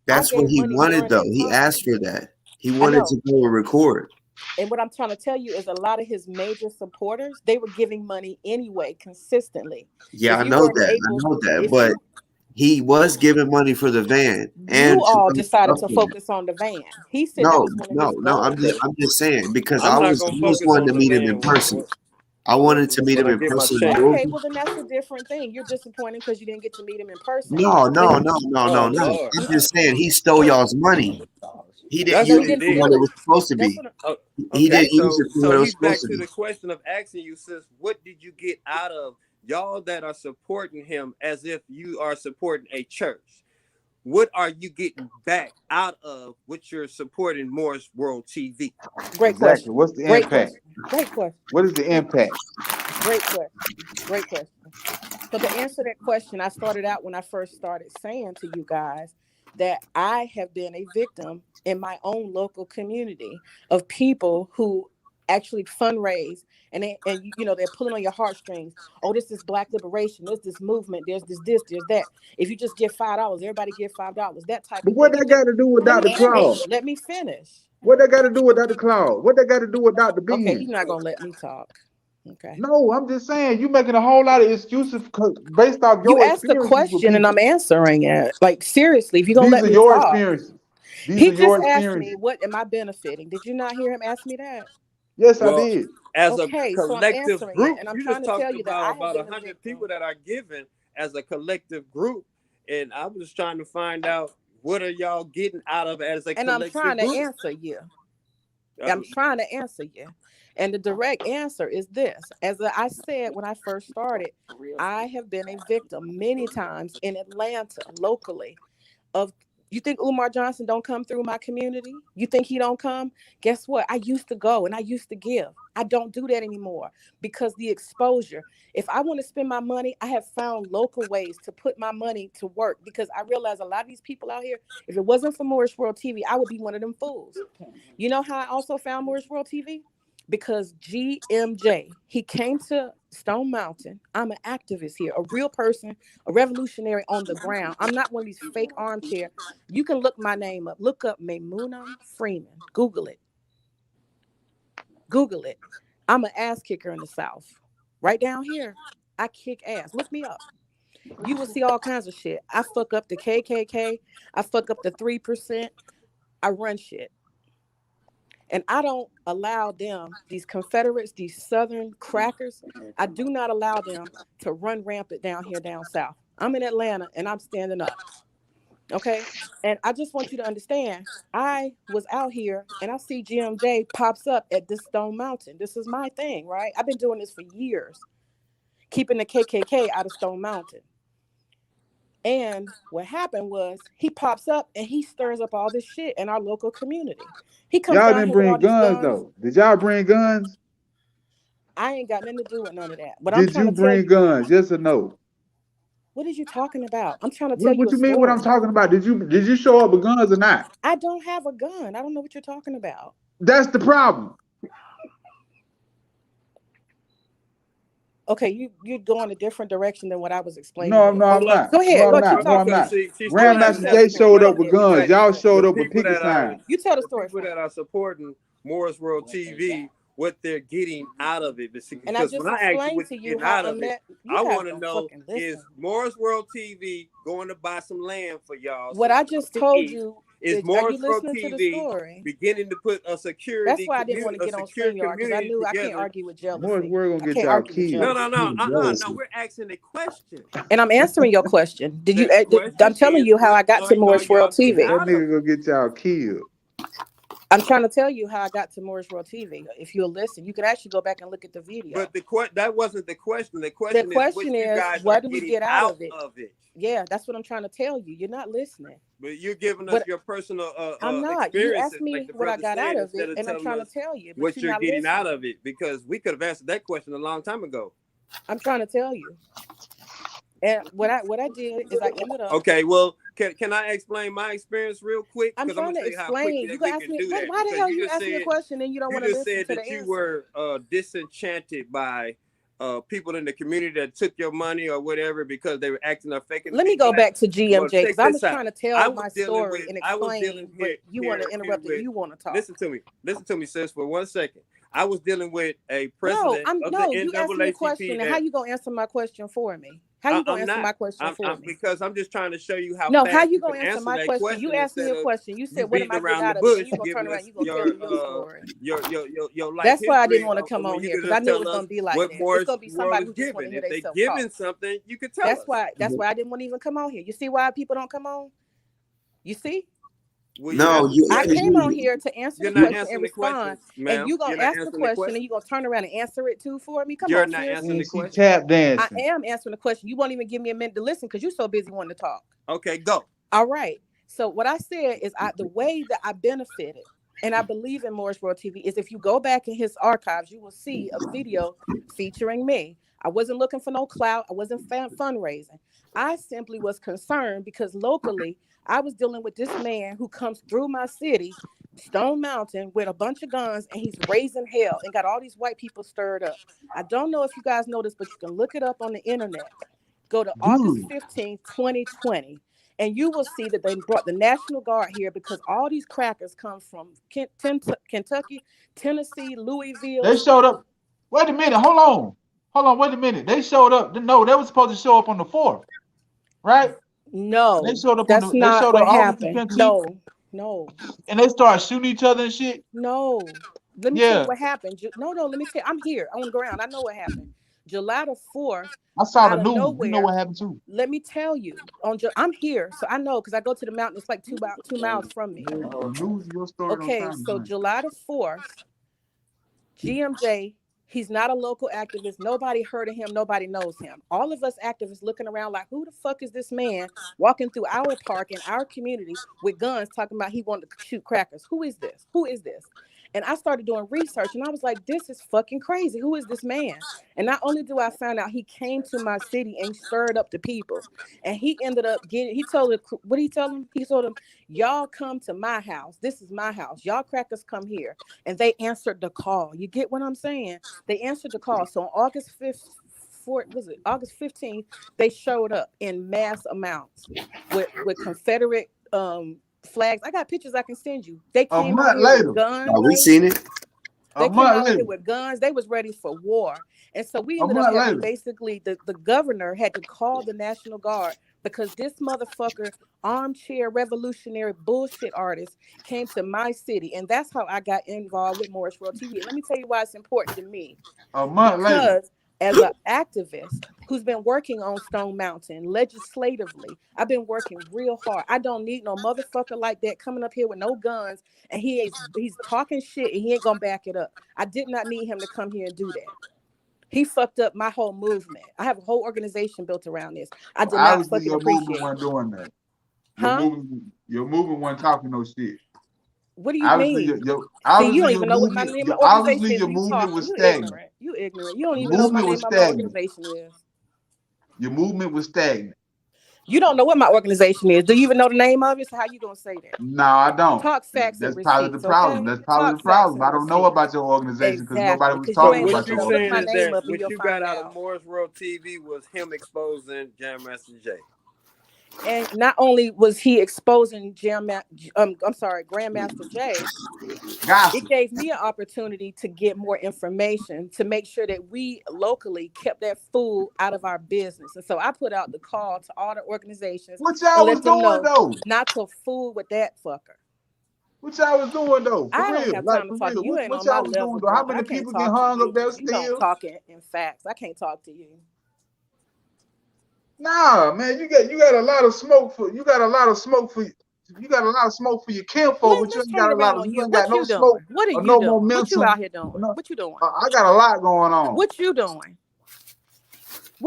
That's what he wanted, though. He asked for that. He wanted to go and record. And what I'm trying to tell you is a lot of his major supporters, they were giving money anyway, consistently. Yeah, I know that. But he was giving money for the van. And you all decided to focus on the van. He said no. I'm just saying because I was wanting to meet him in person. I wanted to meet him in person. Okay, well then that's a different thing. You're disappointed because you didn't get to meet him in person. No. I'm just saying he stole y'all's money. He didn't use it for what it was supposed to be. He didn't use it for what it was supposed to be. So he's back to the question of asking you, sis, what did you get out of y'all that are supporting him as if you are supporting a church? What are you getting back out of what you're supporting Morris World TV? Great question. What's the impact? Great question. What is the impact? Great question. So to answer that question, I started out when I first started saying to you guys that I have been a victim in my own local community of people who actually fundraise and they're pulling on your heartstrings. Oh, this is Black liberation. There's this movement. There's there's that. If you just give $5, everybody give $5. That type. But what that got to do with Dr. Claude? Let me finish. What that got to do with Dr. Claude? What that got to do with Dr. B? Okay, you're not gonna let me talk. Okay. No, I'm just saying you making a whole lot of excuses based off your. You asked the question and I'm answering it. Like seriously, if you're gonna let me talk. He just asked me, "What am I benefiting?" Did you not hear him ask me that? Yes, I did. As a collective group, and I'm you trying just to tell you that about 100 people that are given as a collective group, and I was trying to find out what are y'all getting out of as a collective group. And I'm trying to answer you. I'm trying to answer you. And the direct answer is this. As I said when I first started, I have been a victim many times in Atlanta, locally, of. You think Umar Johnson don't come through my community? You think he don't come? Guess what? I used to go and I used to give. I don't do that anymore because the exposure. If I want to spend my money, I have found local ways to put my money to work because I realize a lot of these people out here, if it wasn't for Morris World TV, I would be one of them fools. You know how I also found Morris World TV? Because GMJ, he came to Stone Mountain. I'm an activist here, a real person, a revolutionary on the ground. I'm not one of these fake armchair. You can look my name up. Look up Maymuna Freeman. Google it. I'm an ass kicker in the South. Right down here, I kick ass. Look me up. You will see all kinds of shit. I fuck up the KKK. I fuck up the 3%. I run shit. And I don't allow them, these Confederates, these Southern crackers, I do not allow them to run rampant down here, down South. I'm in Atlanta and I'm standing up. Okay. And I just want you to understand, I was out here and I see GMJ pops up at this Stone Mountain. This is my thing, right? I've been doing this for years, keeping the KKK out of Stone Mountain. And what happened was he pops up and he stirs up all this shit in our local community. He comes y'all didn't bring guns though. Did y'all bring guns? I ain't got nothing to do with none of that. But did you bring guns? Yes or no? What are you talking about? I'm trying to tell you. What you mean? What I'm talking about? Did you show up with guns or not? I don't have a gun. I don't know what you're talking about. That's the problem. Okay, you're going a different direction than what I was explaining. No, I'm not. Go ahead. No, I'm not. Grandmaster Jay showed up with guns. Y'all showed up with picket signs. You tell the story. People that are supporting Morris World TV, what they're getting out of it. Because and I just explained to you how I want to know is Morris World TV going to buy some land for y'all? What I just told you is Morris World TV beginning to put a security. That's why I didn't want to get on StreamYard because I knew I can't argue with jealousy. Morris, we're gonna get y'all killed. No. We're asking a question, and I'm answering your question. Did you? I'm telling you how I got to Morris World TV. That nigga gonna get y'all killed. I'm trying to tell you how I got to Morris World TV. If you'll listen, you can actually go back and look at the video. But that wasn't the question. The question is what do we get out of it? Yeah, that's what I'm trying to tell you. You're not listening. But you're giving us your personal I'm not. You asked me what I got out of it, and I'm trying to tell you. What you're getting out of it, because we could have answered that question a long time ago. I'm trying to tell you. And what I did is I ended up. Okay, well, can I explain my experience real quick? I'm trying to explain. You can ask me why the hell you ask me a question and you don't want to listen to the answer? You just said that you were disenchanted by people in the community that took your money or whatever because they were acting or faking. Let me go back to GMJ because I was trying to tell my story and explain, but you want to interrupt it. You want to talk. Listen to me, sis, for 1 second. I was dealing with a president of the NAACP. You asked me a question, and how you gonna answer my question for me? How you gonna answer my question for me? Because I'm just trying to show you how. No, how you gonna answer my question? You asked me a question. You said, "What am I getting out of it?" You gonna turn around. You gonna tell me your story. Your life. That's why I didn't want to come on here because I knew it was gonna be like that. It's gonna be somebody who just want to hear themselves talk. If they giving something, you could tell. That's why I didn't want to even come on here. You see why people don't come on? You see? I came on here to answer the question and respond, and you gonna ask the question and you gonna turn around and answer it too for me. Come on, not answering the question. Tap dancing. I am answering the question. You won't even give me a minute to listen because you're so busy wanting to talk. Okay, go. All right. So what I said is the way that I benefited, and I believe in Morris World TV, is if you go back in his archives, you will see a video featuring me. I wasn't looking for no clout. I wasn't fundraising. I simply was concerned because locally, I was dealing with this man who comes through my city, Stone Mountain, with a bunch of guns, and he's raising hell and got all these white people stirred up. I don't know if you guys know this, but you can look it up on the internet. Go to August 15th, 2020, and you will see that they brought the National Guard here because all these crackers come from Kentucky, Tennessee, Louisville. They showed up. Wait a minute. Hold on. Wait a minute. They showed up. No, they were supposed to show up on the 4th, right? No, they showed up. That's not what happened. No. And they started shooting each other and shit. No. Let me tell you what happened. No. Let me tell you. I'm here on the ground. I know what happened. July the 4th. I saw the news. You know what happened too. Let me tell you. I'm here, so I know because I go to the mountain. It's like 2 miles from me. Okay, so July the 4th, GMJ. He's not a local activist. Nobody heard of him. Nobody knows him. All of us activists looking around like, who the fuck is this man walking through our park in our community with guns talking about he wanted to shoot crackers? Who is this? Who is this? And I started doing research and I was like, this is fucking crazy. Who is this man? And not only do I find out he came to my city and stirred up the people. And he ended up he told him, y'all come to my house. This is my house. Y'all crackers come here. And they answered the call. You get what I'm saying? They answered the call. So on August 15th, they showed up in mass amounts with Confederate flags. I got pictures I can send you. They came out here with guns. We seen it. They came out here with guns. They was ready for war. And so we ended up having basically the governor had to call the National Guard because this motherfucker armchair revolutionary bullshit artist came to my city. And that's how I got involved with Morris World TV. Let me tell you why it's important to me. Because as an activist who's been working on Stone Mountain legislatively, I've been working real hard. I don't need no motherfucker like that coming up here with no guns and he's talking shit and he ain't gonna back it up. I did not need him to come here and do that. He fucked up my whole movement. I have a whole organization built around this. I did not fucking appreciate it. Doing that. Your movement wasn't talking no shit. What do you mean? You don't even know what my name of organization is. Your movement was stagnant. You ignorant. You don't even know what my name of my organization is. Your movement was stagnant. You don't know what my organization is. Do you even know the name of it? So how you gonna say that? No, I don't. Talk facts That's and probably receipts. the problem. Okay? That's probably Talk the problem. facts I don't and know receipts. about your organization because nobody Exactly, was because you So talking ain't what about looking you your up. Look saying my is organization. name that up and what you'll you got find out of out. Morris Road TV was him exposing Jam Master Jay. And not only was he exposing Grandmaster Jay, Gossip. it gave me an opportunity to get more information to make sure that we locally kept that fool out of our business. And so I put out the call to all the organizations What and y'all was let them doing know though? not to fool with that fucker. What y'all was doing though? For I don't real. have Like time to for talk to real. you. Ain't What on my y'all was level, doing though? How bro. I many can't people get talk to hung up you. there You don't still? talk in facts. I can't talk to you. Nah, man, you got a lot of smoke for you got a lot of smoke for your kinfolk, but Let's turn it around on you you. ain't got What no you doing? smoke What are or you no doing? What you momentum. out here doing? No, What you doing? I got a lot going on. What you doing?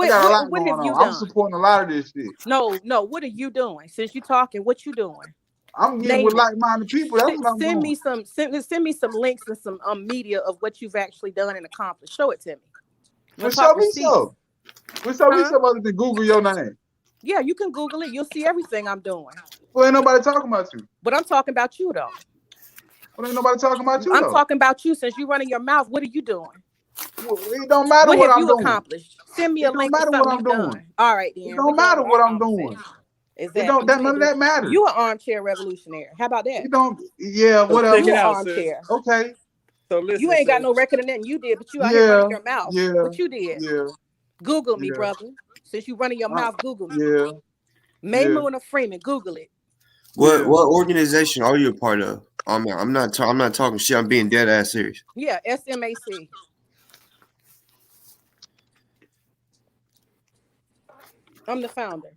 I got a lot What have going you on. I'm done? supporting a lot of this shit. No. What are you doing? Since you talking, what you doing? I'm getting with Name it. like-minded people. That's what I'm Send doing. me some links and some media of what you've actually done and accomplished. Show it to me. Well, Talk show me receipts. some. Well, show me Huh? some other than Google your name. Yeah, you can Google it. You'll see everything I'm doing. Well, ain't nobody talking about you. But I'm talking about you though. Well, ain't nobody talking about you I'm though. talking about you. Since you running your mouth, what are you doing? Well, it don't matter What what have I'm you doing. accomplished? Send me a It don't link of matter what something I'm you've doing. done. All right, then. It don't matter what I'm doing. Exactly. It don't. That none of that matters. You an armchair revolutionary. How about that? It don't. Yeah, So whatever. check You it an out, sis. armchair. Okay. So listen, You ain't got sis. no record of nothing you did, but you out here Yeah. running your mouth. Yeah. What you did? Yeah. Google me, Yeah. brother. Since you running your mouth, Google me. Yeah. Maymoon Freeman, Google it. What organization are you a part of? I'm not talking shit. I'm being dead ass serious. Yeah, SMAC. I'm the founder.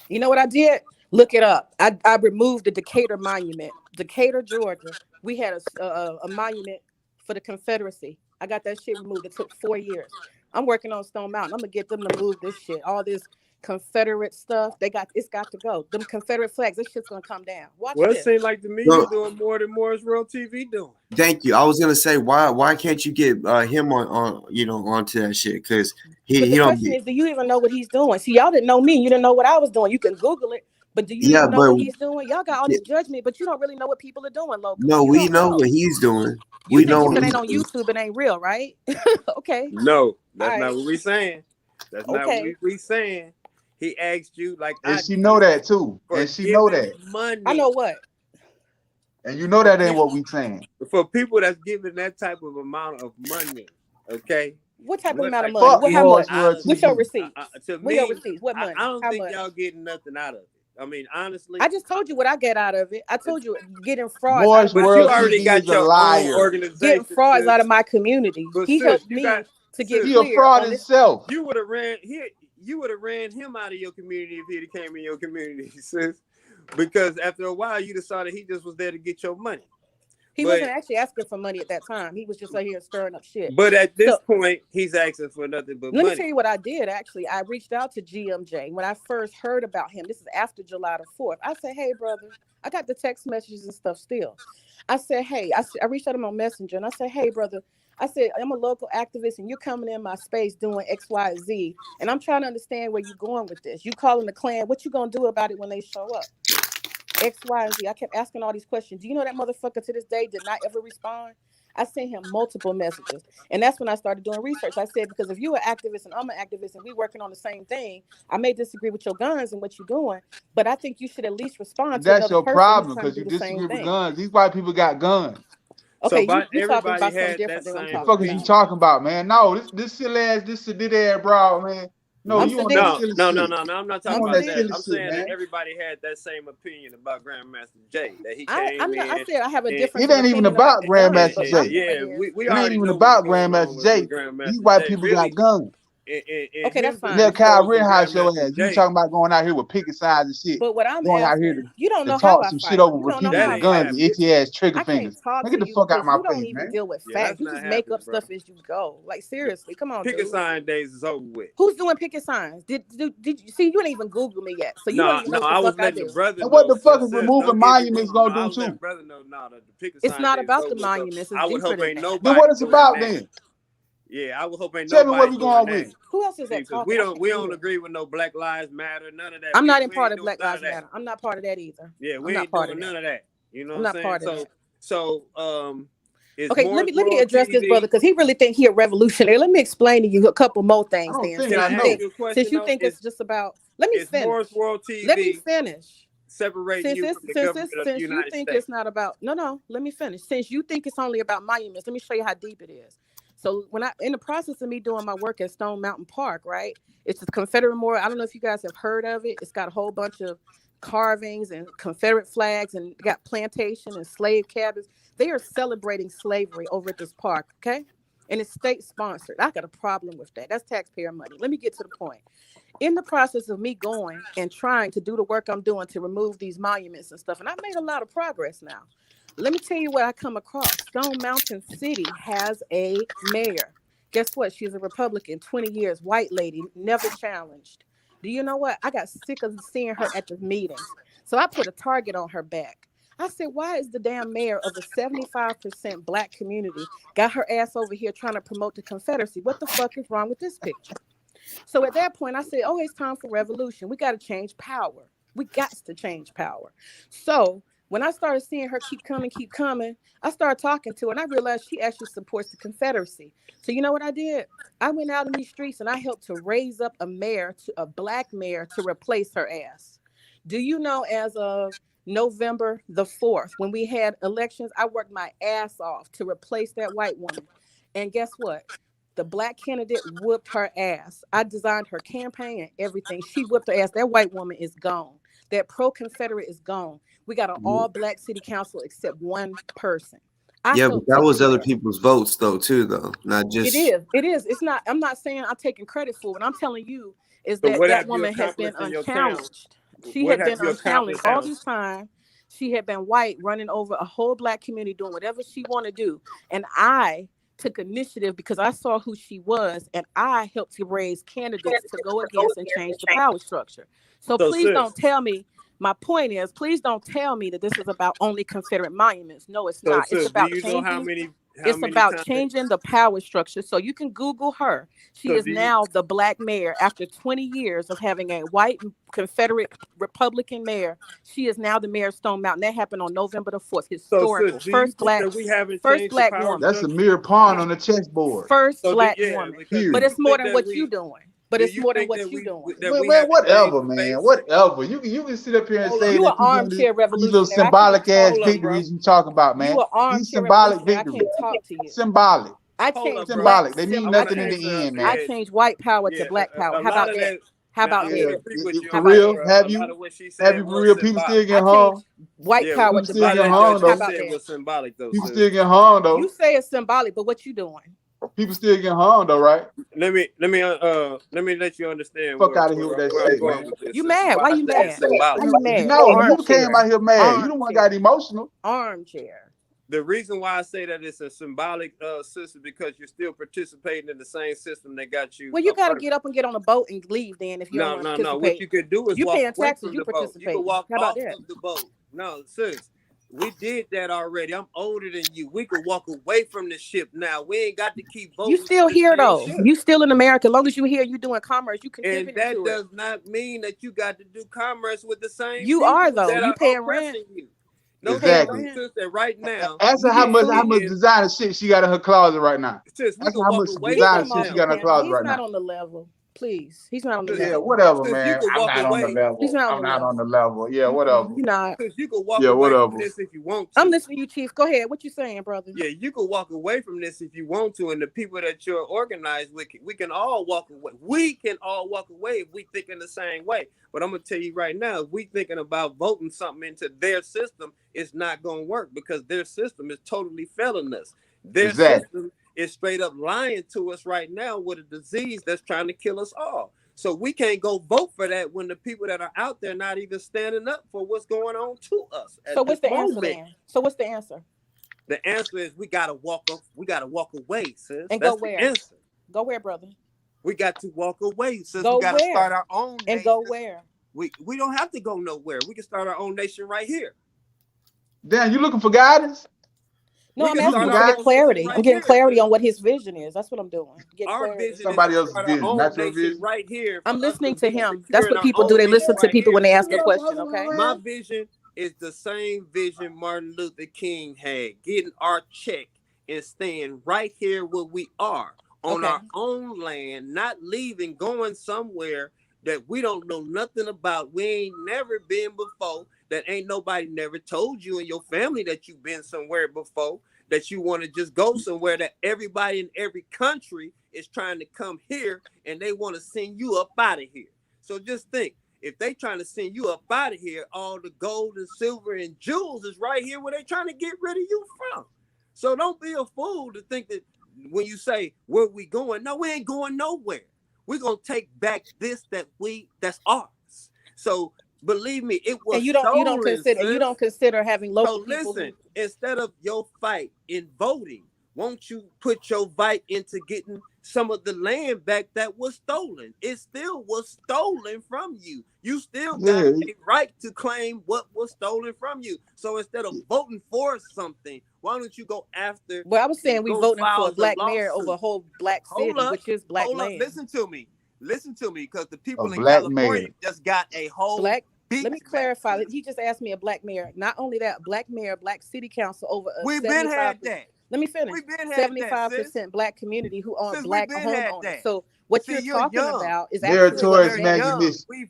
You know what I did? Look it up. I removed the Decatur monument. Decatur, Georgia. We had a monument for the Confederacy. I got that shit removed. It took 4 years. I'm working on Stone Mountain. I'm gonna get them to move this shit. All this Confederate stuff. It's got to go. Them Confederate flags. This shit's gonna come down. Watch Well, it this. seems like to me you're doing more than Morris Road TV doing. Thank you. I was gonna say why can't you get him on onto that shit? Because he the don't question is, do you even know what he's doing? See, y'all didn't know me. You didn't know what I was doing. You can Google it, but do you even know what he's doing? Y'all got all this judgment, but you don't really know what people are doing locally. No, we know what he's doing. You think if it ain't on YouTube, it ain't real, right? Okay. No, that's not what we saying. That's not what we saying. He asked you like, and she know that too, and she know that. Money. I know what. And you know that ain't what we saying. For people that's giving that type of amount of money, okay. What type of amount of money? What? How much? What's your receipt? To what me, your receipts? What money? I don't how think much? y'all getting nothing out of it. I mean, honestly, I just told you what I get out of it. I told you getting frauds. Morris but you already got your own organization. Getting frauds out of my community. But he helped me to get he clear. A fraud himself. You would have ran him out of your community if he'd came in your community, sis. Because after a while, you decided he just was there to get your money. He wasn't actually asking for money at that time. He was just out here stirring up shit. But at this point, he's asking for nothing but money. Let me tell you what I did, actually. I reached out to GMJ when I first heard about him. This is after July the 4th. I said, hey, brother, I got the text messages and stuff still. I said, hey, I reached out to him on Messenger, and I said, hey, brother, I said, I'm a local activist, and you're coming in my space doing X, Y, Z, and I'm trying to understand where you're going with this. You calling the Klan. What you going to do about it when they show up? X, Y, and Z. I kept asking all these questions. Do you know that motherfucker to this day did not ever respond? I sent him multiple messages. And that's when I started doing research. I said, because if you're an activist and I'm an activist and we're working on the same thing, I may disagree with your guns and what you're doing, but I think you should at least respond to that's your problem because you disagree with guns. These white people got guns. Okay, you're talking about something different than what the fuck is you talking about, man? No, this silly ass, this sedity bro, man. No, I'm you want that silly no, shit. I'm not talking about that. I'm saying that everybody had that same opinion about Grandmaster Jay. That he came in. I said I have a different. It ain't even about Grandmaster Jay. Yeah, we it ain't even about Grandmaster Jay. These white people got guns. Okay, that's fine. They'll Kyle Rittenhouse your ass. You talking about going out here with picket signs and shit. But what I'm going asking, out here you don't know to talk how some I shit over with people with guns and itchy ass trigger fingers. Get the fuck out of my face, man. You don't even deal with facts. You just make up stuff as you go. Like seriously, come on. Picket sign days is over with. Who's doing picket signs? Did you see? You didn't even Google me yet, so you don't even know I was what the fuck I letting do. the brother know. And what the fuck is removing monuments gonna do too? Brother know, the picket it's sign not about the monuments. I would hope ain't nobody. Then what it's about then? Yeah, I would hope ain't Tell me nobody what we doing going that. with. Who else is that Because talking? we don't agree with no Black Lives Matter, none of that. I'm not in We part ain't of Black doing none Lives of that. Matter. I'm not part of that either. Yeah, we I'm ain't doing none of that. You know I'm what I'm not part saying? of that. So Okay, let me address this brother because he really think he a revolutionary. Let me explain to you a couple more I things. don't Then think I know. since you think it's just about, let me finish. Morris World TV. Let me finish. Separating you from the government of the Since you United think States. it's not about let me finish. Since you think it's only about monuments, let me show you how deep it is. So when in the process of me doing my work at Stone Mountain Park, right? It's the Confederate Memorial. I don't know if you guys have heard of it. It's got a whole bunch of carvings and Confederate flags and got plantation and slave cabins. They are celebrating slavery over at this park, okay? And it's state sponsored. I got a problem with that. That's taxpayer money. Let me get to the point. In the process of me going and trying to do the work I'm doing to remove these monuments and stuff, and I've made a lot of progress now. Let me tell you what I come across. Stone Mountain City has a mayor. Guess what? She's a Republican, 20 years, white lady, never challenged. Do you know what? I got sick of seeing her at the meetings. So I put a target on her back. I said, why is the damn mayor of a 75% Black community got her ass over here trying to promote the Confederacy? What the fuck is wrong with this picture? So at that point, I said, oh, it's time for revolution. We got to change power. We got to change power. So when I started seeing her keep coming, I started talking to her and I realized she actually supports the Confederacy. So you know what I did? I went out in these streets and I helped to raise up a Black mayor to replace her ass. Do you know, as of November the 4th, when we had elections, I worked my ass off to replace that white woman. And guess what? The Black candidate whooped her ass. I designed her campaign and everything. She whipped her ass. That white woman is gone. That pro-Confederate is gone. We got an all-Black city council except one person. But that was other people's votes though, not just. It is. It's not. I'm not saying I'm taking credit for it. What I'm telling you is that woman has been unchallenged. She had been unchallenged all this time. She had been white, running over a whole Black community, doing whatever she wanted to do. And I took initiative because I saw who she was, and I helped to raise candidates to go against and change the power structure. So please don't tell me. My point is, please don't tell me that this is about only Confederate monuments. No, it's not. It's about changing. It's about changing the power structure. So you can Google her. She is now the Black mayor after 20 years of having a white Confederate Republican mayor. She is now the mayor of Stone Mountain. That happened on November the 4th. Historical. First Black woman. That's a mere pawn on the chessboard. First Black woman. But it's more than what you're doing. But it's more than what you're doing. Man, whatever, man. Whatever. You can sit up here and say you that an armchair revolutionary. These little symbolic ass victories you talk about, man. You an armchair These symbolic victories. I can't talk to you. Symbolic. I changed symbolic. They mean nothing in the end, man. I changed white power to Black power. How about that? How about that? For real? Have you for real? People still get hung. White power to Black power. How about that? It was symbolic though. People still get hung though. You say it's symbolic, but what you doing? People still get hung though, right? Let me let you understand. Fuck out of here with that shit, man. You mad? Why you mad? Why you mad? No, you came out here mad. You don't want to got emotional. Armchair. The reason why I say that it's a symbolic system because you're still participating in the same system that got you. Well, you got to get up and get on a boat and leave then if you don't want to participate. No. What you could do is you walk paying away taxes, from you the participate. boat. You can walk How about off that? of the boat. No, sis. We did that already. I'm older than you. We could walk away from the ship now. We ain't got to keep voting. You still here though. You still in America. As long as you here, you doing commerce. You contributing to it. And that does not mean that you got to do commerce with the same. You are though. You paying rent. No, exactly. Right now. Ask her how much designer shit she got in her closet right now. Sis, Ask her how much designer shit she got in her closet right now. He's not on the level. Please, he's not on the level. Yeah, whatever, man. I'm not on the level. He's not on the level. Yeah, whatever. You're not. You can walk away from this if you want to. I'm listening to you, Chief. Go ahead. What you saying, brother? Yeah, you can walk away from this if you want to, and the people that you're organized with, we can all walk away. We can all walk away if we think in the same way. But I'm gonna tell you right now, if we thinking about voting something into their system, it's not gonna work because their system is totally failing us. Their system is straight up lying to us right now with a disease that's trying to kill us all. So we can't go vote for that when the people that are out there not even standing up for what's going on to us. So what's the answer then? So what's the answer? The answer is we gotta walk up. We gotta walk away, sis. And go where? Go where, brother? We got to walk away, sis. We gotta start our own nation. And go where? We don't have to go nowhere. We can start our own nation right here. Damn, you looking for guidance? No, I'm asking to get clarity. I'm getting clarity on what his vision is. That's what I'm doing. Get our clarity. vision Somebody is else's our vision, own not your nation vision. right here. I'm listening to him. That's That's what people do. They listen to people when they ask a question, okay? My vision is the same vision Martin Luther King had, getting our check and staying right here where we are on our own land, not leaving, going somewhere that we don't know nothing about. We ain't never been before. That ain't nobody never told you and your family that you've been somewhere before, that you want to just go somewhere, that everybody in every country is trying to come here and they want to send you up out of here. So just think, if they trying to send you up out of here, all the gold and silver and jewels is right here where they trying to get rid of you from. So don't be a fool to think that when you say, where we going? No, we ain't going nowhere. We're going to take back this that's ours. So believe me, it was you stolen, don't consider having local people. So listen, instead of your fight in voting, won't you put your fight into getting some of the land back that was stolen? It still was stolen from you. You still got a right to claim what was stolen from you. So instead of voting for something, why don't you go after? Well, I was saying we voting for a black mayor over a whole black city, which is black land. Listen to me, because the people in California just got a whole black. Let me clarify. He just asked me a black mayor. Not only that, black mayor, black city council over a We've been had that. Let me finish. 75% black community who aren't black homeowners. So what you're talking about is actually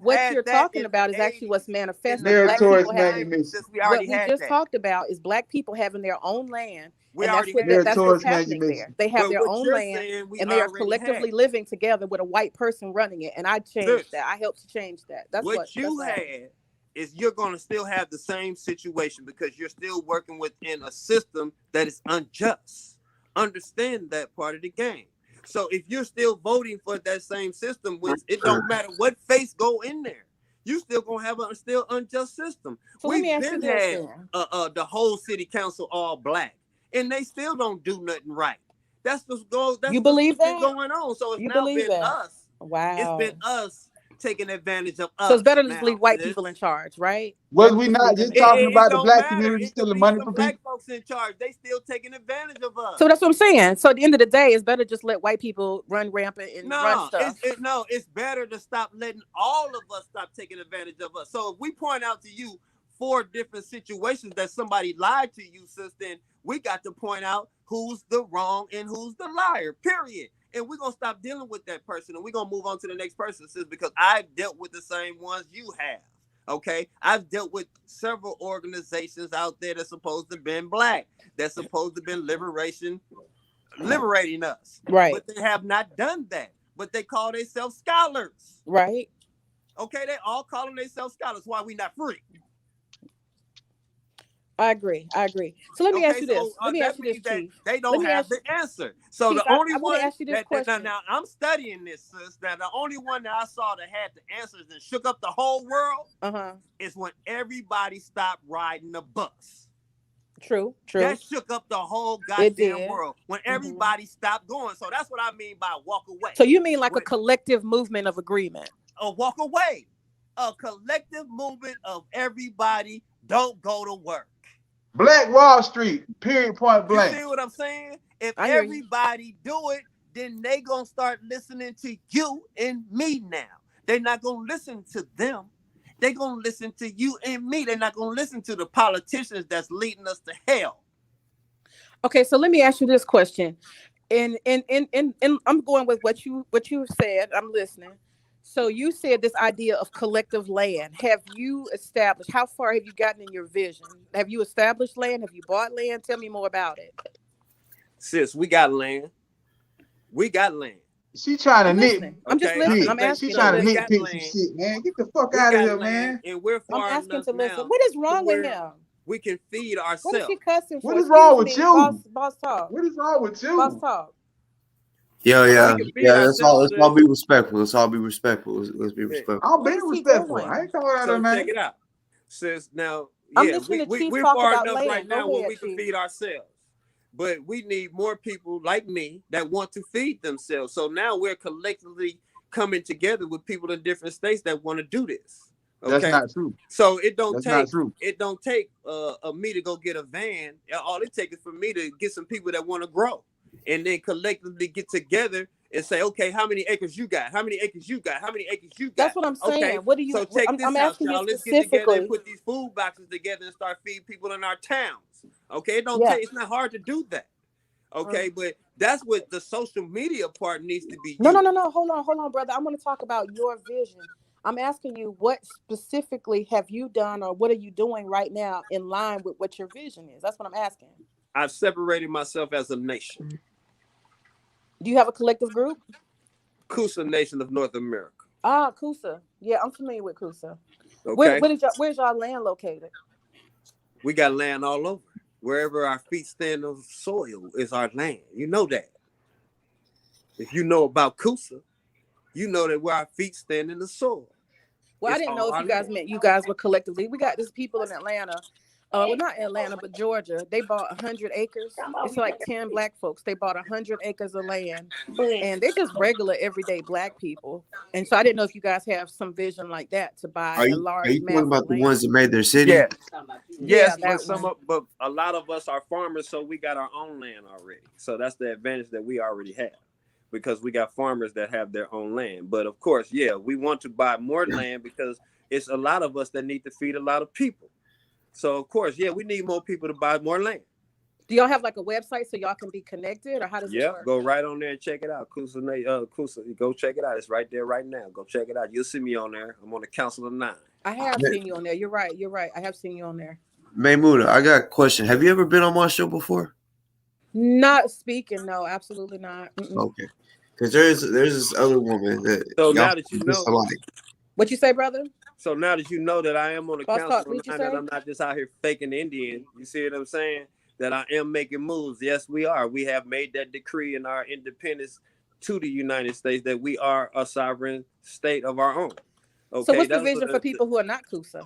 what you're talking about is actually what's manifesting. What we just talked about is black people having their own land. And that's what's happening there. They have their own land and they are collectively living together with a white person running it. And I changed that. I helped to change that. That's what you had. Is you're going to still have the same situation because you're still working within a system that is unjust. Understand that part of the game. So if you're still voting for that same system, which it don't matter what face go in there, you still going to have a still unjust system. So we've been had the whole city council all black, and they still don't do nothing right. That's what's going. You believe that going on? So it's now been us. Wow, it's been us taking advantage of us. So it's better to just leave white people in charge, right? Was we not just talking about the black community stealing money from black folks in charge? They still taking advantage of us. So that's what I'm saying. So at the end of the day, it's better just let white people run rampant and run stuff. It's better to stop letting all of us stop taking advantage of us. So if we point out to you 4 different situations that somebody lied to you, sis, then we got to point out who's the wrong and who's the liar, period. And we're going to stop dealing with that person and we're going to move on to the next person, sis, because I've dealt with the same ones you have, okay? I've dealt with several organizations out there that's supposed to have been black, that's supposed to have been liberating us. Right. But they have not done that. But they call themselves scholars. Right. Okay, they all calling themselves scholars. Why we not free? I agree. So let me ask you this. Let me ask you this, Chief. They don't have the answer. So Chief, the only one ask you this question. Now I'm studying this, sis. Now the only one that I saw that had the answers and shook up the whole world is when everybody stopped riding the bus. True. That shook up the whole goddamn world when everybody stopped going. So that's what I mean by walk away. So you mean like a collective movement of agreement? A walk away. A collective movement of everybody don't go to work. Black Wall Street, period, point blank. You see what I'm saying? If everybody do it, then they gonna start listening to you and me now. They're not gonna listen to them. They're gonna listen to you and me. They're not gonna listen to the politicians that's leading us to hell. Okay, so let me ask you this question. And I'm going with what you said. I'm listening. So you said this idea of collective land. Have you established, how far have you gotten in your vision? Have you established land? Have you bought land? Tell me more about it. Sis, we got land. She trying to nitpick. I'm just listening. I'm asking. She trying to nitpick some shit, man. Get the fuck out of here, man. And we're far I'm asking to listen. now. What is wrong with him? We can feed ourselves. What is she cussing for? What is wrong with you? Boss talk. What is wrong with you? Boss talk. Yeah. Let's all be respectful. Let's be respectful. I'll be respectful. I ain't calling out her name. Check it out. Sis, now, we're far enough right now where we can feed ourselves. But we need more people like me that want to feed themselves. So now we're collectively coming together with people in different states that want to do this. Okay, that's not true. so it don't That's take not true. me to go get a van. All it takes is for me to get some people that want to grow, and then collectively get together and say, okay, how many acres you got? How many acres you got? How many acres you got? That's what I'm saying. Okay, What do you? so check this I'm out, asking y'all. you Let's get together and specifically. put these food boxes together and start feeding people in our towns. Okay, it don't Yeah. take. It's not hard to do that. Okay, but that's what the social media part needs to be. No. Hold on, brother. I want to talk about your vision. I'm asking you, what specifically have you done, or what are you doing right now in line with what your vision is? That's what I'm asking. I've separated myself as a nation. Do you have a collective group? Coosa Nation of North America. Ah, Coosa. Yeah, I'm familiar with Coosa. Okay. Where's y'all land located? We got land all over. Wherever our feet stand on soil is our land. You know that. If you know about Coosa, you know that where our feet stand in the soil. Well, I didn't know if you guys meant you guys were collectively. We got these people in Atlanta. Well, not Atlanta, but Georgia. They bought 100 acres. It's like 10 black folks. They bought 100 acres of land, and they're just regular, everyday black people. And so I didn't know if you guys have some vision like that to buy a large. Are you talking about the ones that made their city? Yeah. Yes, yeah, but a lot of us are farmers, so we got our own land already. So that's the advantage that we already have, because we got farmers that have their own land. But of course, yeah, we want to buy more land because it's a lot of us that need to feed a lot of people. So of course, yeah, we need more people to buy more land. Do y'all have like a website so y'all can be connected, or how does it work? Go right on there and check it out. Coosa, go check it out. It's right there right now. Go check it out. You'll see me on there. I'm on the Council of 9. I have seen you on there. You're right. I have seen you on there. Maymuda, I got a question. Have you ever been on my show before? Not speaking, no, absolutely not. Okay, because there's this other woman that. So now that you know, what you say, brother? So now that you know that I am on the Boss Council Talk, of 9, that I'm not just out here faking Indian. You see what I'm saying? That I am making moves. Yes, we are. We have made that decree in our independence to the United States that we are a sovereign state of our own. Okay, so what's the vision for people who are not Coosa?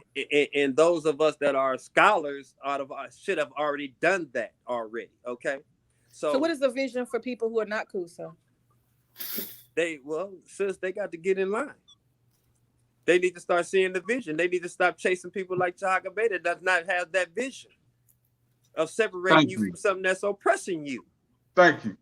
And those of us that are scholars should have already done that already. Okay. So what is the vision for people who are not Coosa? Sis, they got to get in line. They need to start seeing the vision. They need to stop chasing people like Chahaka Bay that does not have that vision of separating you from something that's oppressing you. Thank you.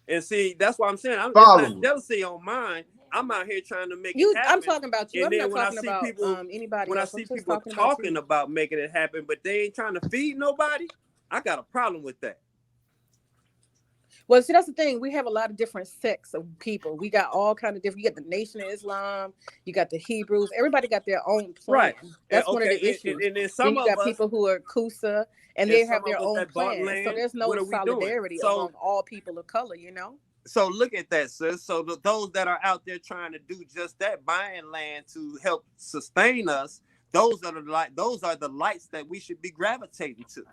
And see, that's why I'm saying it's not jealousy on mine. I'm out here trying to make it happen. I'm talking about you. And I'm not talking about anybody when else. I see people talking about making it happen, but they ain't trying to feed nobody, I got a problem with that. Well, see, that's the thing. We have a lot of different sects of people. We got all kind of different. You got the Nation of Islam. You got the Hebrews. Everybody got their own plan. Right. That's one of the issues. And then some you got people who are Kusa, and they have their own plan. So there's no solidarity among all people of color, you know? So look at that, sis. So those that are out there trying to do just that, buying land to help sustain us, those are the lights that we should be gravitating to.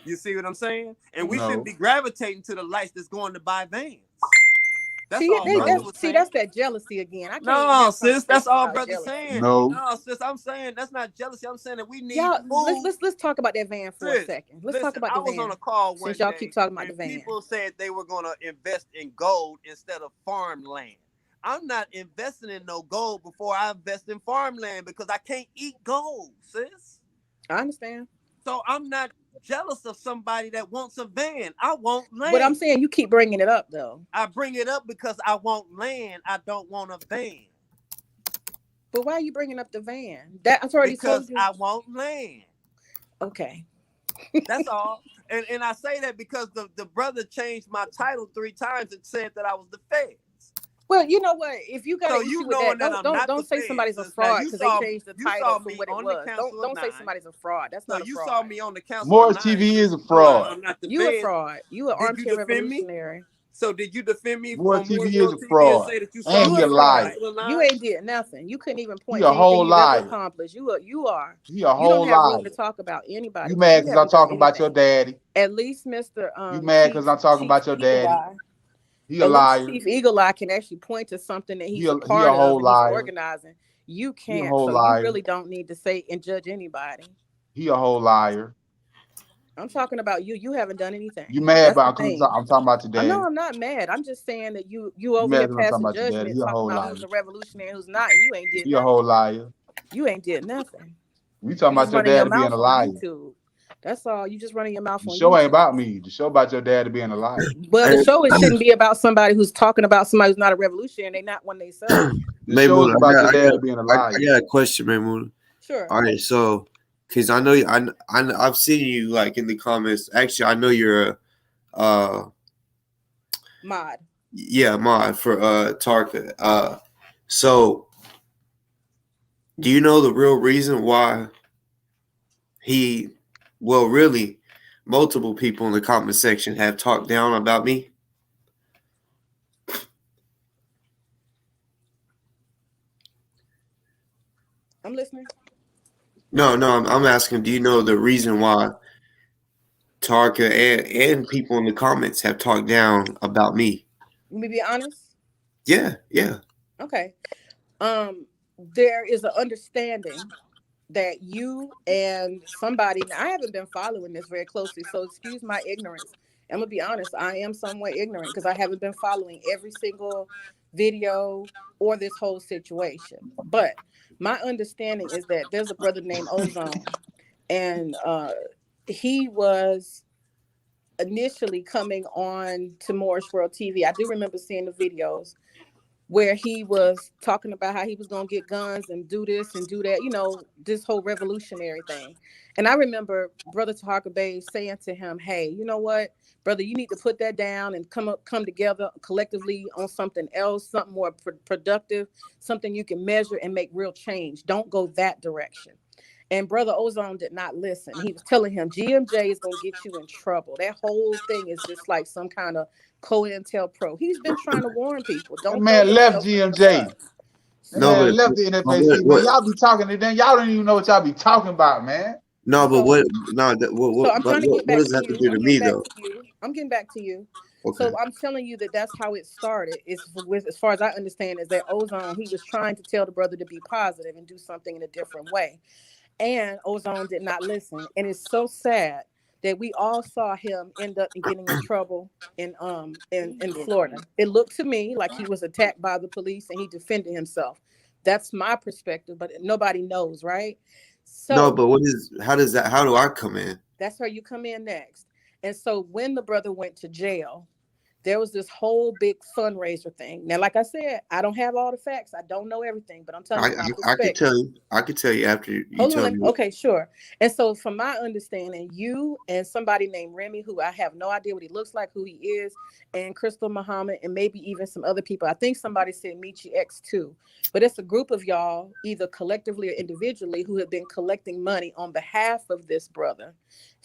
You see what I'm saying? And we should be gravitating to the lights that's going to buy vans. That's that's that jealousy again. No, sis, that's all brother saying. No, sis, I'm saying that's not jealousy. I'm saying that we need. Let's talk about that van for a second. Let's talk about the van. I was on a call since y'all keep talking about the van. People said they were going to invest in gold instead of farmland. I'm not investing in no gold before I invest in farmland because I can't eat gold, sis. I understand. So I'm not jealous of somebody that wants a van. I want land. But I'm saying you keep bringing it up though. I bring it up because I want land. I don't want a van. But why are you bringing up the van? That's already because I want land. Okay. That's all. And I say that because the brother changed my title 3 times and said that I was the Feds. Well, you know what? If you got an issue with that, don't say Feds. somebody's a fraud because they changed the title from what it was. Don't say somebody's a fraud. That's not a fraud. You saw me on the council. Morris TV is a fraud. I'm not the you Feds. A fraud. You an armchair revolutionary. So did you defend me? Morris TV is a fraud. And you're a liar. You ain't did nothing. You couldn't even point to anything you ever accomplished. You are. You a whole liar. You don't have room to talk about anybody. You mad because I'm talking about your daddy. At least Mr. You mad because I'm talking about your daddy. He a liar. Chief Eagle Eye can actually point to something that he's a part of and he's organizing. You can't. So you really don't need to say and judge anybody. He a whole liar. I'm talking about you. You haven't done anything. You mad That's the about thing. I'm talking about your daddy. No, I'm not mad. I'm just saying that you over mad here 'cause I'm talking passing about your daddy. judgment, He a talking whole about liar. who's a revolutionary, who's not, and you ain't did He a nothing. whole liar. You ain't did nothing. We talking You about just your running your daddy being mouth a on liar. YouTube. That's all. You just running your mouth The on show YouTube. ain't about me. The show about your daddy being a liar. Well, the show it shouldn't be about somebody who's talking about somebody who's not a revolutionary. They not one themselves. The show is about your daddy being a I liar. got a question, Maymoon. Sure. All right, so because I know I've seen you like in the comments. Actually, I know you're a mod. Yeah, mod for Tarka. So do you know the real reason why really multiple people in the comment section have talked down about me? I'm listening. No, I'm asking, do you know the reason why Tarka and people in the comments have talked down about me? Let me be honest. Yeah. Okay. There is an understanding that you and somebody, I haven't been following this very closely, so excuse my ignorance. I'm gonna be honest, I am somewhat ignorant because I haven't been following every single video or this whole situation. But my understanding is that there's a brother named Ozone, and he was initially coming on to Morris World TV. I do remember seeing the videos where he was talking about how he was going to get guns and do this and do that, this whole revolutionary thing. And I remember Brother Tahaka Bey saying to him, hey, you know what, brother, you need to put that down and come together collectively on something else, something more productive, something you can measure and make real change. Don't go that direction. And Brother Ozone did not listen. He was telling him, GMJ is going to get you in trouble. That whole thing is just like some kind of COINTELPRO. He's been trying to warn people. That Don't throw man left yourself under the GMJ. bus. That man left the NFAC, man. Y'all be talking to them. Y'all don't even know what y'all be talking about, man. No, but So I'm trying to get back does to that have to you. do to me, though? I'm getting back to you. Okay. So I'm telling you that's how it started. As far as I understand, is that Ozone, he was trying to tell the brother to be positive and do something in a different way. And Ozone did not listen. And it's so sad that we all saw him end up getting in trouble in Florida. It looked to me like he was attacked by the police and he defended himself. That's my perspective, but nobody knows, right? So no, but how do I come in? That's where you come in next. And so when the brother went to jail, there was this whole big fundraiser thing. Now, like I said, I don't have all the facts. I don't know everything, but I'm telling you my perspective. I could tell you after you tell me. Okay, sure. And so from my understanding, you and somebody named Remy, who I have no idea what he looks like, who he is, and Crystal Muhammad, and maybe even some other people. I think somebody said Michi X too. But it's a group of y'all, either collectively or individually, who have been collecting money on behalf of this brother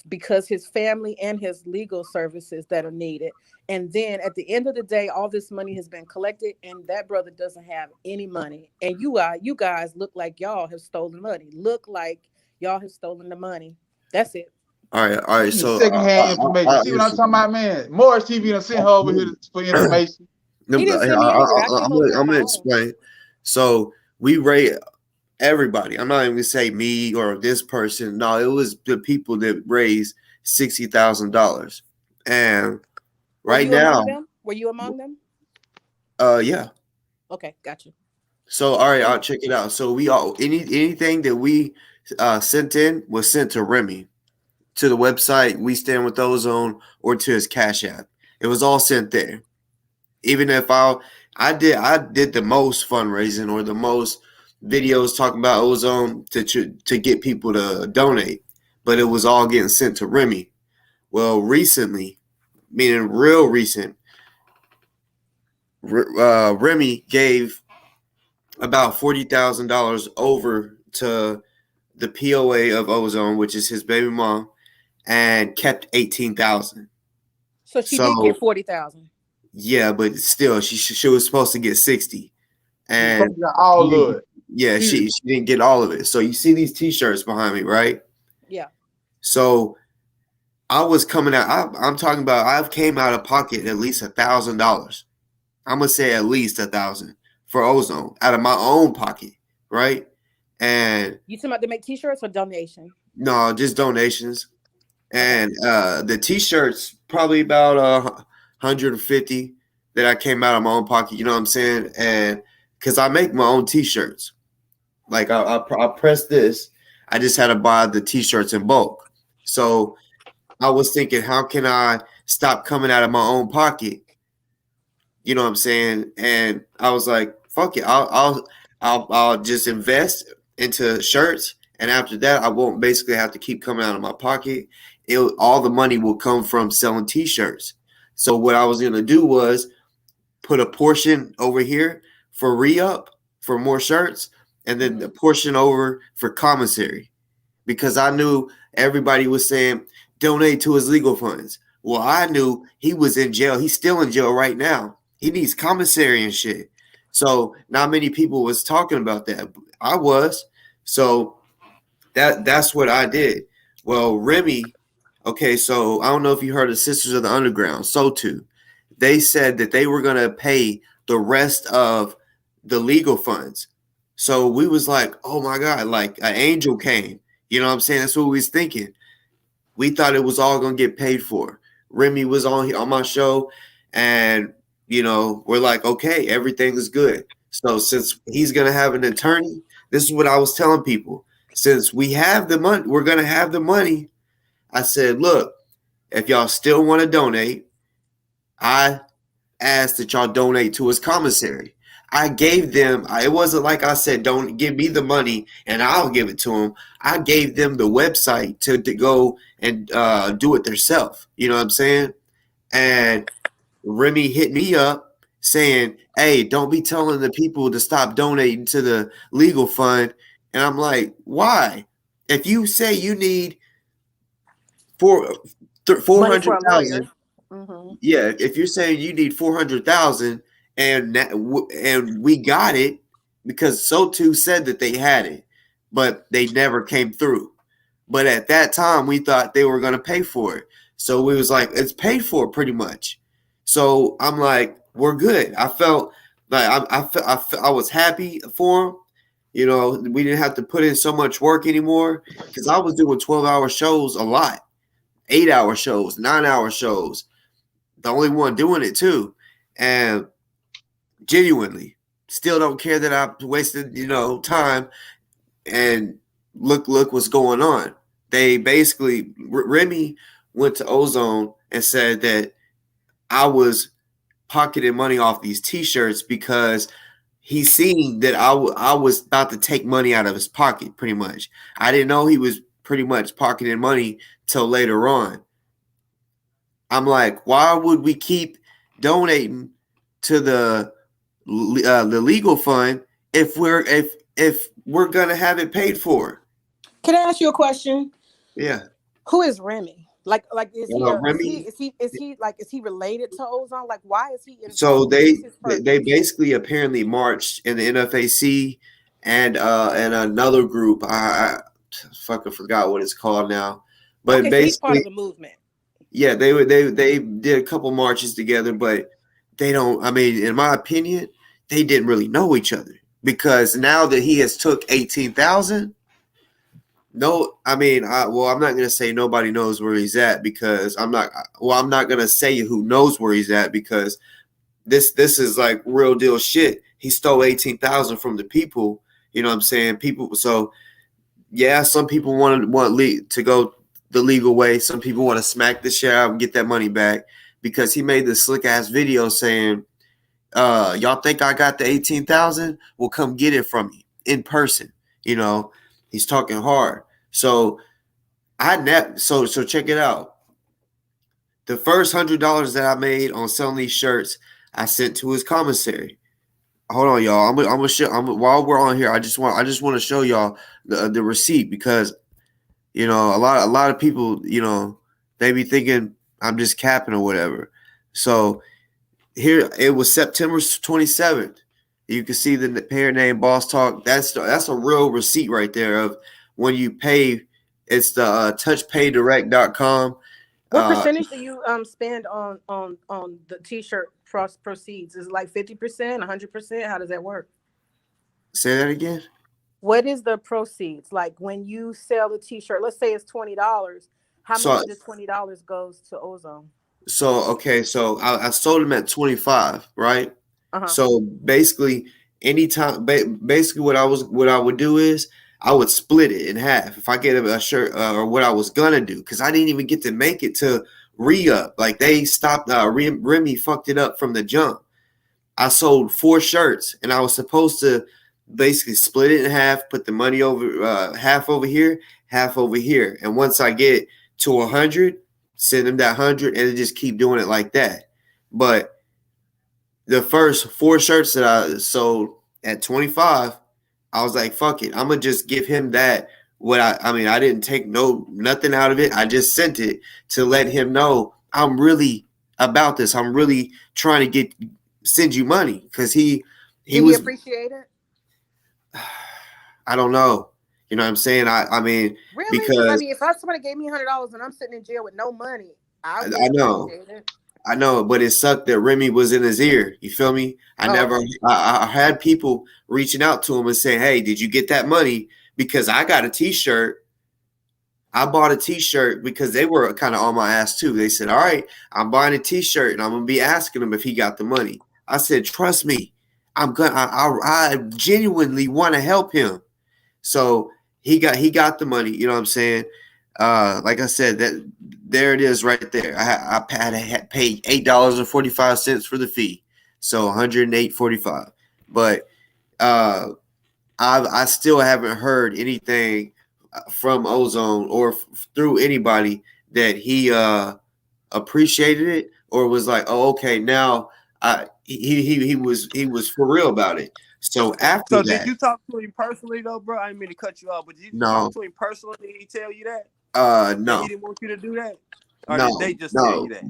because his family and his legal services that are needed. And then at the end of the day, all this money has been collected and that brother doesn't have any money. And you guys look like y'all have stolen money. Look like y'all have stolen the money. That's it. All right. So secondhand information. See what I'm talking about, man? Morris TV done sent her over here for information. He didn't send me anywhere. I'm gonna explain. So we rate everybody. I'm not even gonna say me or this person. No, it was the people that raised $60,000. And right now, were you among them? Yeah. Okay, gotcha. So all right, I'll check it out. So we all anything that we sent in was sent to Remy, to the website We Stand With Ozone, or to his Cashapp. It was all sent there. Even if I did the most fundraising or the most videos talking about Ozone to get people to donate, but it was all getting sent to Remy. Well, recently, meaning real recent, Remy gave about $40,000 over to the POA of Ozone, which is his baby mom, and kept $18,000. So she did get $40,000. Yeah, but still, she was supposed to get 60, and all of it. Yeah, she didn't get all of it. So you see these T-shirts behind me, right? Yeah. So I was coming out. I'm talking about. I've came out of pocket at least $1,000. I'm gonna say at least 1,000 for Ozone out of my own pocket, right? And you talking about to make T-shirts or donation? No, just donations. And the t-shirts probably about 150 that I came out of my own pocket. You know what I'm saying? And because I make my own t-shirts, like I press this, I just had to buy the t-shirts in bulk. So I was thinking, how can I stop coming out of my own pocket? You know what I'm saying? And I was like, fuck it, I'll just invest into shirts, and after that, I won't basically have to keep coming out of my pocket. All the money will come from selling t-shirts. So what I was gonna do was put a portion over here for re-up for more shirts, and then the portion over for commissary, because I knew everybody was saying donate to his legal funds. Well, I knew he was in jail. He's still in jail right now. He needs commissary and shit. So not many people was talking about that. I was. So that's what I did. Well, Remy, okay, so I don't know if you heard of Sisters of the Underground, so too. They said that they were gonna pay the rest of the legal funds. So we was like, oh my God, like an angel came. You know what I'm saying? That's what we was thinking. We thought it was all gonna get paid for. Remy was on my show, and we're like, okay, everything is good. So since he's gonna have an attorney, this is what I was telling people. Since we have the money, we're gonna have the money. I said, look, if y'all still want to donate, I asked that y'all donate to his commissary. I gave them, it wasn't like I said, don't give me the money and I'll give it to them. I gave them the website to go and do it themselves. You know what I'm saying? And Remy hit me up saying, hey, don't be telling the people to stop donating to the legal fund. And I'm like, why? If you say you need 400,000, yeah, if you're saying you need 400,000 and we got it, because So2 said that they had it, but they never came through. But at that time, we thought they were going to pay for it. So we was like, it's paid for pretty much. So I'm like, we're good. I felt like I was happy for him. We didn't have to put in so much work anymore, because I was doing 12-hour shows a lot, 8-hour shows, 9-hour shows. The only one doing it too. And genuinely still don't care that I wasted, time. And look what's going on. They basically, Remy went to Ozone and said that I was pocketing money off these t-shirts because he seen that I was about to take money out of his pocket, pretty much. I didn't know he was pretty much pocketing money till later on. I'm like, why would we keep donating to the legal fund if we're gonna have it paid for? Can I ask you a question? Yeah. Who is Remy? Like is Remy, is he related to Ozone? Like, why is he involved? So they basically apparently marched in the NFAC and another group. I fucking forgot what it's called now. But okay, basically, so he's part of the movement. Yeah, they did a couple marches together, but they don't. I mean, in my opinion, they didn't really know each other, because now that he has took 18,000, no, I mean, I'm not gonna say nobody knows where he's at, because I'm not gonna say who knows where he's at, because this is like real deal shit. He stole 18,000 from the people. You know what I'm saying? People. So yeah, some people want to go the legal way. Some people want to smack the shit out and get that money back, because he made this slick ass video saying, y'all think I got the 18,000? Well, come get it from me in person. He's talking hard. So so check it out. The first $100 that I made on selling these shirts, I sent to his commissary. Hold on, y'all. I'm gonna show. While we're on here, I just want to show y'all the receipt, because a lot of people, they be thinking I'm just capping or whatever. So here it was September 27th. You can see the pair name Boss Talk. That's a real receipt right there of when you pay. It's the touchpaydirect.com. What percentage do you spend on the t-shirt proceeds? Is it like 50%, 100%? How does that work? Say that again. What is the proceeds? Like when you sell the t-shirt, let's say it's $20. How much did $20 goes to Ozone? So okay, so I sold them at 25, right? So basically, anytime, basically what I would do is I would split it in half if I get a shirt or what I was gonna do, because I didn't even get to make it to re-up. Like they stopped. Remy fucked it up from the jump. I sold 4 shirts, and I was supposed to basically split it in half, put the money over half over here, half over here, and once I get to 100, send them that 100, and just keep doing it like that. But the first 4 shirts that I sold at 25, I was like, fuck it, I'm gonna just give him that. I mean, I didn't take nothing out of it. I just sent it to let him know I'm really about this. I'm really trying to send you money, because he was appreciated. I don't know. You know what I'm saying? I mean, really? Because I mean, if somebody gave me $100 and I'm sitting in jail with no money, I know. Appreciate it. I know, but it sucked that Remy was in his ear. You feel me? I had people reaching out to him and saying, hey, did you get that money? Because I got a t-shirt. I bought a t-shirt because they were kind of on my ass too. They said, all right, I'm buying a t-shirt and I'm going to be asking him if he got the money. I said, trust me, I genuinely want to help him. So he got the money. You know what I'm saying? Like I said, that there it is right there. I had paid $8.45 for the fee, so $108.45. But I still haven't heard anything from Ozone or through anybody that he appreciated it or was like, oh, okay, now he was for real about it. So after that, did you talk to him personally though, bro? I didn't mean to cut you off, but did you talk to him personally? Did he tell you that? No. He didn't want you to do that? Or did they just tell you that?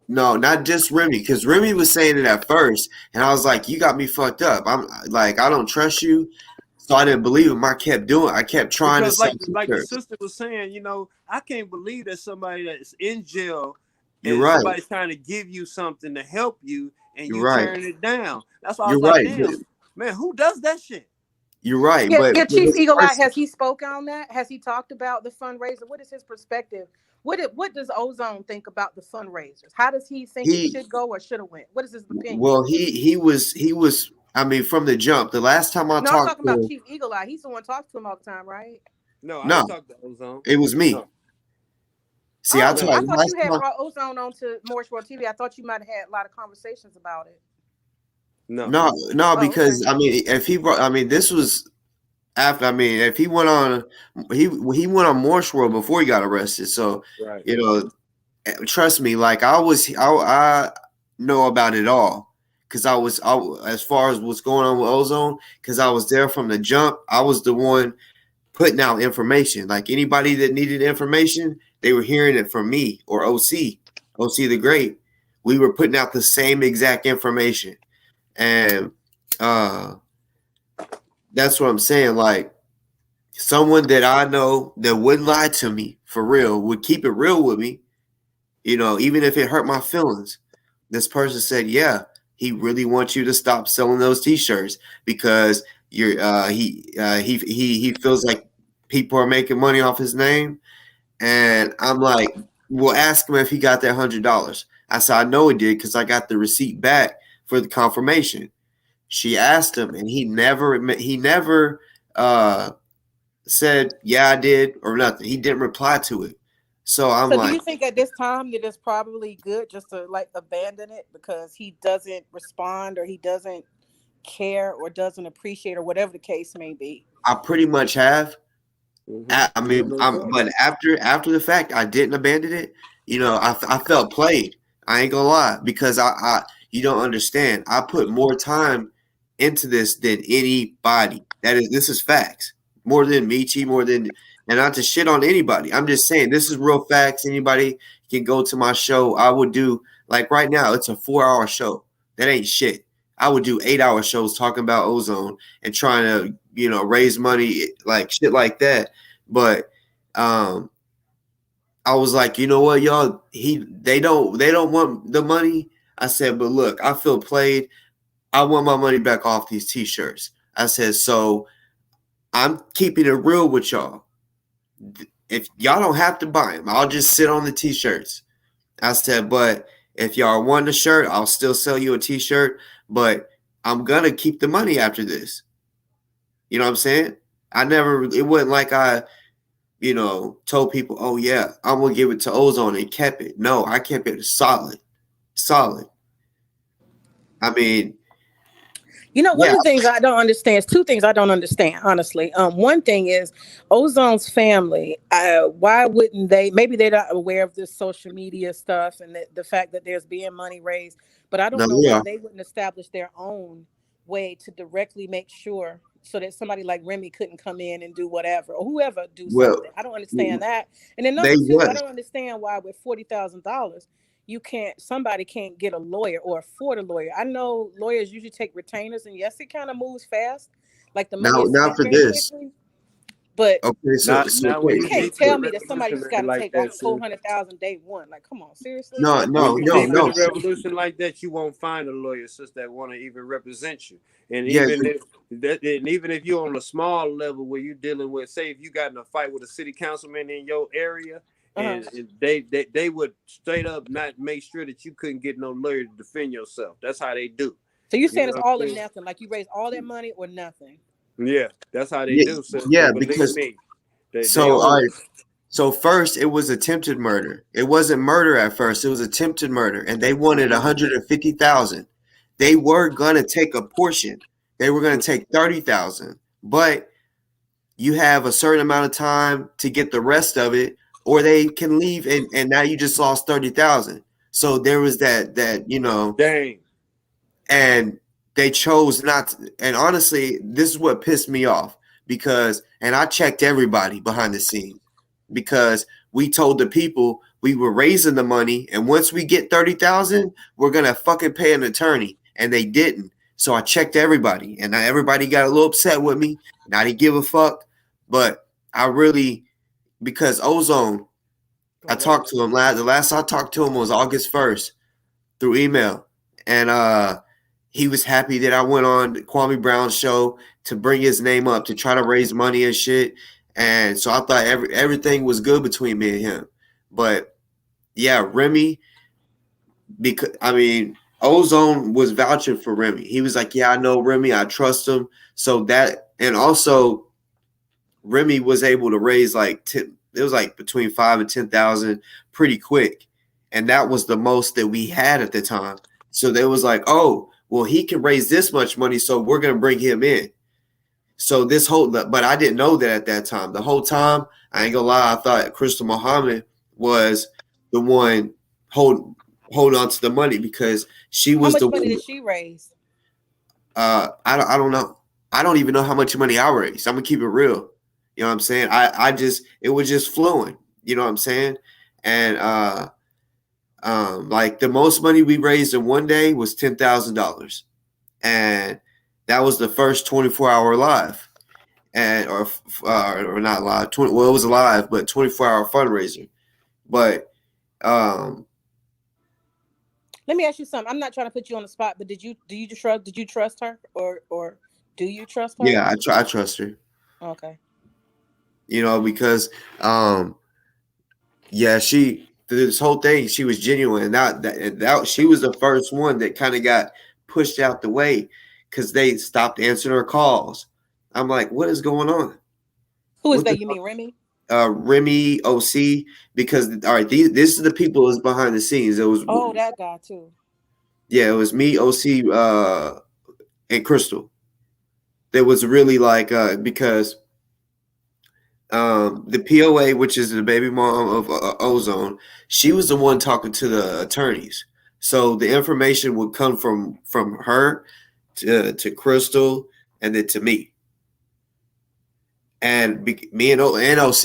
No, not just Remy, because Remy was saying it at first, and I was like, you got me fucked up. I'm like, I don't trust you. So I didn't believe him. I kept trying because to like the sister was saying, you know, I can't believe that somebody that's in jail and somebody's trying to give you something to help you and you turn it down. That's why I was like, damn, man, who does that shit? You're right. Yeah, Chief Eagle Eye, has he spoken on that? Has he talked about the fundraiser? What is his perspective? What does Ozone think about the fundraisers? How does he think it should go or should have went? What is his opinion? Well, he was. I mean, from the jump, the last time I'm talking about Chief Eagle Eye. He's the one talks to him all the time, right? No, I didn't talk to Ozone. It was me. No. See, I thought you had brought Ozone on to Morris World TV. I thought you might have had a lot of conversations about it. No, because I mean, if he brought, I mean, this was after. I mean, if he went on, he went on Morris World before he got arrested. So you know, trust me, like I know about it all because I as far as what's going on with Ozone, because I was there from the jump. I was the one putting out information. Like anybody that needed information, they were hearing it from me or OC the Great. We were putting out the same exact information. And that's what I'm saying. Like someone that I know that wouldn't lie to me for real, would keep it real with me, you know, even if it hurt my feelings. This person said, yeah, he really wants you to stop selling those t-shirts because you're he feels like people are making money off his name. And I'm like, well, ask him if he got that $100. I said, I know he did because I got the receipt back for the confirmation. She asked him, and he never said, yeah, I did or nothing. He didn't reply to it. So I'm like, do you think at this time that it's probably good just to like abandon it because he doesn't respond or he doesn't care or doesn't appreciate or whatever the case may be? I pretty much have. I mean, but after the fact, I didn't abandon it. You know, I felt played. I ain't gonna lie, because I you don't understand. I put more time into this than anybody. This is facts. More than Michi, and not to shit on anybody. I'm just saying this is real facts. Anybody can go to my show. I would do, like right now, it's a 4-hour show. That ain't shit. I would do 8-hour shows talking about Ozone and trying to, you know, raise money, like shit like that. But I was like, you know what, y'all, they don't want the money. I said, but look, I feel played. I want my money back off these t-shirts. I said, so I'm keeping it real with y'all. if y'all don't have to buy them, I'll just sit on the t-shirts. I said, but if y'all want a shirt, I'll still sell you a t-shirt, but I'm going to keep the money after this. You know what I'm saying? It wasn't like I, told people, oh yeah, I'm going to give it to Ozone and kept it. No, I kept it solid. I mean, one of the things I don't understand is two things I don't understand, honestly. One thing is Ozone's family. Why wouldn't they? Maybe they're not aware of this social media stuff and the fact that there's being money raised. But I don't know why they wouldn't establish their own way to directly make sure so that somebody like Remy couldn't come in and do whatever or whoever do something. I don't understand that. And then number two, I don't understand why with $40,000. Somebody can't get a lawyer or afford a lawyer. I know lawyers usually take retainers, and yes, it kind of moves fast. Like the money is not for this. Quickly, but okay, so you can't tell me that somebody just got to take off $400,000 day one. Like, come on, seriously? No. A revolution like that, you won't find a lawyer that want to even represent you. And even if you're on a small level where you're dealing with, say, if you got in a fight with a city councilman in your area. And they would straight up not make sure that you couldn't get no lawyer to defend yourself. That's how they do. So you're saying it's all or nothing, like you raise all that money or nothing? Yeah, that's how they do. So because so first it was attempted murder. It wasn't murder at first. It was attempted murder, and they wanted $150,000. They were gonna take a portion. They were gonna take $30,000, but you have a certain amount of time to get the rest of it. Or they can leave, and now you just lost $30,000. So there was that dang, and they chose not to. And honestly, this is what pissed me off and I checked everybody behind the scenes because we told the people we were raising the money, and once we get $30,000, we're gonna fucking pay an attorney, and they didn't. So I checked everybody, and everybody got a little upset with me, and I didn't give a fuck, but I really. Because Ozone, I talked to him the last I talked to him was August 1st through email. And he was happy that I went on Kwame Brown's show to bring his name up to try to raise money and shit. And so I thought everything was good between me and him. But yeah, Remy, Ozone was vouching for Remy. He was like, yeah, I know Remy, I trust him. So that, and also Remy was able to raise it was between 5,000 and 10,000 pretty quick. And that was the most that we had at the time. So they was like, oh, well, he can raise this much money, so we're going to bring him in. So but I didn't know that at that time. The whole time, I ain't gonna lie, I thought Crystal Muhammad was the one hold on to the money because she was the one. How much money did she raise? I don't know. I don't even know how much money I raised. I'm gonna keep it real. You know what I'm saying? It was just flowing. You know what I'm saying? And the most money we raised in one day was $10,000, and that was the first 24-hour live, and or not live. It was live, but 24-hour fundraiser. But let me ask you something. I'm not trying to put you on the spot, but did you trust her or do you trust her? Yeah, I trust her. Okay. Because this whole thing, she was genuine. That she was the first one that kind of got pushed out the way because they stopped answering her calls. I'm like, what is going on? Who is that? You mean Remy? Remy, OC, because all right, this is the people that's behind the scenes. It was that guy too. Yeah, it was me, OC, and Crystal. That was really because the POA, which is the baby mom of Ozone, she was the one talking to the attorneys. So the information would come from her to Crystal and then to me. And me and OC,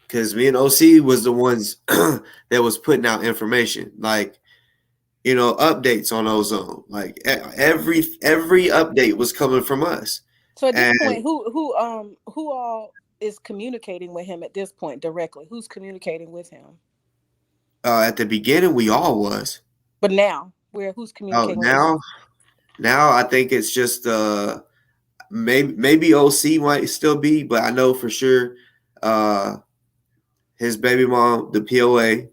because me and OC was the ones that was putting out information, updates on Ozone. Like every update was coming from us. So at this point, who all is communicating with him at this point directly? Who's communicating with him? At the beginning, we all was. But now, who's communicating? Now I think it's just maybe OC might still be, but I know for sure his baby mom, the POA.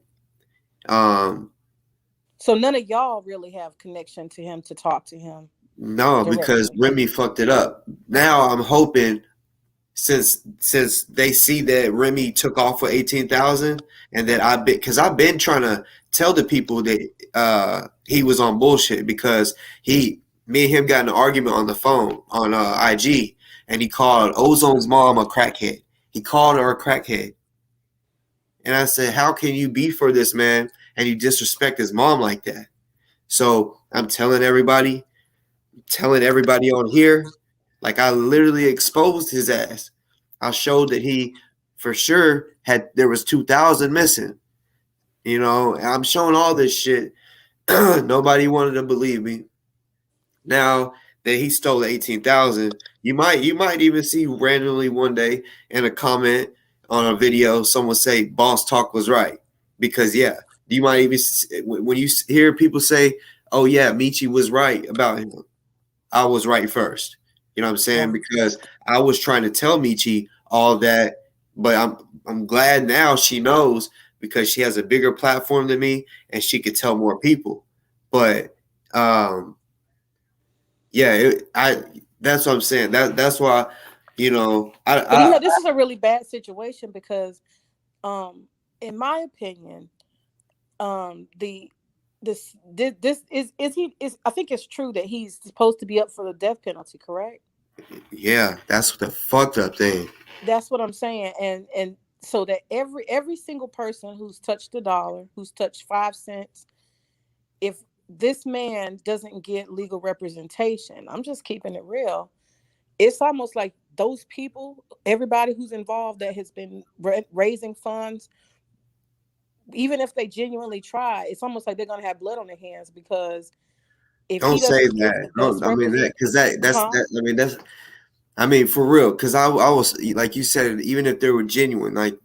So none of y'all really have connection to him to talk to him. No, because directly. Remy fucked it up. Now I'm hoping since they see that Remy took off for 18,000 and that I've been trying to tell the people that he was on bullshit because me and him got in an argument on the phone on IG and he called Ozone's mom a crackhead. He called her a crackhead. And I said, how can you be for this man and you disrespect his mom like that? So I'm telling everybody on here, like I literally exposed his ass. I showed that he for sure there was 2,000 missing. You know, I'm showing all this shit. Nobody wanted to believe me. Now that he stole 18,000, you might even see randomly one day in a comment on a video someone say Boss Talk was right. Because yeah, you might even when you hear people say, "Oh yeah, Michi was right about him." I was right first. You know what I'm saying? Because I was trying to tell Michi all that, but I'm glad now she knows because she has a bigger platform than me and she could tell more people. But yeah, that's what I'm saying. That's why, you know, this is a really bad situation because in my opinion, this is I think it's true that he's supposed to be up for the death penalty, correct? Yeah, that's the fucked up thing. That's what I'm saying, and so that every single person who's touched $1, who's touched 5 cents, if this man doesn't get legal representation, I'm just keeping it real. It's almost like those people, everybody who's involved that has been raising funds, even if they genuinely try, it's almost like they're going to have blood on their hands because if Don't he say doesn't give that. the best I mean, for real, because I was like you said, even if they were genuine, like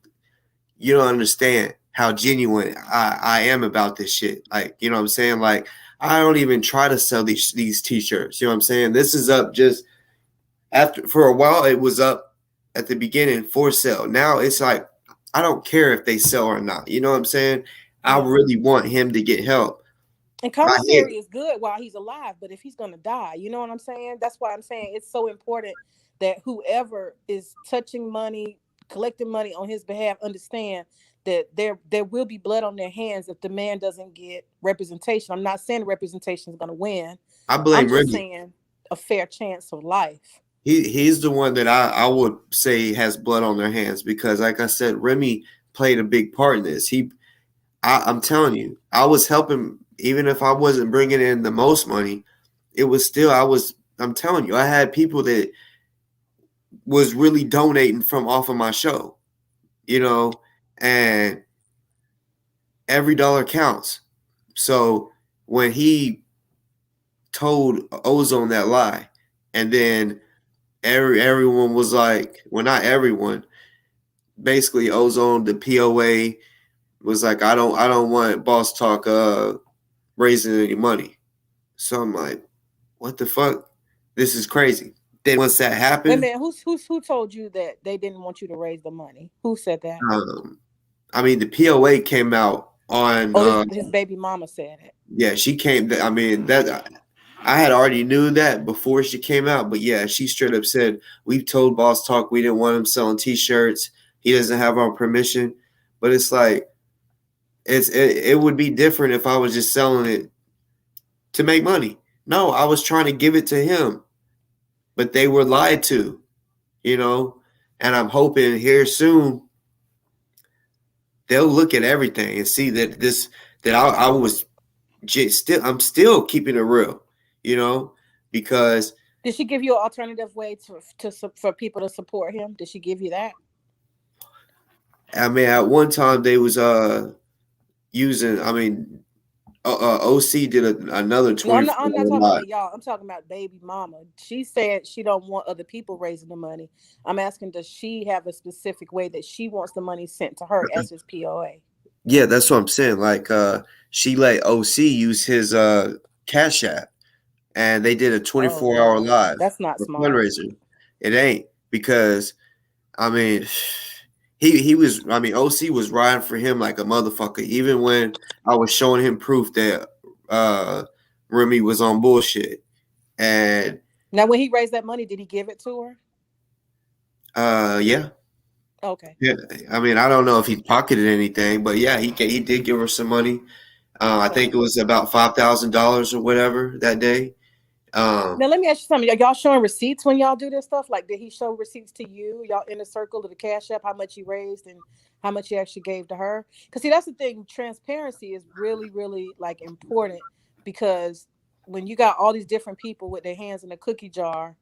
you don't understand how genuine I am about this shit. Like, you know what I'm saying? Like, I don't even try to sell these t-shirts. You know what I'm saying? This is up just for a while. It was up at the beginning for sale. Now it's like I don't care if they sell or not. You know what I'm saying? I really want him to get help. And commissary is good while he's alive, but if he's going to die, you know what I'm saying? That's why I'm saying it's so important that whoever is touching money, collecting money on his behalf, understand that there will be blood on their hands if the man doesn't get representation. I'm not saying representation is going to win. I blame I'm just Remy. saying a fair chance of life. He's the one that I would say has blood on their hands because, like I said, Remy played a big part in this. I'm telling you, I was helping. Even if I wasn't bringing in the most money, it was still, I'm telling you, I had people that was really donating from off of my show, you know, and every dollar counts. So when he told Ozone that lie, and then everyone was like, well, not everyone, basically Ozone, the POA was like, I don't want Boss Talk raising any money. So I'm like, what the fuck? This is crazy. Then once that happened, wait a minute, who told you that they didn't want you to raise the money? Who said that? I mean, the POA came out on. His baby mama said it. Yeah, she came. I mean, that I had already knew that before she came out, but yeah, she straight up said we told Boss Talk we didn't want him selling T-shirts. He doesn't have our permission. But it's like, it would be different if I was just selling it to make money. No, I was trying to give it to him, but they were lied to, you know. And I'm hoping here soon they'll look at everything and see that I was I'm still keeping it real, you know, because. Did she give you an alternative way for people to support him? Did she give you that? I mean, at one time they was using. I mean, OC did another 24 No, I'm not talking about y'all. I'm talking about baby mama. She said she don't want other people raising the money. I'm asking, does she have a specific way that she wants the money sent to her as his POA? Yeah, that's what I'm saying. Like, she let OC use his Cashapp, and they did a 24-hour live. That's not smart. Fundraiser. It ain't because, I mean, He was. I mean, OC was riding for him like a motherfucker. Even when I was showing him proof that Remy was on bullshit. And now, when he raised that money, did he give it to her? Yeah. Okay. Yeah. I mean, I don't know if he pocketed anything, but yeah, he did give her some money. I think it was about $5,000 or whatever that day. Now let me ask you something. Are y'all showing receipts when y'all do this stuff? Like, did he show receipts to you? Y'all in the circle of the Cashapp, how much he raised and how much he actually gave to her? Because see, that's the thing. Transparency is really, really like important, because when you got all these different people with their hands in a cookie jar,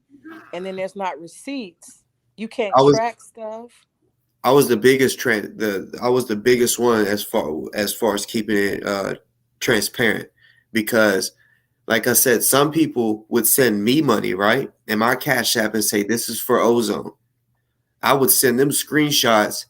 and then there's not receipts, you can't track stuff. I was the biggest I was the biggest one as far as keeping it transparent, because like I said, some people would send me money, right? And my Cash App and say, this is for Ozone. I would send them screenshots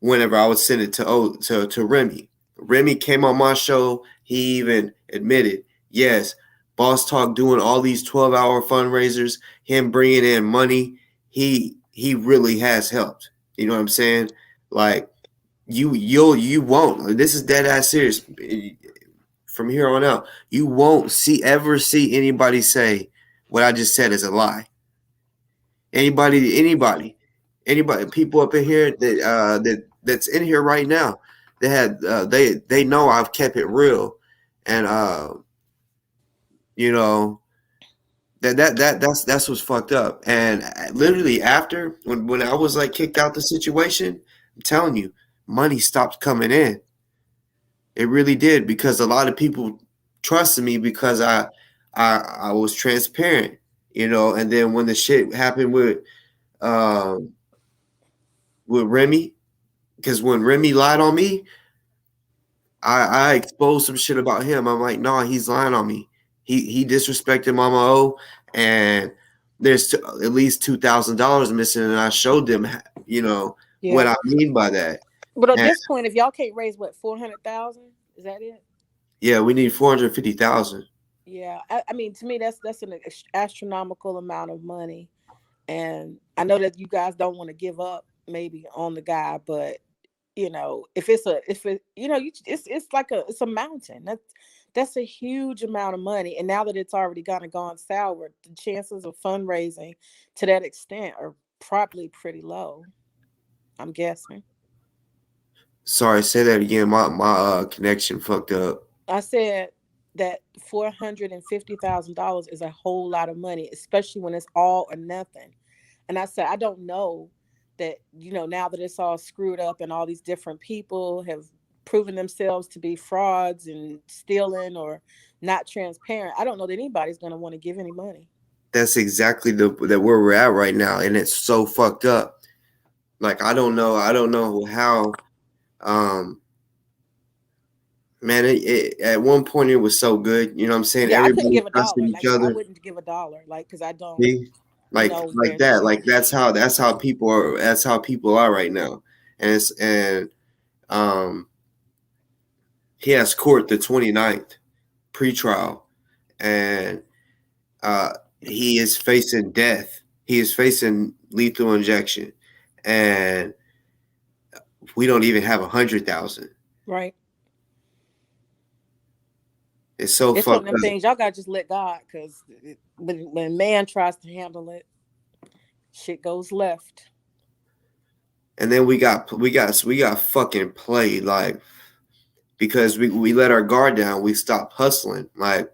whenever I would send it to Remy. Remy came on my show. He even admitted, yes, Boss Talk doing all these 12-hour fundraisers, him bringing in money, he really has helped. You know what I'm saying? Like, you won't. This is dead ass serious. From here on out, you won't ever see anybody say what I just said is a lie. Anybody, people up in here that's in here right now, they know I've kept it real, and you know that's what's fucked up. And literally after when I was like kicked out the situation, I'm telling you, money stopped coming in. It really did, because a lot of people trusted me because I was transparent, and then when the shit happened with Remy, because when Remy lied on me, I exposed some shit about him. I'm like, nah, he's lying on me. He disrespected Mama O, and there's at least $2,000 missing, and I showed them, what I mean by that. But at this point, if y'all can't raise what, 400,000, is that it? Yeah, we need 450,000. Yeah, I mean, to me, that's an astronomical amount of money, and I know that you guys don't want to give up maybe on the guy, but if it's like it's a mountain. That's a huge amount of money, and now that it's already gone sour, the chances of fundraising to that extent are probably pretty low, I'm guessing. Sorry, say that again. My connection fucked up. I said that $450,000 is a whole lot of money, especially when it's all or nothing. And I said, I don't know that, now that it's all screwed up and all these different people have proven themselves to be frauds and stealing or not transparent, I don't know that anybody's going to want to give any money. That's exactly that where we're at right now, and it's so fucked up. Like, I don't know how. Man, at one point it was so good. You know what I'm saying? Yeah, everybody I couldn't give $1. Each other. I wouldn't give $1, because I don't. Like that. Like that's how people are. That's how people are right now. And he has court the 29th, pretrial, and he is facing death. He is facing lethal injection, and we don't even have 100,000. Right. It's so it's fucked one of them things y'all gotta just let God, because when man tries to handle it, shit goes left. And then we got fucking played, like, because we let our guard down. We stopped hustling. Like,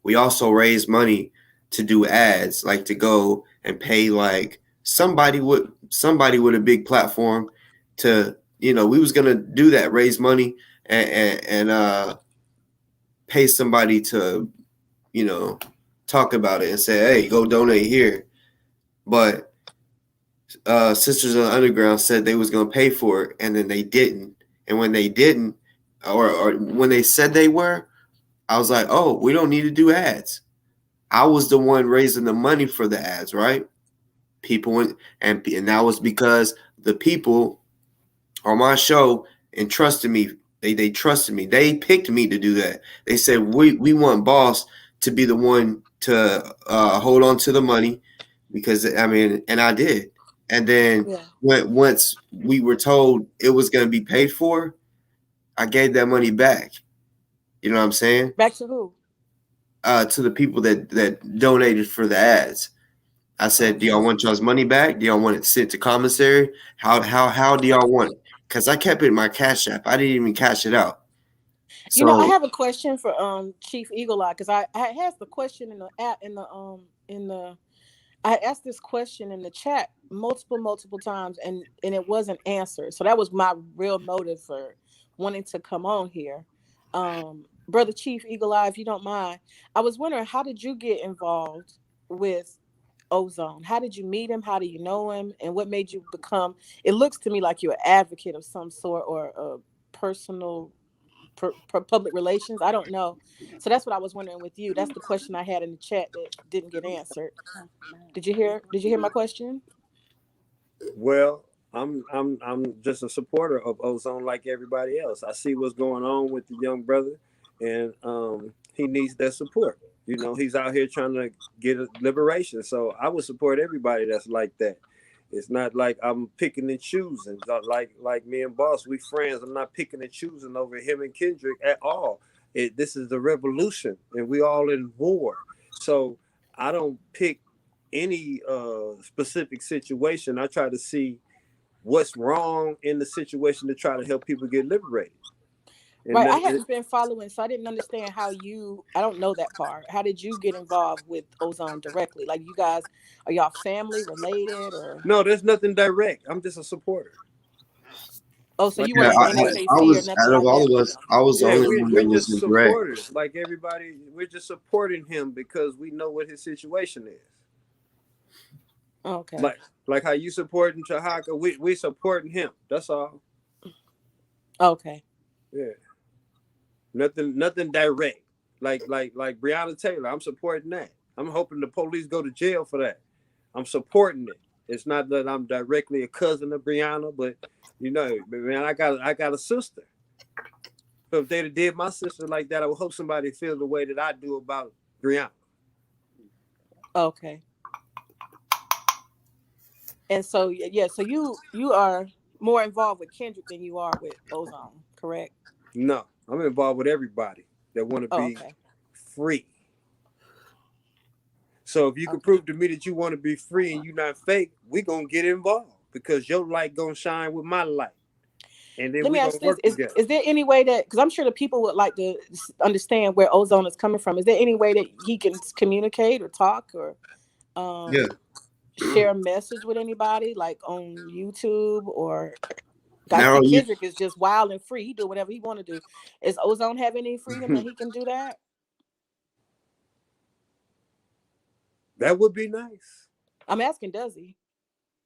we also raised money to do ads, like to go and pay like somebody with a big platform to, we was gonna do that, raise money and pay somebody to, talk about it and say, hey, go donate here. But Sisters of the Underground said they was gonna pay for it, and then they didn't. And when they didn't, or when they said they were, I was like, oh, we don't need to do ads. I was the one raising the money for the ads, right? People went, and that was because the people on my show entrusted me. They trusted me. They picked me to do that. They said, we want Boss to be the one to hold on to the money, because and I did. And then once we were told it was going to be paid for, I gave that money back. You know what I'm saying? Back to who? To the people that donated for the ads. I said, do y'all want y'all's money back? Do y'all want it sent to commissary? How do y'all want it? Because I kept it in my Cash App. I didn't even cash it out. So, I have a question for Chief Eagle Eye, because I asked the question in the app I asked this question in the chat multiple times, and it wasn't answered. So that was my real motive for wanting to come on here. Brother Chief Eagle Eye, if you don't mind, I was wondering, how did you get involved with Ozone? How did you meet him? How do you know him? And what made you become, it looks to me like you're an advocate of some sort, or a personal public relations. I don't know. So that's what I was wondering with you. That's the question I had in the chat that didn't get answered. Did you hear my question? Well, I'm just a supporter of Ozone like everybody else. I see what's going on with the young brother, and he needs that support. You know, he's out here trying to get a liberation. So I would support everybody that's like that. It's not like I'm picking and choosing. Like me and Boss, we friends. I'm not picking and choosing over him and Kendrick at all. This is the revolution, and we all in war. So I don't pick any specific situation. I try to see what's wrong in the situation to try to help people get liberated. And right. I haven't been following, so I didn't understand how I don't know that part. How did you get involved with Ozone directly? Like, you guys, are y'all family related, or? No, there's nothing direct. I'm just a supporter. Oh, so you weren't in AKC or nothing out of like all that? of us, I was the only one that was just supporters. Like everybody, we're just supporting him because we know what his situation is. Okay. Like how you supporting Chahaka, we supporting him. That's all. Okay. Yeah. Nothing direct. Like Breonna Taylor, I'm supporting that. I'm hoping the police go to jail for that. I'm supporting it. It's not that I'm directly a cousin of Breonna, but you know, man, I got a sister. So if they'd have did my sister like that, I would hope somebody feels the way that I do about Breonna. Okay. And so so you are more involved with Kendrick than you are with Ozone, correct? No, I'm involved with everybody that want to be free. So if you can prove to me that you want to be free and you're not fake, we're going to get involved because your light going to shine with my light. And then let me ask this. Is there any way that, because I'm sure the people would like to understand where Ozone is coming from, is there any way that he can communicate or talk or share a message with anybody, like on YouTube? Or I see Kendrick is just wild and free. He do whatever he want to do. Does Ozone have any freedom that he can do that? That would be nice. I'm asking, does he?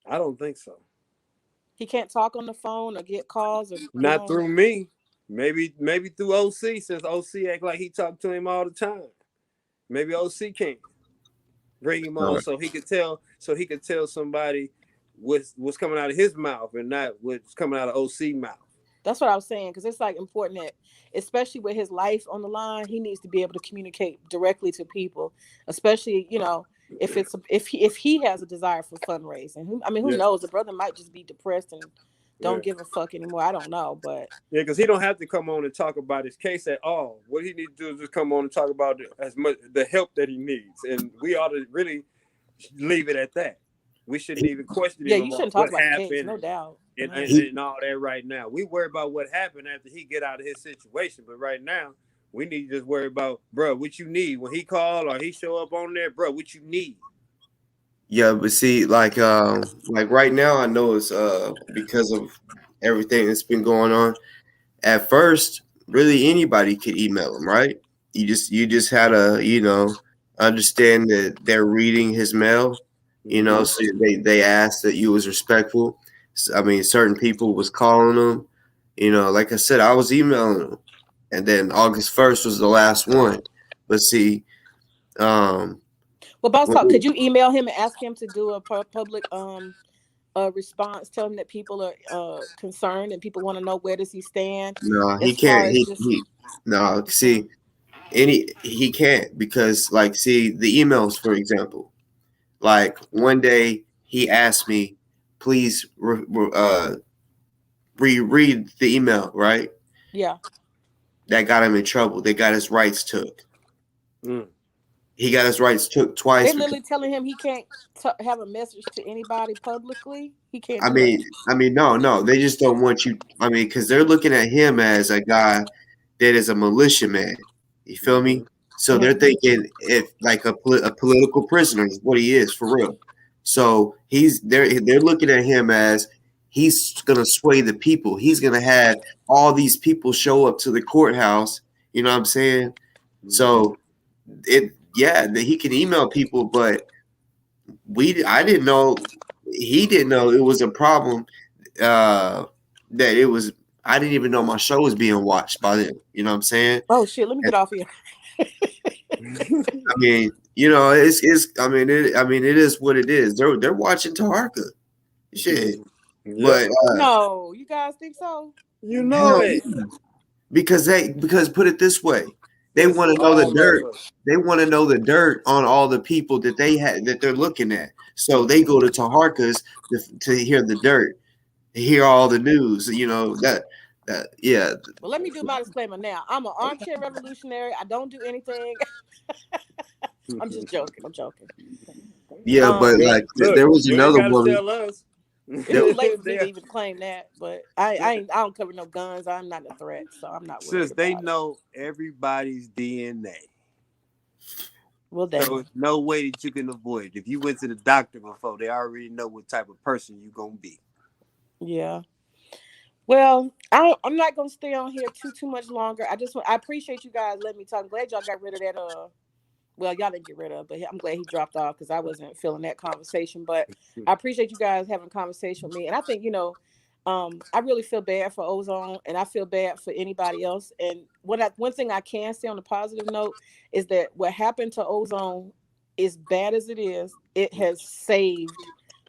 I don't think so. He can't talk on the phone or get calls, or not through me. Maybe through OC, since OC act like he talk to him all the time. Maybe OC can bring him on so he could tell somebody what's coming out of his mouth and not what's coming out of OC mouth. That's what I was saying, because it's like important that, especially with his life on the line, he needs to be able to communicate directly to people, especially, you know, if he has a desire for fundraising. I mean, who knows? The brother might just be depressed and don't give a fuck anymore. I don't know, but because he don't have to come on and talk about his case at all. What he needs to do is just come on and talk about as much the help that he needs, and we ought to really leave it at that. We shouldn't even question him. Yeah, you shouldn't talk about the case, no doubt. And all that right now. We worry about what happened after he get out of his situation, but right now we need to just worry about, bro, what you need when he call or he show up on there, bro. What you need. Yeah, but see, like right now, I know it's because of everything that's been going on. At first, really anybody could email him, right? You just had to, understand that they're reading his mail, so they asked that you was respectful. I mean, certain people was calling him, like I said, I was emailing him, and then August 1st was the last one. But see, well, Boss Talk, could you email him and ask him to do a public response? Tell him that people are concerned and people want to know where does he stand. No, he can't. He can't, because like, see, the emails, for example, like one day he asked me, please reread the email, right? Yeah. That got him in trouble. They got his rights took. Mm. He got his rights took twice. They're literally telling him he can't have a message to anybody publicly. He can't I do that. mean, no. They just don't want you. I mean, because they're looking at him as a guy that is a militiaman. You feel me? So they're thinking if like a political prisoner is what he is for real. So they're looking at him as he's gonna sway the people. He's gonna have all these people show up to the courthouse. You know what I'm saying? So he can email people, but I didn't know, he didn't know it was a problem. That it was. I didn't even know my show was being watched by them. You know what I'm saying? Oh shit! Let me get off here. I mean, it's. I mean, it is what it is. They're watching Taharka, shit. Yeah. But no, you guys think so? You know it. Because put it this way, they want to know the dirt. They want to know the dirt on all the people that they're looking at. So they go to Taharka's to hear the dirt, to hear all the news. You know that. Yeah. Well, let me do my disclaimer now. I'm an armchair revolutionary. I don't do anything. I'm just joking. I'm joking. Yeah, but like there was another woman. Tell us. It's too late for me to even claim that, but I don't cover no guns. I'm not a threat, so I'm not worried. Since they know everybody's DNA. Well, so there's no way that you can avoid it. If you went to the doctor before, they already know what type of person you're gonna be. Yeah. Well, I'm not gonna stay on here too much longer. I appreciate you guys letting me talk. I'm glad y'all got rid of that. Well, y'all didn't get rid of, but I'm glad he dropped off because I wasn't feeling that conversation. But I appreciate you guys having a conversation with me, and I think I really feel bad for Ozone, and I feel bad for anybody else. And one thing I can say on a positive note is that what happened to Ozone, as bad as it is, it has saved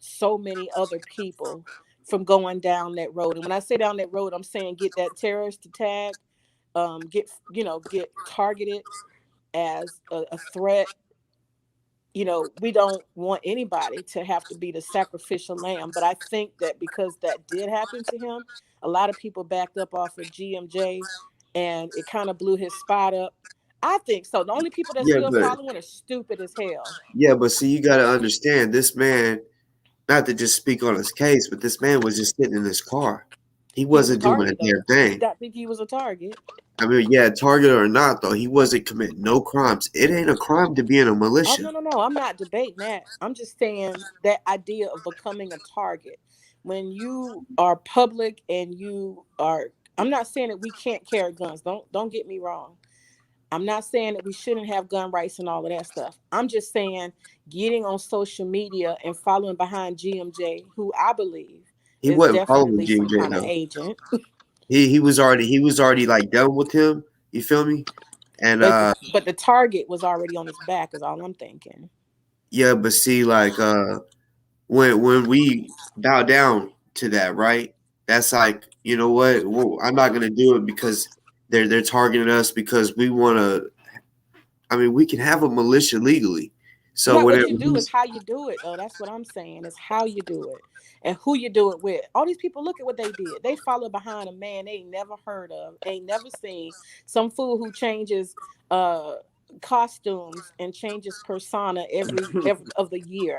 so many other people from going down that road. And when I say down that road, I'm saying get that terrorist attack, get targeted as a threat. We don't want anybody to have to be the sacrificial lamb. But I think that because that did happen to him, a lot of people backed up off of GMJ, and it kind of blew his spot up. I think so. The only people that still following are stupid as hell. Yeah, but see, you got to understand, this man, not to just speak on his case, but this man was just sitting in his car. He wasn't doing a damn thing. I think he was a target. I mean, yeah, target or not, though, he wasn't committing no crimes. It ain't a crime to be in a militia. Oh, no. I'm not debating that. I'm just saying that idea of becoming a target. When you are public and I'm not saying that we can't carry guns. Don't get me wrong. I'm not saying that we shouldn't have gun rights and all of that stuff. I'm just saying getting on social media and following behind GMJ, who I believe he wasn't following GMJ, some kind of agent. He was already like done with him. You feel me? And but the target was already on his back, is all I'm thinking. Yeah, but see, like when we bow down to that, right? That's like, you know what? Well, I'm not gonna do it because they're targeting us because we want to. I mean, we can have a militia legally. So what you do is how you do it, though. That's what I'm saying. Is how you do it and who you do it with. All these people, look at what they did. They follow behind a man they ain't never heard of, ain't never seen. Some fool who changes costumes and changes persona every of the year.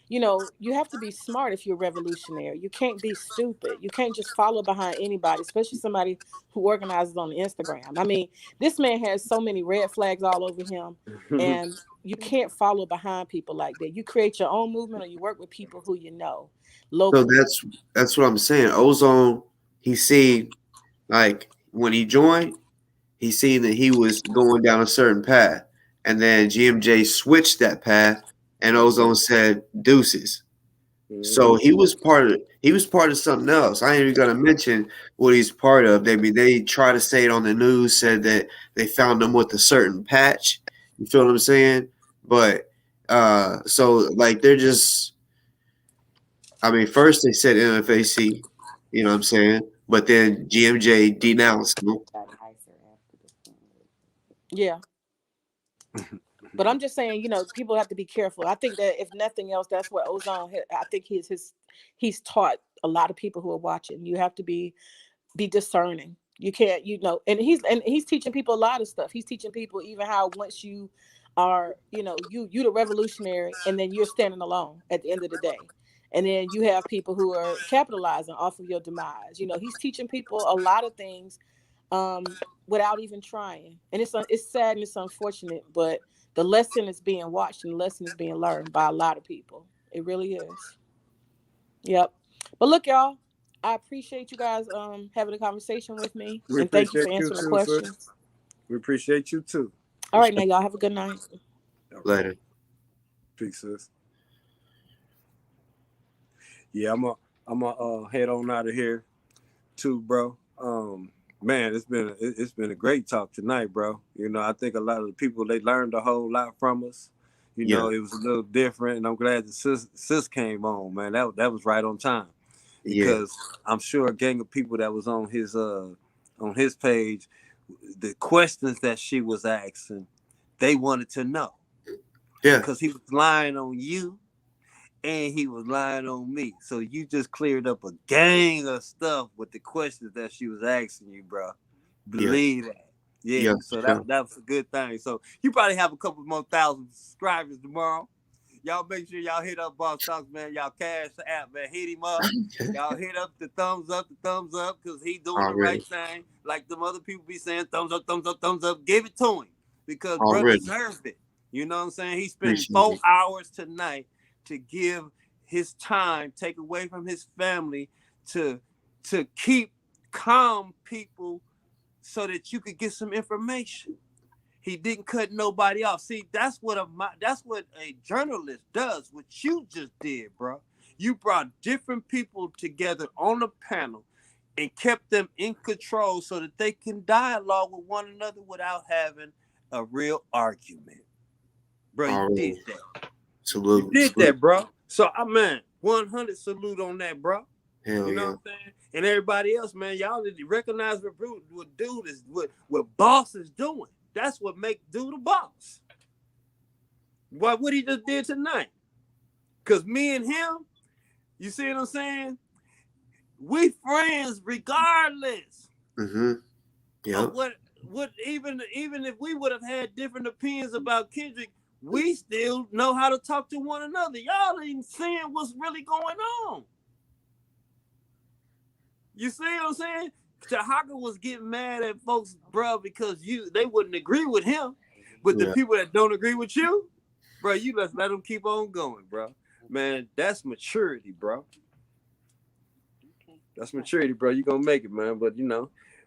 You have to be smart if you're revolutionary. You can't be stupid. You can't just follow behind anybody, especially somebody who organizes on Instagram. I mean, this man has so many red flags all over him, and you can't follow behind people like that. You create your own movement, or you work with people who you know locally. So that's what I'm saying. Ozone, he seen, like, when he joined, he seen that he was going down a certain path, and then GMJ switched that path, and Ozone said deuces. So he was part of something else. I ain't even gonna mention what he's part of. They try to say it on the news, said that they found him with a certain patch. You feel what I'm saying? But so like they're just, I mean, first they said NFAC, you know what I'm saying? But then GMJ denounced him. Yeah. But I'm just saying, people have to be careful. I think that if nothing else, that's what Ozone. I think he's taught a lot of people who are watching. You have to be discerning. You can't, and he's teaching people a lot of stuff. He's teaching people even how once you are, you the revolutionary, and then you're standing alone at the end of the day. And then you have people who are capitalizing off of your demise. He's teaching people a lot of things without even trying. And it's sad and it's unfortunate, but the lesson is being watched and the lesson is being learned by a lot of people. It really is. Yep. But look, y'all, I appreciate you guys having a conversation with me. And thank you for answering the questions. Sir. We appreciate you too. All right, now y'all have a good night. Later. Peace, sis. Yeah, I'm a head on out of here too, bro. Man, it's been a great talk tonight, bro. I think a lot of the people, they learned a whole lot from us. It was a little different, and I'm glad that sis came on, man. That was right on time. Because I'm sure a gang of people that was on his page, the questions that she was asking, they wanted to know. Yeah. Because he was lying on you and he was lying on me. So you just cleared up a gang of stuff with the questions that she was asking you, bro. Believe that. Yeah. So that was a good thing. So you probably have a couple more thousand subscribers tomorrow. Y'all make sure y'all hit up Boss Talks, man. Y'all Cashapp, man. Hit him up. Y'all hit up the thumbs up, because he doing the right thing. Like them other people be saying, thumbs up, thumbs up, thumbs up. Give it to him, because brother deserves it. You know what I'm saying? He spent 4 hours tonight to give his time, take away from his family, to keep calm people so that you could get some information. He didn't cut nobody off. See, that's what a journalist does. What you just did, bro. You brought different people together on a panel and kept them in control so that they can dialogue with one another without having a real argument. Bro, you did that. Salute. You did that, bro. So, 100 salute on that, bro. Hell, you know what I'm saying? And everybody else, man, y'all need to recognize what dude is, what Boss is doing. That's what make dude a boss. What he just did tonight. Because me and him, you see what I'm saying? We friends regardless. Mm-hmm. Yeah. What even if we would have had different opinions about Kendrick, we still know how to talk to one another. Y'all ain't seeing what's really going on. You see what I'm saying? Tahaka was getting mad at folks, bro, because they wouldn't agree with him. But the people that don't agree with you, bro, you let them keep on going, bro. Man, that's maturity, bro. That's maturity, bro. You gonna make it, man. But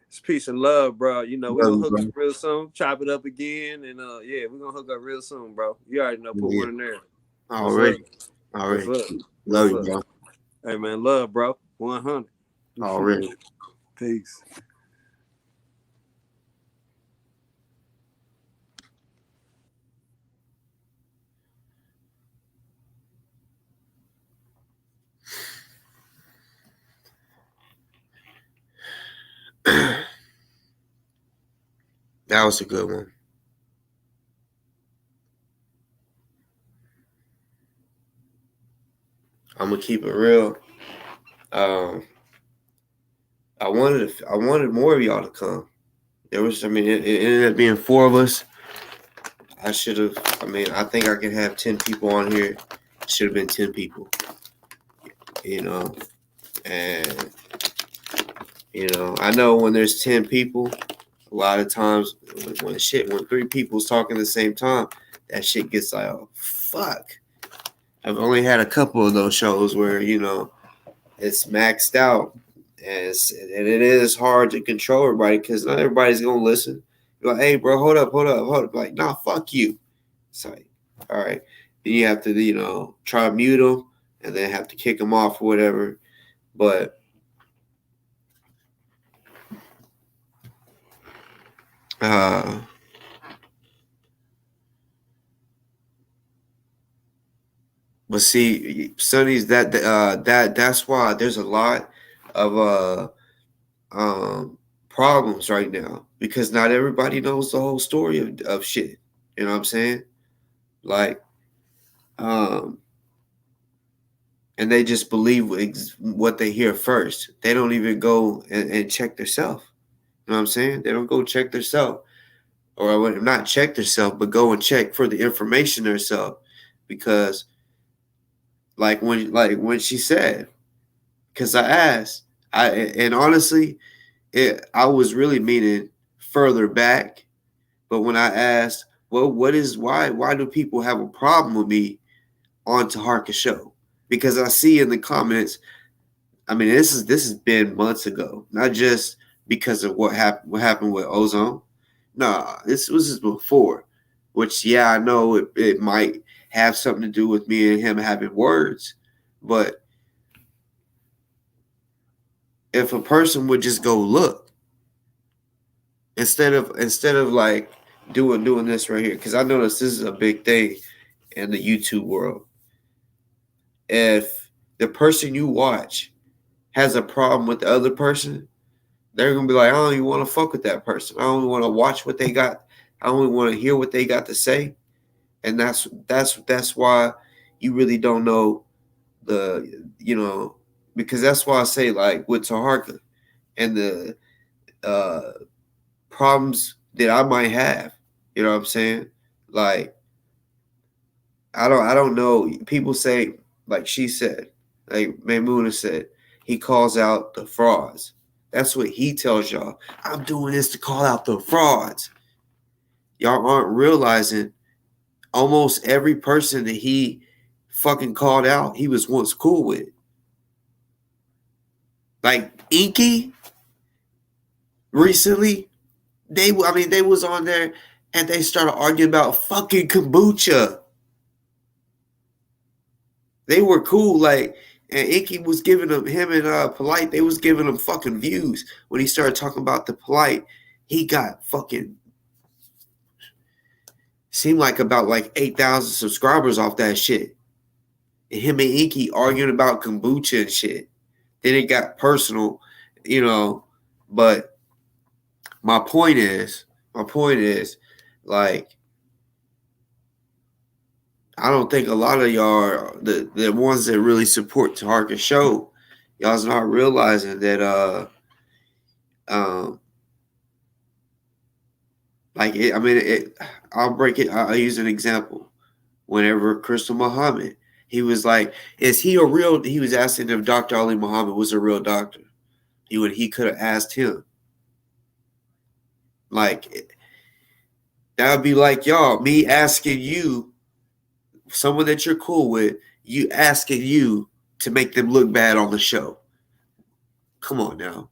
it's peace and love, bro. We're gonna hook up real soon, chop it up again, and we're gonna hook up real soon, bro. You already know, put one in there. All right. Love you, bro. Hey, man, love, bro. 100. Already. Peace. That was a good one. I'm gonna keep it real. I wanted more of y'all to come. It ended up being 4 of us. I should have. I think I could have 10 people on here. Should have been 10 people. And I know when there's 10 people, a lot of times when 3 people's talking at the same time, that shit gets like, oh, fuck. I've only had a couple of those shows where it's maxed out, and it is hard to control everybody because not everybody's gonna listen. You're like, hey, bro, hold up. Like, nah, fuck you. It's like, all right. Then you have to, try to mute them and then have to kick them off or whatever. But see, Sonny's that's why there's a lot of problems right now, because not everybody knows the whole story of shit. You know what I'm saying? Like, and they just believe what they hear first. They don't even go and check themselves. You know what I'm saying? They don't go check themselves, or not check themselves, but go and check for the information themselves. Because, like when she said, because I asked, and honestly, I was really meaning further back, but when I asked, well, why do people have a problem with me on Taharka show? Because I see in the comments, I mean, this has been months ago, not just because of what happened with Ozone. Nah, this was before, which, yeah, I know it might have something to do with me and him having words, but if a person would just go look instead of like doing this right here, because I noticed this is a big thing in the YouTube world. If the person you watch has a problem with the other person, they're gonna be like, I don't even want to fuck with that person. I don't even want to watch what they got. I don't even want to hear what they got to say. And that's why you really don't know because that's why I say, like, with Taharka and the problems that I might have, you know what I'm saying? Like, I don't know. People say, like she said, like Maymuna said, he calls out the frauds. That's what he tells y'all. I'm doing this to call out the frauds. Y'all aren't realizing almost every person that he fucking called out, he was once cool with. Like Inky, recently, they was on there and they started arguing about fucking kombucha. They were cool, like, and Inky was giving him and Polite, they was giving him fucking views. When he started talking about the Polite, he got fucking, seemed like about like 8,000 subscribers off that shit. And him and Inky arguing about kombucha and shit. Then it got personal, but my point is, like, I don't think a lot of y'all, the ones that really support Taharka's show, y'all's not realizing that I'll use an example. Whenever Crystal Muhammad, he was like, he was asking if Dr. Ali Muhammad was a real doctor. He could have asked him. Like, that would be like, y'all, me asking you, someone that you're cool with, you asking you to make them look bad on the show. Come on now.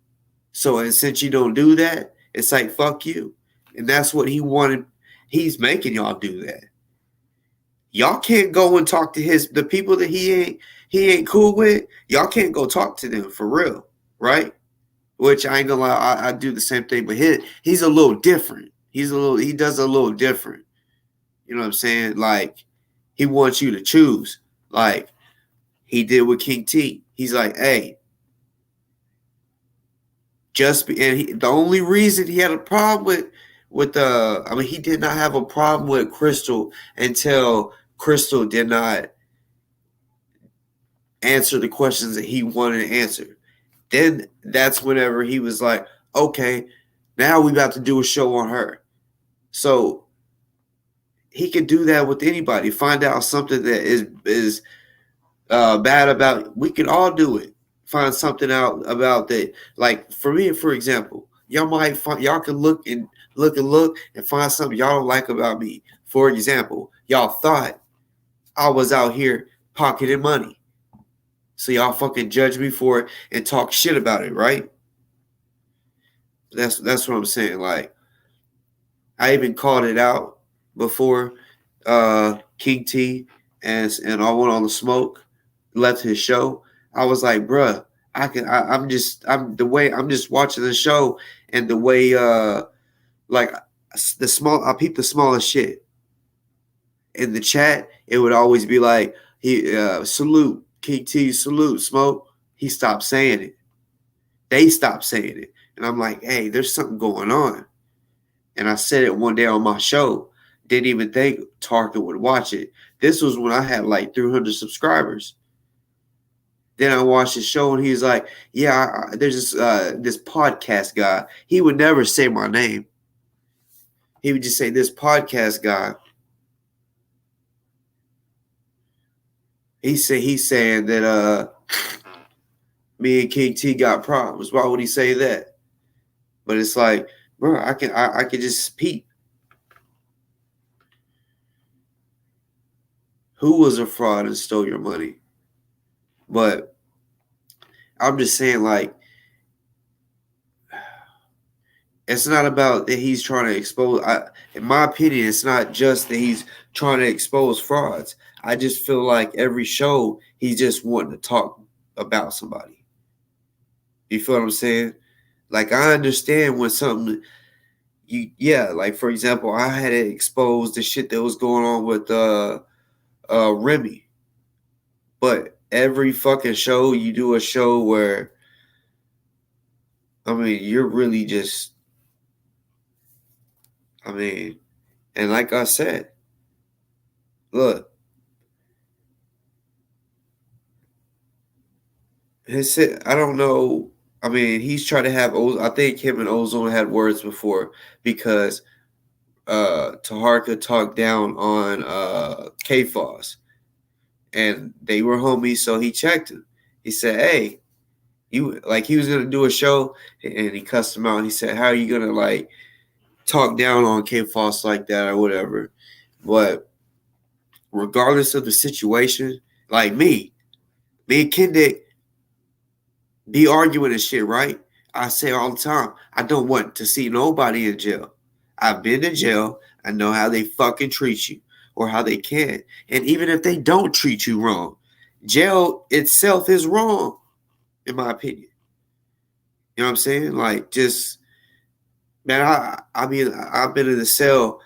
So, and since you don't do that, it's like, fuck you. And that's what he wanted. He's making y'all do that. Y'all can't go and talk to the people that he ain't cool with. Y'all can't go talk to them for real, right? Which I ain't gonna lie, I do the same thing, but he's a little different. He does a little different. You know what I'm saying? Like, he wants you to choose, like he did with King T. He's like, hey, the only reason he had a problem he did not have a problem with Crystal until Crystal did not answer the questions that he wanted to answer. Then that's whenever he was like, okay, now we about to do a show on her. So he could do that with anybody. Find out something that is bad about. We can all do it. Find something out about that. Like, for me, for example, y'all can look and find something y'all don't like about me. For example, y'all thought I was out here pocketing money, so y'all fucking judge me for it and talk shit about it, right? That's what I'm saying. Like, I even called it out before King T and I went on the smoke, left his show. I was like, bruh, I'm just watching the show, and the way like I peep the smallest shit. In the chat, it would always be like, he salute, King T, salute, smoke. He stopped saying it. They stopped saying it. And I'm like, hey, there's something going on. And I said it one day on my show. didn't even think Tarkin would watch it. This was when I had like 300 subscribers. Then I watched the show and he's like, yeah, there's this podcast guy. He would never say my name. He would just say, this podcast guy. He's saying that me and King T got problems. Why would he say that? But it's like, bro, I can just peep. Who was a fraud and stole your money? But I'm just saying, like, it's not about that he's trying to expose. In my opinion, it's not just that he's trying to expose frauds. I just feel like every show he's just wanting to talk about somebody. You feel what I'm saying? Like, I understand when something like, for example, I had to expose the shit that was going on with Remy. But every fucking show, you do a show where, I mean, you're really just, I mean, and like I said, look, I don't know. I mean, he's trying to have, I think him and Ozone had words before because Taharka talked down on K-Foss and they were homies, so he checked him. He said, hey, he was going to do a show and he cussed him out and he said, how are you going to like talk down on K-Foss like that or whatever? But regardless of the situation, like me and Kendick be arguing and shit, right? I say all the time, I don't want to see nobody in jail. I've been to jail. I know how they fucking treat you or how they can. And even if they don't treat you wrong, jail itself is wrong, in my opinion. You know what I'm saying? Like, just, man, I mean, I've been in the cell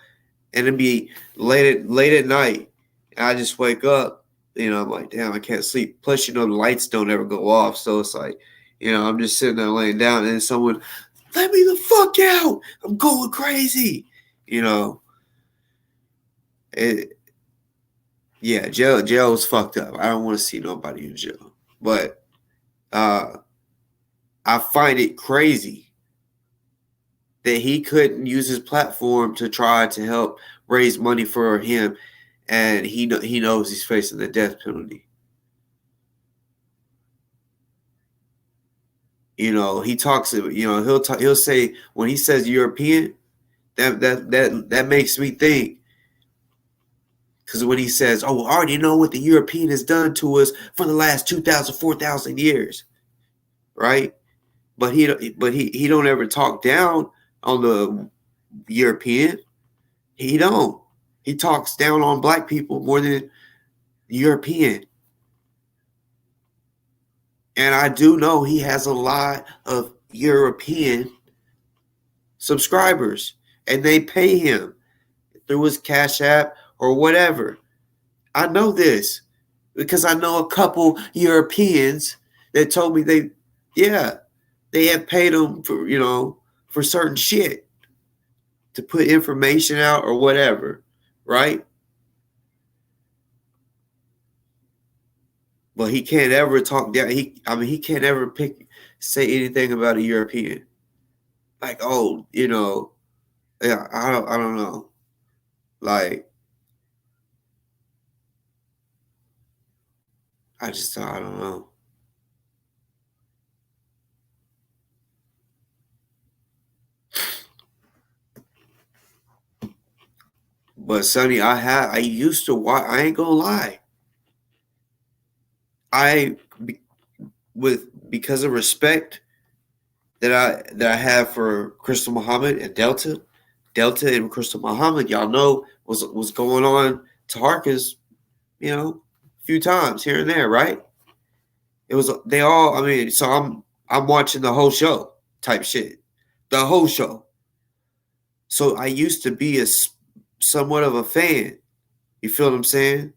and it'd be late at night and I just wake up, you know, I'm like, damn, I can't sleep. Plus, you know, the lights don't ever go off. So it's like, you know, I'm just sitting there laying down and someone, let me the fuck out. I'm going crazy. You know, jail is fucked up. I don't want to see nobody in jail. But I find it crazy that he couldn't use his platform to try to help raise money for him, and he knows he's facing the death penalty. You know, he talks. You know, he'll say when he says European, that makes me think. Because when he says, "Oh, I already know what the European has done to us for the last 2,000, 4,000 years," right? But he don't ever talk down on the European. He don't. He talks down on black people more than the European. And I do know he has a lot of European subscribers, and they pay him through his Cashapp or whatever. I know this because I know a couple Europeans that told me they have paid him for, you know, for certain shit to put information out or whatever, right? But he can't ever talk down. He can't ever say anything about a European. Like, oh, you know, yeah, I don't know. Like, I don't know. But Sonny, I used to watch. I ain't gonna lie. Because of respect that I have for Crystal Muhammad and Delta and Crystal Muhammad, y'all know was going on to Harkins, you know, a few times here and there, right? It was they all. I mean, so I'm watching the whole show type shit, the whole show. So I used to be somewhat of a fan. You feel what I'm saying?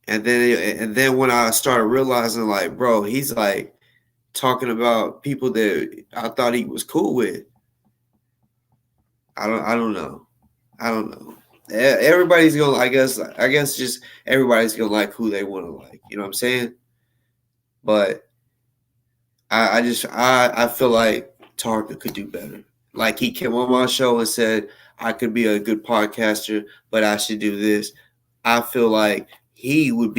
And then when I started realizing, like, bro, he's like talking about people that I thought he was cool with. I don't know. I don't know. Everybody's gonna. I guess just everybody's gonna like who they want to like. You know what I'm saying? But I feel like Tarka could do better. Like he came on my show and said I could be a good podcaster, but I should do this. I feel like he would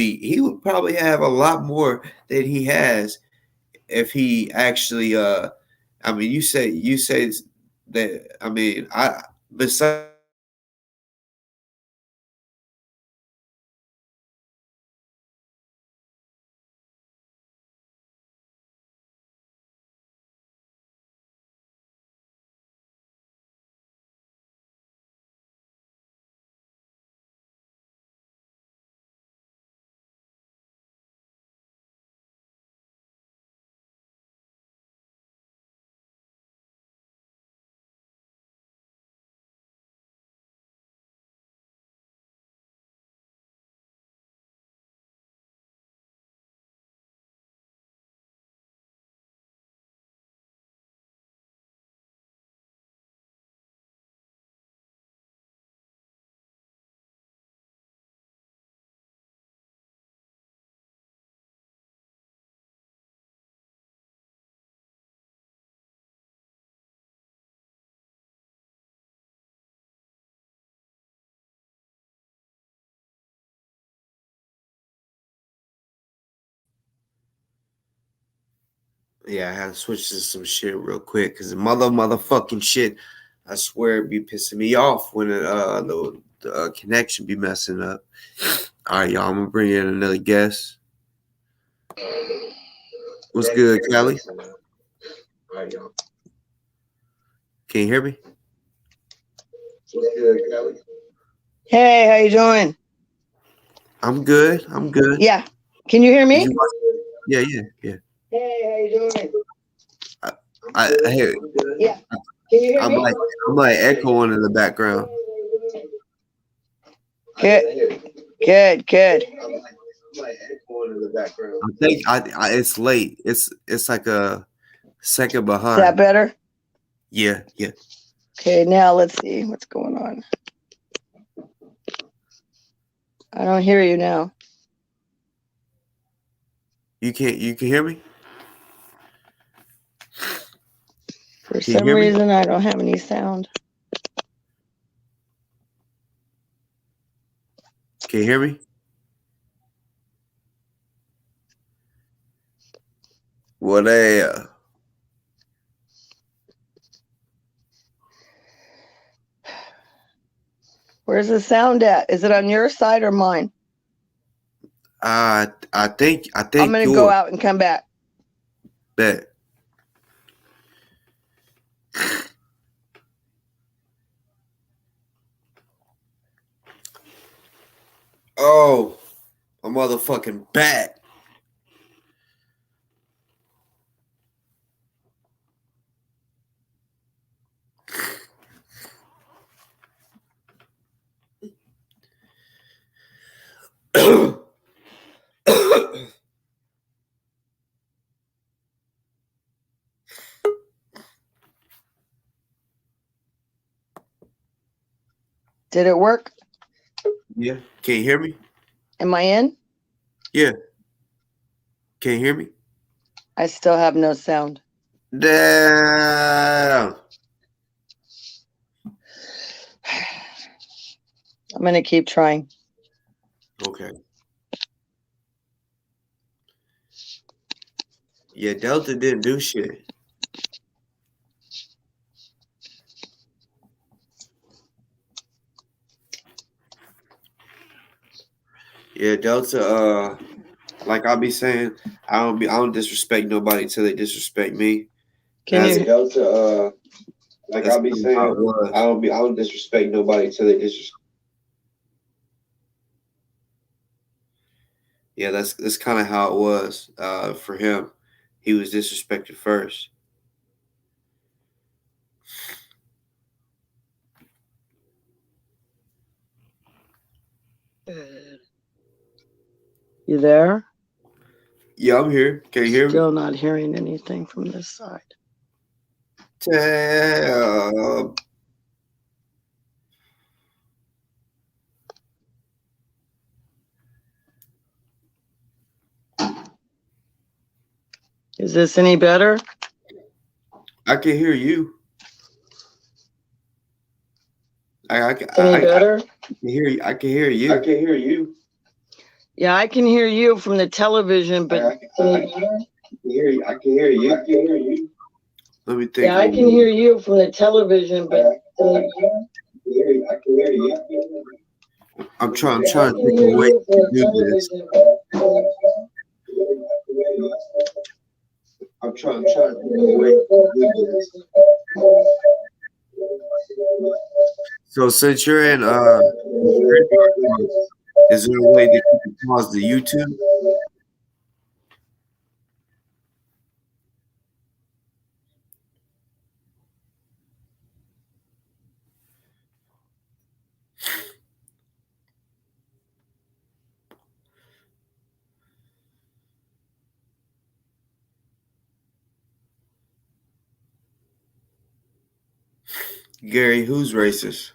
probably have a lot more than he has if he actually I mean you say that I mean I besides yeah, I had to switch to some shit real quick because the motherfucking shit. I swear it be pissing me off when the connection be messing up. All right, y'all. I'm gonna bring in another guest. What's good, Kelly? All right, y'all. Can you hear me? What's good, Kelly? Hey, how you doing? I'm good. I'm good. Yeah. Can you hear me? Yeah. Hey, how you doing? I hear. Yeah. Can you hear me? I'm like echoing in the background. Good. I think it's late. It's like a second behind. Is that better? Yeah. Okay, now let's see what's going on. I don't hear you now. You can hear me? For some reason, I don't have any sound. Can you hear me? What Where's the sound at? Is it on your side or mine? I think I'm gonna go out and come back. Bet. Oh, a motherfucking bat. Did it work? Yeah. Can you hear me? Am I in? Yeah. Can you hear me? I still have no sound. Damn. I'm gonna keep trying. Okay. Yeah, Delta didn't do shit. Yeah, Delta. Like I be saying, I don't disrespect nobody till they disrespect me. Can you? Delta. Like I be saying, I don't disrespect nobody till they disrespect. Yeah, that's kind of how it was for him. He was disrespected first. You there? Yeah, I'm here. Can you hear me? Still not hearing anything from this side. Damn. Is this any better? I can hear you. I can hear you. I can hear you. I can hear you. Yeah, I can hear you from the television, but I can hear you. I can hear you. I can hear you. Let me think. Yeah, I can hear you from the television, but I can hear you. I'm trying to think of a way to do this. I'm trying to think of a way to do this. So since you're in is there a way that you can pause the YouTube? Gary, who's racist?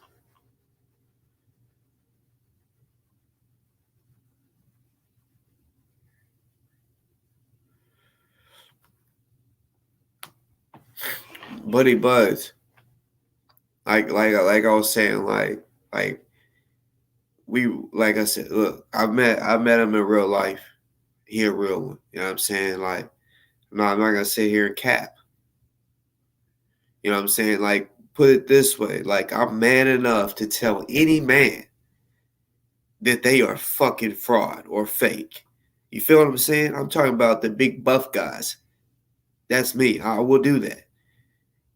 Buddy Buzz. Like I was saying, like I said, look, I met him in real life. He a real one. You know what I'm saying? Like, I'm not gonna sit here and cap. You know what I'm saying? Like, put it this way, like I'm man enough to tell any man that they are fucking fraud or fake. You feel what I'm saying? I'm talking about the big buff guys. That's me. I will do that.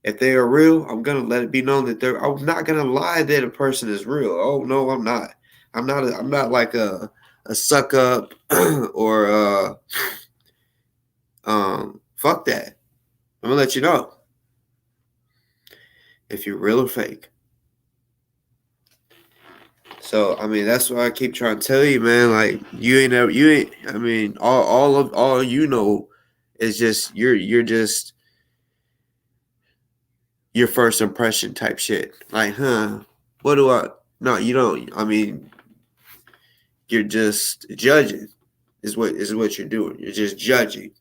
If they are real, I'm gonna let it be known that I'm not gonna lie that a person is real. Oh no, I'm not. I'm not like a suck up or fuck that. I'm gonna let you know if you're real or fake. So I mean, that's why I keep trying to tell you, man. Like you ain't. I mean, all you know is just you're just your first impression type shit. Like, what do I? No, you don't. I mean, you're just judging. Is what you're doing. You're just judging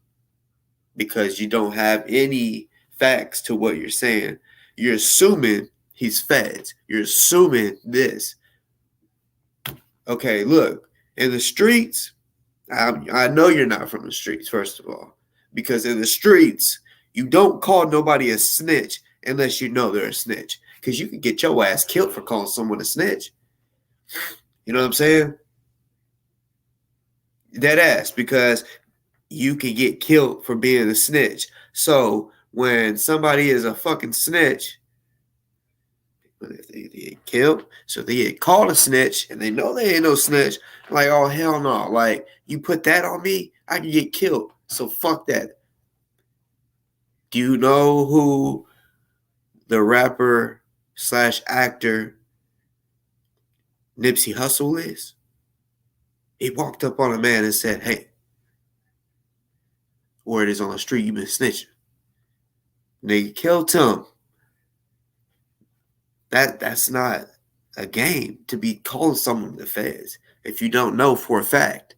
because you don't have any facts to what you're saying. You're assuming he's feds. You're assuming this. Okay, look, in the streets, I know you're not from the streets, first of all, because in the streets, you don't call nobody a snitch unless you know they're a snitch, because you can get your ass killed for calling someone a snitch. You know what I'm saying? Dead ass, because you can get killed for being a snitch. So when somebody is a fucking snitch, if they get killed, so they get called a snitch and they know they ain't no snitch, like, oh hell no, like you put that on me, I can get killed. So fuck that. Do you know who the rapper / actor Nipsey Hussle is? He walked up on a man and said, hey, word is on the street, you been snitching. Nigga killed him. That's not a game to be calling someone the feds if you don't know for a fact.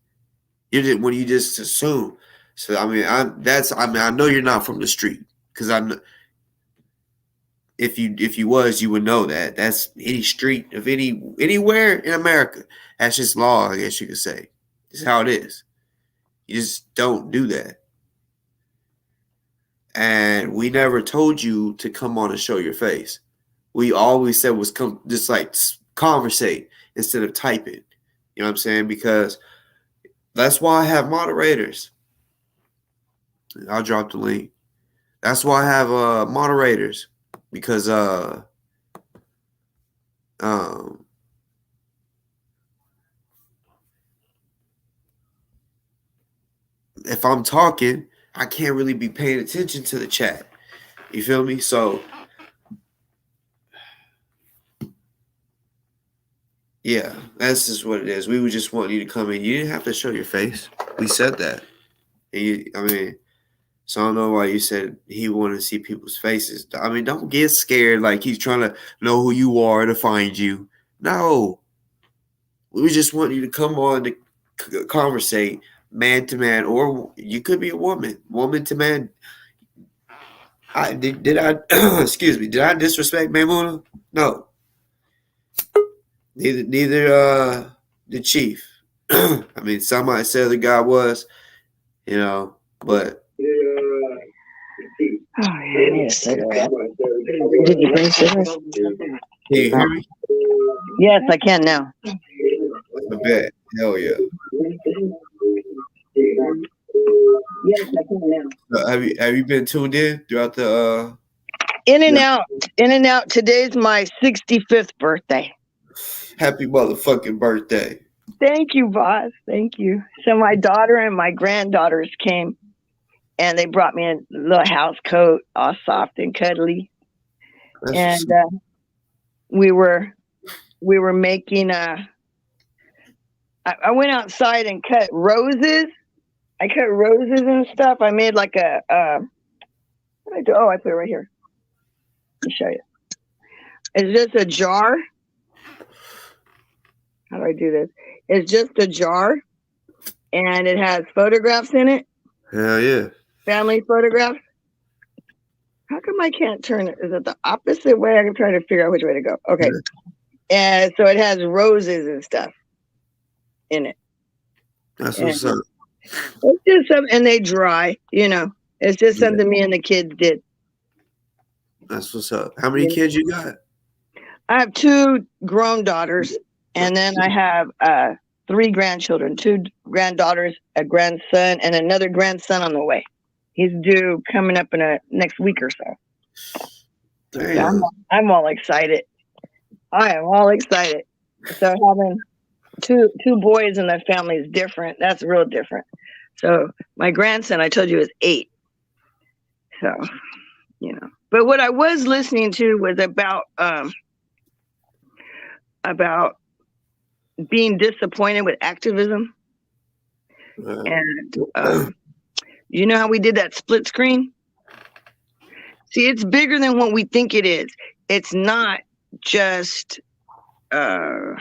You just assume. So I mean, I know you're not from the street, because I know if you was, you would know that that's any street of anywhere in America. That's just law, I guess you could say. It's how it is. You just don't do that. And we never told you to come on and show your face. We always said was come just like conversate instead of typing. You know what I'm saying? Because that's why I have moderators. I'll drop the link. That's why I have moderators, because if I'm talking, I can't really be paying attention to the chat. You feel me? So yeah, that's just what it is. We would just want you to come in. You didn't have to show your face. We said that. So I don't know why you said he wanted to see people's faces. I mean, don't get scared like he's trying to know who you are to find you. No. We just want you to come on to conversate, man to man, or you could be a woman to man. Did I excuse me? Did I disrespect Maymuna? No. Neither the chief. I mean, somebody said the guy was, but. Oh, yeah, I need a cigarette. Did you bring cigarettes? Can you hear me? Yes, I can now. I bet. Hell yeah. Yes, I can now. Have you been tuned in throughout the In and out. Today's my 65th birthday. Happy motherfucking birthday. Thank you, boss. Thank you. So my daughter and my granddaughters came, and they brought me a little house coat, all soft and cuddly. That's and we were making I went outside and cut roses. I cut roses and stuff. I made like a what did I do? Oh, I put it right here. Let me show you. It's just a jar. How do I do this? It's just a jar, and it has photographs in it. Hell yeah. Family photographs. How come I can't turn it? Is it the opposite way? I'm trying to figure out which way to go. Okay. Yeah. And so it has roses and stuff in it. That's what's up. It's just something, and they dry, It's just something me and the kids did. That's what's up. How many kids you got? I have 2 grown daughters, and then I have 3 grandchildren, 2 granddaughters, a grandson, and another grandson on the way. He's due coming up in next week or so. Damn. So I'm all excited. I am all excited. So having two boys in the family is different. That's real different. So my grandson, I told you, is 8. So, But what I was listening to was about being disappointed with activism. And you know how we did that split screen? See, it's bigger than what we think it is. It's not just it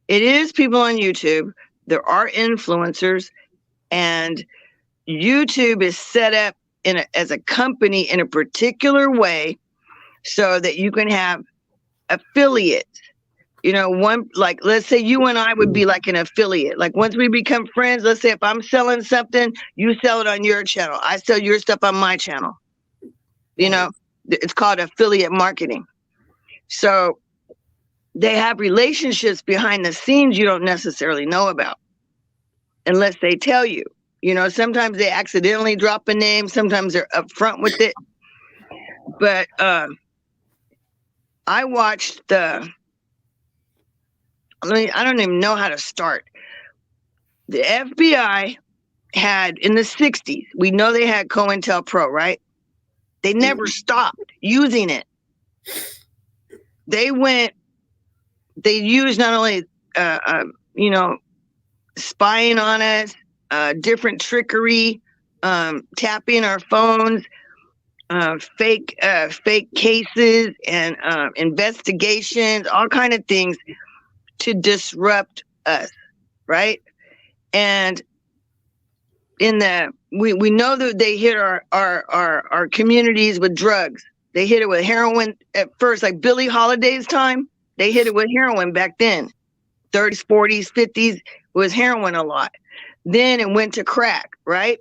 is people on YouTube. There are influencers, and YouTube is set up as a company in a particular way so that you can have affiliates. Let's say you and I would be like an affiliate. Like once we become friends, let's say if I'm selling something, you sell it on your channel. I sell your stuff on my channel. It's called affiliate marketing. So they have relationships behind the scenes you don't necessarily know about unless they tell you. Sometimes they accidentally drop a name. Sometimes they're upfront with it. But I watched I don't even know how to start. The FBI had, in the 60s, we know they had COINTELPRO, right? They never stopped using it. They used not only, spying on us, different trickery, tapping our phones, fake cases and investigations, all kind of things to disrupt us, right? And we know that they hit our communities with drugs. They hit it with heroin at first, like Billie Holiday's time. They hit it with heroin back then. 30s, 40s, 50s was heroin a lot. Then it went to crack, right?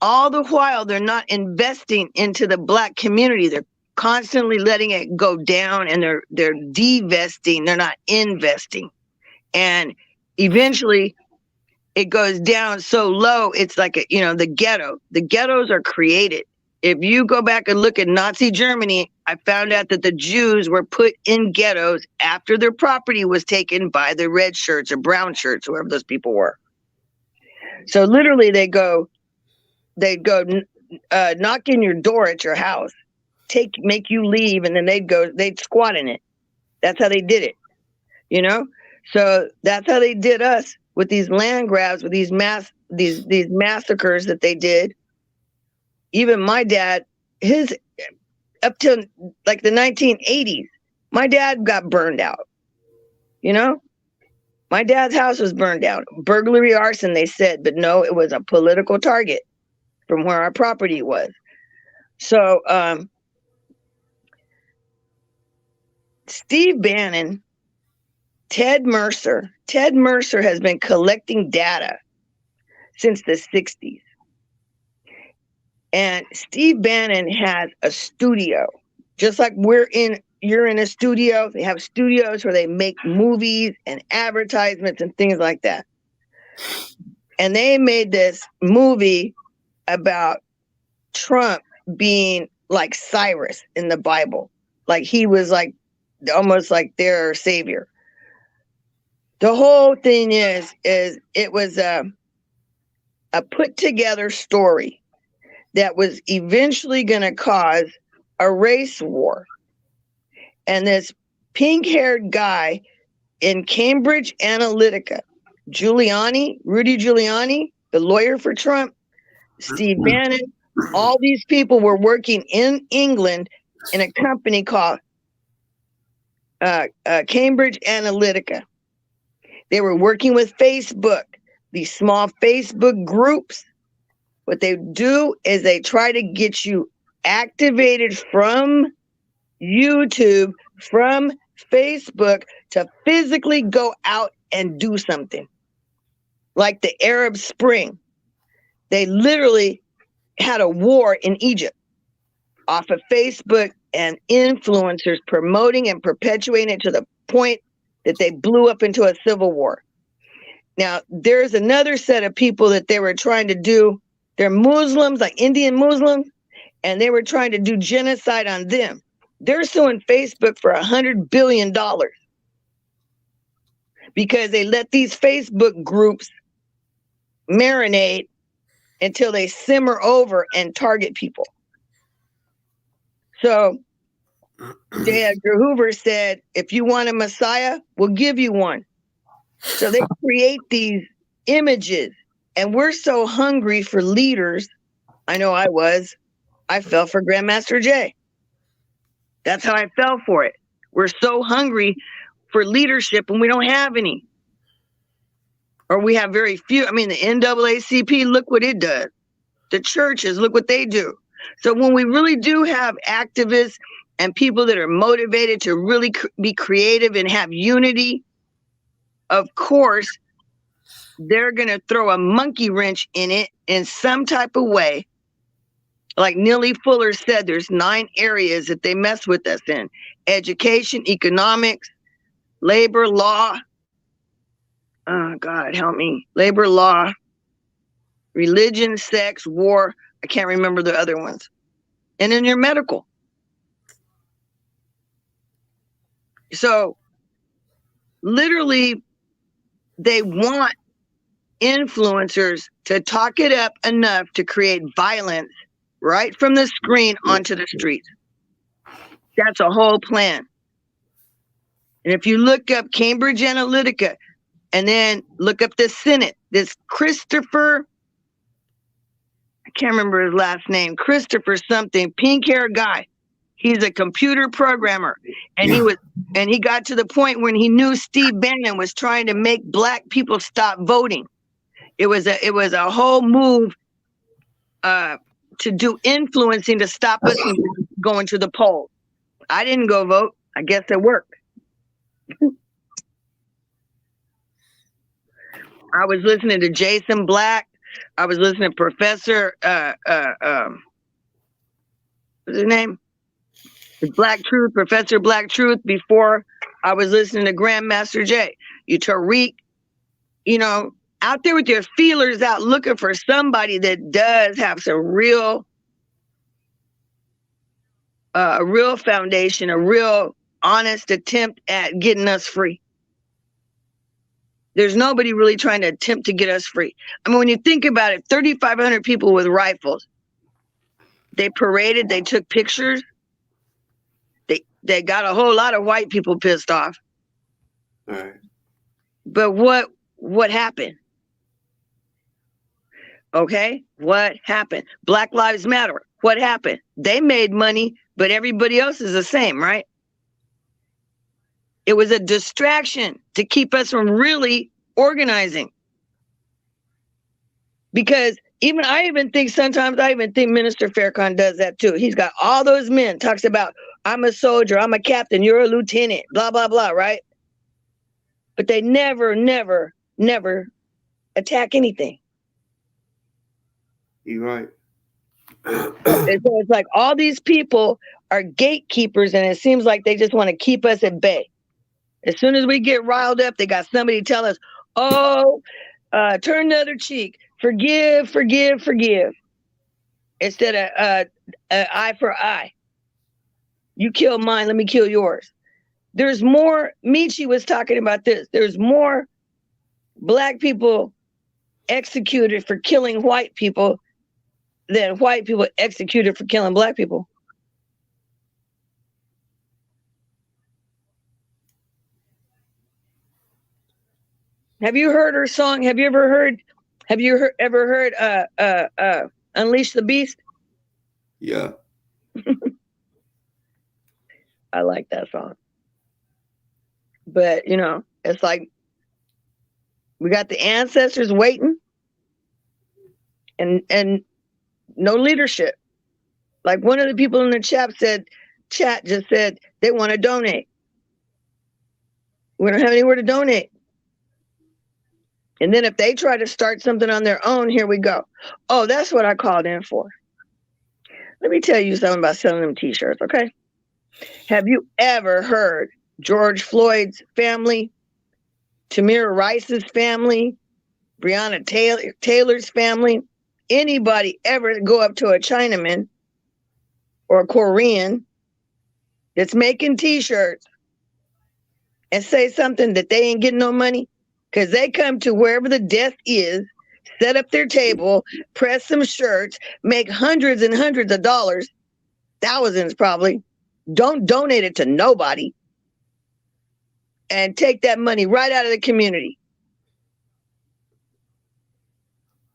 All the while, they're not investing into the Black community. They're constantly letting it go down, and they're divesting. They're not investing. And eventually it goes down so low, it's like, the ghetto. The ghettos are created. If you go back and look at Nazi Germany, I found out that the Jews were put in ghettos after their property was taken by the red shirts or brown shirts, whoever those people were. So literally they'd go knock in your door at your house, make you leave, and then they'd squat in it. That's how they did it, So that's how they did us with these land grabs, with these massacres that they did. Even my dad, up till like the 1980s, my dad got burned out. My My dad's house was burned down. Burglary, arson, they said, but no, it was a political target from where our property was. So Steve Bannon, Ted Mercer has been collecting data since the 60s. And Steve Bannon has a studio, just like you're in a studio. They have studios where they make movies and advertisements and things like that. And they made this movie about Trump being like Cyrus in the Bible. Like he was like almost like their savior. The whole thing is it was a put together story that was eventually going to cause a race war. And this pink-haired guy in Cambridge Analytica, Rudy Giuliani, the lawyer for Trump, Steve Bannon, all these people were working in England in a company called Cambridge Analytica. They were working with Facebook, these small Facebook groups. What they do is they try to get you activated from YouTube, from Facebook, to physically go out and do something. Like the Arab Spring. They literally had a war in Egypt off of Facebook and influencers promoting and perpetuating it to the point that they blew up into a civil war. Now, there's another set of people that they were trying to do. They're Muslims, like Indian Muslims, and they were trying to do genocide on them. They're suing Facebook for $100 billion because they let these Facebook groups marinate until they simmer over and target people. So J. Edgar Hoover said, if you want a Messiah, we'll give you one. So they create these images, and we're so hungry for leaders. I know I was. I fell for Grandmaster Jay. That's how I fell for it. We're so hungry for leadership, and we don't have any. Or we have very few. I mean, the NAACP, look what it does. The churches, look what they do. So when we really do have activists and people that are motivated to really be creative and have unity, of course, they're going to throw a monkey wrench in it in some type of way. Like Neely Fuller said, there's 9 areas that they mess with us in: education, economics, labor, law. Oh, God, help me. Labor, law, religion, sex, war. I can't remember the other ones. And then your medical. So literally, they want influencers to talk it up enough to create violence right from the screen onto the streets. That's a whole plan. And if you look up Cambridge Analytica and then look up the Senate, this Christopher, I can't remember his last name, Christopher something, pink-haired guy. He's a computer programmer, and he got to the point when he knew Steve Bannon was trying to make black people stop voting. It was a whole move to do influencing to stop us from going to the polls. I didn't go vote. I guess it worked. I was listening to Jason Black. I was listening to Professor what's his name? Black Truth, Professor Black Truth, before I was listening to Grandmaster Jay. You Tariq, out there with your feelers out looking for somebody that does have some real foundation, a real honest attempt at getting us free. There's nobody really trying to attempt to get us free. I mean, when you think about it, 3,500 people with rifles. They paraded, they took pictures. They got a whole lot of white people pissed off. All right. But what happened? Okay, what happened? Black Lives Matter. What happened? They made money, but everybody else is the same, right? It was a distraction to keep us from really organizing. Because I even think Minister Farrakhan does that too. He's got all those men, talks about, I'm a soldier, I'm a captain, you're a lieutenant, blah, blah, blah, right? But they never attack anything. You're right. And so it's like all these people are gatekeepers, and it seems like they just want to keep us at bay. As soon as we get riled up, they got somebody tell us, turn the other cheek, forgive, forgive, forgive. Instead of eye for eye. You kill mine, let me kill yours. There's more, Michi was talking about this, there's more black people executed for killing white people than white people executed for killing black people. Have you heard her song? Have you ever heard Unleash the Beast? Yeah. I like that song. But, it's like we got the ancestors waiting and no leadership. Like one of the people in the chat just said they want to donate. We don't have anywhere to donate. And then if they try to start something on their own, here we go. Oh, that's what I called in for. Let me tell you something about selling them t-shirts, okay? Have you ever heard George Floyd's family, Tamir Rice's family, Breonna Taylor's family, anybody ever go up to a Chinaman or a Korean that's making t-shirts and say something that they ain't getting no money? Because they come to wherever the death is, set up their table, press some shirts, make hundreds and hundreds of dollars, thousands probably, don't donate it to nobody, and take that money right out of the community.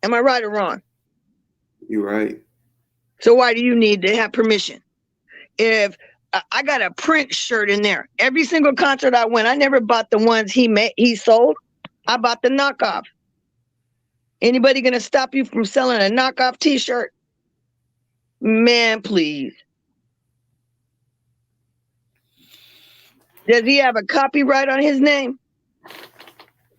Am I right or wrong? You're right. So why do you need to have permission? If I got a Prince shirt in there, every single concert I went, I never bought the ones he sold. I bought the knockoff. Anybody gonna stop you from selling a knockoff t-shirt? Man, please. Does he have a copyright on his name?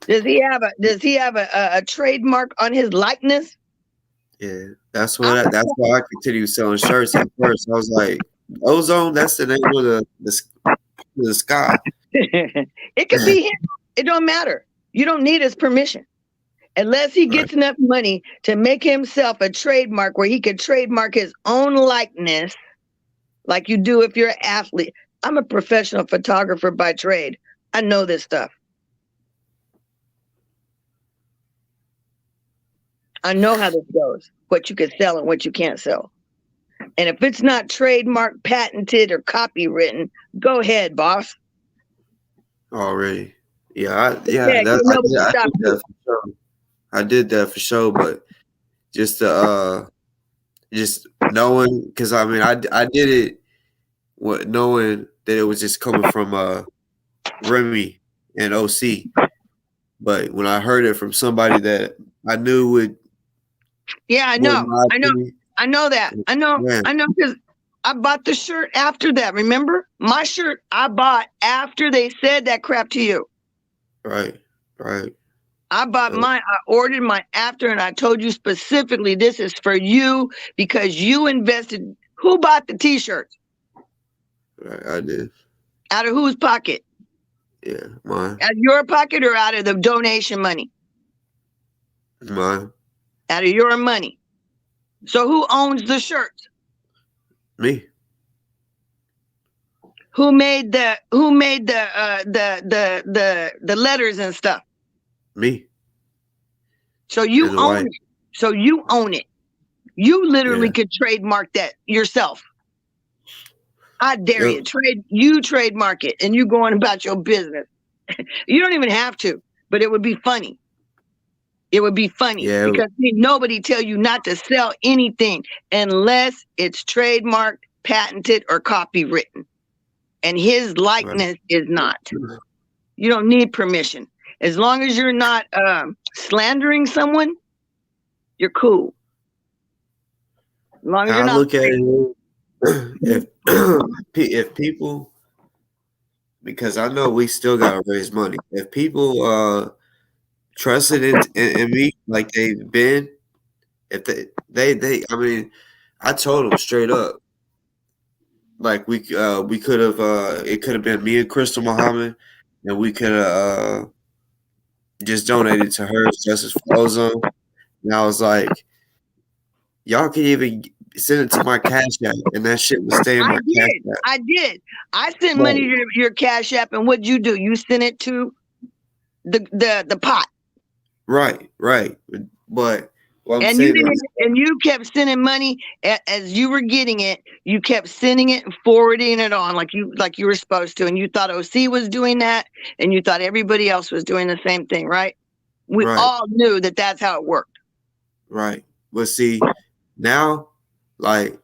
Does he have a trademark on his likeness? Yeah, that's why I continued selling shirts at first. I was like, Ozone, that's the name of the sky. It could be him. It don't matter. You don't need his permission. Unless he gets enough money to make himself a trademark where he could trademark his own likeness, like you do if you're an athlete. I'm a professional photographer by trade. I know this stuff. I know how this goes, what you can sell and what you can't sell. And if it's not trademark, patented, or copywritten, go ahead, boss. Already. I did that for sure. I did that for sure, but just knowing, because I mean, I did it knowing that it was just coming from Remy and OC, but when I heard it from somebody that I knew would, I know that, because I bought the shirt after that. Remember, my shirt I bought after they said that crap to you. Right. I bought mine. I ordered mine after, and I told you specifically, this is for you because you invested. Who bought the t-shirts? Right, I did. Out of whose pocket? Yeah, mine. Out of your pocket or out of the donation money? Mine. Out of your money. So who owns the shirts? Me. Who made the letters and stuff? Me. So you own it. So you own it. You literally could trademark that yourself. I dare you trademark it and you going about your business. You don't even have to, but it would be funny. It would be funny because nobody tell you not to sell anything unless it's trademarked, patented, or copywritten. and his likeness is not. You don't need permission. As long as you're not slandering someone, you're cool. As long as you're not. Look at it, if people, because I know we still gotta raise money. If people trusted in me like they've been, if they I mean, I told them straight up, like we could have it could have been me and Crystal Muhammad, and we could have just donated to her Justice for Ozone. And I was like, y'all can even send it to my Cash App, and that shit would stay in my Cash App. I did. I sent money to your Cash App, and what'd you do? You sent it to the pot. Right. But you kept sending money as you were getting it. You kept sending it and forwarding it on like you were supposed to, and you thought OC was doing that, and you thought everybody else was doing the same thing, right? We all knew that that's how it worked. Right. But see, now, like,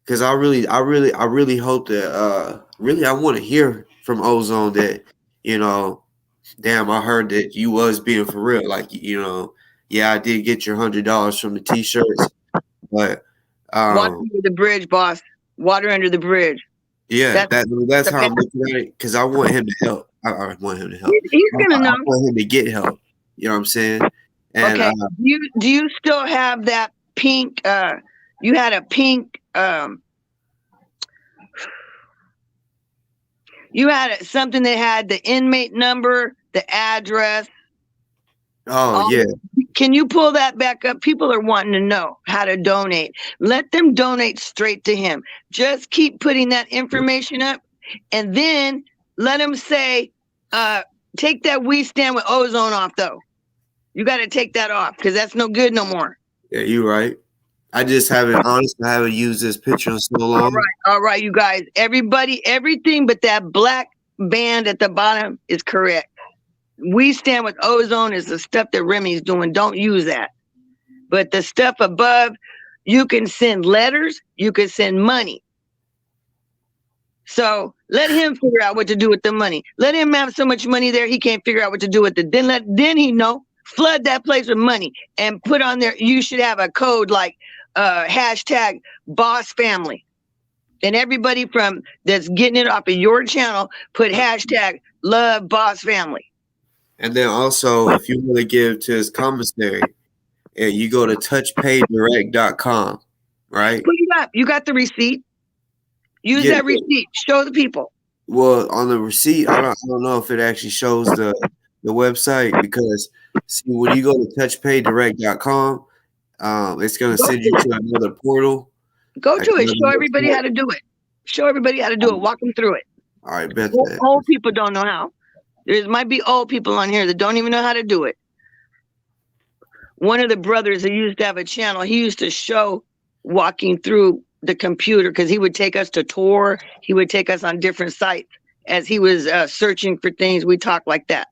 because I really hope that really I want to hear from Ozone that, you know, damn, I heard that you was being for real. Like, you know, yeah, I did get your $100 from the t-shirts, but water under the bridge, boss. Water under the bridge. Yeah, that's how I'm looking at it, because I want him to help. I want him to help. He's gonna know. I want him to get help. You know what I'm saying? And, okay. Do you still have that pink? You had a pink. You had something that had the inmate number, the address. Oh, yeah. Can you pull that back up? People are wanting to know how to donate. Let them donate straight to him. Just keep putting that information up, and then let him say, take that "We Stand with Ozone" off, though. You got to take that off, because that's no good no more. Yeah, you're right. I just haven't used this picture in so long. All right, you guys. Everybody, everything but that black band at the bottom is correct. "We Stand with Ozone" is the stuff that Remy's doing. Don't use that. But the stuff above, you can send letters, you can send money. So let him figure out what to do with the money. Let him have so much money there he can't figure out what to do with it. Then he know. Flood that place with money and put on there. You should have a code like hashtag Boss Family, and everybody from that's getting it off of your channel put hashtag Love Boss Family. And then also, if you want to give to his commissary, you go to touchpaydirect.com, right? Put it up. You got the receipt. Use that receipt. Show the people. Well, on the receipt, I don't know if it actually shows the website, because see, when you go to touchpaydirect.com, it's going to send you to another portal. Go to it. Show everybody how to do it. Show everybody how to do it. Walk them through it. All right, bet that. Old people don't know how. There might be old people on here that don't even know how to do it. One of the brothers that used to have a channel, he used to show walking through the computer, because he would take us to Tor. He would take us on different sites as he was searching for things. We talked like that.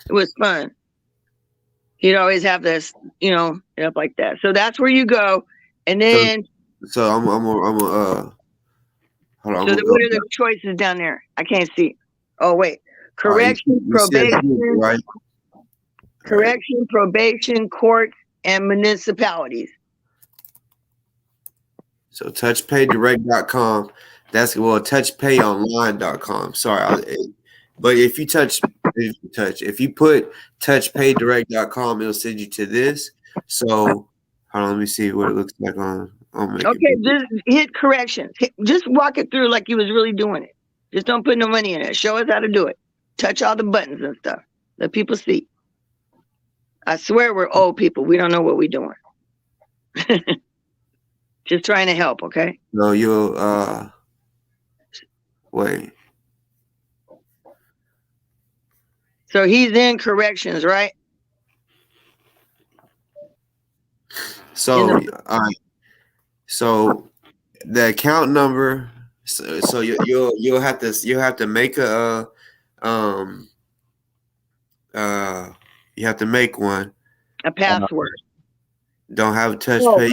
It was fun. He'd always have this, up like that. So that's where you go. And then. So I'm hold on. So what are the choices down there? I can't see. Oh, wait. Correction, probation, right? Correction, probation, courts, and municipalities. So touchpaydirect.com. That's touchpayonline.com. Sorry, but if you put touchpaydirect.com, it'll send you to this. So hold on, let me see what it looks like on. Okay, just hit corrections. Just walk it through like you was really doing it. Just don't put no money in it. Show us how to do it. Touch all the buttons and stuff. Let people see. I swear we're old people. We don't know what we're doing. Just trying to help, okay? No, you'll wait. So he's in corrections, right? So all right. So the account number. So you'll have to make a you have to make one. A password. Don't have a touch pay.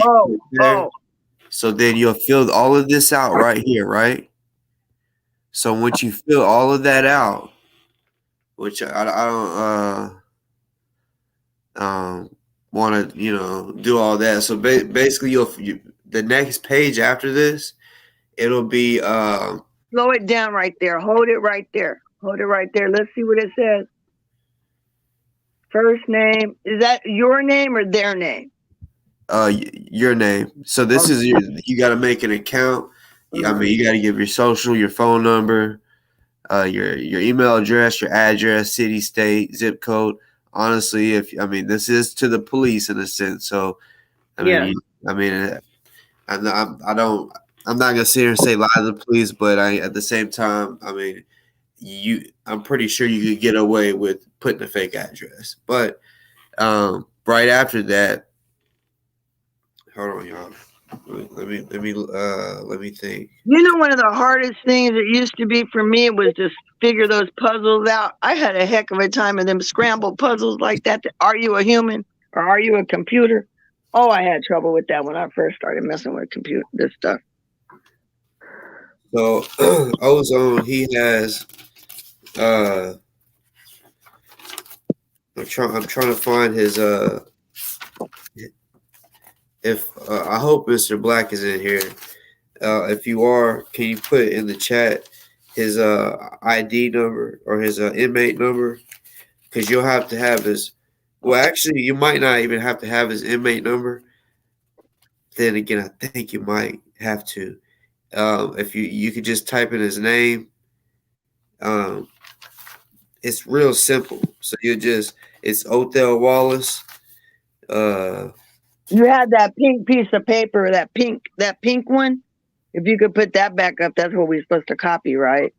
Oh. So then you'll fill all of this out right here, right? So once you fill all of that out, which I don't want to do all that. So basically, the next page after this, it'll be slow it down right there. Hold it right there. Hold it right there. Let's see what it says. First name, is that your name or their name? Your name. So this is you got to make an account. I mean, you got to give your social, your phone number, your email address, your address, city, state, zip code. Honestly, this is to the police in a sense. So, I'm not gonna sit here and say lie to the police, but at the same time, I'm pretty sure you could get away with putting a fake address. But right after that, hold on, y'all. Let me think. One of the hardest things it used to be for me was to figure those puzzles out. I had a heck of a time in them scrambled puzzles like that. Are you a human or are you a computer? Oh, I had trouble with that when I first started messing with this stuff. So Ozone, he has I'm trying to find his if I hope Mr. Black is in here. If you are, can you put in the chat his ID number or his inmate number? Because you'll have to have his. Well, actually, you might not even have to have his inmate number. Then again, I think you might have to. If you could just type in his name. It's real simple. So it's Othel Wallace. You had that pink piece of paper, that pink one. If you could put that back up, that's what we're supposed to copy, right?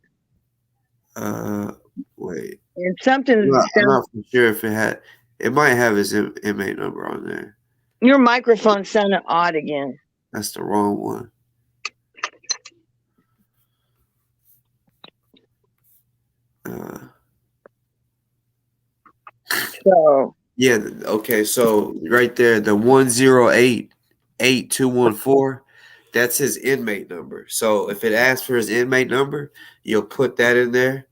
Wait. And something. I'm not for sure if it might have his inmate number on there. Your microphone sounded odd again. That's the wrong one. So yeah, okay. So right there, the 1088214, that's his inmate number. So if it asks for his inmate number, you'll put that in there.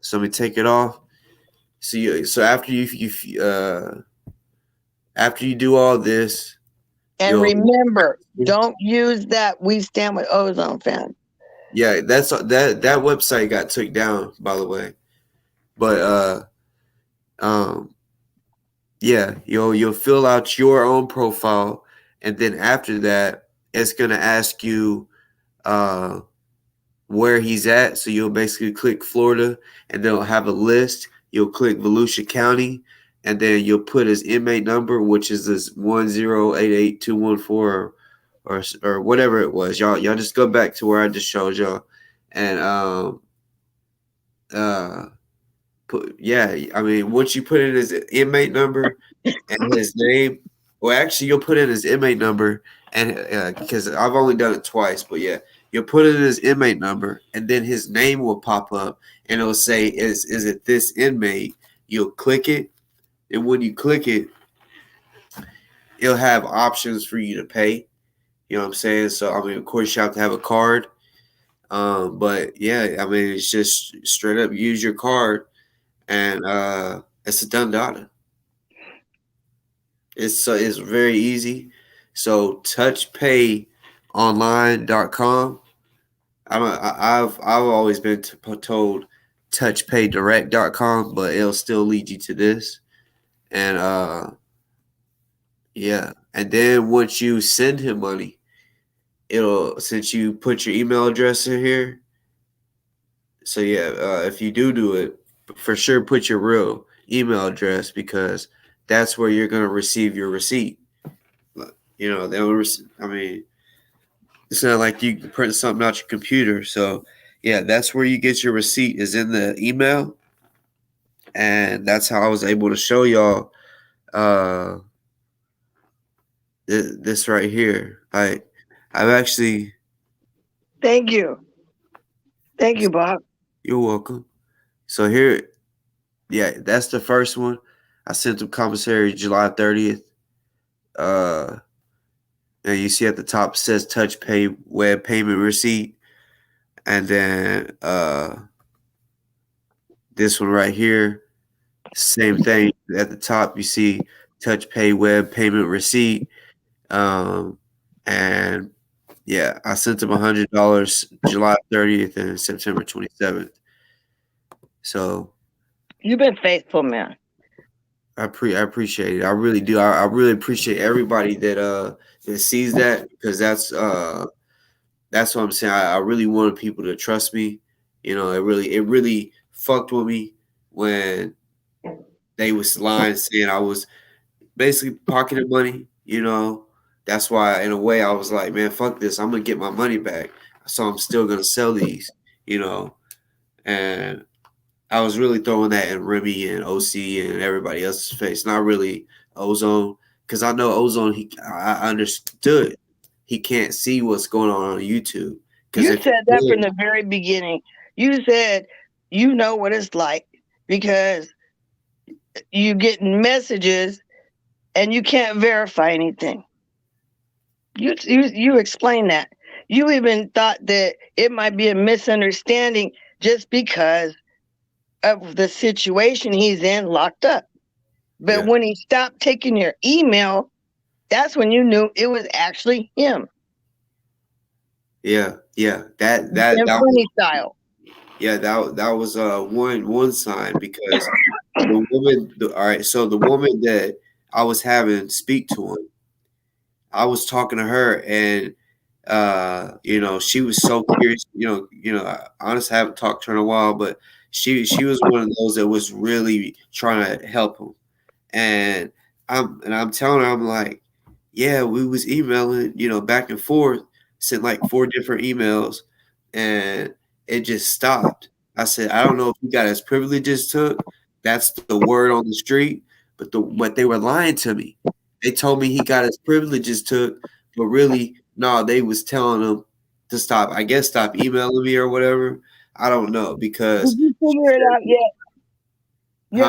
So let me take it off. So after you do all this, and remember, don't use that "We Stand with Ozone" fan. Yeah, that website got took down, by the way. But yeah, you'll fill out your own profile, and then after that, it's gonna ask you where he's at. So you'll basically click Florida, and they'll have a list. You'll click Volusia County, and then you'll put his inmate number, which is this 1088214 or whatever it was. Y'all just go back to where I just showed y'all, and once you put in his inmate number and his name, well, actually, you'll put in his inmate number, and because I've only done it twice, but yeah, you'll put in his inmate number, and then his name will pop up, and it'll say, "Is it this inmate?" You'll click it, and when you click it, it'll have options for you to pay. You know what I'm saying? So of course, you have to have a card. But yeah, it's just straight up use your card, and it's a done data. It's very easy. So touchpayonline.com. I've always been told touchpaydirect.com, but it'll still lead you to this. And yeah, and then once you send him money, since you put your email address in here. So yeah, if you do it, for sure put your real email address, because that's where you're gonna receive your receipt. It's not like you can print something out your computer. So yeah, that's where you get your receipt, is in the email. And that's how I was able to show y'all this right here. I've actually. Thank you, Bob. You're welcome. So here, yeah, that's the first one. I sent them commissary July 30th. And you see at the top, it says Touch Pay Web Payment Receipt. And then this one right here, same thing. At the top, you see touch pay web payment receipt. And yeah, I sent him $100 July 30th and September 27th. So you've been faithful, man. I appreciate it. I really do. I really appreciate everybody that sees that, because that's what I'm saying. I really wanted people to trust me. You know, it really fucked with me when they was lying, saying I was basically pocketing money. You know, that's why in a way I was like, man, fuck this. I'm gonna get my money back. So I'm still gonna sell these. You know, and I was really throwing that in Remy and OC and everybody else's face, not really Ozone, because I know Ozone. I understood he can't see what's going on YouTube. You said that from the very beginning. You said you know what it's like because you getting messages and you can't verify anything. You explained that. You even thought that it might be a misunderstanding just because of the situation he's in, locked up. But when he stopped taking your email, that's when you knew it was actually him. Yeah. That funny style. Yeah, that was one sign, because the woman. All right, so the woman that I was having speak to him, I was talking to her, and you know, she was so curious. You know, honestly, I haven't talked to her in a while, but she was one of those that was really trying to help him, and I'm telling her, I'm like, yeah, we was emailing, you know, back and forth, sent like 4 different emails, and it just stopped. I said, I don't know if he got his privileges took. That's the word on the street, but they were lying to me. They told me he got his privileges took, but really, no, they was telling him to stop. I guess stop emailing me or whatever. I don't know, because did you figure it out yet? You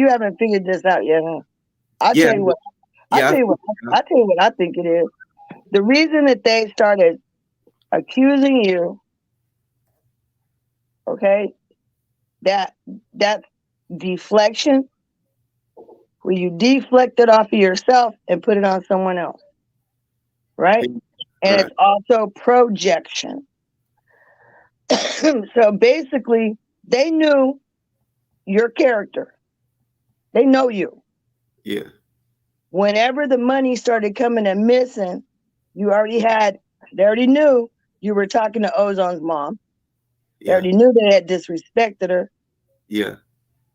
haven't figured this out yet, huh? I'll tell you what I think it is. The reason that they started accusing you, okay, that deflection, where you deflect it off of yourself and put it on someone else, right? And it's also projection. So basically, they knew your character. They know you. Yeah. Whenever the money started coming and missing, they already knew you were talking to Ozone's mom. They already knew they had disrespected her. Yeah.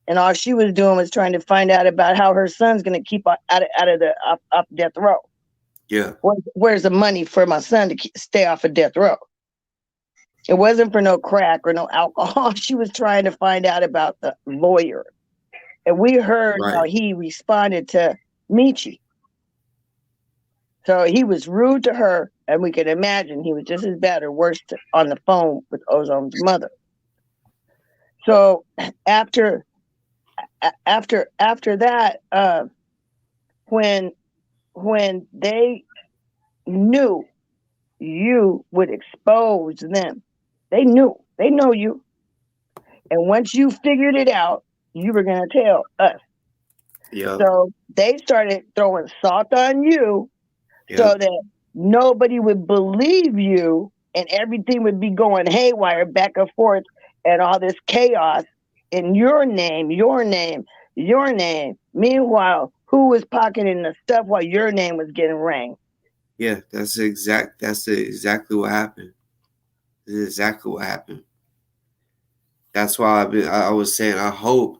And all she was doing was trying to find out about how her son's going to keep out of the off death row. Yeah. Where's the money for my son to stay off of death row? It wasn't for no crack or no alcohol. She was trying to find out about the lawyer. And we heard how he responded to Michi. So he was rude to her, and we can imagine he was just as bad or worse on the phone with Ozone's mother. So after that, when they knew you would expose them, they know you. And once you figured it out, you were going to tell us. Yep. So they started throwing salt on you so that nobody would believe you and everything would be going haywire back and forth and all this chaos in your name. Meanwhile, who was pocketing the stuff while your name was getting rang? Yeah, that's exactly what happened. This is exactly what happened. That's why I was saying, I hope,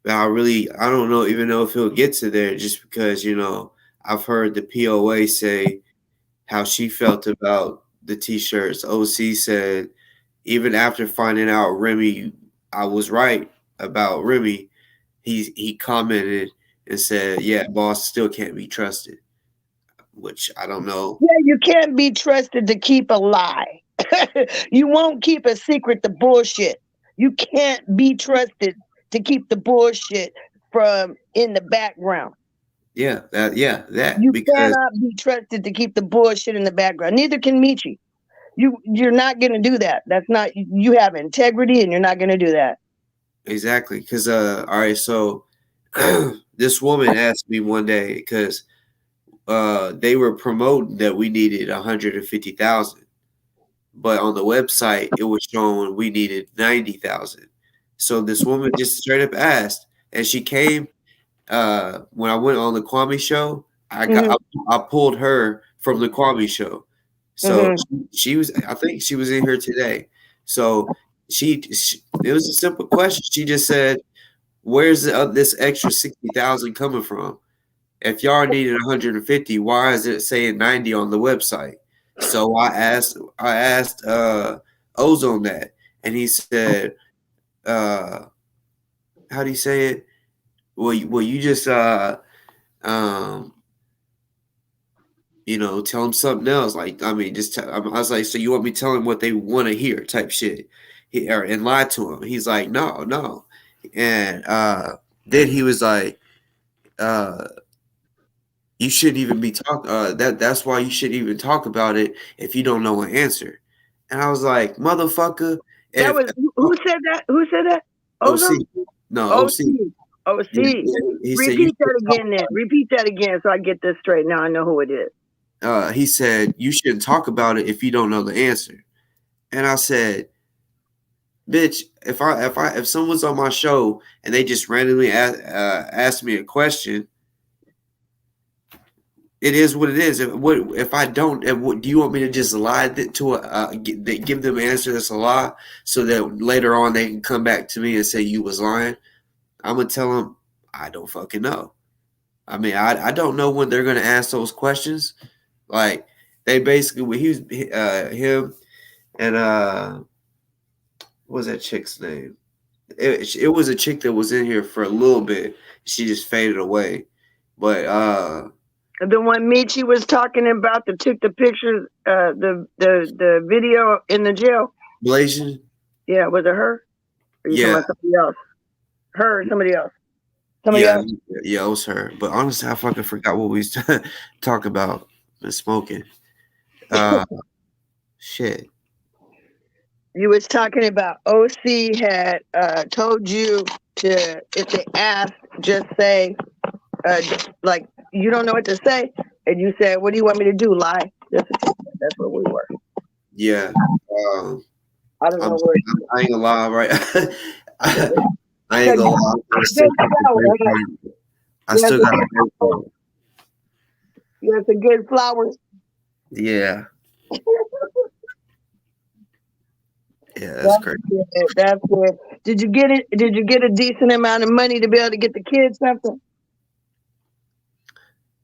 but I don't know, even know if he'll get to there, just because, you know, I've heard the POA say how she felt about the t-shirts. OC said, even after finding out Remy, I was right about Remy, he commented and said, yeah, boss still can't be trusted, which I don't know. Yeah, you can't be trusted to keep a lie. You won't keep a secret to bullshit. You can't be trusted to keep the bullshit from in the background. Yeah, that you cannot be trusted to keep the bullshit in the background. Neither can Michi. You're not going to do that. That's not, you have integrity and you're not going to do that. Exactly. Because, all right, so this woman asked me one day because they were promoting that we needed 150,000, but on the website it was showing we needed 90,000. So this woman just straight up asked, and she came when I went on the Kwame show. I pulled her from the Kwame show, so she was. I think she was in here today. So it was a simple question. She just said, "Where's this extra 60,000 coming from? If y'all needed 150, why is it saying 90 on the website?" So I asked Ozone that, and he said, "How do you say it? Well, you just tell them something else. Like, I mean, I was like, so you want me to tell them what they want to hear, type shit, and lie to him." He's like, no, and then he was like, you shouldn't even be talking. That's why you shouldn't even talk about it if you don't know an answer. And I was like, motherfucker. Who said that? Who said that? Ozone? OC. No, OC. OC. He Repeat that again then. Repeat that again so I get this straight. Now I know who it is. He said, you shouldn't talk about it if you don't know the answer. And I said, bitch, if someone's on my show and they just randomly ask me a question, it is what it is. If I don't, do you want me to just lie give them an answer that's a lie, so that later on they can come back to me and say you was lying? I'm gonna tell them I don't fucking know. I mean, I don't know when they're gonna ask those questions. Like, they basically, him and what was that chick's name? It was a chick that was in here for a little bit. She just faded away, but the one Michi was talking about that took the pictures, the video in the jail. Blasian? Yeah, was it her? Or you talking about somebody else? Her or somebody else? Yeah, it was her. But honestly, I fucking forgot what we talk about. Been smoking. Shit. You was talking about OC had told you to, if they asked, just say, like, you don't know what to say, and you said, "What do you want me to do? Lie?" That's what we were. Yeah. I don't know where. I ain't gonna lie, right? I ain't gonna lie. I still got a You have some good flowers. Yeah. Yeah, that's great. That's good. Did you get it? Did you get a decent amount of money to be able to get the kids something?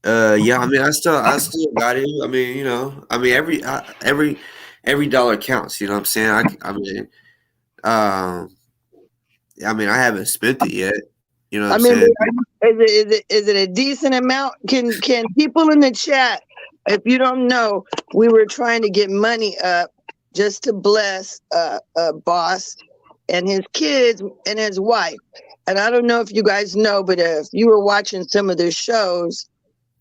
Yeah. I mean, I still got it. I mean, every dollar counts. You know what I'm saying? I mean, I haven't spent it yet. You know what I'm saying? Is it a decent amount? Can people in the chat, if you don't know, we were trying to get money up just to bless Boss and his kids and his wife. And I don't know if you guys know, but if you were watching some of the shows,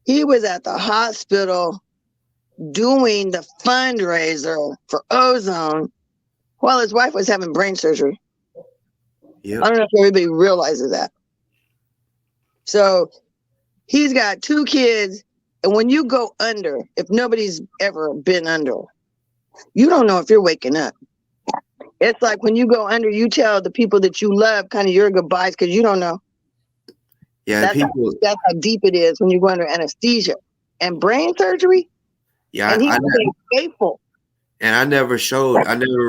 he was at the hospital doing the fundraiser for Ozone while his wife was having brain surgery. Yep. I don't know if everybody realizes that. So he's got 2 kids, and when you go under, if nobody's ever been under, you don't know if you're waking up. It's like when you go under, you tell the people that you love kind of your goodbyes because you don't know. Yeah, that's how deep it is when you go under anesthesia and brain surgery. Yeah, and he's faithful. And I never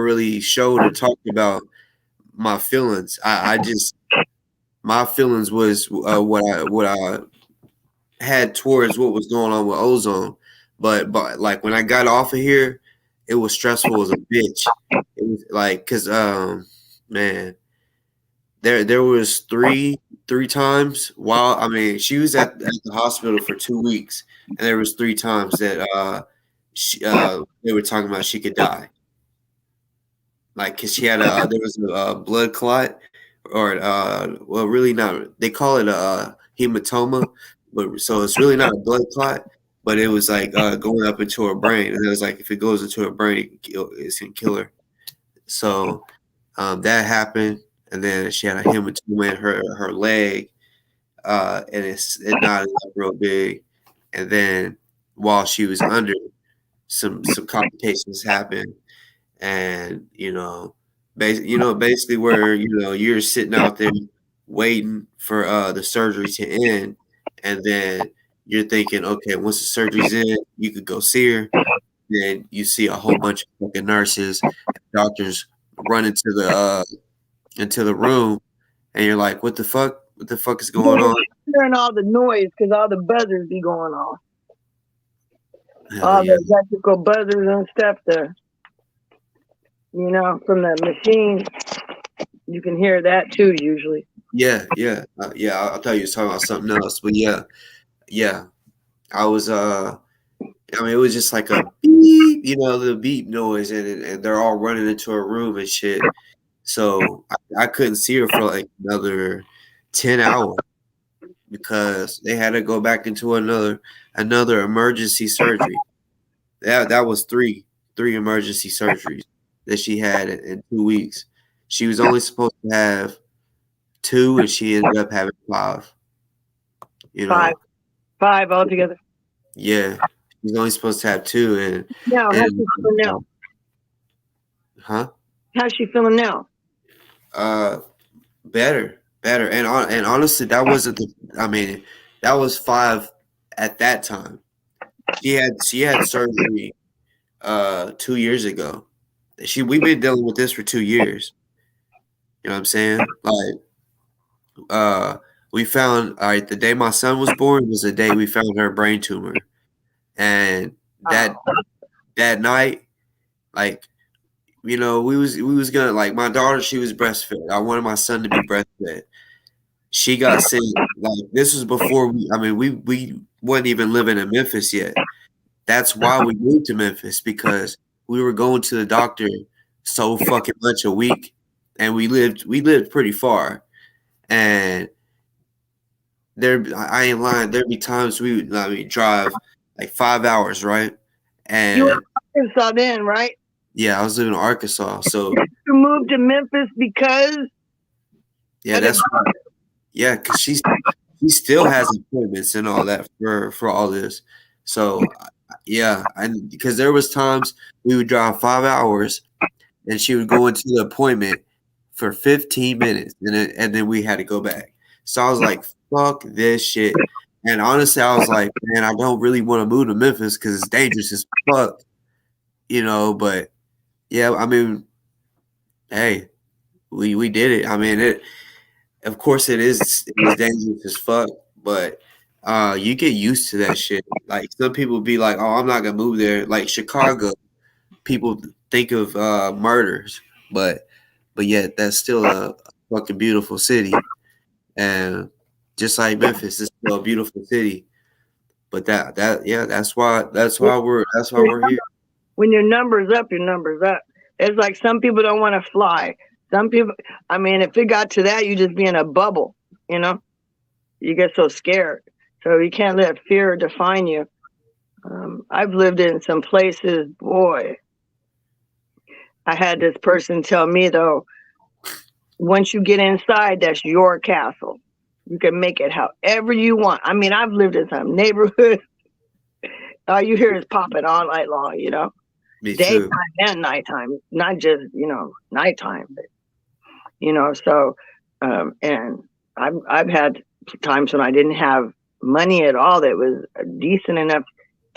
really showed or talked about my feelings. My feelings was what I had towards what was going on with Ozone, but like when I got off of here, it was stressful as a bitch. It was like, cause man, there was three times while, I mean, she was at the hospital for 2 weeks, and there was 3 times that they were talking about she could die, like, cause she had there was a blood clot, or well, really not. They call it a hematoma, but so it's really not a blood clot, but it was like going up into her brain, and it was like if it goes into her brain, it's gonna kill her. So that happened, and then she had a hematoma in her leg, and it knotted up real big, and then while she was under, some complications happened, and basically where you're sitting out there waiting for the surgery to end, and then you're thinking, okay, once the surgery's in, you could go see her. Then you see a whole bunch of fucking nurses and doctors run into the room, and you're like, what the fuck? What the fuck is going on? Hearing all the noise because all the buzzers be going off. All the electrical buzzers and stuff from the machine. You can hear that too usually. Yeah. I thought you was talking about something else, but yeah. I was it was just like a beep, the beep noise, and they're all running into a room and shit. So I couldn't see her for like another 10 hours because they had to go back into another emergency surgery. That was three emergency surgeries that she had in 2 weeks. She was only supposed to have 2, and she ended up having 5. Five altogether. Yeah, she's only supposed to have 2, and now how's she feeling now? Huh? How's she feeling now? Better, and honestly, that wasn't that was 5 at that time. She had surgery 2 years ago. We've been dealing with this for 2 years. You know what I'm saying? Like, we found the day my son was born was the day we found her brain tumor, and that night, like, we was gonna, like, my daughter, she was breastfed. I wanted my son to be breastfed. She got sick. Like, this was before we wasn't even living in Memphis yet. That's why we moved to Memphis, because we were going to the doctor so fucking much a week, and we lived pretty far. And I ain't lying, there'd be times we would drive like 5 hours, right? And you were in Arkansas then, right? Yeah, I was living in Arkansas. So you moved to Memphis because that's right. Yeah, because she still has appointments and all that for all this. So and because there was times we would drive 5 hours, and she would go into the appointment for 15 minutes, and then we had to go back. So I was like, fuck this shit. And honestly, I was like, man, I don't really want to move to Memphis because it's dangerous as fuck, but yeah, hey, we did it. Of course it is dangerous as fuck, but you get used to that shit. Like, some people be like, oh, I'm not gonna move there. Like Chicago, people think of murders, but yet that's still a fucking beautiful city. And just like Memphis, it's still a beautiful city. But that's why we're here. When your number's up, your number's up. It's like some people don't want to fly. Some people, if it got to that, you just be in a bubble, You get so scared. So you can't let fear define you. I've lived in some places, boy. I had this person tell me, though, once you get inside, that's your castle. You can make it however you want. I've lived in some neighborhoods. All you hear is popping all night long, Me daytime too. and nighttime, not just, nighttime, but, so, and I've had times when I didn't have money at all that was decent enough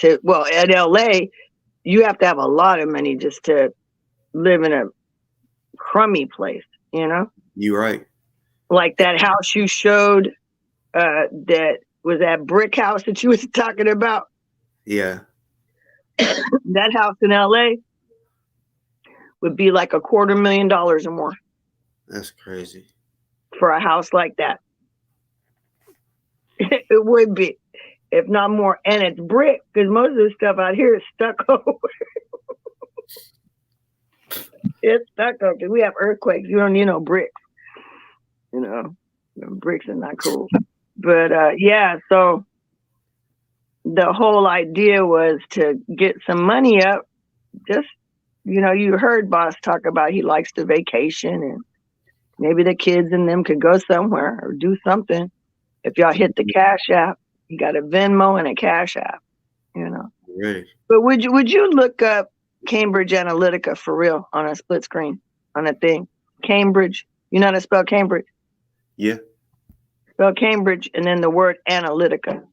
at LA, you have to have a lot of money just to live in a crummy place, You're right. Like that house you showed, that was that brick house that you was talking about. Yeah. That house in LA would be like $250,000 or more. That's crazy. For a house like that. It would be, if not more. And it's brick, because most of the stuff out here is stucco. It's stucco, because we have earthquakes. You don't need no bricks. Bricks are not cool. But so the whole idea was to get some money up. Just, you heard Boss talk about he likes to vacation, and maybe the kids and them could go somewhere or do something. If y'all hit the Cashapp, you got a Venmo and a Cashapp, Right. But would you look up Cambridge Analytica for real on a split screen, on a thing? Cambridge. You know how to spell Cambridge? Yeah. Spell Cambridge and then the word Analytica.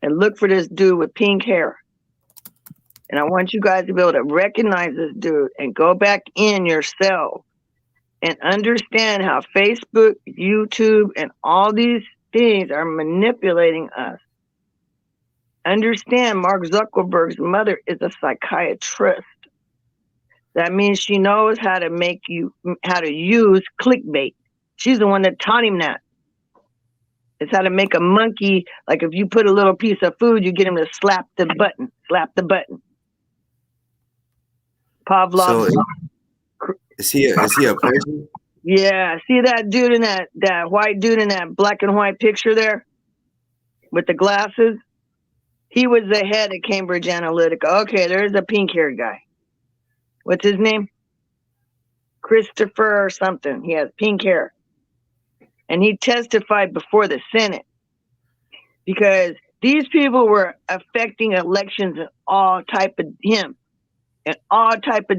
And look for this dude with pink hair. And I want you guys to be able to recognize this dude and go back in yourself and understand how Facebook, YouTube, and all these things are manipulating us. Understand Mark Zuckerberg's mother is a psychiatrist. That means she knows how to use clickbait. She's the one that taught him that. It's how to make a monkey, like if you put a little piece of food, you get him to slap the button. Pavlov. So is he a person? Yeah, see that dude in that white dude in that black and white picture there with the glasses? He was the head of Cambridge Analytica. Okay, there's a pink-haired guy. What's his name? Christopher or something. He has pink hair. And he testified before the Senate because these people were affecting elections in all type of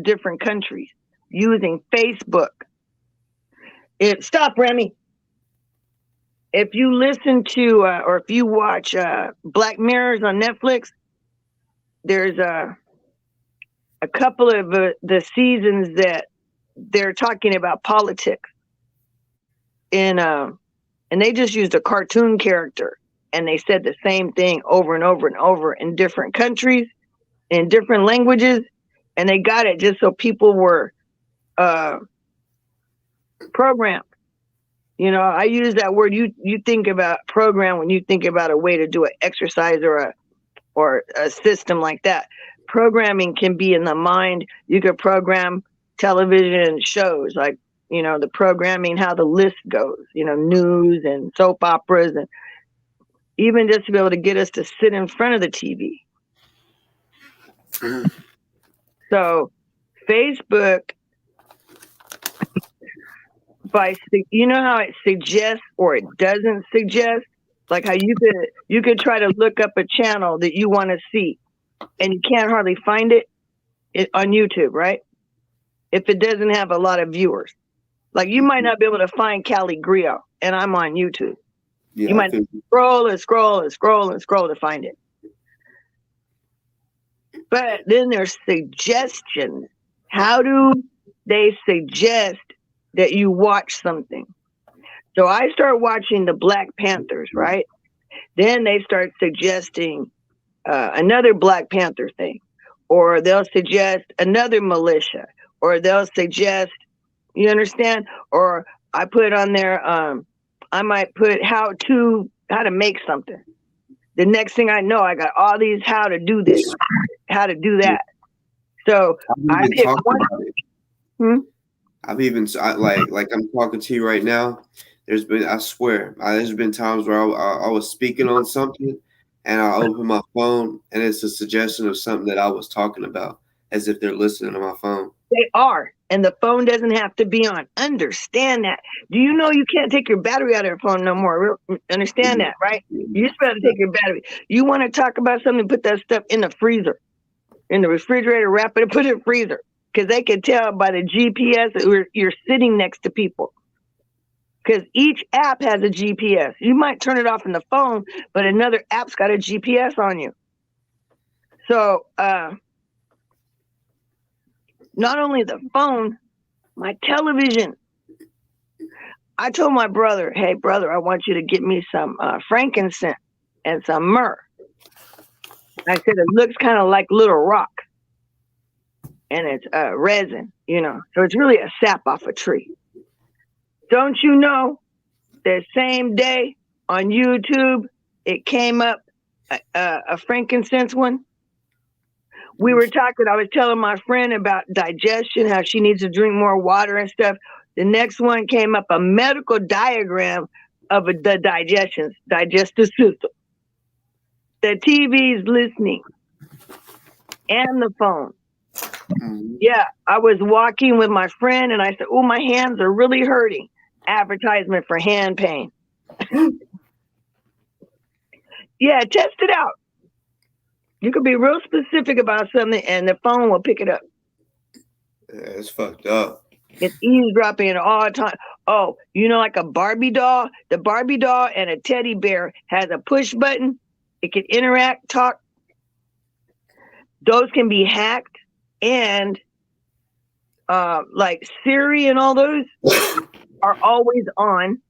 different countries using Facebook. Stop, Remy. If you listen to or if you watch Black Mirrors on Netflix, there's a couple of the seasons that they're talking about politics. And they just used a cartoon character, and they said the same thing over and over and over in different countries, in different languages, and they got it just so people were programmed. I use that word. You think about program when you think about a way to do an exercise or a system like that. Programming can be in the mind. You could program television shows like, the programming, how the list goes, news and soap operas, and even just to be able to get us to sit in front of the TV. So Facebook, you know how it suggests or it doesn't suggest, like how you could try to look up a channel that you want to see and you can't hardly find it on YouTube, right? If it doesn't have a lot of viewers. Like you might not be able to find Cali Grillo, and I'm on YouTube. Yeah, you might scroll to find it. But then there's suggestions. How do they suggest that you watch something? So I start watching the Black Panthers, right? Then they start suggesting another Black Panther thing, or they'll suggest another militia, or they'll suggest, you understand? Or I put on there, I might put how to make something. The next thing I know, I got all these how to do this, how to do that. So I pick one. I've even like I'm talking to you right now. There's been times where I was speaking on something and I open my phone and it's a suggestion of something that I was talking about, as if they're listening to my phone. They are, and the phone doesn't have to be on. Understand that. Do you know you can't take your battery out of your phone no more? Understand that, right? You're supposed to take your battery. You want to talk about something, put that stuff in the freezer, in the refrigerator, wrap it and put it in the freezer, because they can tell by the GPS that you're sitting next to people. Because each app has a GPS. You might turn it off in the phone, but another app's got a GPS on you. So, not only the phone, my television. I told my brother, hey, brother, I want you to get me some frankincense and some myrrh. I said, it looks kind of like little rock. And it's resin, So it's really a sap off a tree. Don't you know, the same day on YouTube, it came up a frankincense one? I was telling my friend about digestion, how she needs to drink more water and stuff. The next one came up, a medical diagram of the digestive system. The TV's listening and the phone. Mm-hmm. Yeah, I was walking with my friend and I said, oh, my hands are really hurting. Advertisement for hand pain. Yeah, test it out. You could be real specific about something and the phone will pick it up. Yeah, it's fucked up. It's eavesdropping all the time. Oh, like a Barbie doll? The Barbie doll and a teddy bear has a push button. It can interact, talk. Those can be hacked. And like Siri and all those are always on.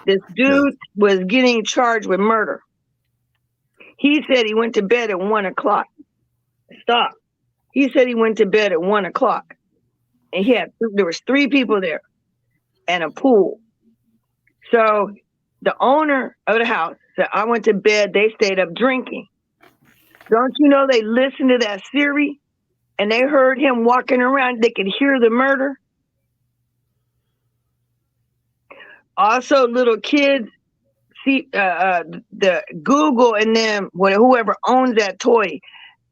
This dude was getting charged with murder. He said he went to bed at 1 o'clock. Stop. He said he went to bed at 1 o'clock. And there was 3 people there and a pool. So the owner of the house said, I went to bed. They stayed up drinking. Don't you know they listened to that Siri and they heard him walking around. They could hear the murder. Also, little kids see the Google and them, whoever owns that toy,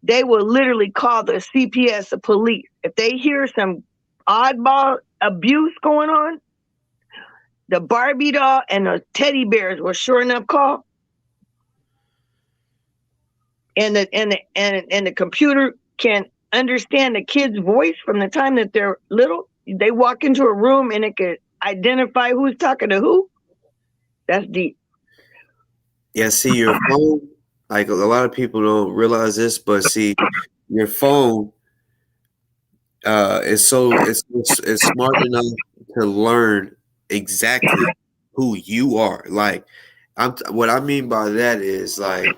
they will literally call the CPS, the police. If they hear some oddball abuse going on, the Barbie doll and the teddy bears will sure enough call. And the computer can understand the kid's voice from the time that they're little. They walk into a room and it could identify who's talking to who. That's deep. Yeah, see, your phone, like a lot of people don't realize this, but see, your phone is smart enough to learn exactly who you are. Like, what I mean by that is like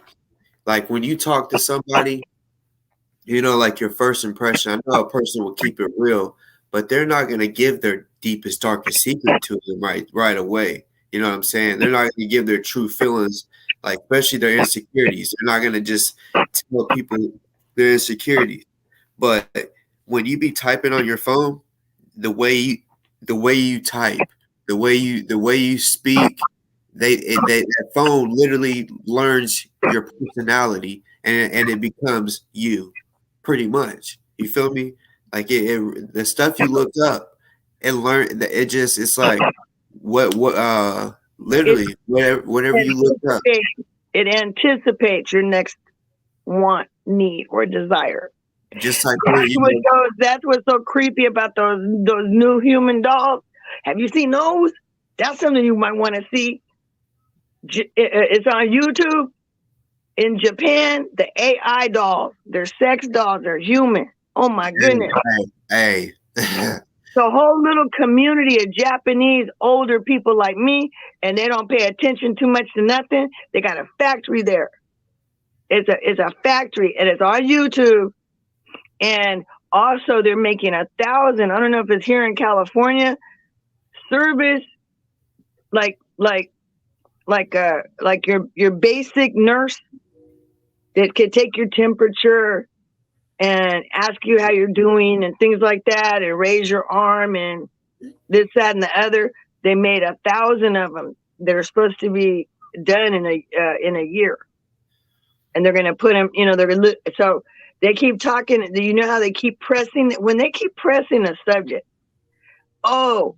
when you talk to somebody, like your first impression. I know a person will keep it real, but they're not gonna give their deepest, darkest secret to them right away. You know what I'm saying? They're not going to give their true feelings, like especially their insecurities. They're not going to just tell people their insecurities. But when you be typing on your phone, the way you type, the way you speak, that phone literally learns your personality and it becomes you, pretty much. You feel me? Like the stuff you look up, it's like. Literally whatever you look up, it anticipates your next want, need, or desire. Just like that's what's so creepy about those new human dolls. Have you seen those? That's something you might want to see. It's on YouTube. In Japan, the AI dolls, they're sex dolls, they're human. Oh my goodness. Hey. The whole little community of Japanese older people like me, and they don't pay attention too much to nothing. They got a factory there. It's a factory, and it's on YouTube. And also, they're making 1,000. I don't know if it's here in California. Service, like your basic nurse that could take your temperature and ask you how you're doing and things like that, and raise your arm and this, that, and the other. They made 1,000 of them. They're supposed to be done in a year, and they're going to put them. So they keep talking. You know how they keep pressing when they keep pressing a subject. Oh,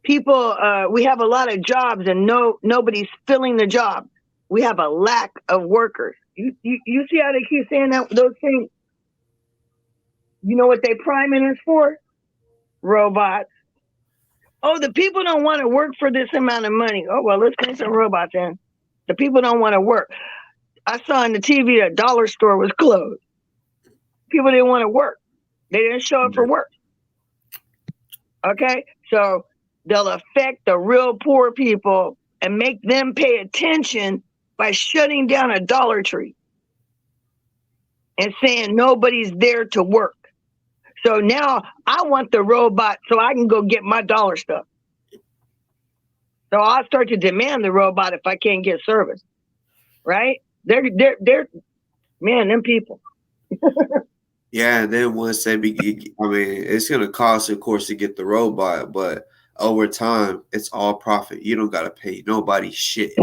people, we have a lot of jobs and nobody's filling the job. We have a lack of workers. You see how they keep saying those things? You know what they priming us for? Robots. Oh, the people don't want to work for this amount of money. Oh, well, let's get some robots in. The people don't want to work. I saw on the TV a dollar store was closed. People didn't want to work. They didn't show up for work. Okay? So they'll affect the real poor people and make them pay attention by shutting down a Dollar Tree and saying nobody's there to work. So now I want the robot so I can go get my dollar stuff. So I'll start to demand the robot if I can't get service. Right? They're man, them people. Yeah, and then once it's gonna cost, of course, to get the robot, but over time it's all profit. You don't gotta pay nobody shit.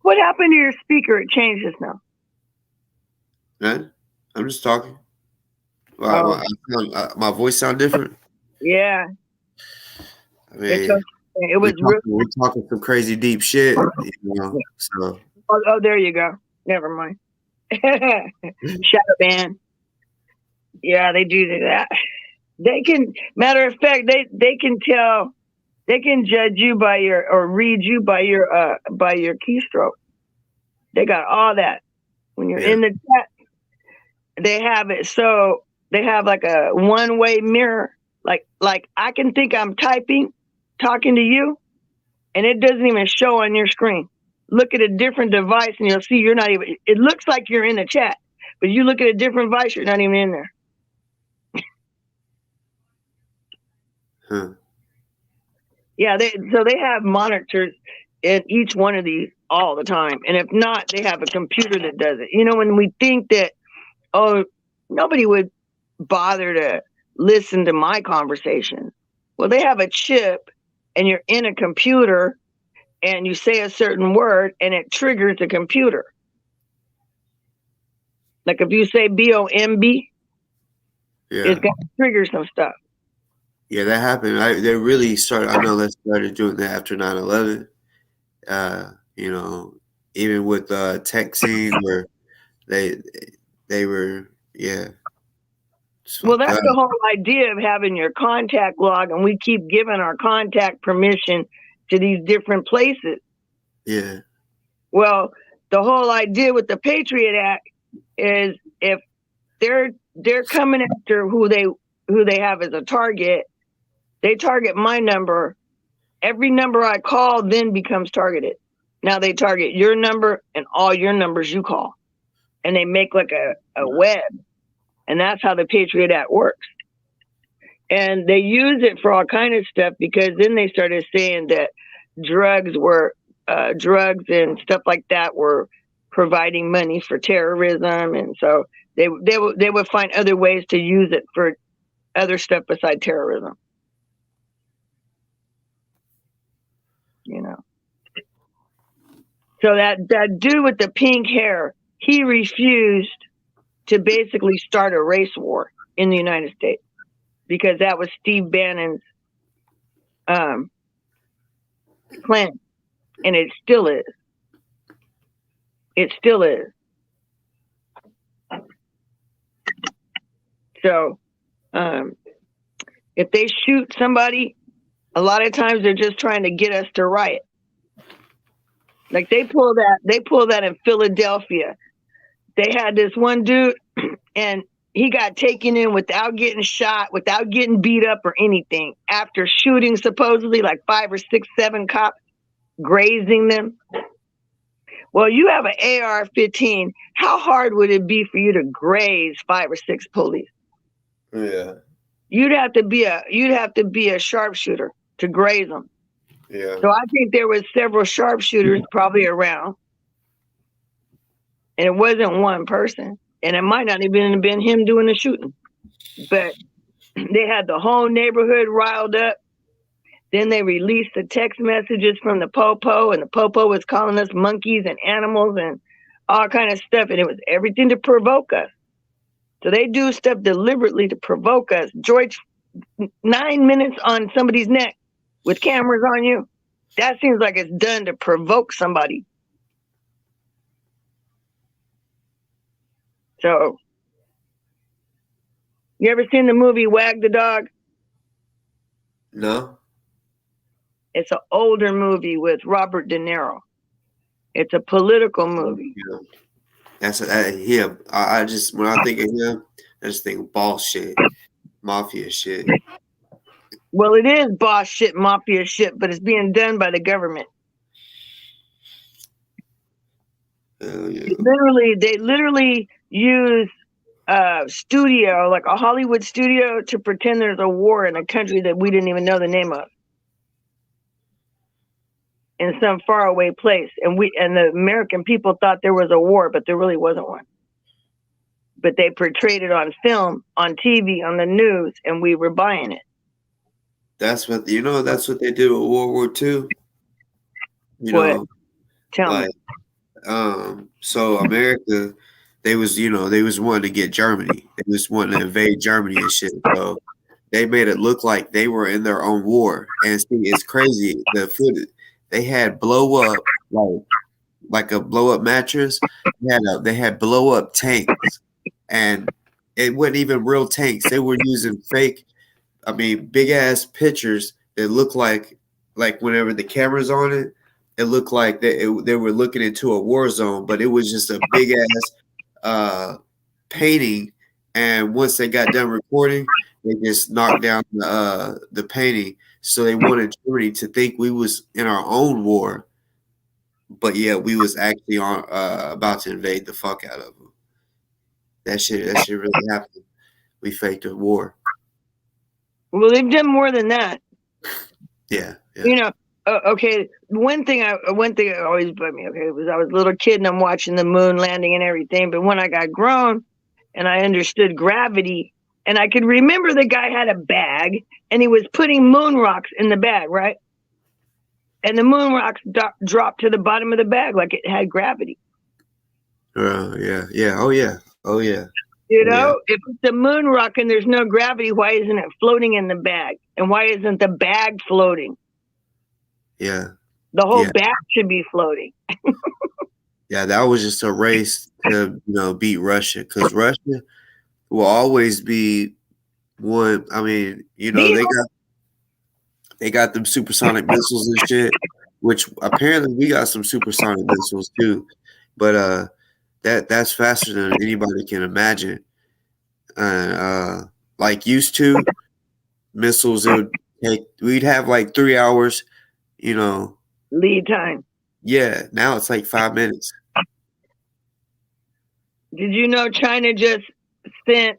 What happened to your speaker? It changes now. None. I'm just talking. My voice sound different. Yeah. I mean, it was we're talking some crazy deep shit, you know. So. Oh, there you go. Never mind. Shadow ban. Yeah, they do that. They can. Matter of fact, they can tell. They can judge you by or read you by your keystroke. They got all that. When you're in the chat, they have it. So they have like a one-way mirror. Like I can think I'm talking to you, and it doesn't even show on your screen. Look at a different device, and you'll see you're not even. It looks like you're in the chat, but you look at a different device, you're not even in there. Huh. Yeah, they have monitors in each one of these all the time, and if not, they have a computer that does it. You know, when we think that, oh, nobody would bother to listen to my conversation. Well, they have a chip, and you're in a computer, and you say a certain word, and it triggers the computer. Like if you say BOMB, it's going to trigger some stuff. Yeah, that happened. They really started. I know they started doing that after 9/11. You know, even with texting, where they were, yeah. Well, that's the whole idea of having your contact log, and we keep giving our contact permission to these different places. Yeah. Well, the whole idea with the Patriot Act is if they're coming after who they have as a target, they target my number. Every number I call then becomes targeted. Now they target your number and all your numbers you call, and they make like a web, and that's how the Patriot Act works. And they use it for all kind of stuff, because then they started saying that drugs and stuff like that were providing money for terrorism, and so they would find other ways to use it for other stuff beside terrorism. You know. So that dude with the pink hair, he refused to basically start a race war in the United States, because that was Steve Bannon's plan, and it still is. It still is. So, if they shoot somebody, a lot of times they're just trying to get us to riot. Like they pull that in Philadelphia. They had this one dude, and he got taken in without getting shot, without getting beat up or anything, after shooting supposedly like 5 or 6, 7 cops, grazing them. Well, you have an AR-15. How hard would it be for you to graze 5 or 6 police? Yeah. You'd have to be a sharpshooter to graze them. Yeah. So I think there was several sharpshooters probably around, and it wasn't one person, and it might not even have been him doing the shooting, but they had the whole neighborhood riled up. Then they released the text messages from the Popo, and the Popo was calling us monkeys and animals and all kind of stuff, and it was everything to provoke us. So they do stuff deliberately to provoke us. George, 9 minutes on somebody's neck with cameras on you, that seems like it's done to provoke somebody. So, you ever seen the movie Wag the Dog? No. It's an older movie with Robert De Niro. It's a political movie. Yeah. That's him. I just, when I think of him, I just think boss shit, mafia shit. Well, it is boss shit, mafia shit, but it's being done by the government. Yeah. They literally use a studio, like a Hollywood studio, to pretend there's a war in a country that we didn't even know the name of, in some faraway place, and the American people thought there was a war, but there really wasn't one. But they portrayed it on film, on TV, on the news, and we were buying it. That's what they did with World War II. What? Tell me. So America they was wanting to get Germany. They was wanting to invade Germany and shit. So they made it look like they were in their own war. And see, it's crazy. The footage they had blow up like a blow up mattress. They had blow up tanks, and it wasn't even real tanks. They were using fake. I mean, big ass pictures that look like whenever the camera's on it, it looked like they were looking into a war zone, but it was just a big ass painting. And once they got done recording, they just knocked down the painting. So they wanted Germany to think we was in our own war, but yeah, we was actually on about to invade the fuck out of them. That shit really happened. We faked a war. Well, they've done more than that. Yeah. You know, okay. One thing that always bugged me, okay, was I was a little kid and I'm watching the moon landing and everything. But when I got grown and I understood gravity, and I could remember the guy had a bag and he was putting moon rocks in the bag, right? And the moon rocks dropped to the bottom of the bag like it had gravity. Yeah. Oh yeah. You know, if it's a moon rock and there's no gravity, why isn't it floating in the bag? And why isn't the bag floating? Yeah. The whole bag should be floating. Yeah, that was just a race to beat Russia, because Russia will always be one. I mean, they got them supersonic missiles and shit, which apparently we got some supersonic missiles too, but that's faster than anybody can imagine. Like used to missiles, we'd have like 3 hours, lead time. Yeah, now it's like 5 minutes. Did you know China just sent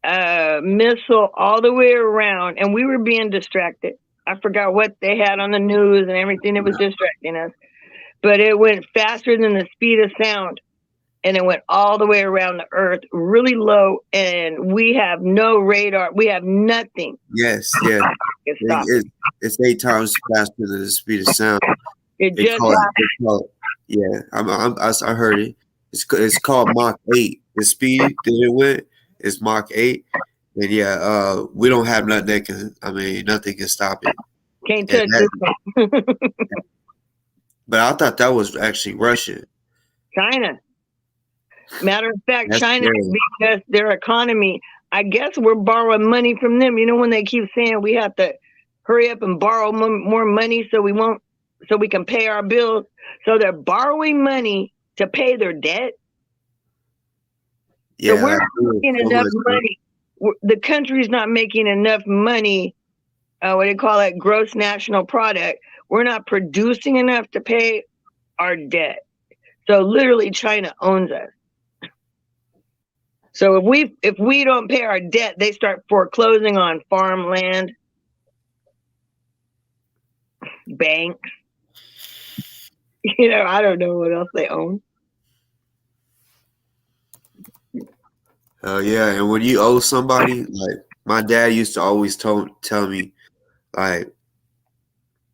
a missile all the way around, and we were being distracted? I forgot what they had on the news and everything that was distracting us, but it went faster than the speed of sound, and it went all the way around the earth, really low, and we have no radar. We have nothing. Yes, yeah. It's 8 times faster than the speed of sound. Yeah, I heard it. It's called Mach 8. The speed that it went is Mach 8. And yeah, we don't have nothing that can. I mean, nothing can stop it. Can't touch it. But I thought that was actually Russia. China. Matter of fact, China, because their economy, I guess we're borrowing money from them. You know, when they keep saying we have to hurry up and borrow more money so we can pay our bills. So they're borrowing money to pay their debt. Yeah, so we're not making enough money. The country's not making enough money. What do you call it? Gross national product. We're not producing enough to pay our debt. So literally, China owns us. So if we don't pay our debt, they start foreclosing on farmland, banks. I don't know what else they own. Yeah, and when you owe somebody, like my dad used to always tell me, like,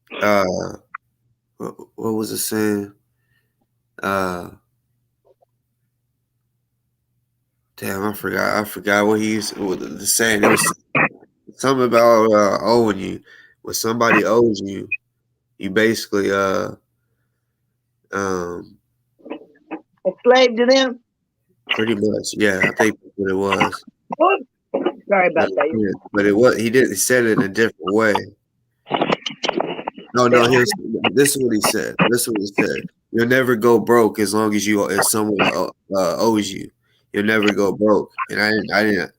what was it saying? Damn, I forgot what he used to saying. It was something about owing you. When somebody owes you, you basically a slave to them. Pretty much, yeah. I think that's what it was. Sorry about that. But he said it in a different way. No, this is what he said. You'll never go broke as long as someone owes you. You'll never go broke. And I didn't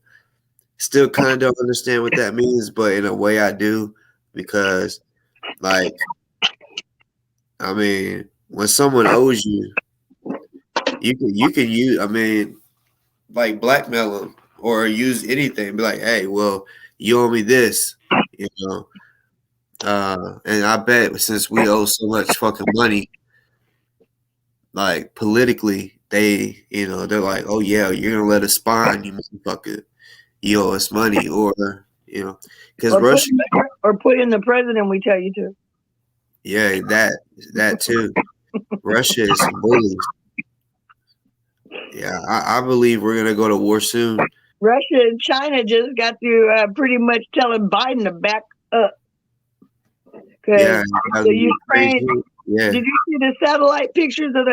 still kind of don't understand what that means, but in a way I do, because like, I mean, when someone owes you, you can use, I mean, like blackmail them or use anything. Be like, hey, well, you owe me this, and I bet since we owe so much fucking money, like politically, they're like, oh yeah, you're gonna let us spy on you, motherfucker. You owe us money, or because Russia or put in the president. We tell you to. Yeah, that too. Russia is some bullies. Yeah, I believe we're gonna go to war soon. Russia and China just got to pretty much telling Biden to back up. Yeah, the Ukraine. Yeah. Did you see the satellite pictures of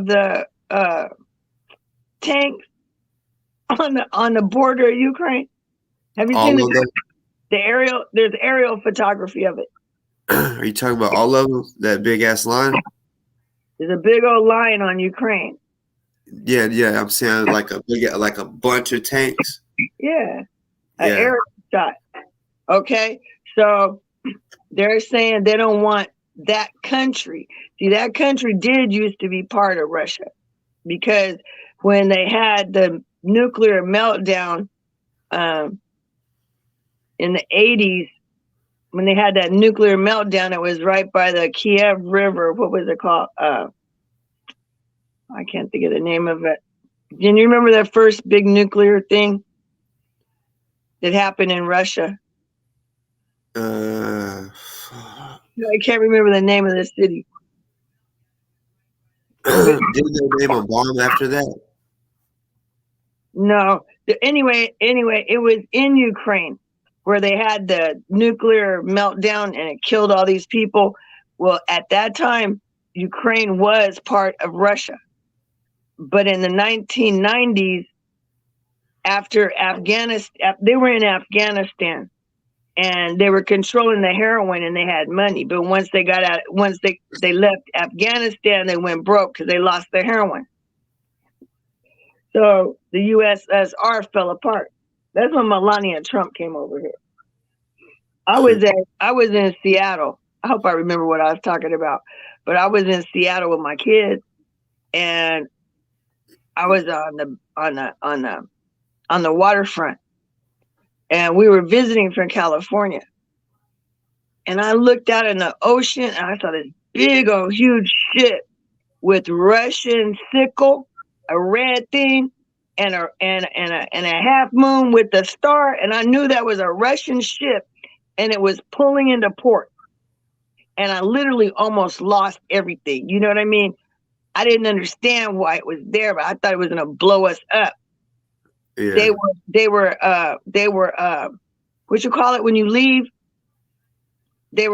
the tanks on the border of Ukraine? Have you seen the aerial? There's aerial photography of it. Are you talking about all of them? That big ass line? There's a big old line on Ukraine. Yeah. I'm saying like a bunch of tanks. Yeah, an aerial shot. Okay, so they're saying they don't want that country. See, that country did used to be part of Russia, because when they had the nuclear meltdown in the 80s, when they had that nuclear meltdown, it was right by the Kiev River. What was it called? I can't think of the name of it. Can you remember that first big nuclear thing that happened in Russia? I can't remember the name of the city. Didn't they name a bomb after that? No. Anyway, it was in Ukraine where they had the nuclear meltdown and it killed all these people. Well, at that time, Ukraine was part of Russia. But in the 1990s, after Afghanistan, they were in Afghanistan and they were controlling the heroin and they had money. But once they got out, once they left Afghanistan, they went broke because they lost their heroin. So the USSR fell apart. That's when Melania Trump came over here. I was in Seattle. I hope I remember what I was talking about. But I was in Seattle with my kids, and I was on the waterfront, and we were visiting from California. And I looked out in the ocean, and I saw this big old huge ship with Russian sickle, a red thing, and a half moon with the star, and I knew that was a Russian ship, and it was pulling into port. And I literally almost lost everything. You know what I mean? I didn't understand why it was there, but I thought it was gonna blow us up. Yeah. They were what you call it when you leave? They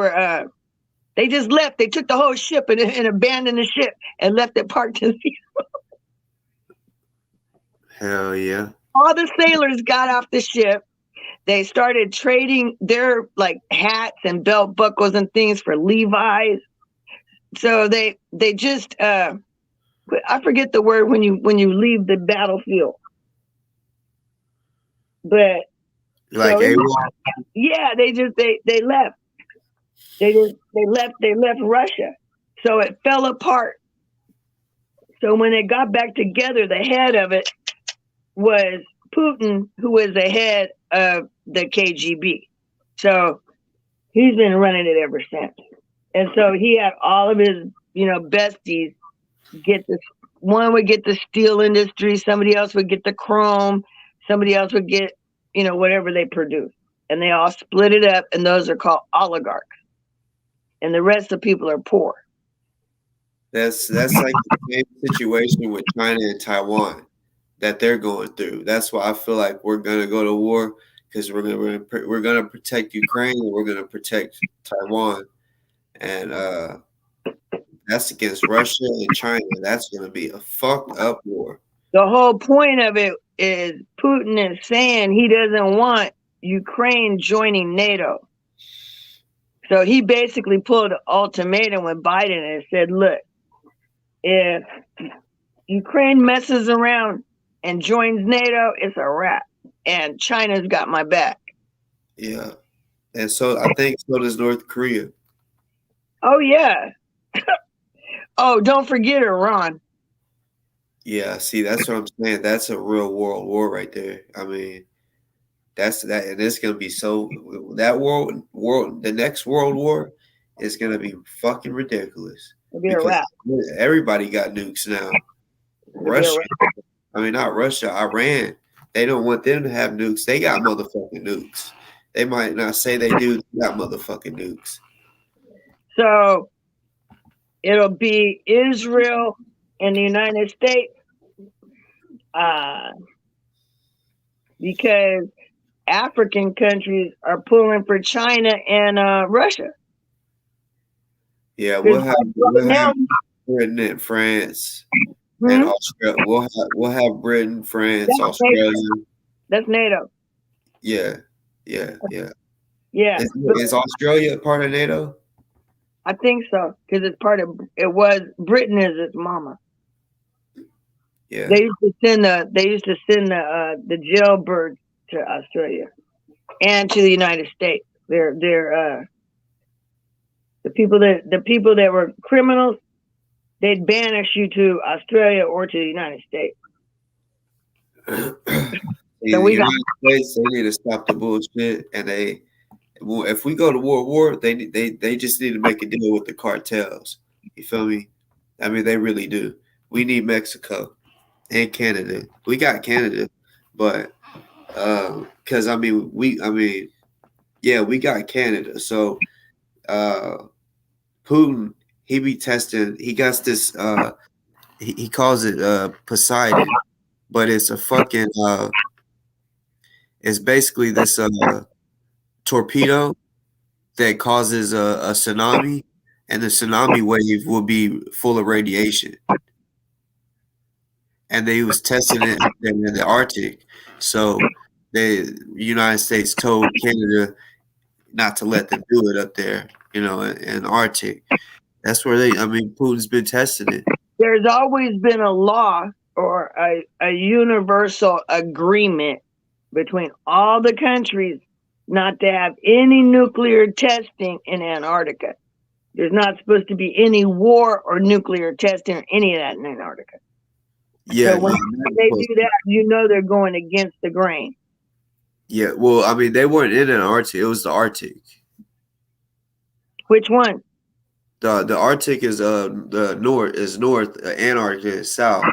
just left. They took the whole ship and abandoned the ship and left it parked in Seattle. Hell yeah. All the sailors got off the ship. They started trading their like hats and belt buckles and things for Levi's. So they just I forget the word when you leave the battlefield. But like so yeah, they left. They left Russia. So it fell apart. So when they got back together, the head of it was Putin, who was the head of the KGB. So he's been running it ever since. And so he had all of his, besties get this. One would get the steel industry, somebody else would get the chrome, somebody else would get, whatever they produce. And they all split it up, and those are called oligarchs. And the rest of the people are poor. That's like the same situation with China and Taiwan that they're going through. That's why I feel like we're gonna go to war, because we're gonna protect Ukraine and we're gonna protect Taiwan, and that's against Russia and China. That's gonna be a fucked up war. The whole point of it is Putin is saying he doesn't want Ukraine joining NATO. So he basically pulled an ultimatum with Biden and said, look, if Ukraine messes around and joins NATO, it's a wrap. And China's got my back. Yeah. And so I think so does North Korea. Oh, yeah. Oh, don't forget Iran. Yeah, see, that's what I'm saying. That's a real world war right there. I mean, that's that, and it's gonna be so that the next world war is gonna be fucking ridiculous. It'll be a wrap. Everybody got nukes now. Russia, I mean not Russia, Iran. They don't want them to have nukes. They got motherfucking nukes. They might not say they do. They got motherfucking nukes. So it'll be Israel in the United States, because African countries are pulling for China and Russia. Yeah, we'll have Britain and France and Australia. We'll have Britain, France, Australia. That's NATO. Yeah. Yeah. Is Australia part of NATO? I think so, because it's part of Britain is its mama. Yeah. They used to send the jailbirds to Australia and to the United States. They're the people that were criminals, they'd banish you to Australia or to the United States. So the United States, they need to stop the bullshit, and if we go to war, they just need to make a deal with the cartels. You feel me? I mean, they really do. We need Mexico and Canada. We got Canada, but because we got Canada. So Putin, he be testing. He got this. He calls it Poseidon, but it's a fucking. It's basically this torpedo that causes a tsunami, and the tsunami wave will be full of radiation. And they was testing it in the Arctic. So the United States told Canada not to let them do it up there, in Arctic. That's where Putin's been testing it. There's always been a law or a universal agreement between all the countries not to have any nuclear testing in Antarctica. There's not supposed to be any war or nuclear testing or any of that in Antarctica. Yeah. So when they do that, they're going against the grain. Yeah, well, they weren't in Antarctic. It was the Arctic. Which one? The Arctic is the north, Antarctica is south.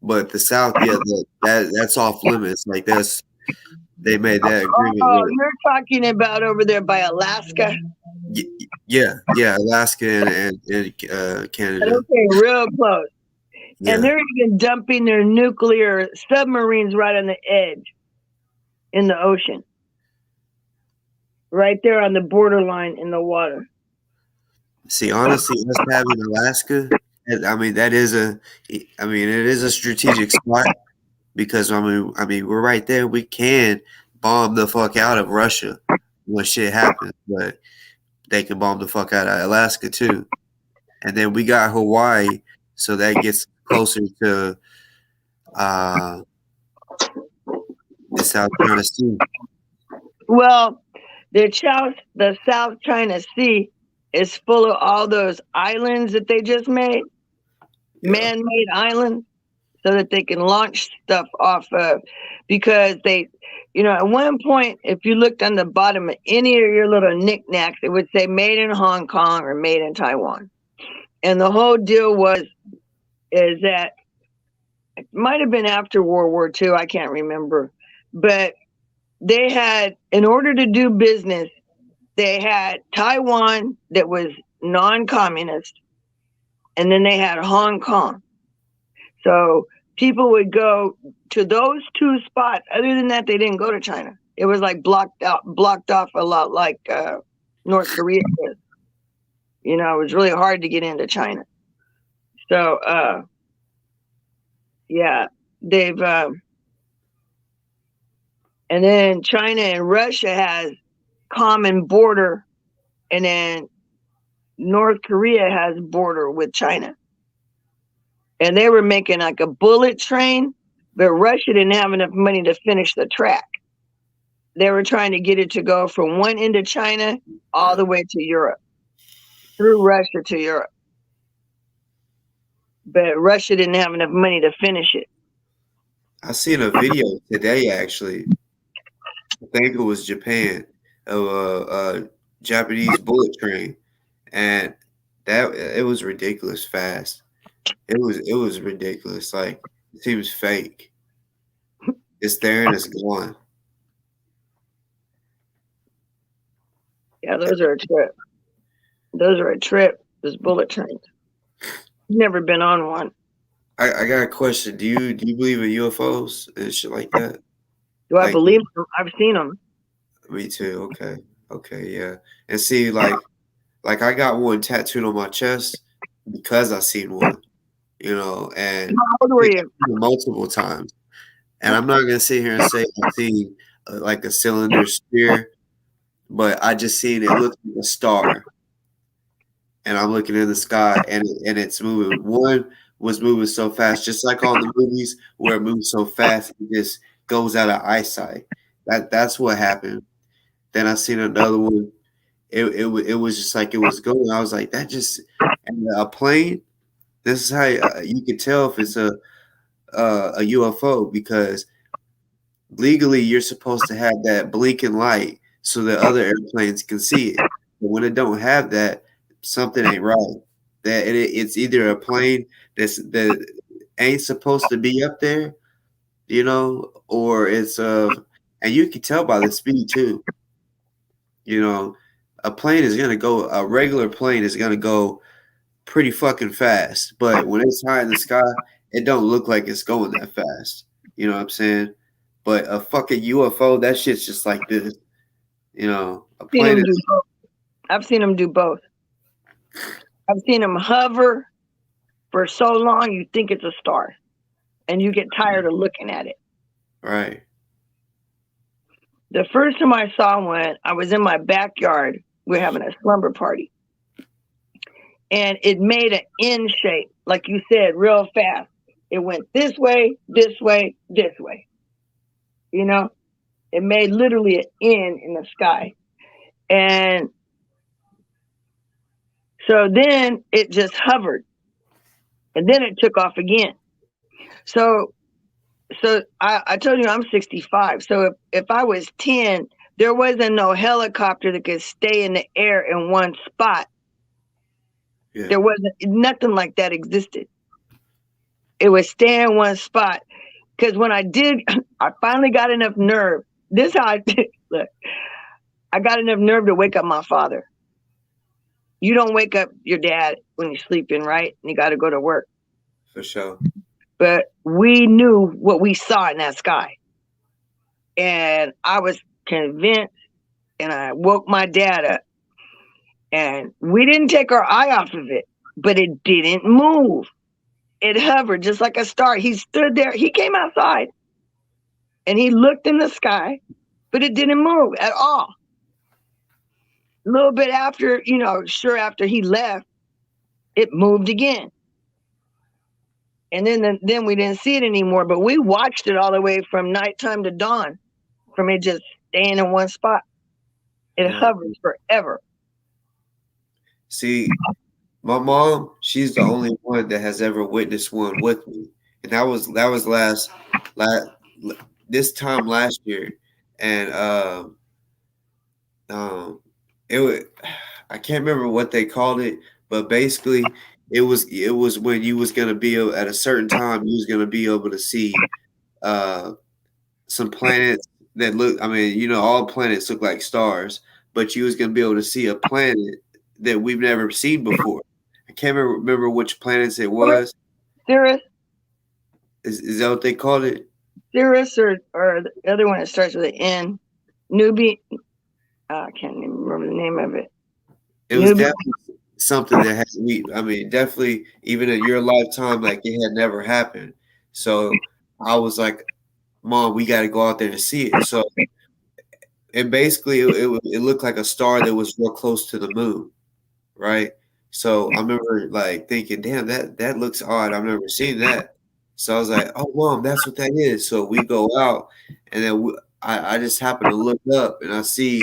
But the south, that's off limits. Like they made that agreement. Oh, you're talking about over there by Alaska? Yeah, Alaska and Canada. Okay, real close. Yeah. And they're even dumping their nuclear submarines right on the edge in the ocean. Right there on the borderline in the water. See, honestly, us having Alaska, it is a strategic spot because we're right there. We can bomb the fuck out of Russia when shit happens, but they can bomb the fuck out of Alaska too. And then we got Hawaii, so that gets closer to the South China Sea. Well, the South China Sea is full of all those islands that they just made, man-made islands, so that they can launch stuff off of. Because they, at one point, if you looked on the bottom of any of your little knickknacks, it would say made in Hong Kong or made in Taiwan. And the whole deal is that it might have been after World War II, I can't remember, but they had, in order to do business, they had Taiwan that was non-communist, and then they had Hong Kong. So people would go to those two spots. Other than that, they didn't go to China. It was like blocked off a lot like North Korea is. It was really hard to get into China. So, they've, and then China and Russia has common border, and then North Korea has border with China. And they were making like a bullet train, but Russia didn't have enough money to finish the track. They were trying to get it to go from one end of China all the way to Europe, through Russia to Europe. But Russia didn't have enough money to finish it. I seen a video today, actually. I think it was Japan, of a Japanese bullet train, and it was ridiculous fast. It was ridiculous. Like, it seems fake. It's there and it's gone. Yeah, those are a trip. Those bullet trains. Never been on one. I got a question. Do you believe in UFOs and shit like that? Do I Like, believe them? I've seen them. me too. Okay, yeah. And see, like I got one tattooed on my chest because I seen one, and How old were you? multiple times. And I'm not gonna sit here and say I seen like a cylinder sphere, but I just seen it look like a star. And I'm looking in the sky, and it's moving. One was moving so fast, just like on the movies where it moves so fast it just goes out of eyesight. That's what happened. Then I seen another one. It was just like it was going. I was like, that just and a plane. This is how you can tell if it's a UFO because legally you're supposed to have that blinking light so that other airplanes can see it. But when it don't have that, something ain't right. That it's either a plane that ain't supposed to be up there, or it's and you can tell by the speed too. A plane is gonna go. A regular plane is gonna go pretty fucking fast, but when it's high in the sky, it don't look like it's going that fast. You know what I'm saying? But a fucking UFO, that shit's just like this. A plane is. I've seen them do both. I've seen them hover for so long you think it's a star, and you get tired of looking at it. Right. The first time I saw one, I was in my backyard. We're having a slumber party. And it made an N shape, like you said, real fast. It went this way, this way, this way. It made literally an N in the sky. And so then it just hovered. And then it took off again. So I told you I'm 65. So if I was 10, there wasn't no helicopter that could stay in the air in one spot. Yeah. There wasn't nothing like that existed. It would stay in one spot. Because when I finally got enough nerve. This is how I did. Look, I got enough nerve to wake up my father. You don't wake up your dad when you're sleeping, right? And you got to go to work. For sure. But we knew what we saw in that sky. And I was convinced, and I woke my dad up. And we didn't take our eye off of it, but it didn't move. It hovered just like a star. He stood there. He came outside, and he looked in the sky, but it didn't move at all. A little bit after, after he left, it moved again. And then we didn't see it anymore, but we watched it all the way from nighttime to dawn, from it just staying in one spot. It hovers forever. See, my mom, she's the only one that has ever witnessed one with me. And that was this time last year. And it was, I can't remember what they called it, but basically it was when you was gonna be at a certain time, you was gonna be able to see some planets that look. I mean, all planets look like stars, but you was gonna be able to see a planet that we've never seen before. I can't remember which planets it was. Sirius. Is that what they called it? Sirius or the other one that starts with an N. Newbie. I can't even remember the name of it. It was definitely something that definitely even in your lifetime, like it had never happened. So I was like, Mom, we got to go out there to see it. So, and basically it looked like a star that was real close to the moon, right? So I remember like thinking, damn, that looks odd. I've never seen that. So I was like, oh, Mom, that's what that is. So we go out, and then I just happen to look up, and I see,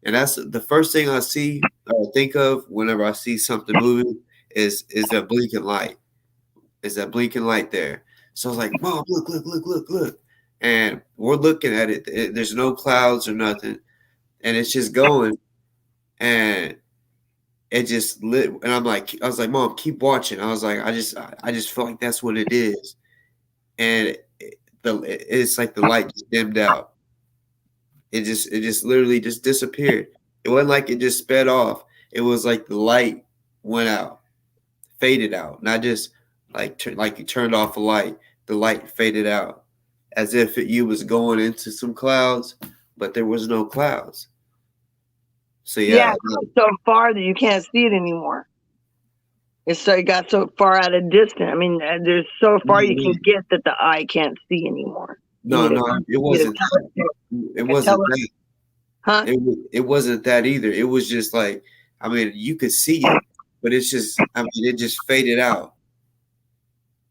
and that's the first thing I see or think of whenever I see something moving is that blinking light. Is that blinking light there? So I was like, Mom, look. And we're looking at it. There's no clouds or nothing. And it's just going. And it just lit. And I was like, Mom, keep watching. I was like, I just feel like that's what it is. And it's like the light just dimmed out. It just literally just disappeared. It wasn't like it just sped off. It was like the light went out, faded out. Not just like you turned off a light, the light faded out, as if you was going into some clouds, but there was no clouds. So yeah, it's so far that you can't see it anymore. It got so far out of distance. I mean, there's so far you can get that the eye can't see anymore. No, it wasn't. It wasn't that. Huh? It wasn't that either. It was just like, I mean, you could see it, but it's just, I mean, it just faded out.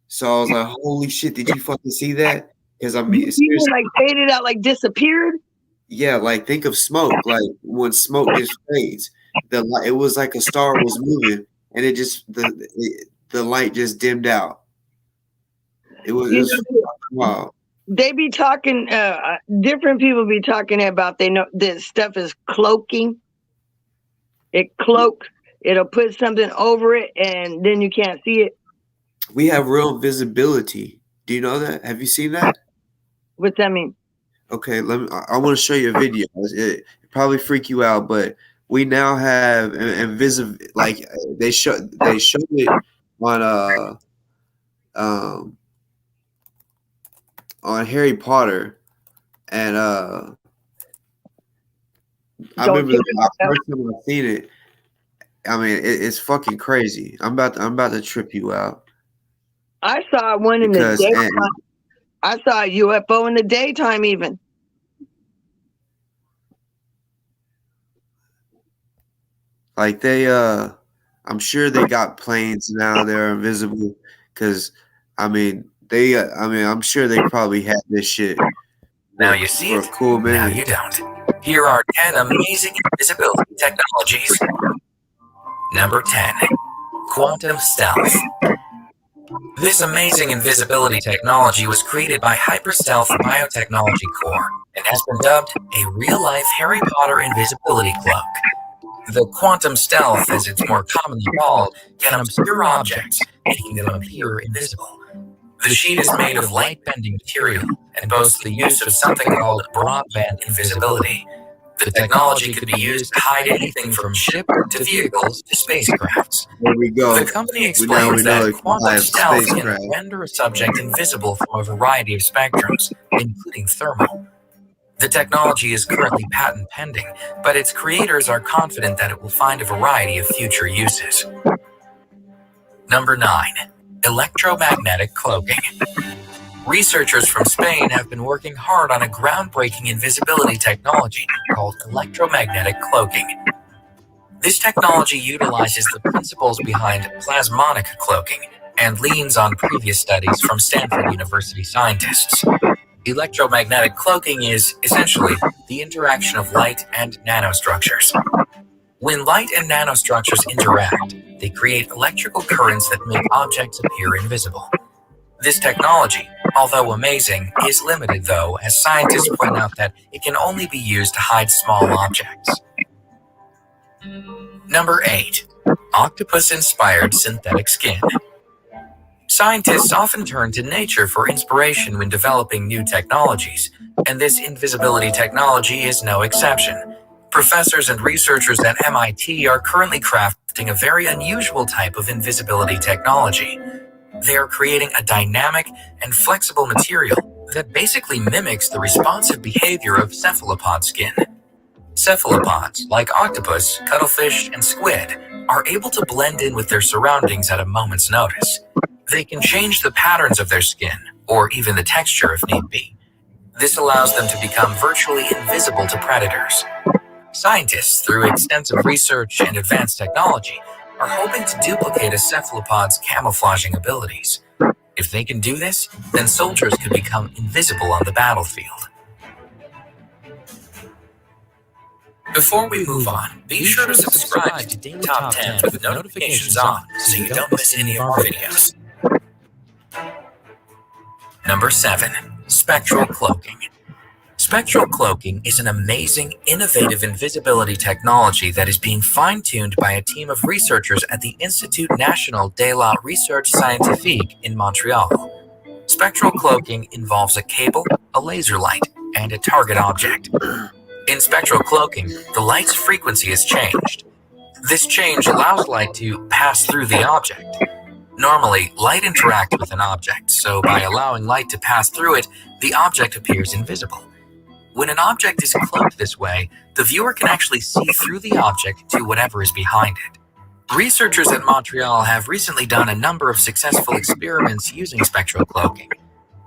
So I was like, holy shit, did you fucking see that? Because I mean, you like faded out, like disappeared. Yeah, like think of smoke. Like when smoke just fades, it was like a star was moving, and it just the light just dimmed out. It was wow. They be talking. Different people be talking about they know this stuff is cloaking. It cloaks. It'll put something over it, and then you can't see it. We have real visibility. Do you know that? Have you seen that? What's that mean? Okay, I want to show you a video. It probably freak you out, but we now have invisible. Like they showed it on Harry Potter, and I remember the first time I seen it. I mean, it's fucking crazy. I'm about to trip you out. I saw one in the daytime. I saw a UFO in the daytime even. Like I'm sure they got planes now that are invisible because, I'm sure they probably had this shit. Now you see it, cool now you don't. Here are 10 amazing invisibility technologies. Number 10, quantum stealth. This amazing invisibility technology was created by Hyperstealth Biotechnology Corp. and has been dubbed a real-life Harry Potter invisibility cloak. The quantum stealth, as it's more commonly called, can obscure objects, making them appear invisible. The sheet is made of light-bending material and boasts the use of something called broadband invisibility. The technology could be used to hide anything from ship to vehicles to spacecrafts. There we go. The company explains that quantum stealth can render a subject invisible from a variety of spectrums, including thermal. The technology is currently patent pending, but its creators are confident that it will find a variety of future uses. Number 9. Electromagnetic cloaking. Researchers from Spain have been working hard on a groundbreaking invisibility technology called electromagnetic cloaking. This technology utilizes the principles behind plasmonic cloaking and leans on previous studies from Stanford University scientists. Electromagnetic cloaking is essentially the interaction of light and nanostructures. When light and nanostructures interact, they create electrical currents that make objects appear invisible. This technology, although amazing, is limited though, as scientists point out that it can only be used to hide small objects. Number 8. Octopus-inspired synthetic skin. Scientists often turn to nature for inspiration when developing new technologies, and this invisibility technology is no exception. Professors and researchers at MIT are currently crafting a very unusual type of invisibility technology. They are creating a dynamic and flexible material that basically mimics the responsive behavior of cephalopod skin. Cephalopods, like octopus, cuttlefish, and squid, are able to blend in with their surroundings at a moment's notice. They can change the patterns of their skin, or even the texture if need be. This allows them to become virtually invisible to predators. Scientists, through extensive research and advanced technology, are hoping to duplicate a cephalopod's camouflaging abilities. If they can do this, then soldiers could become invisible on the battlefield. Before we move on, be sure to subscribe to Daily Top 10 with notifications on so you don't miss any of our videos. Number 7. Spectral cloaking. Spectral cloaking is an amazing, innovative invisibility technology that is being fine-tuned by a team of researchers at the Institut National de la Recherche Scientifique in Montreal. Spectral cloaking involves a cable, a laser light, and a target object. In spectral cloaking, the light's frequency is changed. This change allows light to pass through the object. Normally, light interacts with an object, so by allowing light to pass through it, the object appears invisible. When an object is cloaked this way, the viewer can actually see through the object to whatever is behind it. Researchers at Montreal have recently done a number of successful experiments using spectral cloaking.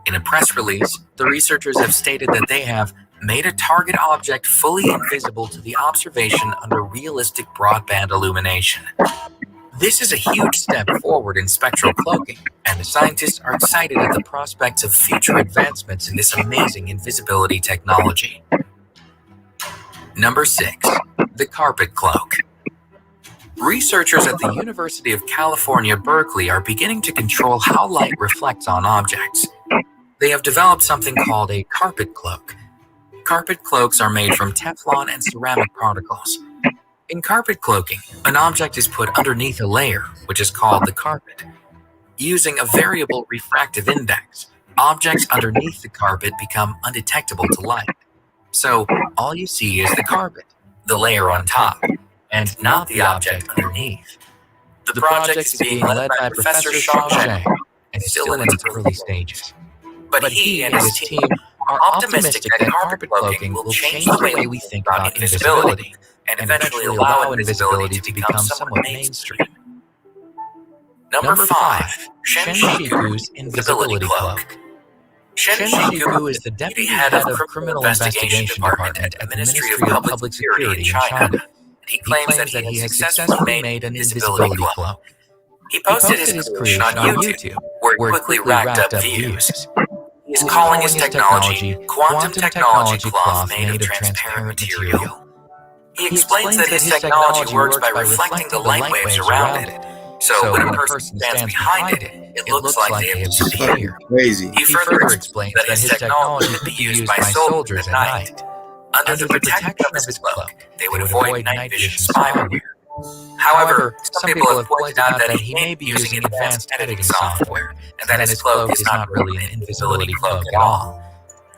In a press release, the researchers have stated that they have made a target object fully invisible to the observation under realistic broadband illumination. This is a huge step forward in spectral cloaking, and the scientists are excited at the prospects of future advancements in this amazing invisibility technology. Number 6. The carpet cloak. Researchers at the University of California, Berkeley are beginning to control how light reflects on objects. They have developed something called a carpet cloak. Carpet cloaks are made from Teflon and ceramic particles. In carpet cloaking, an object is put underneath a layer, which is called the carpet. Using a variable refractive index, objects underneath the carpet become undetectable to light. So, all you see is the carpet, the layer on top, and not the object underneath. The project is being led by Professor Shang Zhang and is still in its early stages. But he and his team are optimistic that carpet cloaking will change the way we think about invisibility and eventually allow invisibility to become somewhat mainstream. Number 5. Shen Shiku's Invisibility Cloak. Shen Shiku is the deputy head of Criminal Investigation Department at the Ministry of Public Security in China. He claims that he has successfully made an invisibility cloak. He posted his creation on YouTube, where it quickly racked up views. He is calling his technology Quantum Technology Cloth made of transparent material. He explains that his technology works by reflecting the light waves around it. So when a person stands behind it, it looks like they have disappeared. Crazy. He further explains that his technology could be used by soldiers at night. Under the protection of his cloak, they would avoid night vision spyware. However, some people have pointed out that he may be using advanced editing software, and that his cloak is not really an invisibility cloak at all.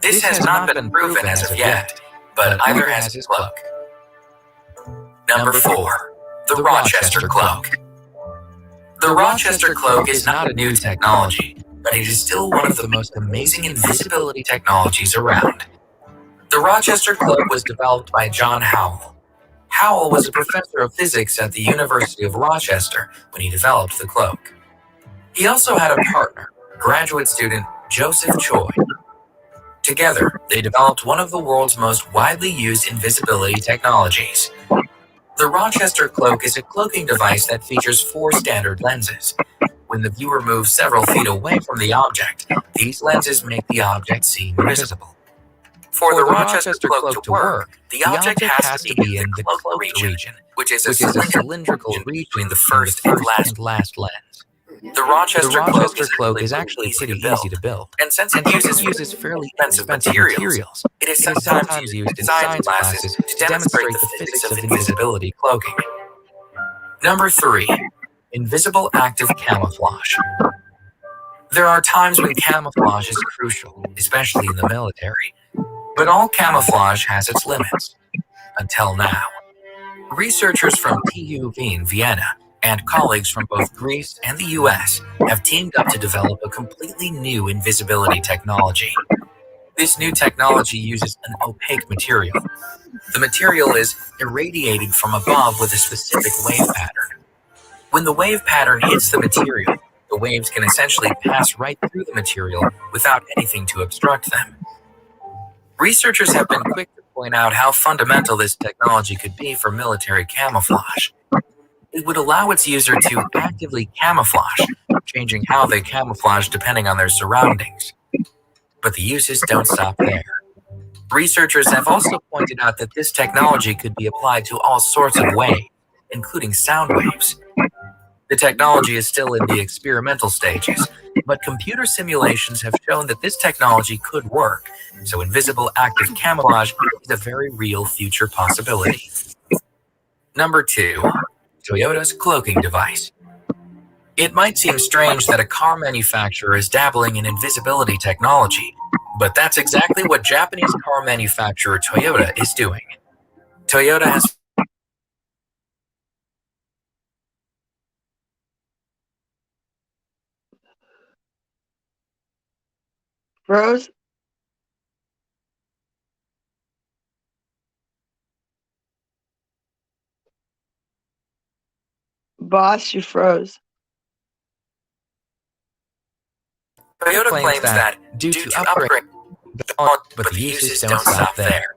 This has not been proven as of yet, but either has his cloak. Number 4. The Rochester Cloak. The Rochester Cloak is not a new technology, but it is still one of the most amazing invisibility technologies around. The Rochester Cloak was developed by John Howell. Howell was a professor of physics at the University of Rochester when he developed the cloak. He also had a partner, graduate student Joseph Choi. Together, they developed one of the world's most widely used invisibility technologies. The Rochester Cloak is a cloaking device that features 4 standard lenses. When the viewer moves several feet away from the object, these lenses make the object seem invisible. For the Rochester Cloak to work, the object has to be in the cloaked region, which is a cylindrical region between the first and last lens. The Rochester Cloak is actually pretty easy to build, and since it uses fairly expensive materials, it is sometimes used in science classes to demonstrate the physics of invisibility cloaking. Number 3. Invisible Active Camouflage. There are times when camouflage is crucial, especially in the military. But all camouflage has its limits. Until now. Researchers from TU Wien, Vienna, and colleagues from both Greece and the US have teamed up to develop a completely new invisibility technology. This new technology uses an opaque material. The material is irradiated from above with a specific wave pattern. When the wave pattern hits the material, the waves can essentially pass right through the material without anything to obstruct them. Researchers have been quick to point out how fundamental this technology could be for military camouflage. It would allow its user to actively camouflage, changing how they camouflage depending on their surroundings. But the uses don't stop there. Researchers have also pointed out that this technology could be applied to all sorts of waves, including sound waves. The technology is still in the experimental stages, but computer simulations have shown that this technology could work, so invisible active camouflage is a very real future possibility. Number 2. Toyota's cloaking device. It might seem strange that a car manufacturer is dabbling in invisibility technology, but that's exactly what Japanese car manufacturer Toyota is doing. Toyota has Froze? Boss, you froze. Toyota claims that due to upgrade, but the uses don't stop there.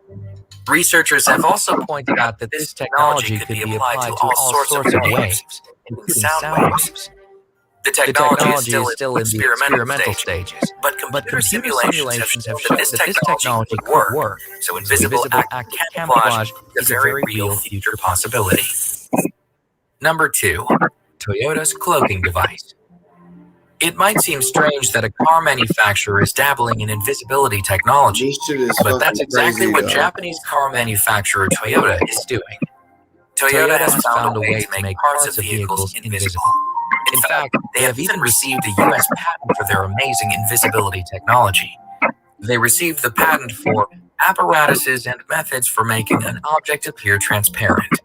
Researchers have also pointed out that this technology could be applied to all sorts of waves, including sound waves. The technology is still in the experimental stages, but computer simulations have shown that this technology could work, so invisible camouflage is a very real future possibility. Number 2, Toyota's cloaking device. It might seem strange that a car manufacturer is dabbling in invisibility technology, but that's exactly what Japanese car manufacturer Toyota is doing. Toyota has found a way to make parts of vehicles invisible. In fact, they have even received a U.S. patent for their amazing invisibility technology. They received the patent for apparatuses and methods for making an object appear transparent.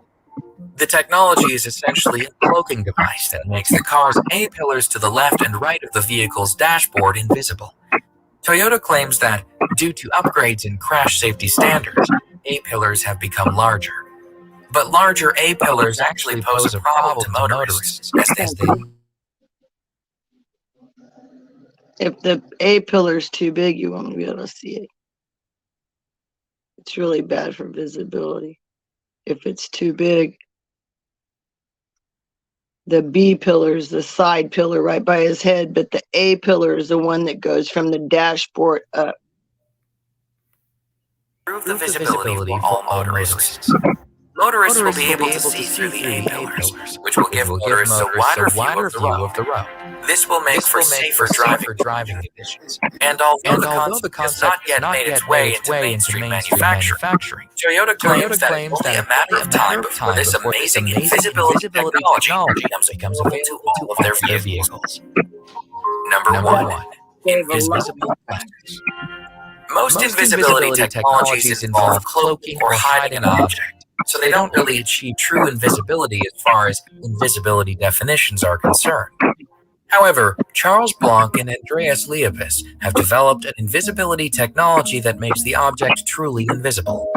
The technology is essentially a cloaking device that makes the car's A-pillars to the left and right of the vehicle's dashboard invisible. Toyota claims that, due to upgrades in crash safety standards, A-pillars have become larger. But larger A-pillars actually pose a problem to motorists, as they... If the A-pillar is too big, you won't be able to see it. It's really bad for visibility. If it's too big, the B pillar is the side pillar right by his head, but the A pillar is the one that goes from the dashboard up. Improve the visibility for all motorists. Motorists will be able to see through the A-pillars, which will give motorists a wider view of the road. This will make for safer driving conditions. And although the concept has not yet made its way into mainstream manufacturing, Toyota claims that it's only a matter of time before this amazing invisibility technology becomes available to all of their vehicles. Number 1, invisible glass. Most invisibility technologies involve cloaking or hiding an object, so they don't really achieve true invisibility as far as invisibility definitions are concerned. However, Charles Blanc and Andreas Liebes have developed an invisibility technology that makes the object truly invisible.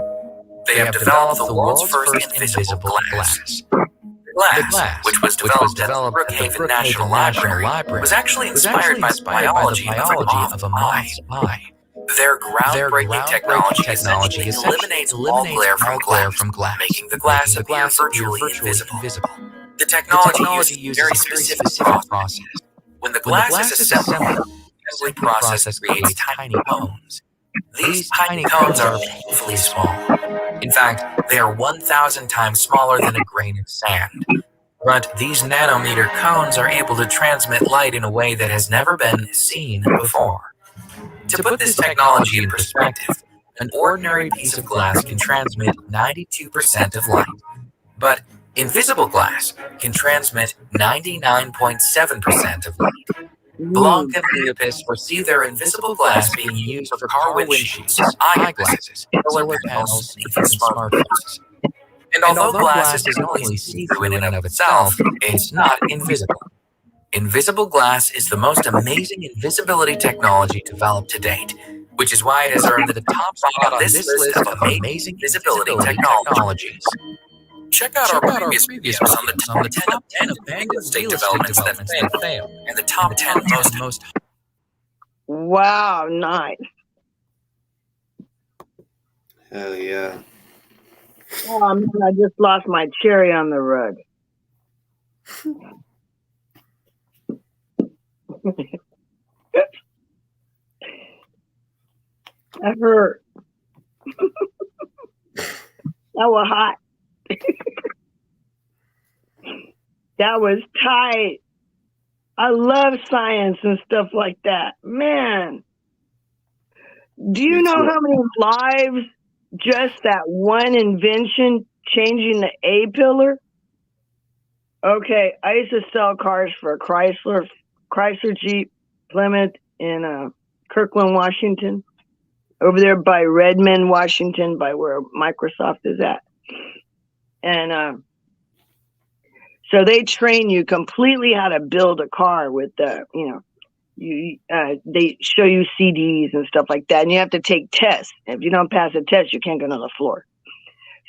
They have developed the world's first invisible glass. The glass, which was developed at the Brookhaven National Library, was actually inspired by the biology of a moth's eye. Their groundbreaking technology essentially eliminates all glare from glass, making the glass appear virtually invisible. The technology uses a very specific process. When the glass is assembled, the assembly process creates tiny cones. These tiny cones are painfully small. In fact, they are 1,000 times smaller than a grain of sand. But these nanometer cones are able to transmit light in a way that has never been seen before. To put this technology in perspective, an ordinary piece of glass can transmit 92% of light, but invisible glass can transmit 99.7% of light. Blanc and Liebes foresee their invisible glass being used for car windshields, eyeglasses, solar panels, and even smartphones. And although glass is only see-through in and of itself, it's not invisible. Invisible glass is the most amazing invisibility technology developed to date, which is why it has earned the top spot on this list of amazing visibility technologies. Check out our previous videos on the top 10 of real estate developments that failed, and the top 10 most. Wow, nice. Hell yeah. Oh man, I just lost my cherry on the rug. That hurt. That was hot. That was tight. I love science and stuff like that. Man, do you know how many lives just that one invention changing the A-pillar? Okay, I used to sell cars for Chrysler Jeep, Plymouth in Kirkland, Washington, over there by Redmond, Washington, by where Microsoft is at. And so they train you completely how to build a car with the, they show you CDs and stuff like that, and you have to take tests. If you don't pass a test, you can't go on the floor.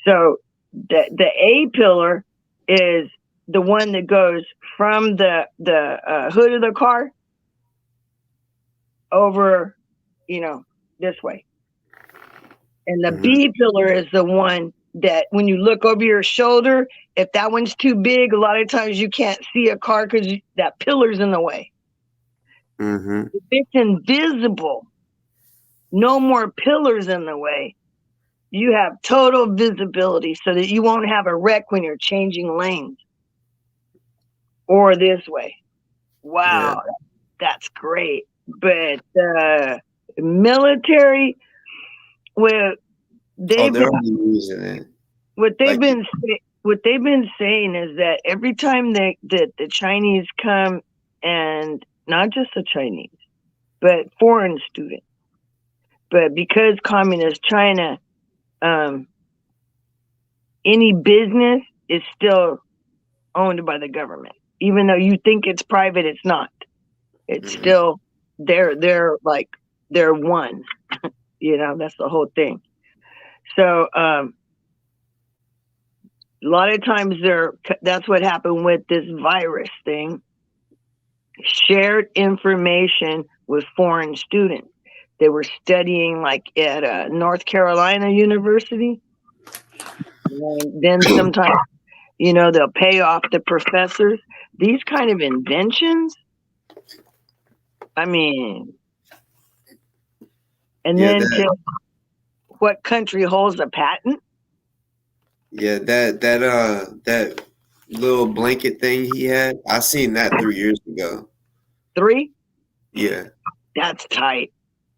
So the A pillar is the one that goes from the hood of the car over, this way. And the B pillar is the one that when you look over your shoulder, if that one's too big, a lot of times you can't see a car because that pillar's in the way. Mm-hmm. If it's invisible, no more pillars in the way, you have total visibility so that you won't have a wreck when you're changing lanes. Or this way. Wow, that's great. But military, what they've been saying is that every time that the Chinese come, and not just the Chinese, but foreign students, but because communist China, any business is still owned by the government. Even though you think it's private, it's not. It's still they're one. That's the whole thing. So a lot of times that's what happened with this virus thing. Shared information with foreign students. They were studying like at North Carolina University. And then sometimes, they'll pay off the professors. These kind of inventions, and then what country holds a patent? Yeah, that little blanket thing he had, I seen that 3 years ago. 3? Yeah. That's tight.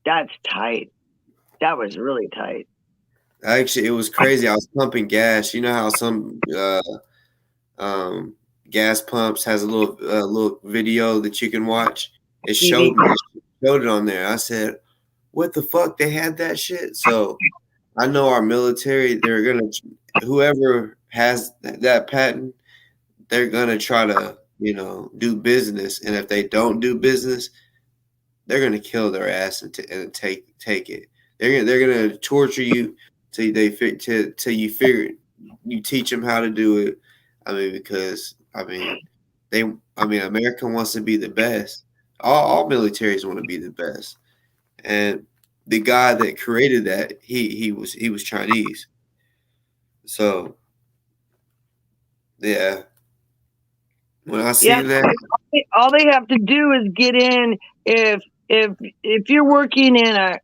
That was really tight. Actually, it was crazy. I was pumping gas. You know how some gas pumps has a little video that you can watch? It showed it on there. I said, what the fuck? They had that shit? So I know our military, they're going to, whoever has that patent, they're going to try to, do business. And if they don't do business, they're going to kill their ass and take it. They're going to torture you till you figure you teach them how to do it. Because America wants to be the best. All militaries want to be the best. And the guy that created that, he was Chinese. So yeah. When I see that, all they have to do is get in. If you're working in a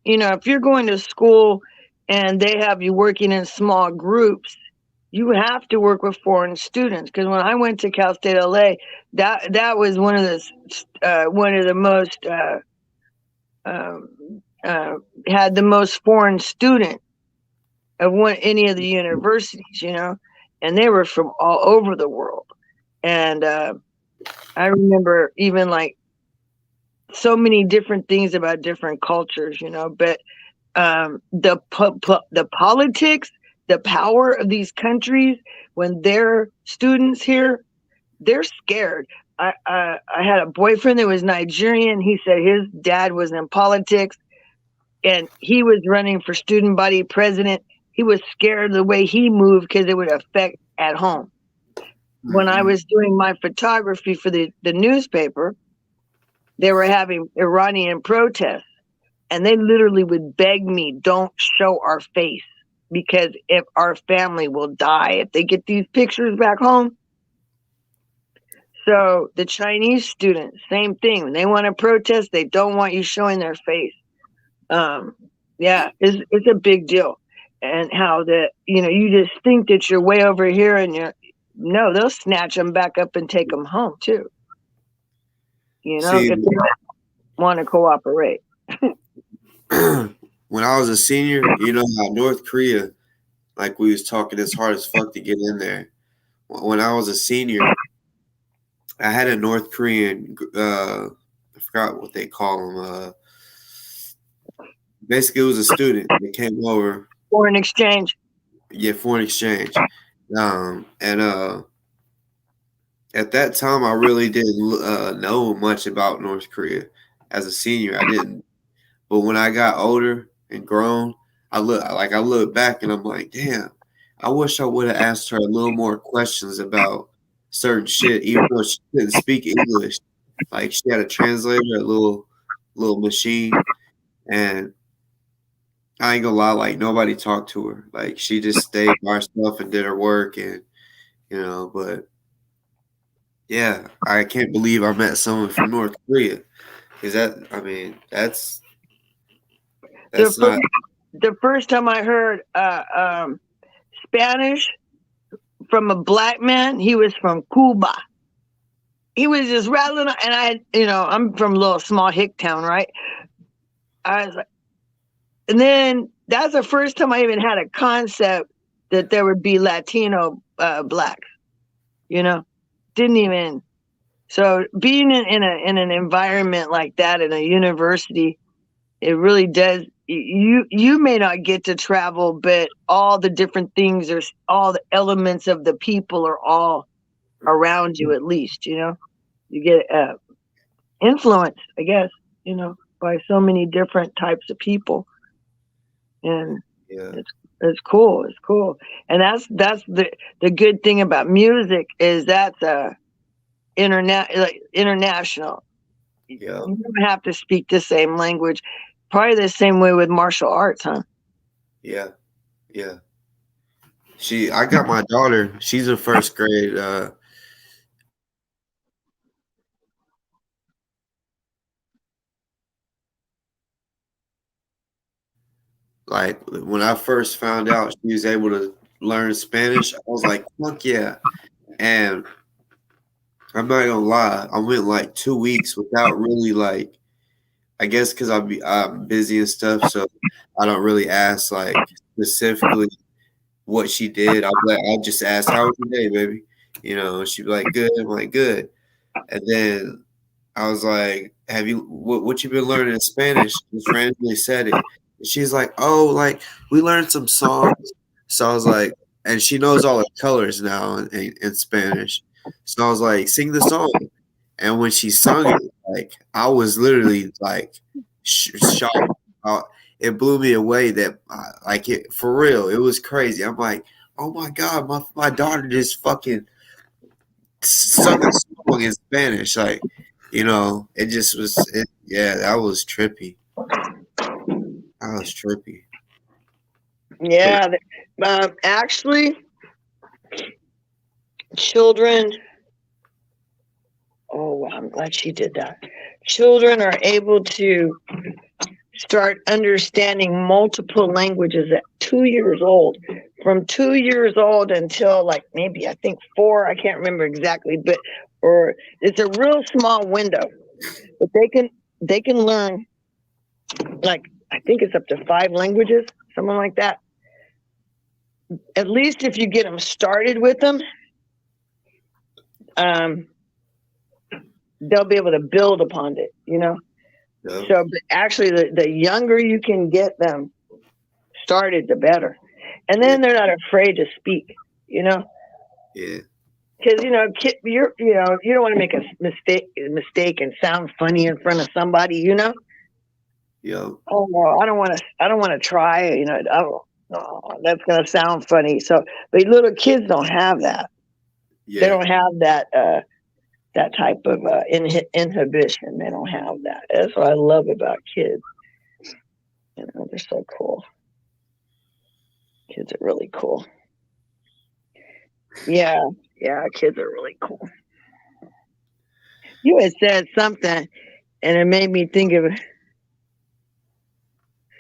if you're going to school and they have you working in small groups, you have to work with foreign students. Because when I went to Cal State LA, that was one of the most had the most foreign students of any of the universities, and they were from all over the world. And I remember even like so many different things about different cultures, but the politics, the power of these countries, when they're students here, they're scared. I had a boyfriend that was Nigerian. He said his dad was in politics and he was running for student body president. He was scared of the way he moved because it would affect at home. When I was doing my photography for the newspaper, they were having Iranian protests, and they literally would beg me, don't show our face, because if our family will die if they get these pictures back home. So the Chinese students, same thing. When they want to protest, they don't want you showing their face. It's a big deal. And how you just think that you're way over here and no, they'll snatch them back up and take them home too. If they want to cooperate. When I was a senior, how North Korea, like we was talking, it's hard as fuck to get in there. When I was a senior, I had a North Korean, I forgot what they call them. Basically, it was a student that came over. Foreign exchange. Yeah, foreign exchange. at that time, I really didn't know much about North Korea. As a senior, I didn't. But when I got older and grown, I look back and I'm like, damn, I wish I would have asked her a little more questions about certain shit, even though she couldn't speak English. Like she had a translator, a little machine, and I ain't gonna lie, like nobody talked to her. Like she just stayed by herself and did her work, and but yeah, I can't believe I met someone from North Korea. Is that? I mean, that's not. The first time I heard Spanish from a black man, he was from Cuba. He was just rattling, and I'm from a little small hick town, right? I was like, and then that's the first time I even had a concept that there would be Latino blacks. Didn't even. So being in an environment like that in a university, it really does. You may not get to travel, but all the different things, there's all the elements of the people are all around you. At least you get influenced, I guess, by so many different types of people, and it's cool. It's cool, and that's the good thing about music is that's international. Yeah. You don't have to speak the same language. Probably the same way with martial arts, huh? Yeah. I got my daughter. She's in first grade. Like when I first found out she was able to learn Spanish, I was like, fuck yeah. And I'm not gonna lie, I went like 2 weeks without really like, I guess because I'm busy and stuff, so I don't really ask like specifically what she did. I'll just ask, "How was your day, baby?" She'd be like, "Good." I'm like, "Good." And then I was like, "Have you what you been learning in Spanish?" Just randomly said it. And she's like, "Oh, like we learned some songs." So I was like, and she knows all the colors now in Spanish. So I was like, "Sing the song." And when she sung it, like I was literally like shocked. It blew me away that like it for real. It was crazy. I'm like, oh my god, my daughter just fucking sung a song in Spanish. Like, it just was. Yeah, that was trippy. That was trippy. Yeah, actually, children. Oh, wow, I'm glad she did that. Children are able to start understanding multiple languages at 2 years old. From 2 years old until like maybe I think 4, I can't remember exactly, or it's a real small window. But they can learn, like I think it's up to 5 languages, something like that. At least if you get them started with them, they'll be able to build upon it, Yeah. So but actually the younger you can get them started, the better. And then they're not afraid to speak, Yeah. Because you don't want to make a mistake and sound funny in front of somebody, Yeah. Oh no, I don't want to try, that's gonna sound funny. So but little kids don't have that. Yeah. They don't have that type of inhibition. They don't have that. That's what I love about kids. They're so cool. Kids are really cool. Yeah, kids are really cool. You had said something, and it made me think of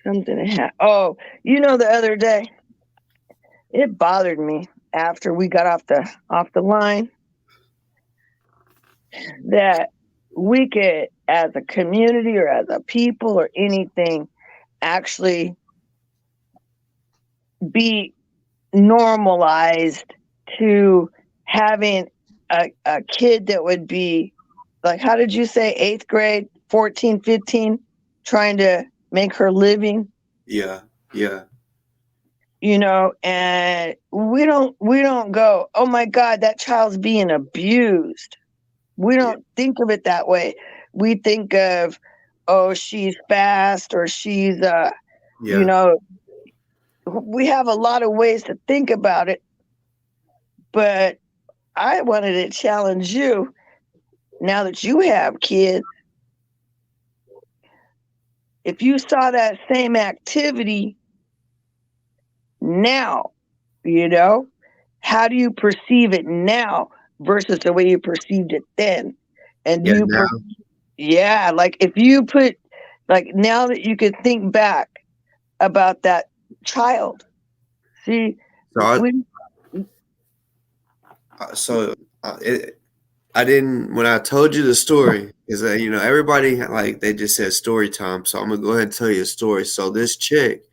something that happened. Oh, the other day, it bothered me after we got off the line that we could, as a community or as a people or anything, actually be normalized to having a kid that would be like, how did you say, 8th grade, 14, 15, trying to make her living? Yeah. you know, and we don't go, oh my God, that child's being abused. We don't think of it that way. We think of, oh, she's fast, or she's you know, we have a lot of ways to think about it. But I wanted to challenge you, now that you have kids, if you saw that same activity now, you know, how do you perceive it now versus the way you perceived it then? And Yeah, now. Like if you put, like, now that you could think back about that child, see, I didn't, when I told you the story, is that, you know, everybody, like, they just said story time. So I'm gonna go ahead and tell you a story. So this chick,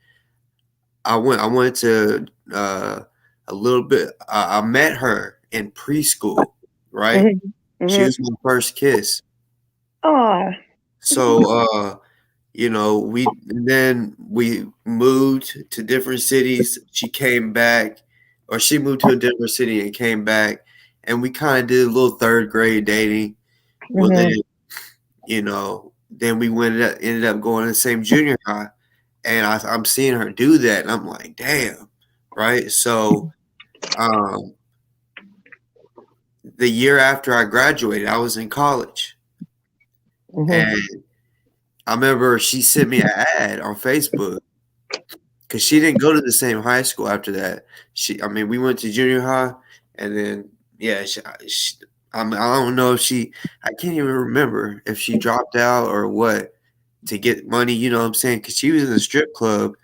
I went to a little bit. I met her in preschool, right? She was my first kiss. Oh. So you know, we moved to different cities. She came back, or she moved to a different city and came back, and we kind of did a little third grade dating. Well, then, you know, then we ended up going to the same junior high. And I'm seeing her do that, and I'm like, damn, right? So, the year after I graduated, I was in college, and I remember she sent me an ad on Facebook because she didn't go to the same high school after that. We went to junior high, and then I don't know if I can't even remember if she dropped out or what to get money. You know what I'm saying? Because she was in the strip club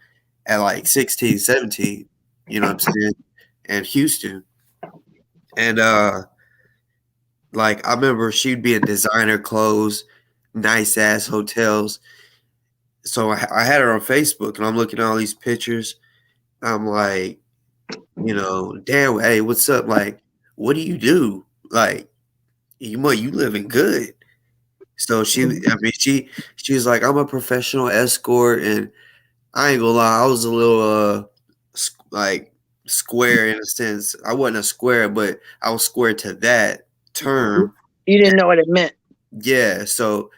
at like 16, 17, you know what I'm saying, in Houston. And like I remember she'd be in designer clothes, nice ass hotels. So I had her on Facebook, and I'm looking at all these pictures. I'm like, you know, damn, hey, what's up? Like, what do you do? Like, you living good. So she was like, I'm a professional escort, and I ain't gonna lie, I was a little like square in a sense. I wasn't a square, but I was square to that term. You didn't know what it meant. Yeah, so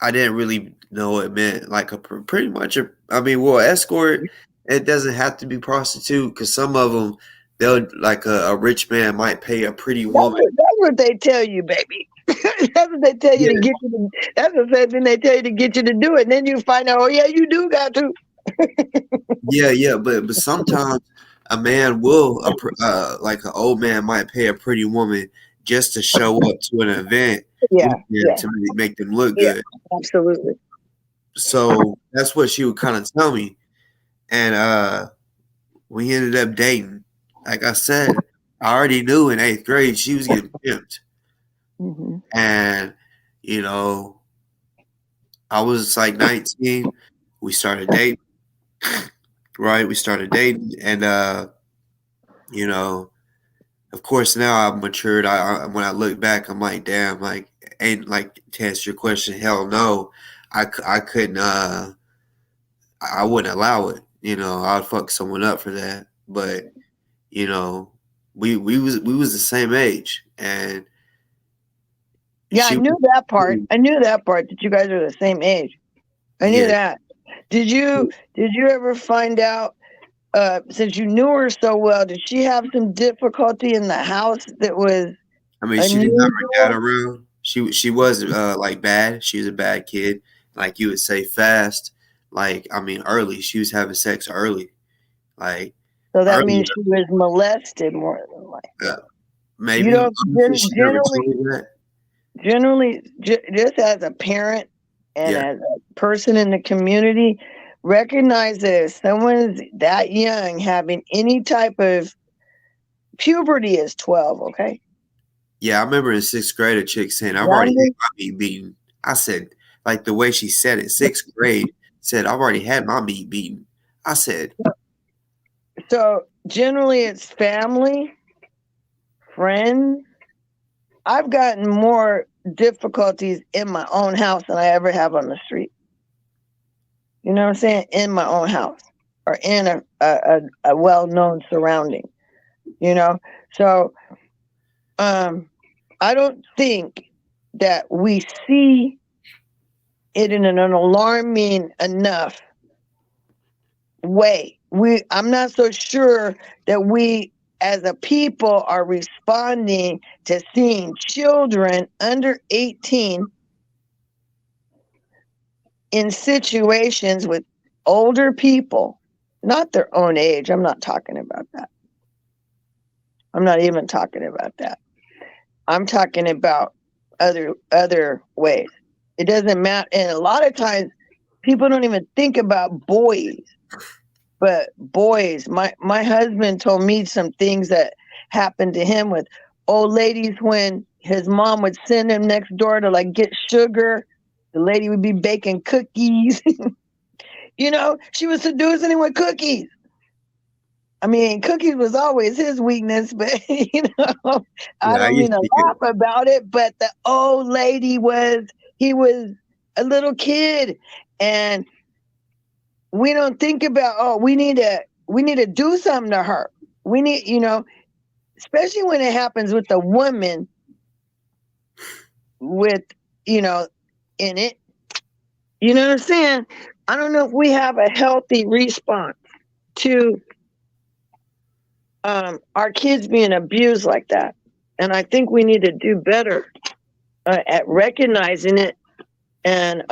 I didn't really know what it meant. Like escort. It doesn't have to be prostitute, because some of them, they'll, like a rich man might pay a pretty woman. That's what they tell you, baby. That's what they tell you to get you to. That's the same thing they tell you to get you to do it. And then you find out, oh yeah, you do got to. Yeah, but sometimes a man will, like an old man might pay a pretty woman just to show up to an event, to make them look good. Absolutely. So that's what she would kind of tell me, and we ended up dating. Like I said, I already knew in 8th grade she was getting pimped, and you know, I was like 19. We started dating. Right, we started dating, and you know, of course, now I've matured. When I look back, I'm like, damn, like, ain't, like, to answer your question, hell no, I couldn't. I wouldn't allow it. You know, I'd fuck someone up for that. But you know, we was the same age, and I knew that part. I knew that part, that you guys are the same age. I knew that. Did you ever find out, since you knew her so well, did she have some difficulty in the house that was? She didn't have her dad around. She was like bad. She was a bad kid. Like you would say, fast. Like, early. She was having sex early. Like, so that means she was molested more than likely. Maybe. You know, generally, just as a parent and as a person in the community, recognize that if someone's that young having any type of puberty is 12, okay? Yeah, I remember in 6th grade a chick saying, I've already had my meat beaten. I said, like the way she said it, 6th grade, said, I've already had my meat beaten. I said. So generally it's family, friends. I've gotten more difficulties in my own house than I ever have on the street. You know what I'm saying? In my own house. are in a well-known surrounding, you know? So I don't think that we see it in an alarming enough way. I'm not so sure that we as a people are responding to seeing children under 18 in situations with older people, not their own age. I'm not talking about that. I'm not even talking about that. I'm talking about other ways. It doesn't matter. And a lot of times people don't even think about boys. But boys, my husband told me some things that happened to him with old ladies when his mom would send him next door to like get sugar. The lady would be baking cookies. You know, she was seducing him with cookies. I mean, cookies was always his weakness, but you know, I don't mean to laugh about it, but the old lady he was a little kid, and we don't think about, we need to do something to her. We need, you know, especially when it happens with a woman with, you know, in it. You know what I'm saying? I don't know if we have a healthy response to our kids being abused like that. And I think we need to do better at recognizing it and,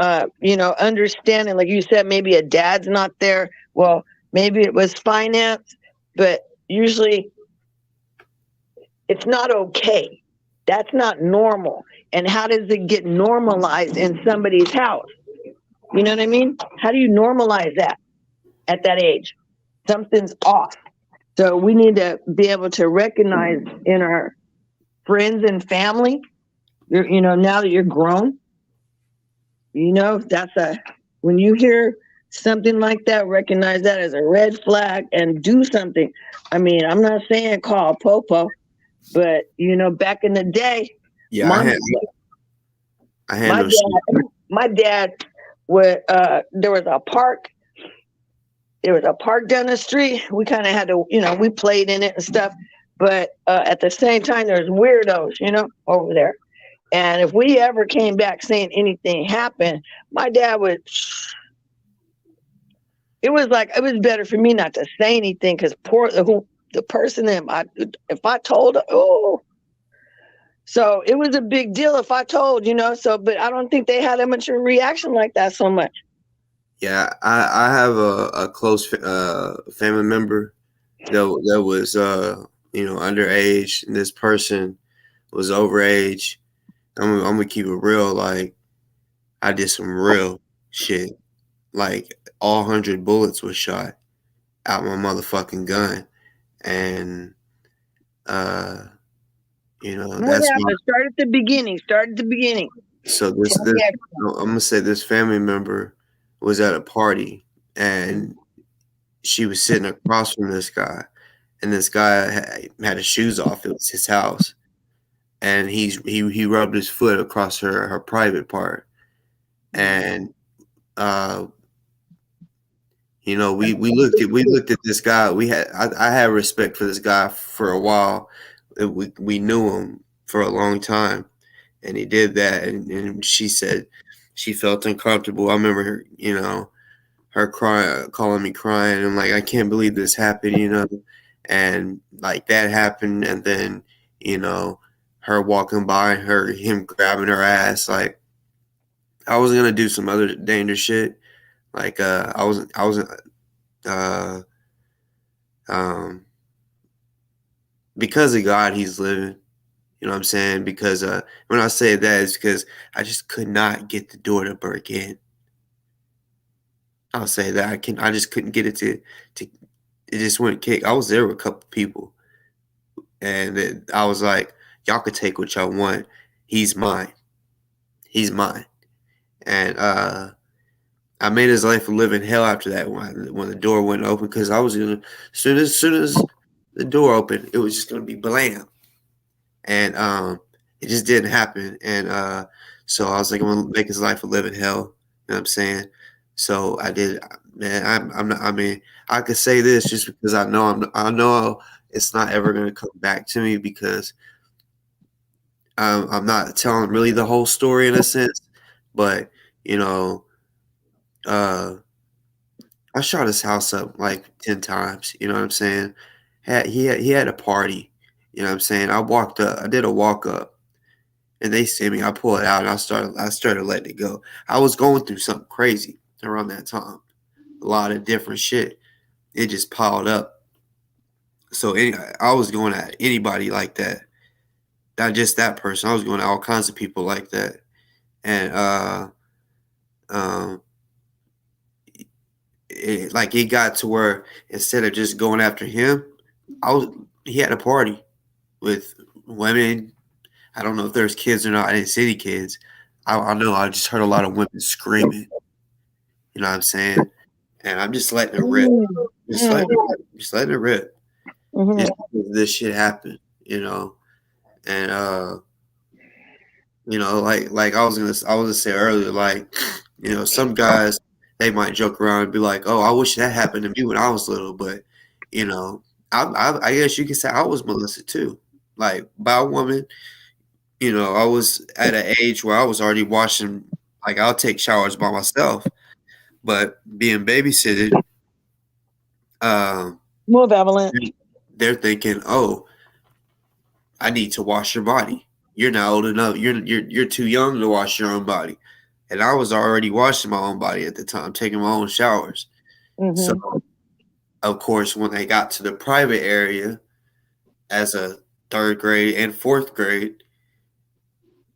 you know, understanding, like you said, maybe a dad's not there. Well, maybe it was finance, but usually it's not okay. That's not normal. And how does it get normalized in somebody's house? You know what I mean? How do you normalize that at that age? Something's off. So we need to be able to recognize in our friends and family, you know, now that you're grown, you know, when you hear something like that, recognize that as a red flag and do something. I mean, I'm not saying call Popo, but you know, back in the day, my dad would, there was a park down the street. We kind of had to, you know, we played in it and stuff, but at the same time, there's weirdos, you know, over there. And if we ever came back saying anything happened, my dad would, it was better for me not to say anything, because the person if I told, so it was a big deal if I told, you know, but I don't think they had that much of a reaction like that so much. Yeah, I have a close family member that was you know, underage, and this person was overage. I'm gonna keep it real. Like, I did some real shit. Like, all 100 bullets was shot out my motherfucking gun, and you know, that's why. Start at the beginning. So I'm gonna say this family member was at a party, and she was sitting across from this guy, and this guy had his shoes off. It was his house, and he rubbed his foot across her private part, and you know, we looked at this guy. I had respect for this guy for a while. We knew him for a long time, and he did that. And she said she felt uncomfortable. I remember her, you know, her crying, calling me crying, and like, I can't believe this happened, you know. And like, that happened, and then, you know, her walking by, him grabbing her ass. Like, I was gonna do some other dangerous shit. Like, I wasn't because of God, he's living. You know what I'm saying? Because when I say that, it's because I just could not get the door to break in. I'll say that I just couldn't get it to it just wouldn't kick. I was there with a couple people, and I was like, y'all could take what y'all want. He's mine. And I made his life a living hell after that when the door went open, because I was gonna, as soon as the door opened, it was just gonna be blam. And it just didn't happen. And so I was like, I'm gonna make his life a living hell. You know what I'm saying? So I did, man. I'm not. I mean, I could say this just because I know it's not ever going to come back to me because I'm not telling really the whole story in a sense. But you know, I shot his house up like 10 times. You know what I'm saying? He had a party. You know what I'm saying? I walked up. I did a walk up. And they see me, I pull it out, and I started letting it go. I was going through something crazy around that time. A lot of different shit. It just piled up. So I was going at anybody like that. Not just that person. I was going at all kinds of people like that. And it got to where instead of just going after him, he had a party with women. I don't know if there's kids or not. I didn't see any kids. I know I just heard a lot of women screaming. You know what I'm saying? And I'm just letting it rip. Just letting it rip. Just this shit happened, you know. And you know, like I was gonna say earlier, like, you know, some guys, they might joke around and be like, "Oh, I wish that happened to me when I was little," but you know, I guess you could say I was molested too, like by a woman. You know, I was at an age where I was already washing, like I'll take showers by myself, but being babysitted, Move, Evelyn. they're thinking, "Oh, I need to wash your body. You're not old enough. You're too young to wash your own body." And I was already washing my own body at the time, taking my own showers. So, of course, when they got to the private area as a 3rd grade and 4th grade,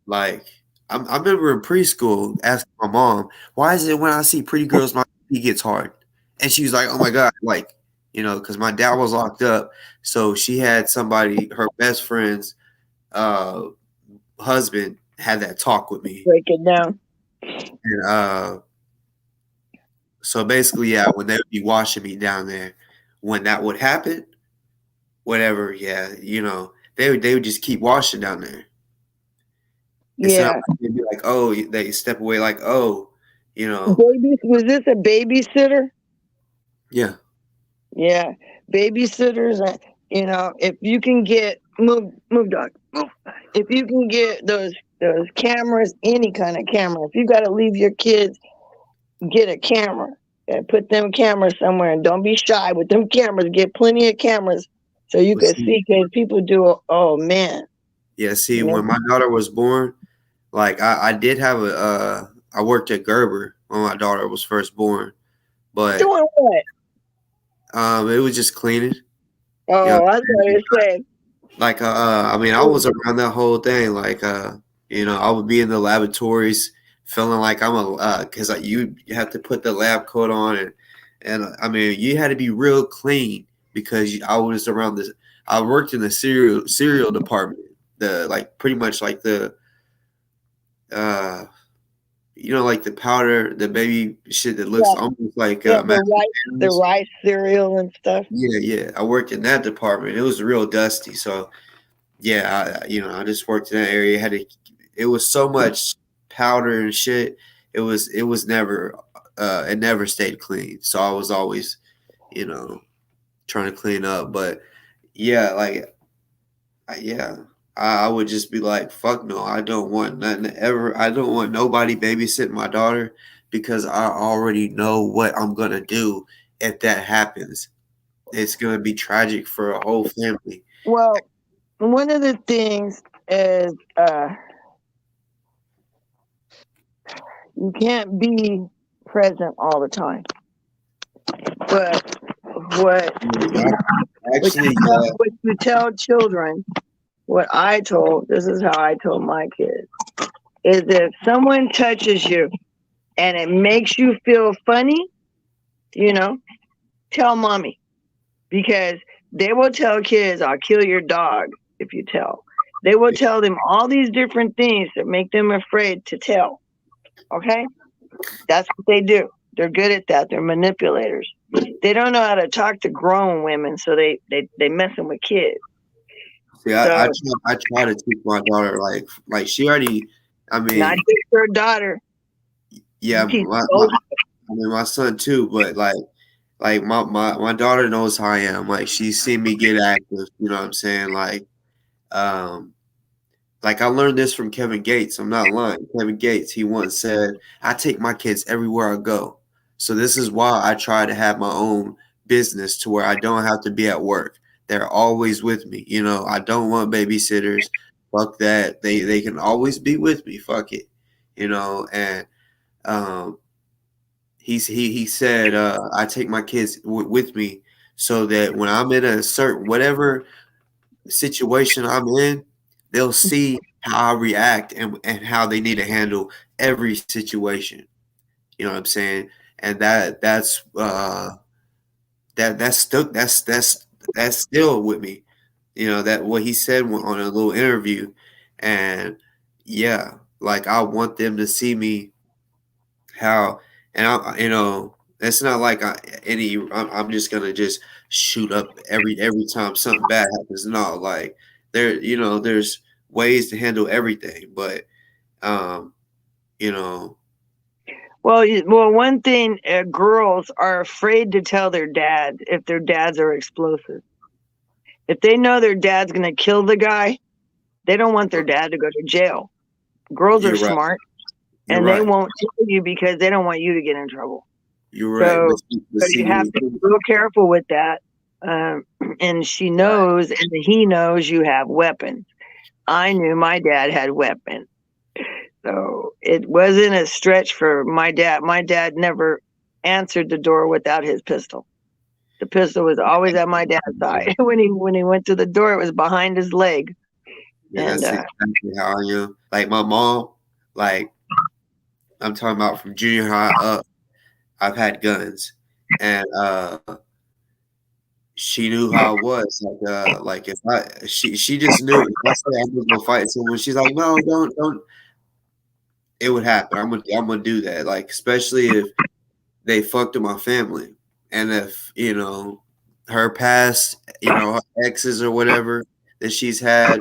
like I remember in preschool asking my mom, "Why is it when I see pretty girls, my pee gets hard?" And she was like, "Oh my God," like, you know, because my dad was locked up, so she had somebody, her best friend's husband, had that talk with me. Break it down. And so basically, yeah, when they would be washing me down there, when that would happen, whatever, yeah, you know, they would just keep washing down there. Yeah. They'd be like, "Oh," they step away like, "Oh, you know." Was this a babysitter? Yeah. Yeah. Babysitters, you know, if you can get move dog. Move. If you can get those cameras, any kind of camera, if you gotta leave your kids, get a camera and put them cameras somewhere, and don't be shy with them cameras. Get plenty of cameras so you can see, because people do. Oh man. Yeah. See, when my daughter was born, like I did have I worked at Gerber when my daughter was first born, but doing what? It was just cleaning. Oh, you know, I was gonna say. Like I mean, I was around that whole thing. Like you know, I would be in the laboratories feeling like I'm because you have to put the lab coat on, and I mean, you had to be real clean because I was around this. I worked in the cereal department, like pretty much like the you know, like the powder, the baby shit that looks almost like the rice cereal and stuff. Yeah. I worked in that department. It was real dusty, so yeah, I just worked in that area. It was so much powder and shit. It was never it never stayed clean. So I was always, you know, trying to clean up. But yeah, like I would just be like, fuck no, I don't want nothing ever. I don't want nobody babysitting my daughter because I already know what I'm gonna do if that happens. It's gonna be tragic for a whole family. Well, one of the things is you can't be present all the time. But what you tell children, this is how I told my kids, is if someone touches you and it makes you feel funny, you know, tell mommy. Because they will tell kids, "I'll kill your dog if you tell." They will tell them all these different things that make them afraid to tell. Okay? That's what they do. They're good at that. They're manipulators. They don't know how to talk to grown women, so they messing with kids. See, I try to teach my daughter like she already. I mean, not just her daughter. Yeah, I mean, my son too, but like my daughter knows how I am. Like she's seen me get active. You know what I'm saying? Like I learned this from Kevin Gates. I'm not lying. Kevin Gates, he once said, I take my kids everywhere I go. So this is why I try to have my own business to where I don't have to be at work. They're always with me. You know, I don't want babysitters. Fuck that. They can always be with me. Fuck it. You know, and um he said I take my kids with me so that when I'm in a certain whatever situation I'm in, they'll see how I react and how they need to handle every situation. You know what I'm saying? And that's stuck. That's still with me. You know that what he said on a little interview, and yeah, like I want them to see me how, and it's not like I'm just gonna just shoot up every time something bad happens. No, like there's ways to handle everything, but um, you know, Well, one thing, girls are afraid to tell their dads if their dads are explosive. If they know their dad's going to kill the guy, they don't want their dad to go to jail. Girls are smart, and they won't tell you because they don't want you to get in trouble. You're right. So you have to be real careful with that. And she knows, and he knows you have weapons. I knew my dad had weapons. So it wasn't a stretch for my dad. My dad never answered the door without his pistol. The pistol was always at my dad's side. When he went to the door, it was behind his leg. Yeah, that's exactly how I am. Like my mom, like I'm talking about from junior high up, I've had guns, and she knew how it was. Like if she just knew if I said I was gonna fight someone, she's like, no, don't. It would happen. I'm gonna do that. Like especially if they fucked with my family, and if her past, her exes or whatever that she's had,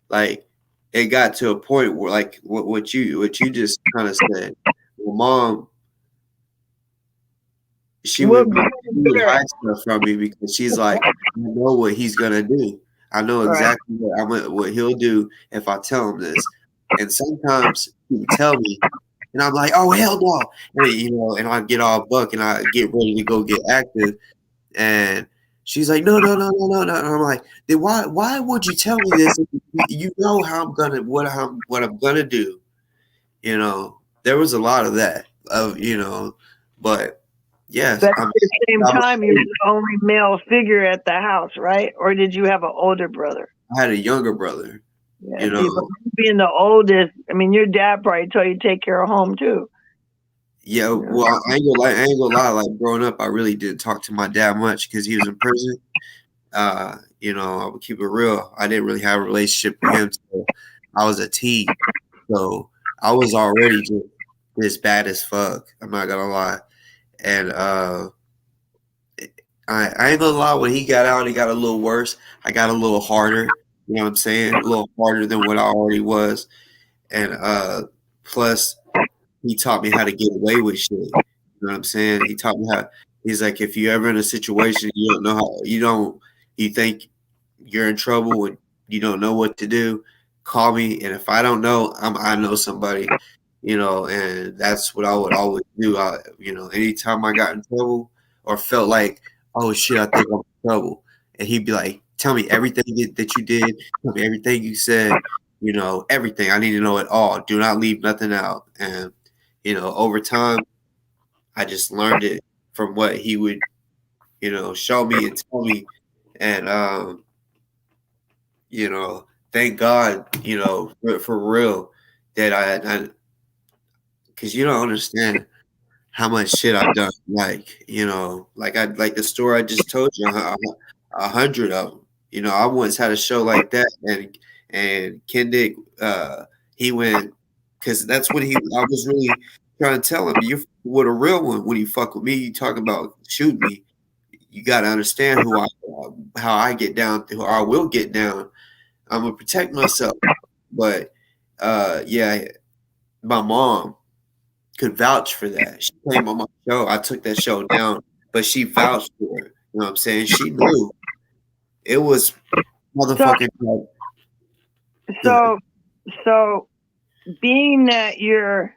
like it got to a point where like what you just kind of said, well, mom. She would hide stuff from me because she's like, I know what he's gonna do. I know exactly what he'll do if I tell him this. And sometimes he would tell me, and I'm like, oh hell no, and and I get all buck and I get ready to go get active, and she's like, no. And I'm like, then why would you tell me this? You know how I'm gonna what I'm gonna do. There was a lot of that but. Yes. But at the same time, you were the only male figure at the house, right? Or did you have an older brother? I had a younger brother. Yeah, being the oldest, I mean, your dad probably told you to take care of home too. Yeah, well, I ain't gonna lie. Like growing up, I really didn't talk to my dad much because he was in prison. I would keep it real. I didn't really have a relationship with him until I was a teen. So I was already just bad as fuck. I'm not gonna lie. And I ain't gonna lie, when he got out, he got a little worse. I got a little harder, you know what I'm saying? A little harder than what I already was. And plus he taught me how to get away with shit. You know what I'm saying? He taught me he's like, if you're ever in a situation you don't know how you think you're in trouble and you don't know what to do, call me, and if I don't know, I know somebody. And that's what I would always do. Anytime I got in trouble or felt like, oh shit, I think I'm in trouble, and he'd be like, tell me everything that you did, tell me everything you said, everything. I need to know it all. Do not leave nothing out. And over time, I just learned it from what he would, show me and tell me, and thank God, for real that I because you don't understand how much shit I've done. Like like the story I just told you, 100 of them. I once had a show like that, and Kendick, he went because that's what I was really trying to tell him. You're with a real one. When you fuck with me, you talk about shoot me. You got to understand how I get down, how I will get down. I'm gonna protect myself, but yeah, my mom. could vouch for that. She came on my show. I took that show down, but she vouched for it. You know what I'm saying? She knew it was motherfucking. So being that you're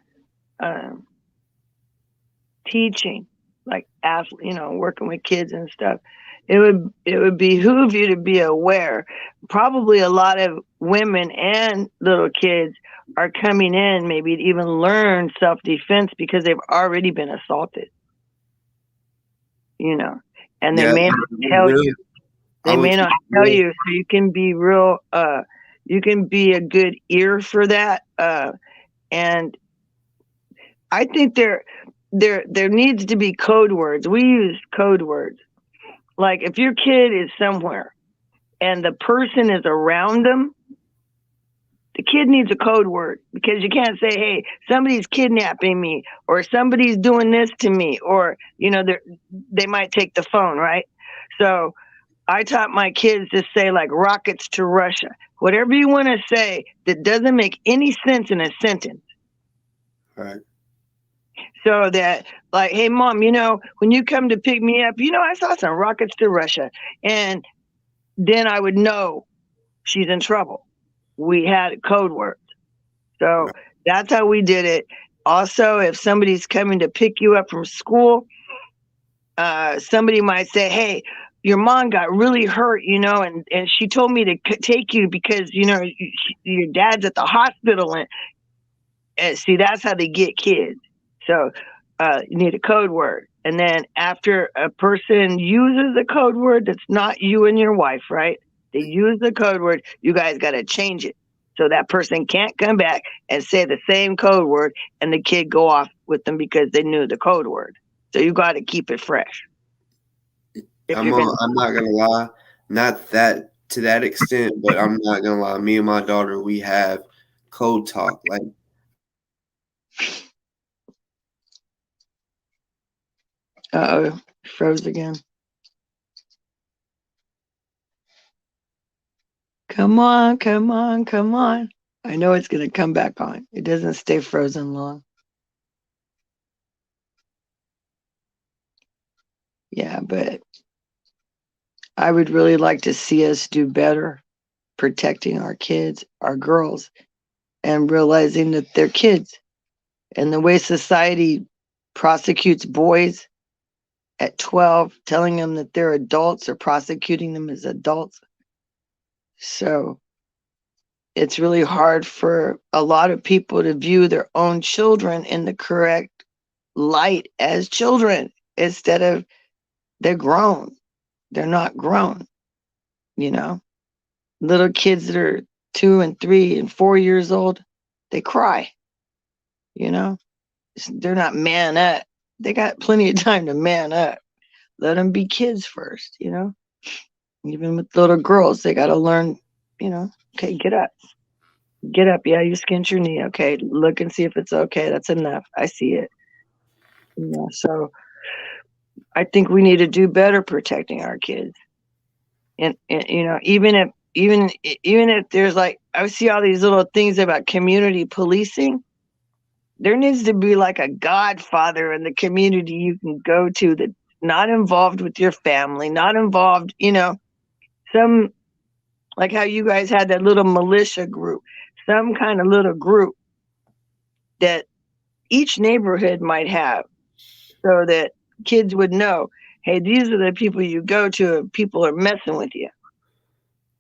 teaching, like working with kids and stuff, it would behoove you to be aware. Probably a lot of women and little kids are coming in maybe to even learn self-defense because they've already been assaulted. And they may not tell you. They may not tell you, so you can be real. You can be a good ear for that. And I think there needs to be code words. We use code words. Like if your kid is somewhere and the person is around them, the kid needs a code word, because you can't say, hey, somebody's kidnapping me, or somebody's doing this to me, or, they might take the phone, right? So I taught my kids to say like rockets to Russia, whatever you want to say that doesn't make any sense in a sentence. Right. So that, like, hey, Mom, when you come to pick me up, I saw some rockets to Russia. And then I would know she's in trouble. We had code words. So that's how we did it. Also, if somebody's coming to pick you up from school, somebody might say, hey, your mom got really hurt, and she told me to take you because, your dad's at the hospital. And see, that's how they get kids. So you need a code word. And then after a person uses a code word that's not you and your wife, right? They use the code word, you guys got to change it. So that person can't come back and say the same code word and the kid go off with them because they knew the code word. So you got to keep it fresh. I'm not going to lie. Not that to that extent, but I'm not going to lie. Me and my daughter, we have code talk. Like, uh-oh, froze again. Come on. I know it's going to come back on. It doesn't stay frozen long. Yeah, but I would really like to see us do better protecting our kids, our girls, and realizing that they're kids. And the way society prosecutes boys at 12, telling them that they're adults or prosecuting them as adults. So it's really hard for a lot of people to view their own children in the correct light as children instead of they're grown. They're not grown, Little kids that are 2 and 3 and 4 years old, they cry, They're not man up. They got plenty of time to man up. Let them be kids first, Even with little girls, they got to learn, okay, get up. Get up. Yeah, you skinned your knee. Okay, look and see if it's okay. That's enough. I see it. So I think we need to do better protecting our kids. And even if there's like, I see all these little things about community policing, there needs to be like a godfather in the community you can go to that's not involved with your family, not involved, some, like how you guys had that little militia group, some kind of little group that each neighborhood might have, so that kids would know, hey, these are the people you go to if people are messing with you.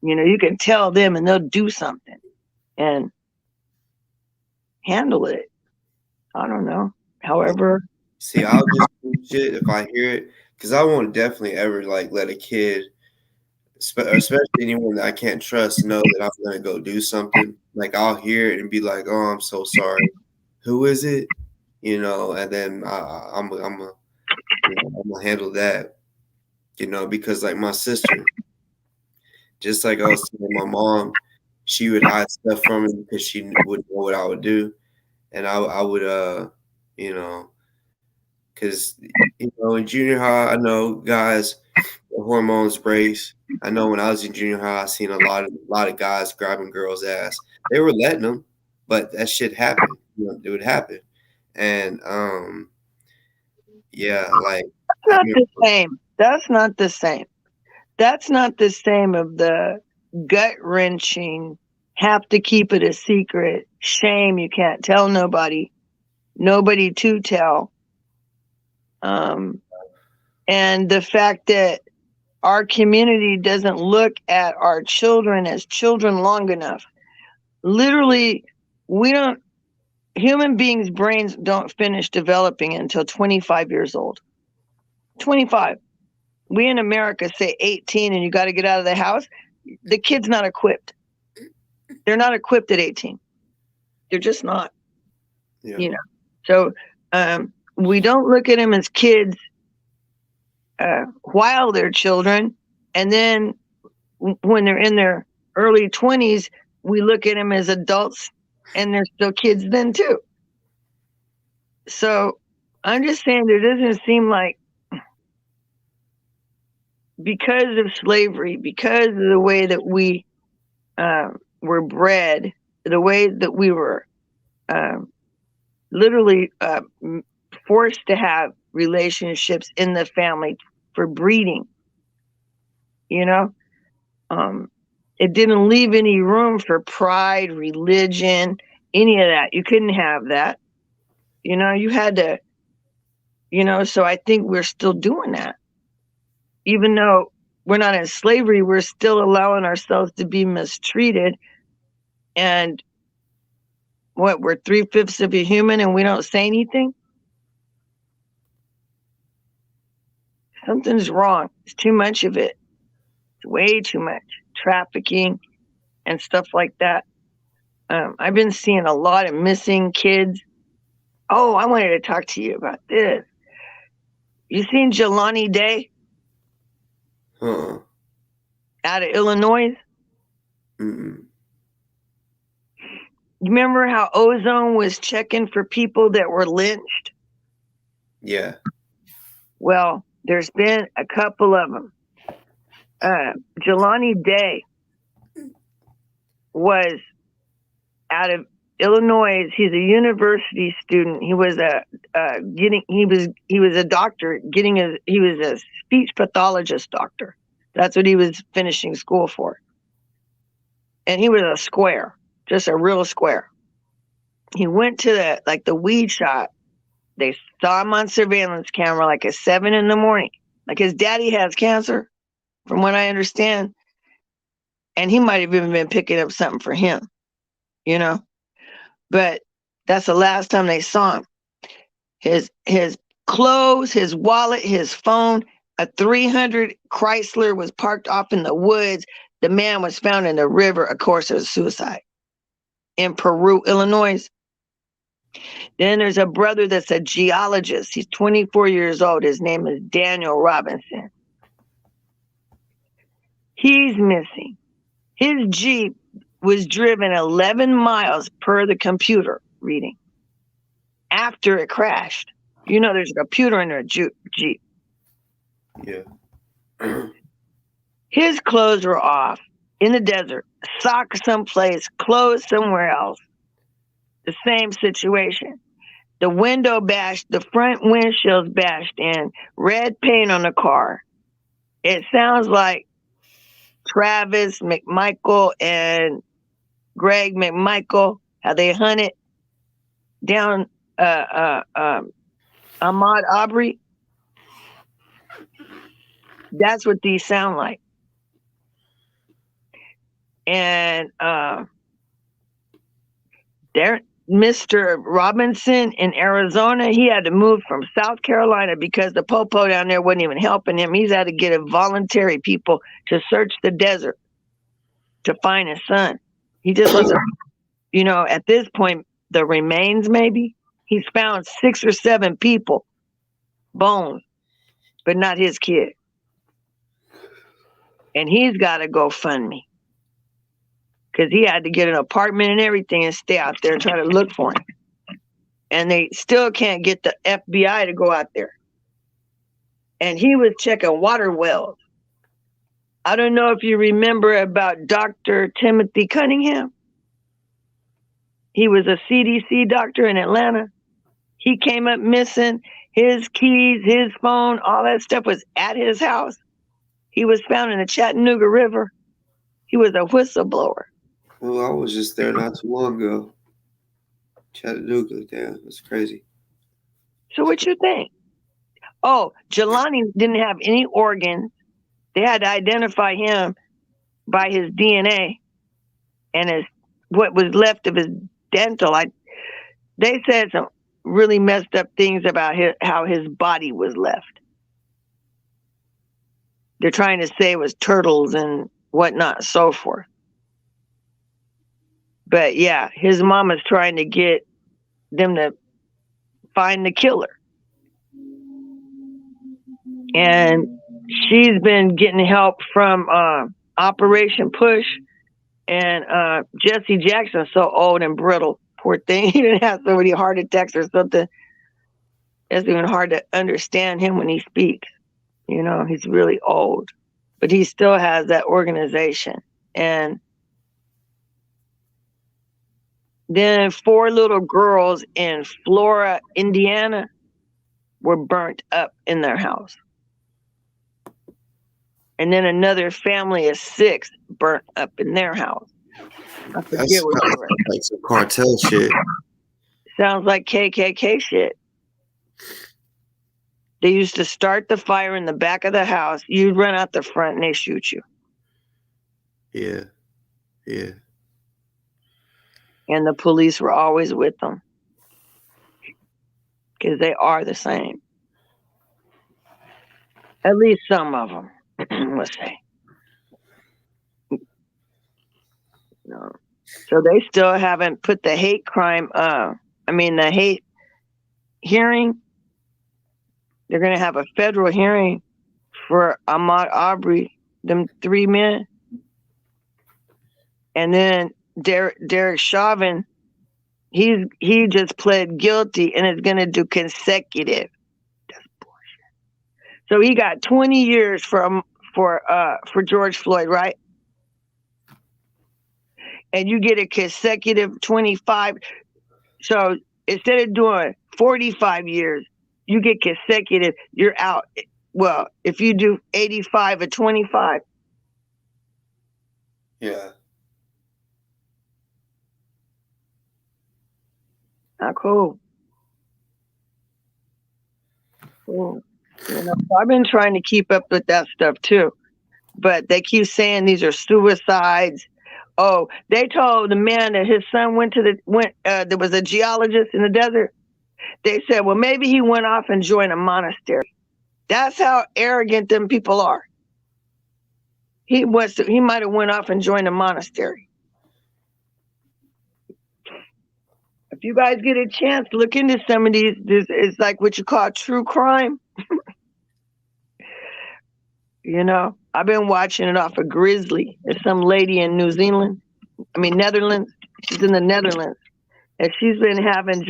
You can tell them and they'll do something and handle it. I don't know. However. See, I'll just do shit if I hear it, because I won't definitely ever like let a kid, especially anyone that I can't trust, know that I'm gonna go do something. Like I'll hear it and be like, "Oh, I'm so sorry. Who is it?" And then I'm gonna handle that. Because like my sister, just like I was telling my mom, she would hide stuff from me because she wouldn't know what I would do, and I would because in junior high, I know guys, the hormones brace. I know when I was in junior high, I seen a lot of guys grabbing girls' ass. They were letting them, but that shit happened. It would happen. And yeah, like That's not the same. That's not the same. That's not the same of the gut wrenching, have to keep it a secret, shame, you can't tell nobody to tell. And the fact that our community doesn't look at our children as children long enough. Literally, human beings' brains don't finish developing until 25 years old. 25. We in America say 18 and you got to get out of the house. The kid's not equipped. They're not equipped at 18. They're just not. Yeah. You know. So we don't look at them as kids while they're children, and then when they're in their early 20s, we look at them as adults, and they're still kids then too. So I'm just saying, there doesn't seem like, because of slavery, because of the way that we were bred, the way that we were literally forced to have relationships in the family for breeding, you know, it didn't leave any room for pride, religion, any of that. You couldn't have that. You know, you had to, you know, so I think we're still doing that. Even though we're not in slavery, we're still allowing ourselves to be mistreated. And what, we're 3/5 of a human and we don't say anything? Something's wrong. It's too much of it. It's way too much. Trafficking and stuff like that. I've been seeing a lot of missing kids. Oh, I wanted to talk to you about this. You seen Jelani Day? Huh. Out of Illinois? Mm-mm. You remember how Ozone was checking for people that were lynched? Yeah. Well, there's been a couple of them. Jelani Day was out of Illinois. He's a university student. He was a doctor. He was a speech pathologist doctor. That's what he was finishing school for. And he was a square, just a real square. He went to the weed shop. They saw him on surveillance camera like at 7 a.m. Like his daddy has cancer, from what I understand. And he might have even been picking up something for him, you know. But that's the last time they saw him. His clothes, his wallet, his phone, a 300 Chrysler was parked off in the woods. The man was found in the river. Of course, it was suicide in Peru, Illinois. Then there's a brother that's a geologist. He's 24 years old. His name is Daniel Robinson. He's missing. His Jeep was driven 11 miles per the computer reading after it crashed. You know, there's a computer in their Jeep. Yeah. His clothes were off in the desert, socks someplace, clothes somewhere else. The same situation. The window bashed, the front windshield's bashed in, red paint on the car. It sounds like Travis McMichael and Greg McMichael, how they hunted down Ahmaud Arbery. That's what these sound like. And there, Mr. Robinson in Arizona, he had to move from South Carolina because the popo down there wasn't even helping him. He's had to get a voluntary people to search the desert to find his son. He just wasn't, you know, at this point, the remains maybe. He's found 6 or 7 people, bones, but not his kid. And he's got to go fund me. Because he had to get an apartment and everything and stay out there and try to look for him. And they still can't get the FBI to go out there. And he was checking water wells. I don't know if you remember about Dr. Timothy Cunningham. He was a CDC doctor in Atlanta. He came up missing. His keys, his phone, all that stuff was at his house. He was found in the Chattanooga River. He was a whistleblower. Well, I was just there not too long ago. Chattanooga, damn, that's crazy. So what you think? Oh, Jelani didn't have any organs. They had to identify him by his DNA and his what was left of his dental. They said some really messed up things about how his body was left. They're trying to say it was turtles and whatnot, so forth. But yeah, his mom is trying to get them to find the killer. And she's been getting help from Operation Push, and Jesse Jackson's so old and brittle. Poor thing. He didn't have so many heart attacks or something. It's even hard to understand him when he speaks. You know, he's really old. But he still has that organization. And then 4 little girls in Flora, Indiana were burnt up in their house. And then another family of 6 burnt up in their house. I forget That's what kind of like some cartel shit. Sounds like KKK shit. They used to start the fire in the back of the house. You'd run out the front and they shoot you. Yeah. Yeah. And the police were always with them. Because they are the same. At least some of them, let's say. No. So they still haven't put the hate crime, the hate hearing. They're going to have a federal hearing for Ahmaud Arbery, them 3 men. And then Derek Chauvin, he just pled guilty and is going to do consecutive. That's bullshit. So he got 20 years for George Floyd, right? And you get a consecutive 25. So instead of doing 45 years, you get consecutive, you're out. Well, if you do 85 or 25. Yeah. Not cool. Cool. You know, I've been trying to keep up with that stuff too. But they keep saying these are suicides. Oh, they told the man that his son there was a geologist in the desert. They said, well, maybe he went off and joined a monastery. That's how arrogant them people are. He might have went off and joined a monastery. If you guys get a chance, look into some of these. This is like what you call true crime. You know, I've been watching it off of Grizzly. There's some lady in Netherlands. She's in the Netherlands. And she's been having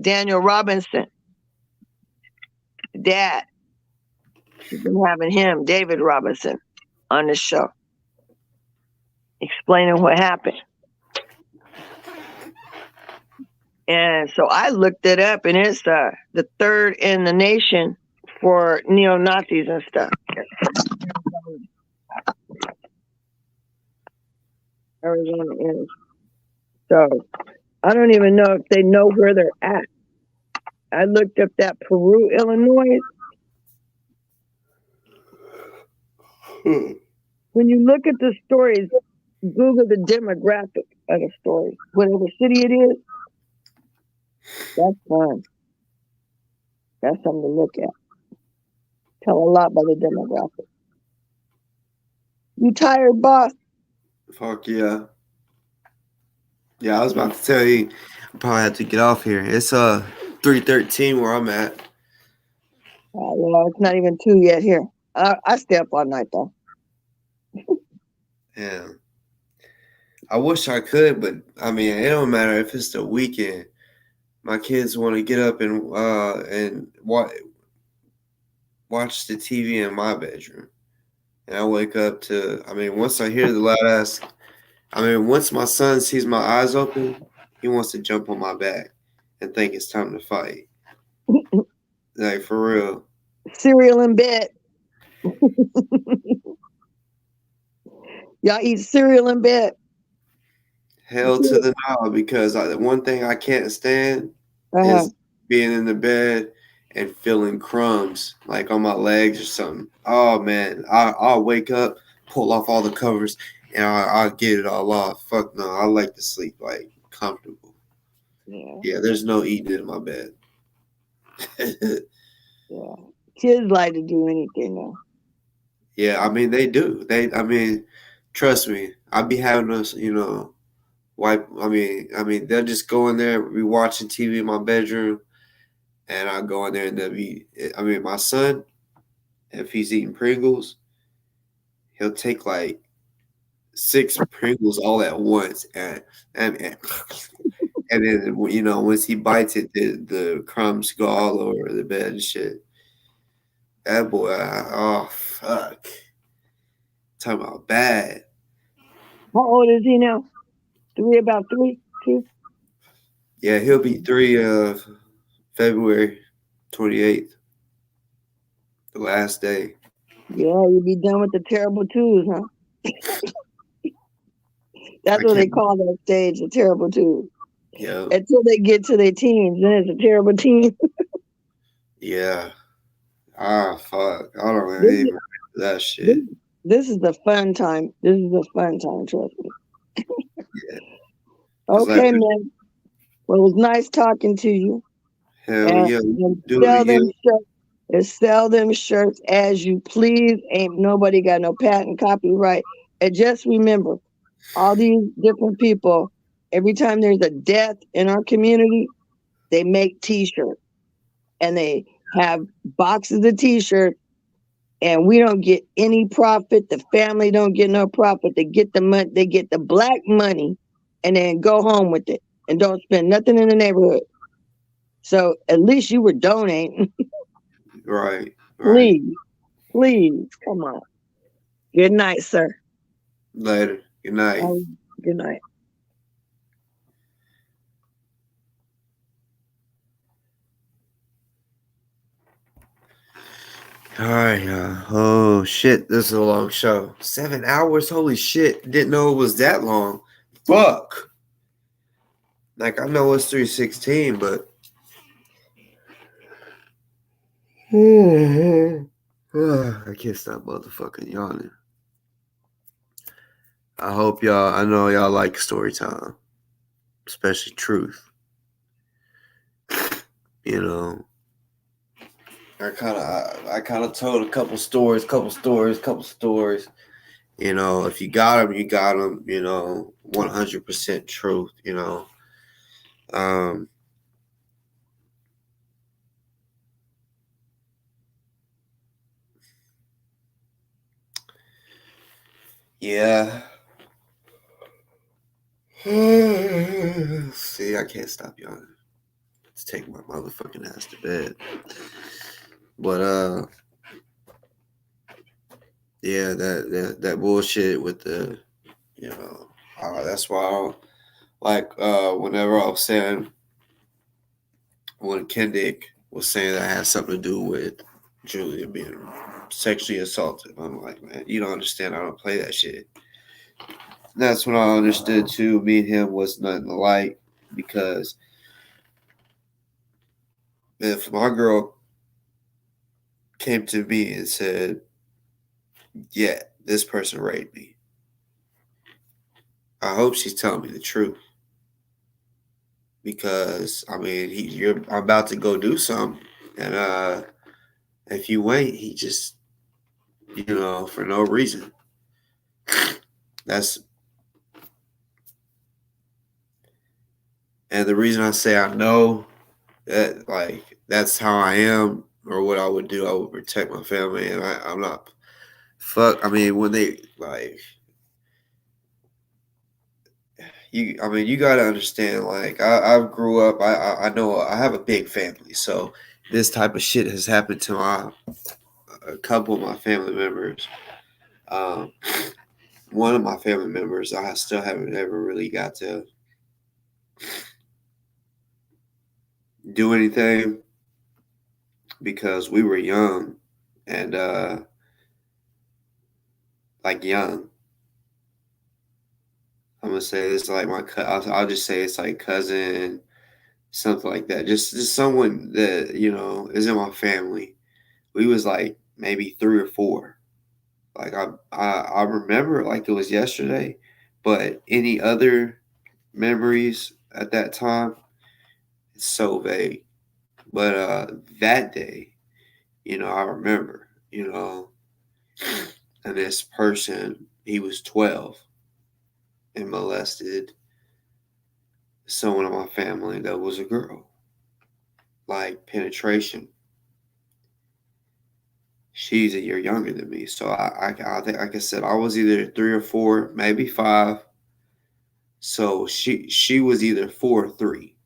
Daniel Robinson, dad. She's been having him, David Robinson, on the show, explaining what happened. And so I looked it up, and it's the 3rd in the nation for neo-Nazis and stuff. Arizona is. So I don't even know if they know where they're at. I looked up that Peru, Illinois. When you look at the stories, Google the demographic of the stories. Whatever city it is, that's fun. That's something to look at. Tell a lot by the demographic. You tired, boss? Fuck yeah. Yeah, I was about to tell you, I probably have to get off here. It's 3:13 where I'm at. Well, it's not even 2 yet here. I stay up all night though. Yeah. I wish I could, but I mean, it don't matter if it's the weekend. My kids want to get up and watch the TV in my bedroom. And I wake up to, once I hear the loud ass, once my son sees my eyes open, he wants to jump on my back. and think it's time to fight. Like, for real. Cereal in bed. Y'all eat cereal in bed. Hell to the no, because the one thing I can't stand is being in the bed and feeling crumbs like on my legs or something. Oh man, I'll wake up, pull off all the covers, and I'll get it all off. Fuck no, I like to sleep like comfortable. Yeah, there's no eating in my bed. Yeah, kids like to do anything now. Yeah, I mean they do. I mean, trust me, I be having us, wipe. I mean, they'll just go in there, be watching TV in my bedroom, and I go in there and they'll be. I mean, my son, if he's eating Pringles, he'll take like 6 Pringles all at once, and then once he bites it, the crumbs go all over the bed and shit. That boy, oh fuck, talking about bad. How old is he now? About 3, 2? Yeah, he'll be 3 February 28th, the last day. Yeah, you'll be done with the terrible twos, huh? That's what they call that stage, the terrible twos. Yeah. Until they get to their teens, then it's a terrible teen. Yeah. Ah, fuck. I don't even remember that shit. This is the fun time. This is the fun time, trust me. Yeah. Okay, man. Well, it was nice talking to you. Hell yeah. Sell them shirts as you please. Ain't nobody got no patent copyright. And just remember, all these different people, every time there's a death in our community, they make t-shirts. And they have boxes of t-shirts. And we don't get any profit. The family don't get no profit. They get the money. They get the black money and then go home with it and don't spend nothing in the neighborhood. So at least you were donating. Right. Please, come on. Good night, sir. Later. Good night. Good night. All right. Oh shit, this is a long show. 7 hours. Holy shit! Didn't know it was that long. Fuck. Like I know it's 3:16, but I can't stop motherfucking yawning. I hope I know y'all like story time, especially truth. I kind of told a couple stories. If you got them, you got them. 100% truth. Yeah. See, I can't stop yawning. Let's take my motherfucking ass to bed. But yeah, that bullshit with the, that's why whenever I was saying when Kendick was saying that had something to do with Julia being sexually assaulted, I'm like, man, you don't understand. I don't play that shit. That's when I understood too. Me and him was nothing alike, because if my girl came to me and said, yeah, this person raped me, I hope she's telling me the truth. Because I'm about to go do something, and if you wait, he just, for no reason. And the reason I say I know that, like, that's how I am, or what I would do, I would protect my family, and I'm not. Fuck. When they you gotta understand. Like, I grew up. I know I have a big family, so this type of shit has happened to a couple of my family members. One of my family members, I still haven't ever really got to do anything because we were young and like young. I'm gonna say it's like I'll just say it's like cousin, something like that. Just someone that is in my family. We was like maybe 3 or 4. Like I remember it like it was yesterday, but any other memories at that time, it's so vague. But that day, I remember, and this person, he was 12 and molested someone in my family that was a girl. Like penetration. She's a year younger than me, so I think, like I said, I was either 3 or 4, maybe 5. So she was either 4 or 3,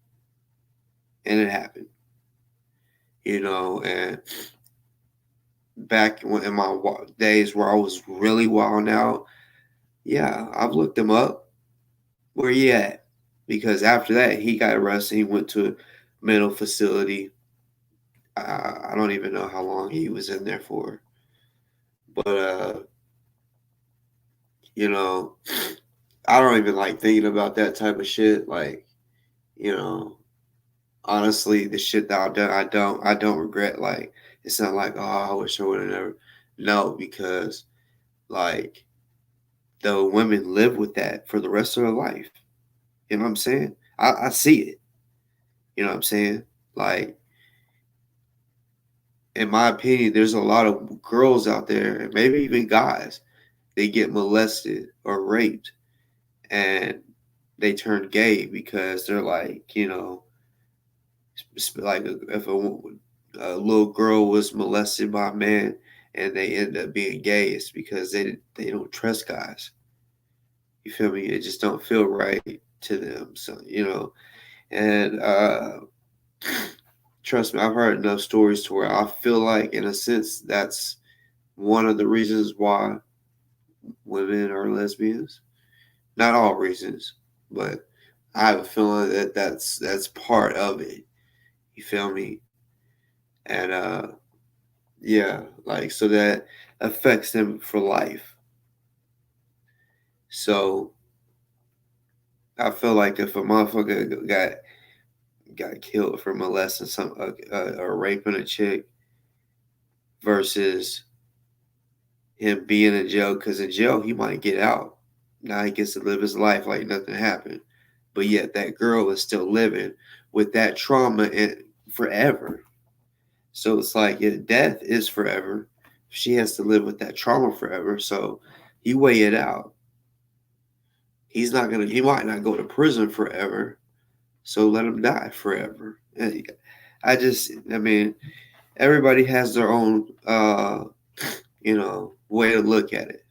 and it happened. And back in my days where I was really wilding out, yeah, I've looked him up. Where he at? Because after that, he got arrested. He went to a mental facility. I don't even know how long he was in there for. But, I don't even like thinking about that type of shit. Like, honestly, the shit that I've done, I don't regret. Like, it's not like, oh, I wish I would have never. No, because like the women live with that for the rest of their life. You know what I'm saying? I see it. You know what I'm saying? Like, in my opinion, there's a lot of girls out there, and maybe even guys, they get molested or raped, and they turn gay because they're like, like if a little girl was molested by a man and they end up being gay, it's because they don't trust guys. You feel me? It just don't feel right to them. So and trust me, I've heard enough stories to where I feel like, in a sense, that's one of the reasons why women are lesbians. Not all reasons, but I have a feeling that that's part of it. You feel me? And yeah, like, so that affects them for life. So I feel like if a motherfucker got killed for molesting or raping a chick versus him being in jail, because in jail he might get out. Now he gets to live his life like nothing happened. But yet that girl is still living with that trauma forever. So it's like, yeah, death is forever. She has to live with that trauma forever. So you weigh it out. He might not go to prison forever. So let him die forever. I mean, everybody has their own way to look at it.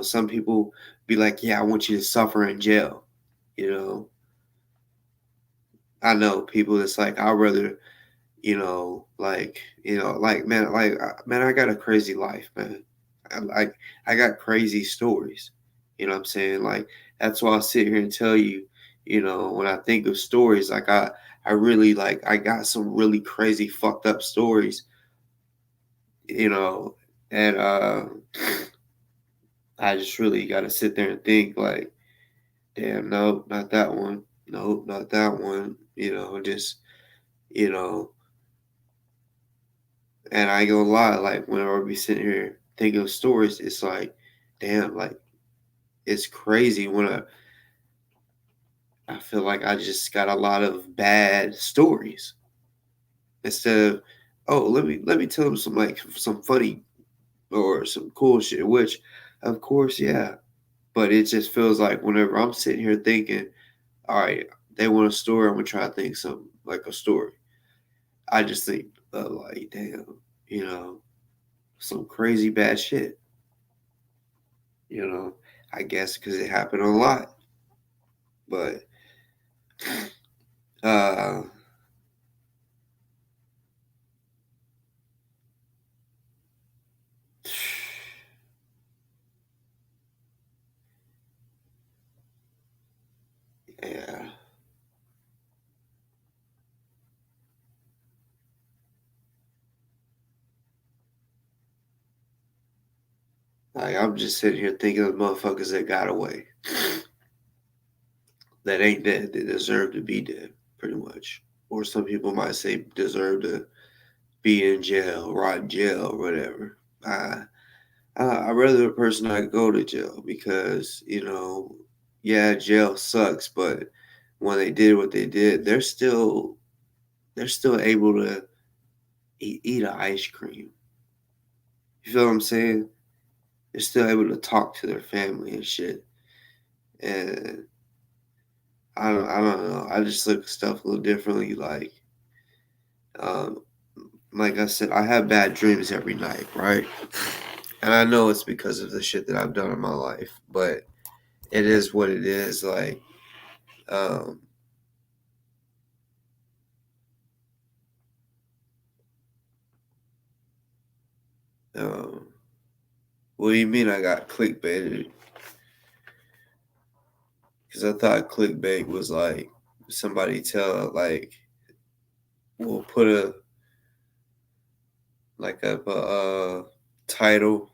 Some people be like, yeah, I want you to suffer in jail. I know people that's like, I'd rather, man, I got a crazy life, man. I got crazy stories. You know what I'm saying? Like, that's why I sit here and tell you, when I think of stories, like I really, like, I got some really crazy fucked up stories, and I just really got to sit there and think, like, damn, no, not that one. No, not that one. Just, you know, and I ain't gonna lie, like, whenever I be sitting here thinking of stories, it's like, damn, like, it's crazy when I feel like I just got a lot of bad stories. Instead of, oh, let me tell them some funny or some cool shit, which, of course, yeah. But it just feels like whenever I'm sitting here thinking, all right, they want a story, I'm gonna try to think something like a story. I just think of, like, damn, some crazy bad shit. I guess because it happened a lot. But uh yeah. Like, I'm just sitting here thinking of motherfuckers that got away. That ain't dead. They deserve to be dead, pretty much. Or some people might say deserve to be in jail, rot in jail, or whatever. I'd rather a person not go to jail because, yeah, jail sucks, but when they did what they did, they're still able to eat an ice cream. You feel what I'm saying? They're still able to talk to their family and shit. And I don't know. I just look at stuff a little differently. Um, like I said, I have bad dreams every night, right? And I know it's because of the shit that I've done in my life, but it is what it is. Like, um, what do you mean I got clickbaited? Because I thought clickbait was like somebody we'll put a title.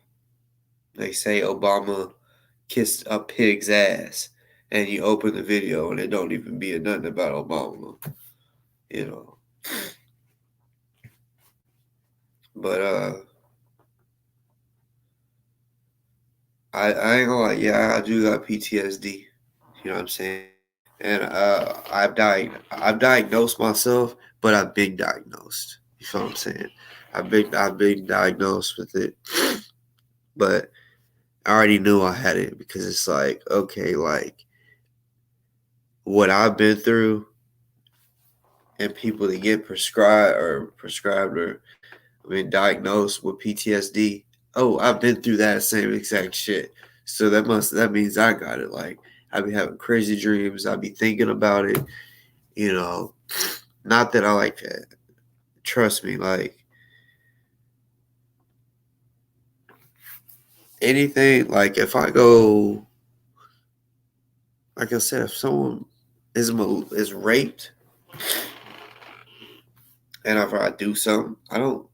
They say Obama kissed a pig's ass, and you open the video and it don't even be nothing about Obama, you know. But I ain't gonna lie, yeah, I do got PTSD. You know what I'm saying? And I've diagnosed myself, but I've been diagnosed. You feel what I'm saying? I've been diagnosed with it, but I already knew I had it because it's like, okay, like what I've been through and people that get prescribed or been diagnosed with PTSD. Oh, I've been through that same exact shit. So that means I got it. Like I be having crazy dreams. I be thinking about it. You know, not that I like that. Trust me, like anything. Like if I go, like I said, if someone is raped, and if I do something, I don't.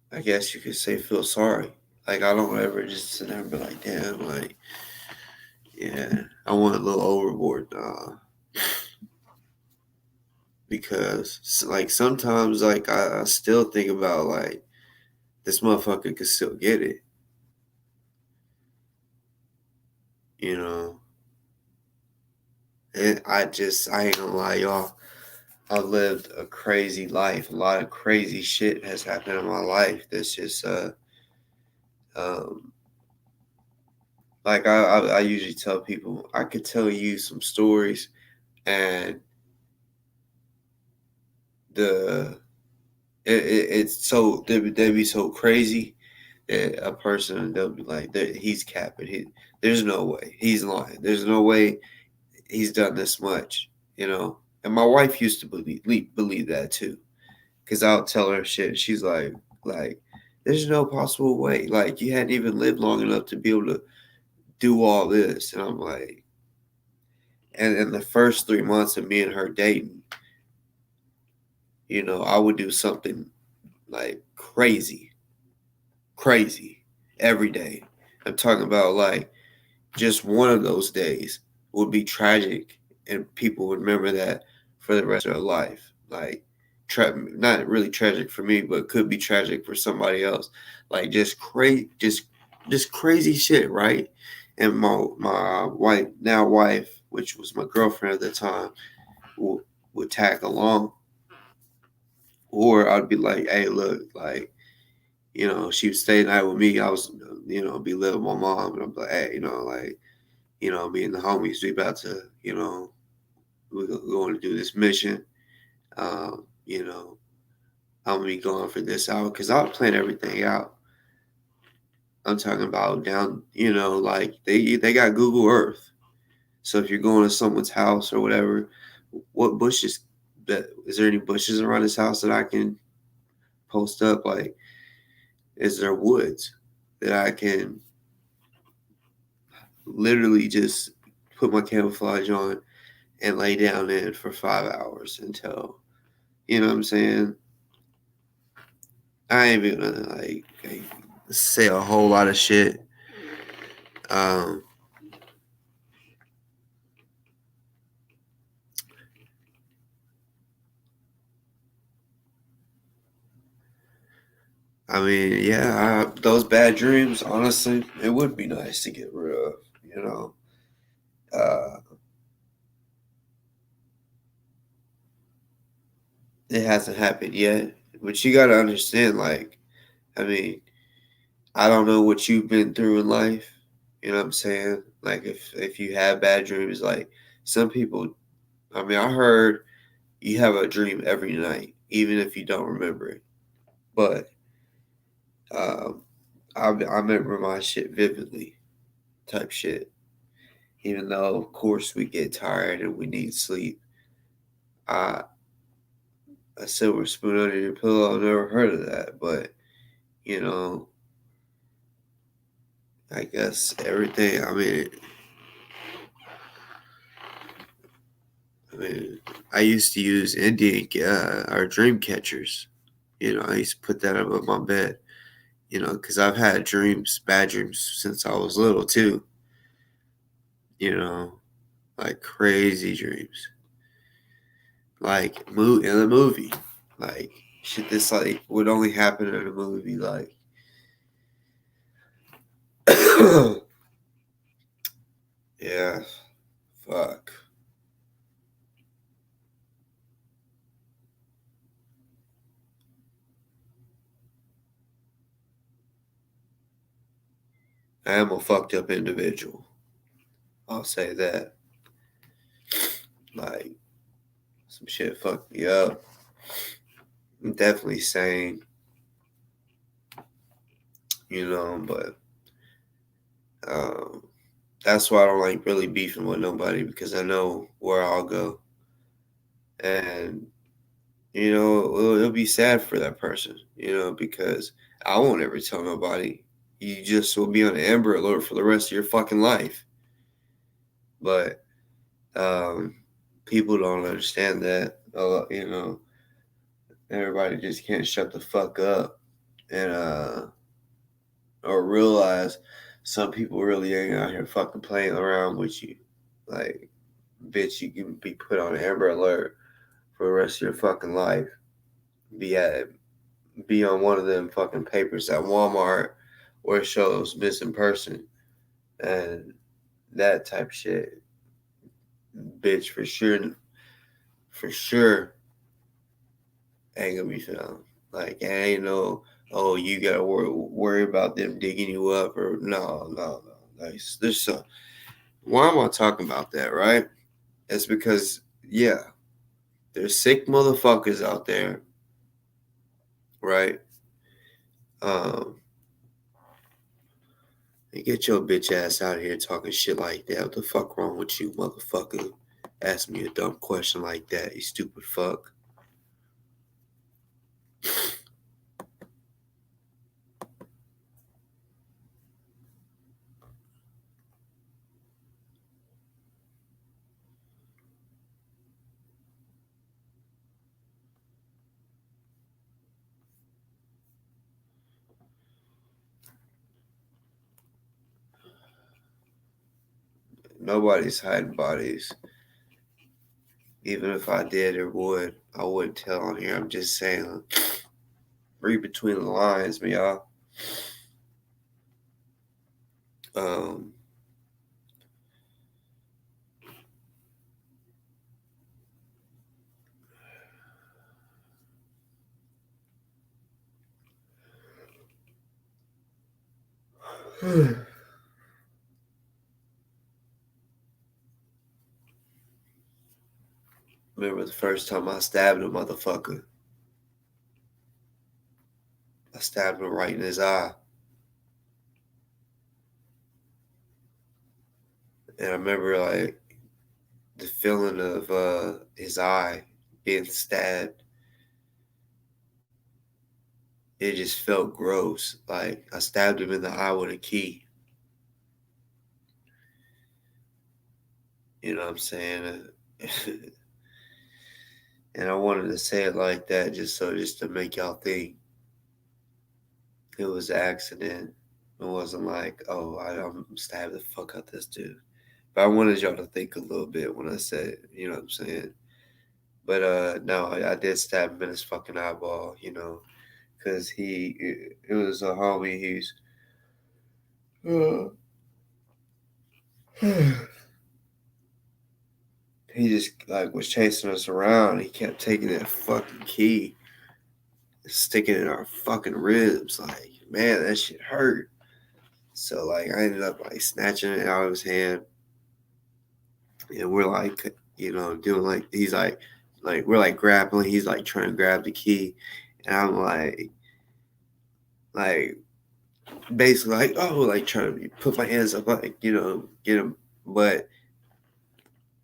I guess you could say feel sorry. Like I don't ever just sit there and be like, damn, like, yeah, I went a little overboard, because like sometimes like I still think about like this motherfucker could still get it, you know. And I ain't gonna lie, y'all. I lived a crazy life. A lot of crazy shit has happened in my life. That's just um like I usually tell people I could tell you some stories and the it's so they'd be so crazy that a person they'll be like he's capping. There's no way he's lying. There's no way he's done this much, you know. And my wife used to believe that too, because I'll tell her shit. She's like, there's no possible way. Like you hadn't even lived long enough to be able to do all this. And I'm like, and in the first 3 months of me and her dating, you know, I would do something like crazy every day. I'm talking about like just one of those days would be tragic and people would remember that for the rest of their life. Like not really tragic for me, but could be tragic for somebody else. Like just crazy shit, right? And my wife, which was my girlfriend at the time, would tag along. Or I'd be like, hey, look, like, you know, she would stay the night with me. I was, you know, be living with my mom. And I'm like, hey, you know, like, you know, me and the homies, we about to, you know, we're going to do this mission. You know, I'm going to be going for this hour because I'll plan everything out. I'm talking about down, you know, like they got Google Earth. So if you're going to someone's house or whatever, what bushes, is there any bushes around this house that I can post up? Like, is there woods that I can literally just put my camouflage on and lay down in for 5 hours until, you know what I'm saying? I ain't even gonna like say a whole lot of shit. I mean, yeah, those bad dreams, honestly, it would be nice to get rid of, you know. It hasn't happened yet, but you gotta understand, like, I mean, I don't know what you've been through in life, you know what I'm saying? Like, if you have bad dreams, like, some people, I mean, I heard you have a dream every night, even if you don't remember it. But I remember my shit vividly, type shit. Even though, of course, we get tired and we need sleep. A silver spoon under your pillow, I've never heard of that. But, you know, I guess everything, I mean, I used to use Indian or dream catchers. You know, I used to put that above my bed. You know, because I've had dreams, bad dreams, since I was little too. You know, like crazy dreams, like in a movie, like shit. This like would only happen in a movie, like. Yeah, fuck. I am a fucked up individual. I'll say that. Like, some shit fucked me up. I'm definitely sane. You know, but that's why I don't like really beefing with nobody, because I know where I'll go. And, you know, it'll be sad for that person, you know, because I won't ever tell nobody. You just will be on an Amber Alert for the rest of your fucking life. But people don't understand that. You know, everybody just can't shut the fuck up and or realize some people really ain't out here fucking playing around with you. Like, bitch, you can be put on Amber Alert for the rest of your fucking life. Be on one of them fucking papers at Walmart where it shows missing person and that type of shit. Bitch, for sure ain't gonna be found. Like, it ain't no, oh, you gotta worry about them digging you up, or no. Like, there's some. Why am I talking about that, right? It's because, yeah, there's sick motherfuckers out there, right? You get your bitch ass out here talking shit like that. What the fuck wrong with you, motherfucker? Ask me a dumb question like that, you stupid fuck. Nobody's hiding bodies. Even if I did or would, I wouldn't tell on here. I'm just saying, read between the lines, man, y'all. Remember the first time I stabbed a motherfucker? I stabbed him right in his eye. And I remember, like, the feeling of his eye being stabbed. It just felt gross. Like, I stabbed him in the eye with a key. You know what I'm saying? And I wanted to say it like that just to make y'all think it was an accident. It wasn't like, oh, I'm stabbed the fuck out this dude. But I wanted y'all to think a little bit when I said it, you know what I'm saying? But no, I did stab him in his fucking eyeball, you know, because it was a homie. He just like was chasing us around. He kept taking that fucking key, sticking it in our fucking ribs. Like, man, that shit hurt. So like, I ended up like snatching it out of his hand, and we're like, you know, doing like he's like we're like grappling. He's like trying to grab the key, and I'm like basically like, oh, like trying to put my hands up, like, you know, get him, but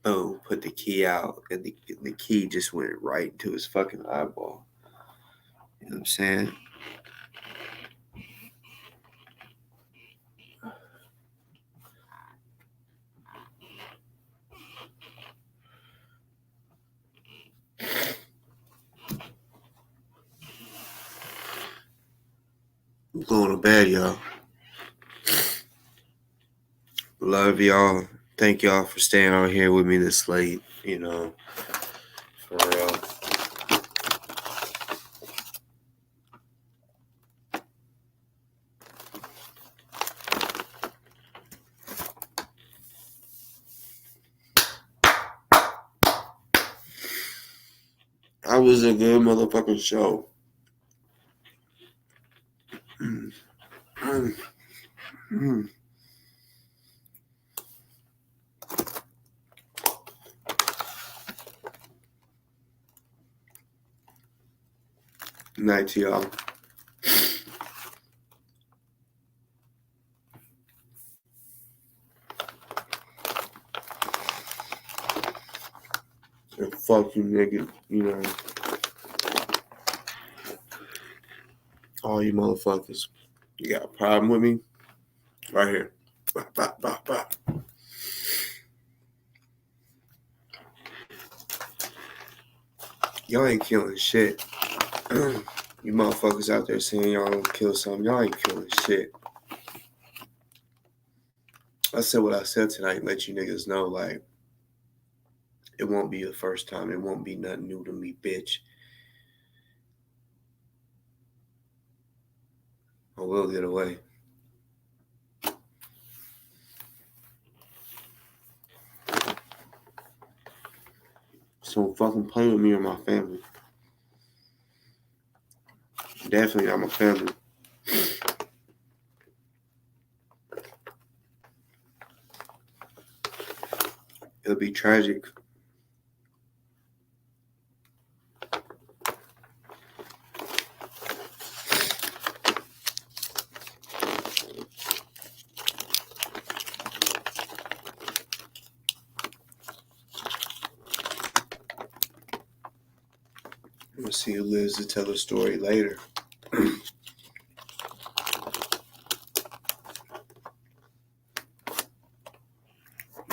boom, put the key out, and the key just went right into his fucking eyeball. You know what I'm saying? I'm going to bed, y'all. Love y'all. Thank y'all for staying out here with me this late, you know, for real. That was a good motherfucking show. Night to y'all. And fuck you, nigga. You know, all you motherfuckers. You got a problem with me? Right here. Bah, bah, bah, bah. Y'all ain't killing shit. You motherfuckers out there saying y'all gonna kill something. Y'all ain't killing shit. I said what I said tonight. Let you niggas know, like, it won't be the first time. It won't be nothing new to me, bitch. I will get away. So don't fucking play with me or my family. Definitely not my family. It'll be tragic. We'll see who lives to tell the story later.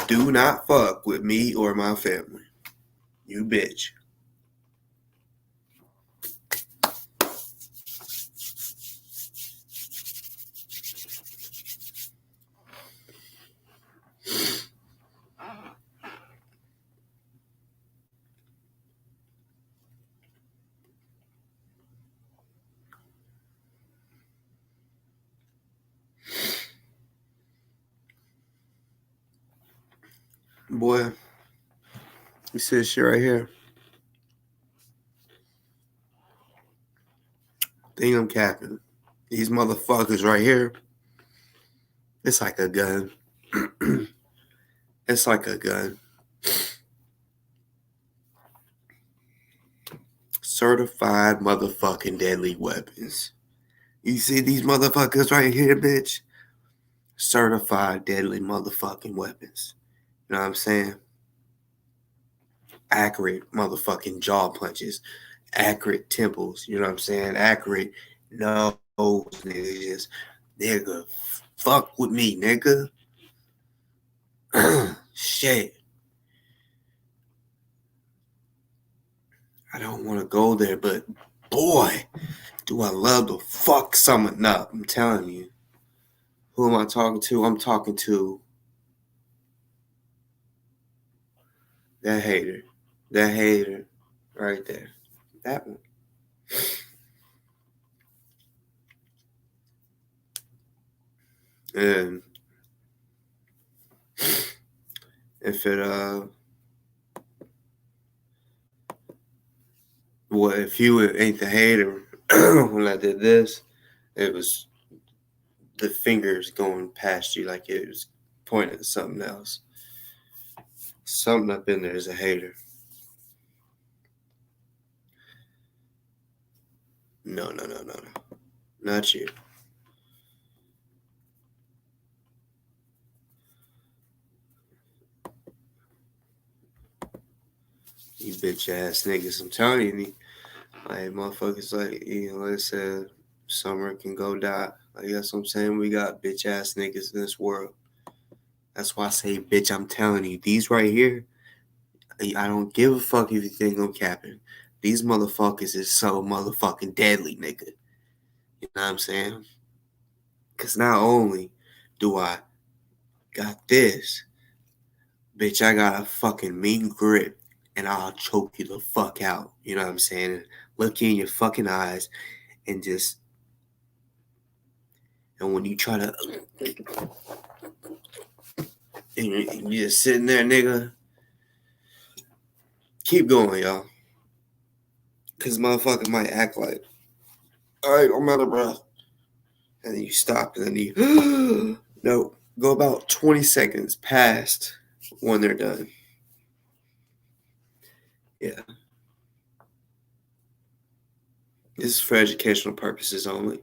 Do not fuck with me or my family. You bitch. Boy, you see this shit right here? Think I'm capping. These motherfuckers right here, it's like a gun. It's like a gun. Certified motherfucking deadly weapons. You see these motherfuckers right here, bitch? Certified deadly motherfucking weapons. You know what I'm saying? Accurate motherfucking jaw punches. Accurate temples. You know what I'm saying? Accurate nose, nigga. Just, nigga, fuck with me, nigga. Shit. I don't want to go there, but boy, do I love to fuck someone up. I'm telling you. Who am I talking to? I'm talking to that hater. That hater right there. That one. And if it well, if you ain't the hater when I did this, it was the fingers going past you like it was pointing at something else. Something up in there is a hater. No. Not you. You bitch ass niggas. I'm telling you, like motherfuckers, like, you know, it said summer can go die. Like, that's what I'm saying. We got bitch ass niggas in this world. That's why I say, bitch, I'm telling you, these right here, I don't give a fuck if you think I'm capping. These motherfuckers is so motherfucking deadly, nigga. You know what I'm saying? Because not only do I got this, bitch, I got a fucking mean grip and I'll choke you the fuck out. You know what I'm saying? And look you in your fucking eyes and just, and when you try to, and you're just sitting there, nigga, keep going, y'all. Because motherfucker might act like, all right, I'm out of breath. And then you stop and then you, no, go about 20 seconds past when they're done. Yeah. This is for educational purposes only.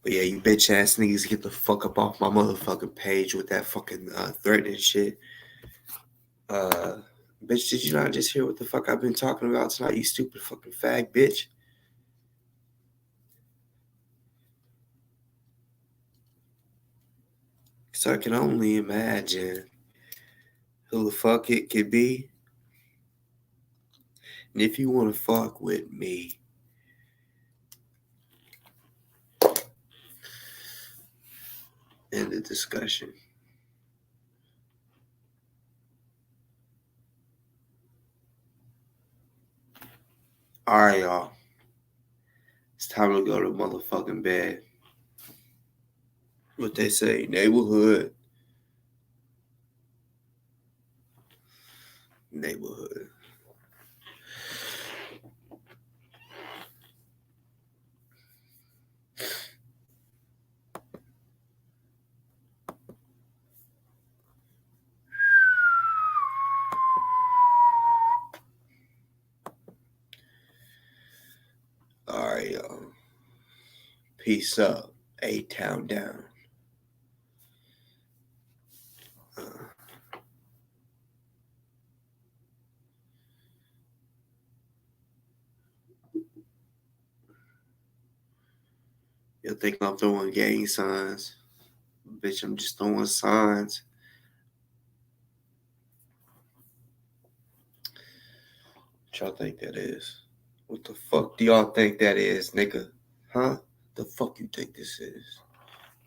But yeah, you bitch ass niggas get the fuck up off my motherfucking page with that fucking threatening shit. Bitch, did you not just hear what the fuck I've been talking about tonight, you stupid fucking fag bitch? So I can only imagine who the fuck it could be. And if you want to fuck with me, end the discussion. All right, y'all. It's time to go to motherfucking bed. What they say, neighborhood. All right, y'all. Peace up. A-Town down. You'll think I'm throwing gang signs. Bitch, I'm just throwing signs. What y'all think that is? What the fuck do y'all think that is, nigga? Huh? The fuck you think this is?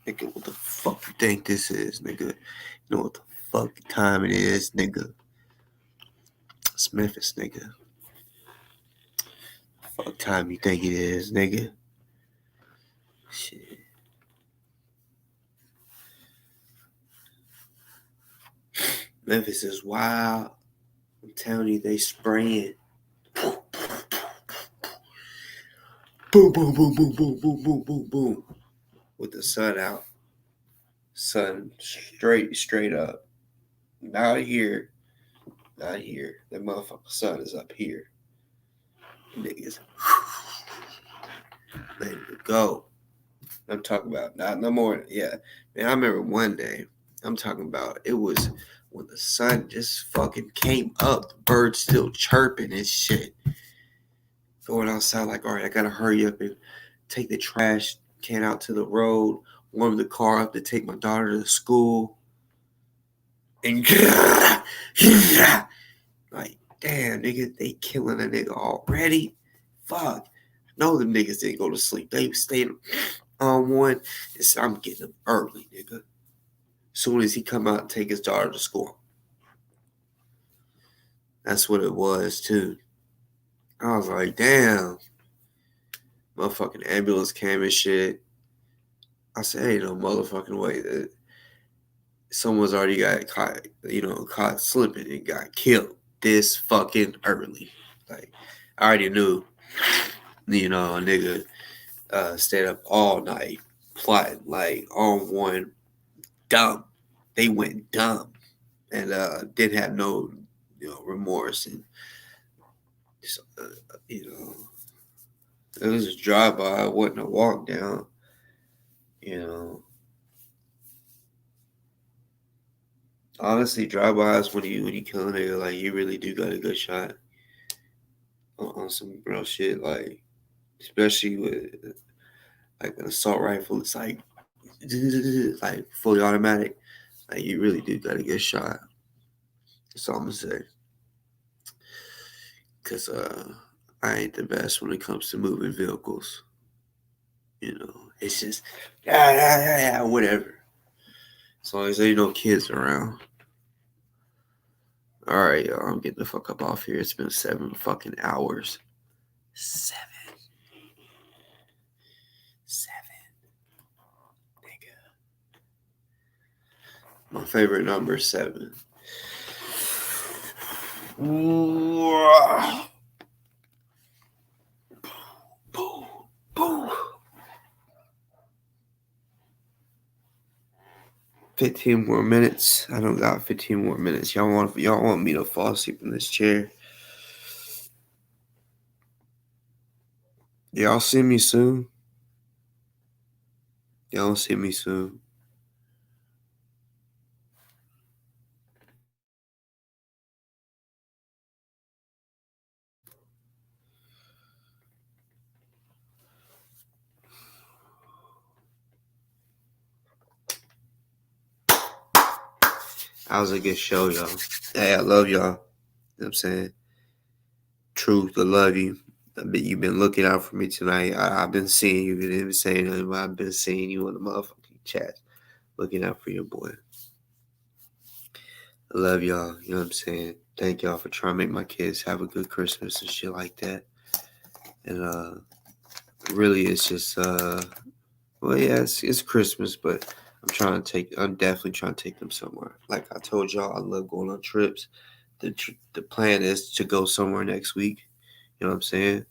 Nigga, what the fuck you think this is, nigga? You know what the fuck time it is, nigga? It's Memphis, nigga. Fuck time you think it is, nigga? Shit. Memphis is wild. I'm telling you, they spraying. Boom, boom, boom, boom, boom, boom, boom, boom, boom. With the sun out. Sun straight up. Not here. Not here. That motherfucking sun is up here. Niggas. Ready to go. I'm talking about not no more. Yeah. Man, I remember one day. I'm talking about it was when the sun just fucking came up. The birds still chirping and shit. going outside like, all right, I gotta hurry up and take the trash can out to the road, warm the car up to take my daughter to school. And like, damn, nigga, they killing a nigga already. Fuck. No, them niggas didn't go to sleep. They stayed on one. And so I'm getting them early, nigga. Soon as he come out and take his daughter to school. That's what it was, too. I was like, damn. Motherfucking ambulance came and shit. I said, ain't no motherfucking way that someone's already got caught slipping and got killed this fucking early. Like, I already knew, a nigga stayed up all night plotting, like, on one dumb. They went dumb and didn't have no, remorse. And, it was a drive-by. It wasn't a walk down, Honestly, drive-bys when you kill a nigga, like, you really do got a good shot on some real shit, like, especially with, like, an assault rifle. It's like fully automatic. Like, you really do got a good shot. That's all I'm gonna say. Because I ain't the best when it comes to moving vehicles. It's just, whatever. As long as there ain't no kids around. All right, y'all, I'm getting the fuck up off here. It's been 7 fucking hours. 7. Nigga. My favorite number is 7. Boom. 15 more minutes. I don't got 15 more minutes. Y'all want me to fall asleep in this chair? Y'all see me soon? Y'all see me soon? That was a good show, y'all. Hey, I love y'all. You know what I'm saying? Truth, I love you. You've been looking out for me tonight. I've been seeing you. You didn't even say nothing, but I've been seeing you in the motherfucking chat. Looking out for your boy. I love y'all. You know what I'm saying? Thank y'all for trying to make my kids have a good Christmas and shit like that. And really, it's just it's Christmas, but I'm definitely trying to take them somewhere. Like I told y'all, I love going on trips. The plan is to go somewhere next week. You know what I'm saying?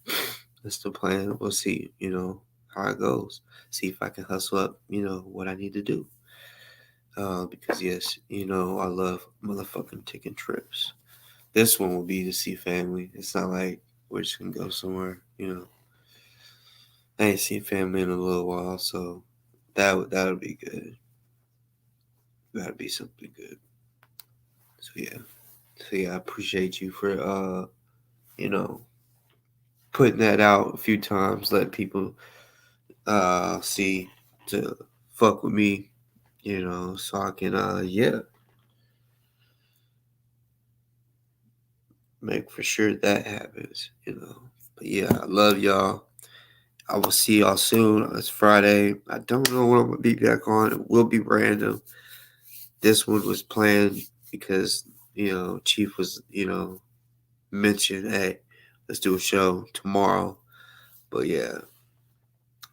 That's the plan. We'll see, how it goes. See if I can hustle up, what I need to do. Because yes, I love motherfucking taking trips. This one will be to see family. It's not like we're just gonna go somewhere, I ain't seen family in a little while, so that would be good. That'd be something good. So yeah, I appreciate you for putting that out a few times, let people see to fuck with me, so I can make for sure that happens, But yeah, I love y'all. I will see y'all soon. It's Friday. I don't know when I'm gonna be back on. It will be random. This one was planned because Chief was mentioned, hey, let's do a show tomorrow. But yeah,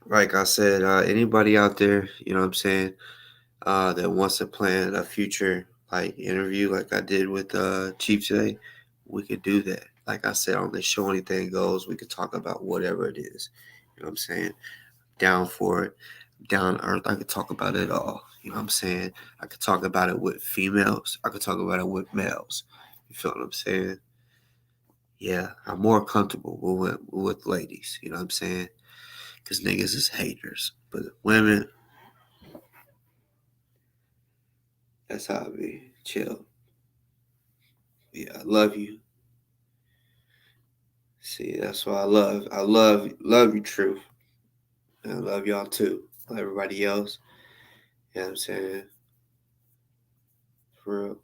like I said, anybody out there, what I'm saying, that wants to plan a future like interview like I did with Chief today, we could do that. Like I said, on the show Anything Goes, we could talk about whatever it is. You know what I'm saying? Down for it. Down to earth. I could talk about it all. You know what I'm saying? I could talk about it with females. I could talk about it with males. You feel what I'm saying? Yeah, I'm more comfortable with ladies. You know what I'm saying? Because niggas is haters. But women, that's how I be. Chill. Yeah, I love you. See, that's what I love. I love you, Truth. And I love y'all too. Love everybody else. You know what I'm saying? For real.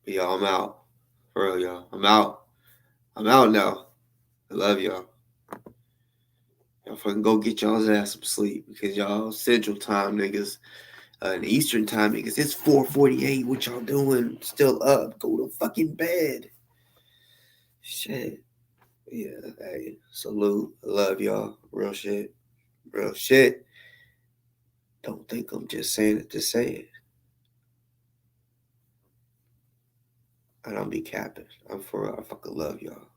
But y'all, I'm out. For real, y'all. I'm out. I'm out now. I love y'all. Y'all fucking go get y'all's ass some sleep because y'all Central Time niggas and Eastern Time niggas. It's 4:48. What y'all doing? Still up? Go to fucking bed. Shit. Yeah. Hey, salute. I love y'all. Real shit. Real shit. Don't think I'm just saying it to say it. I don't be capping. I'm for real. I fucking love y'all.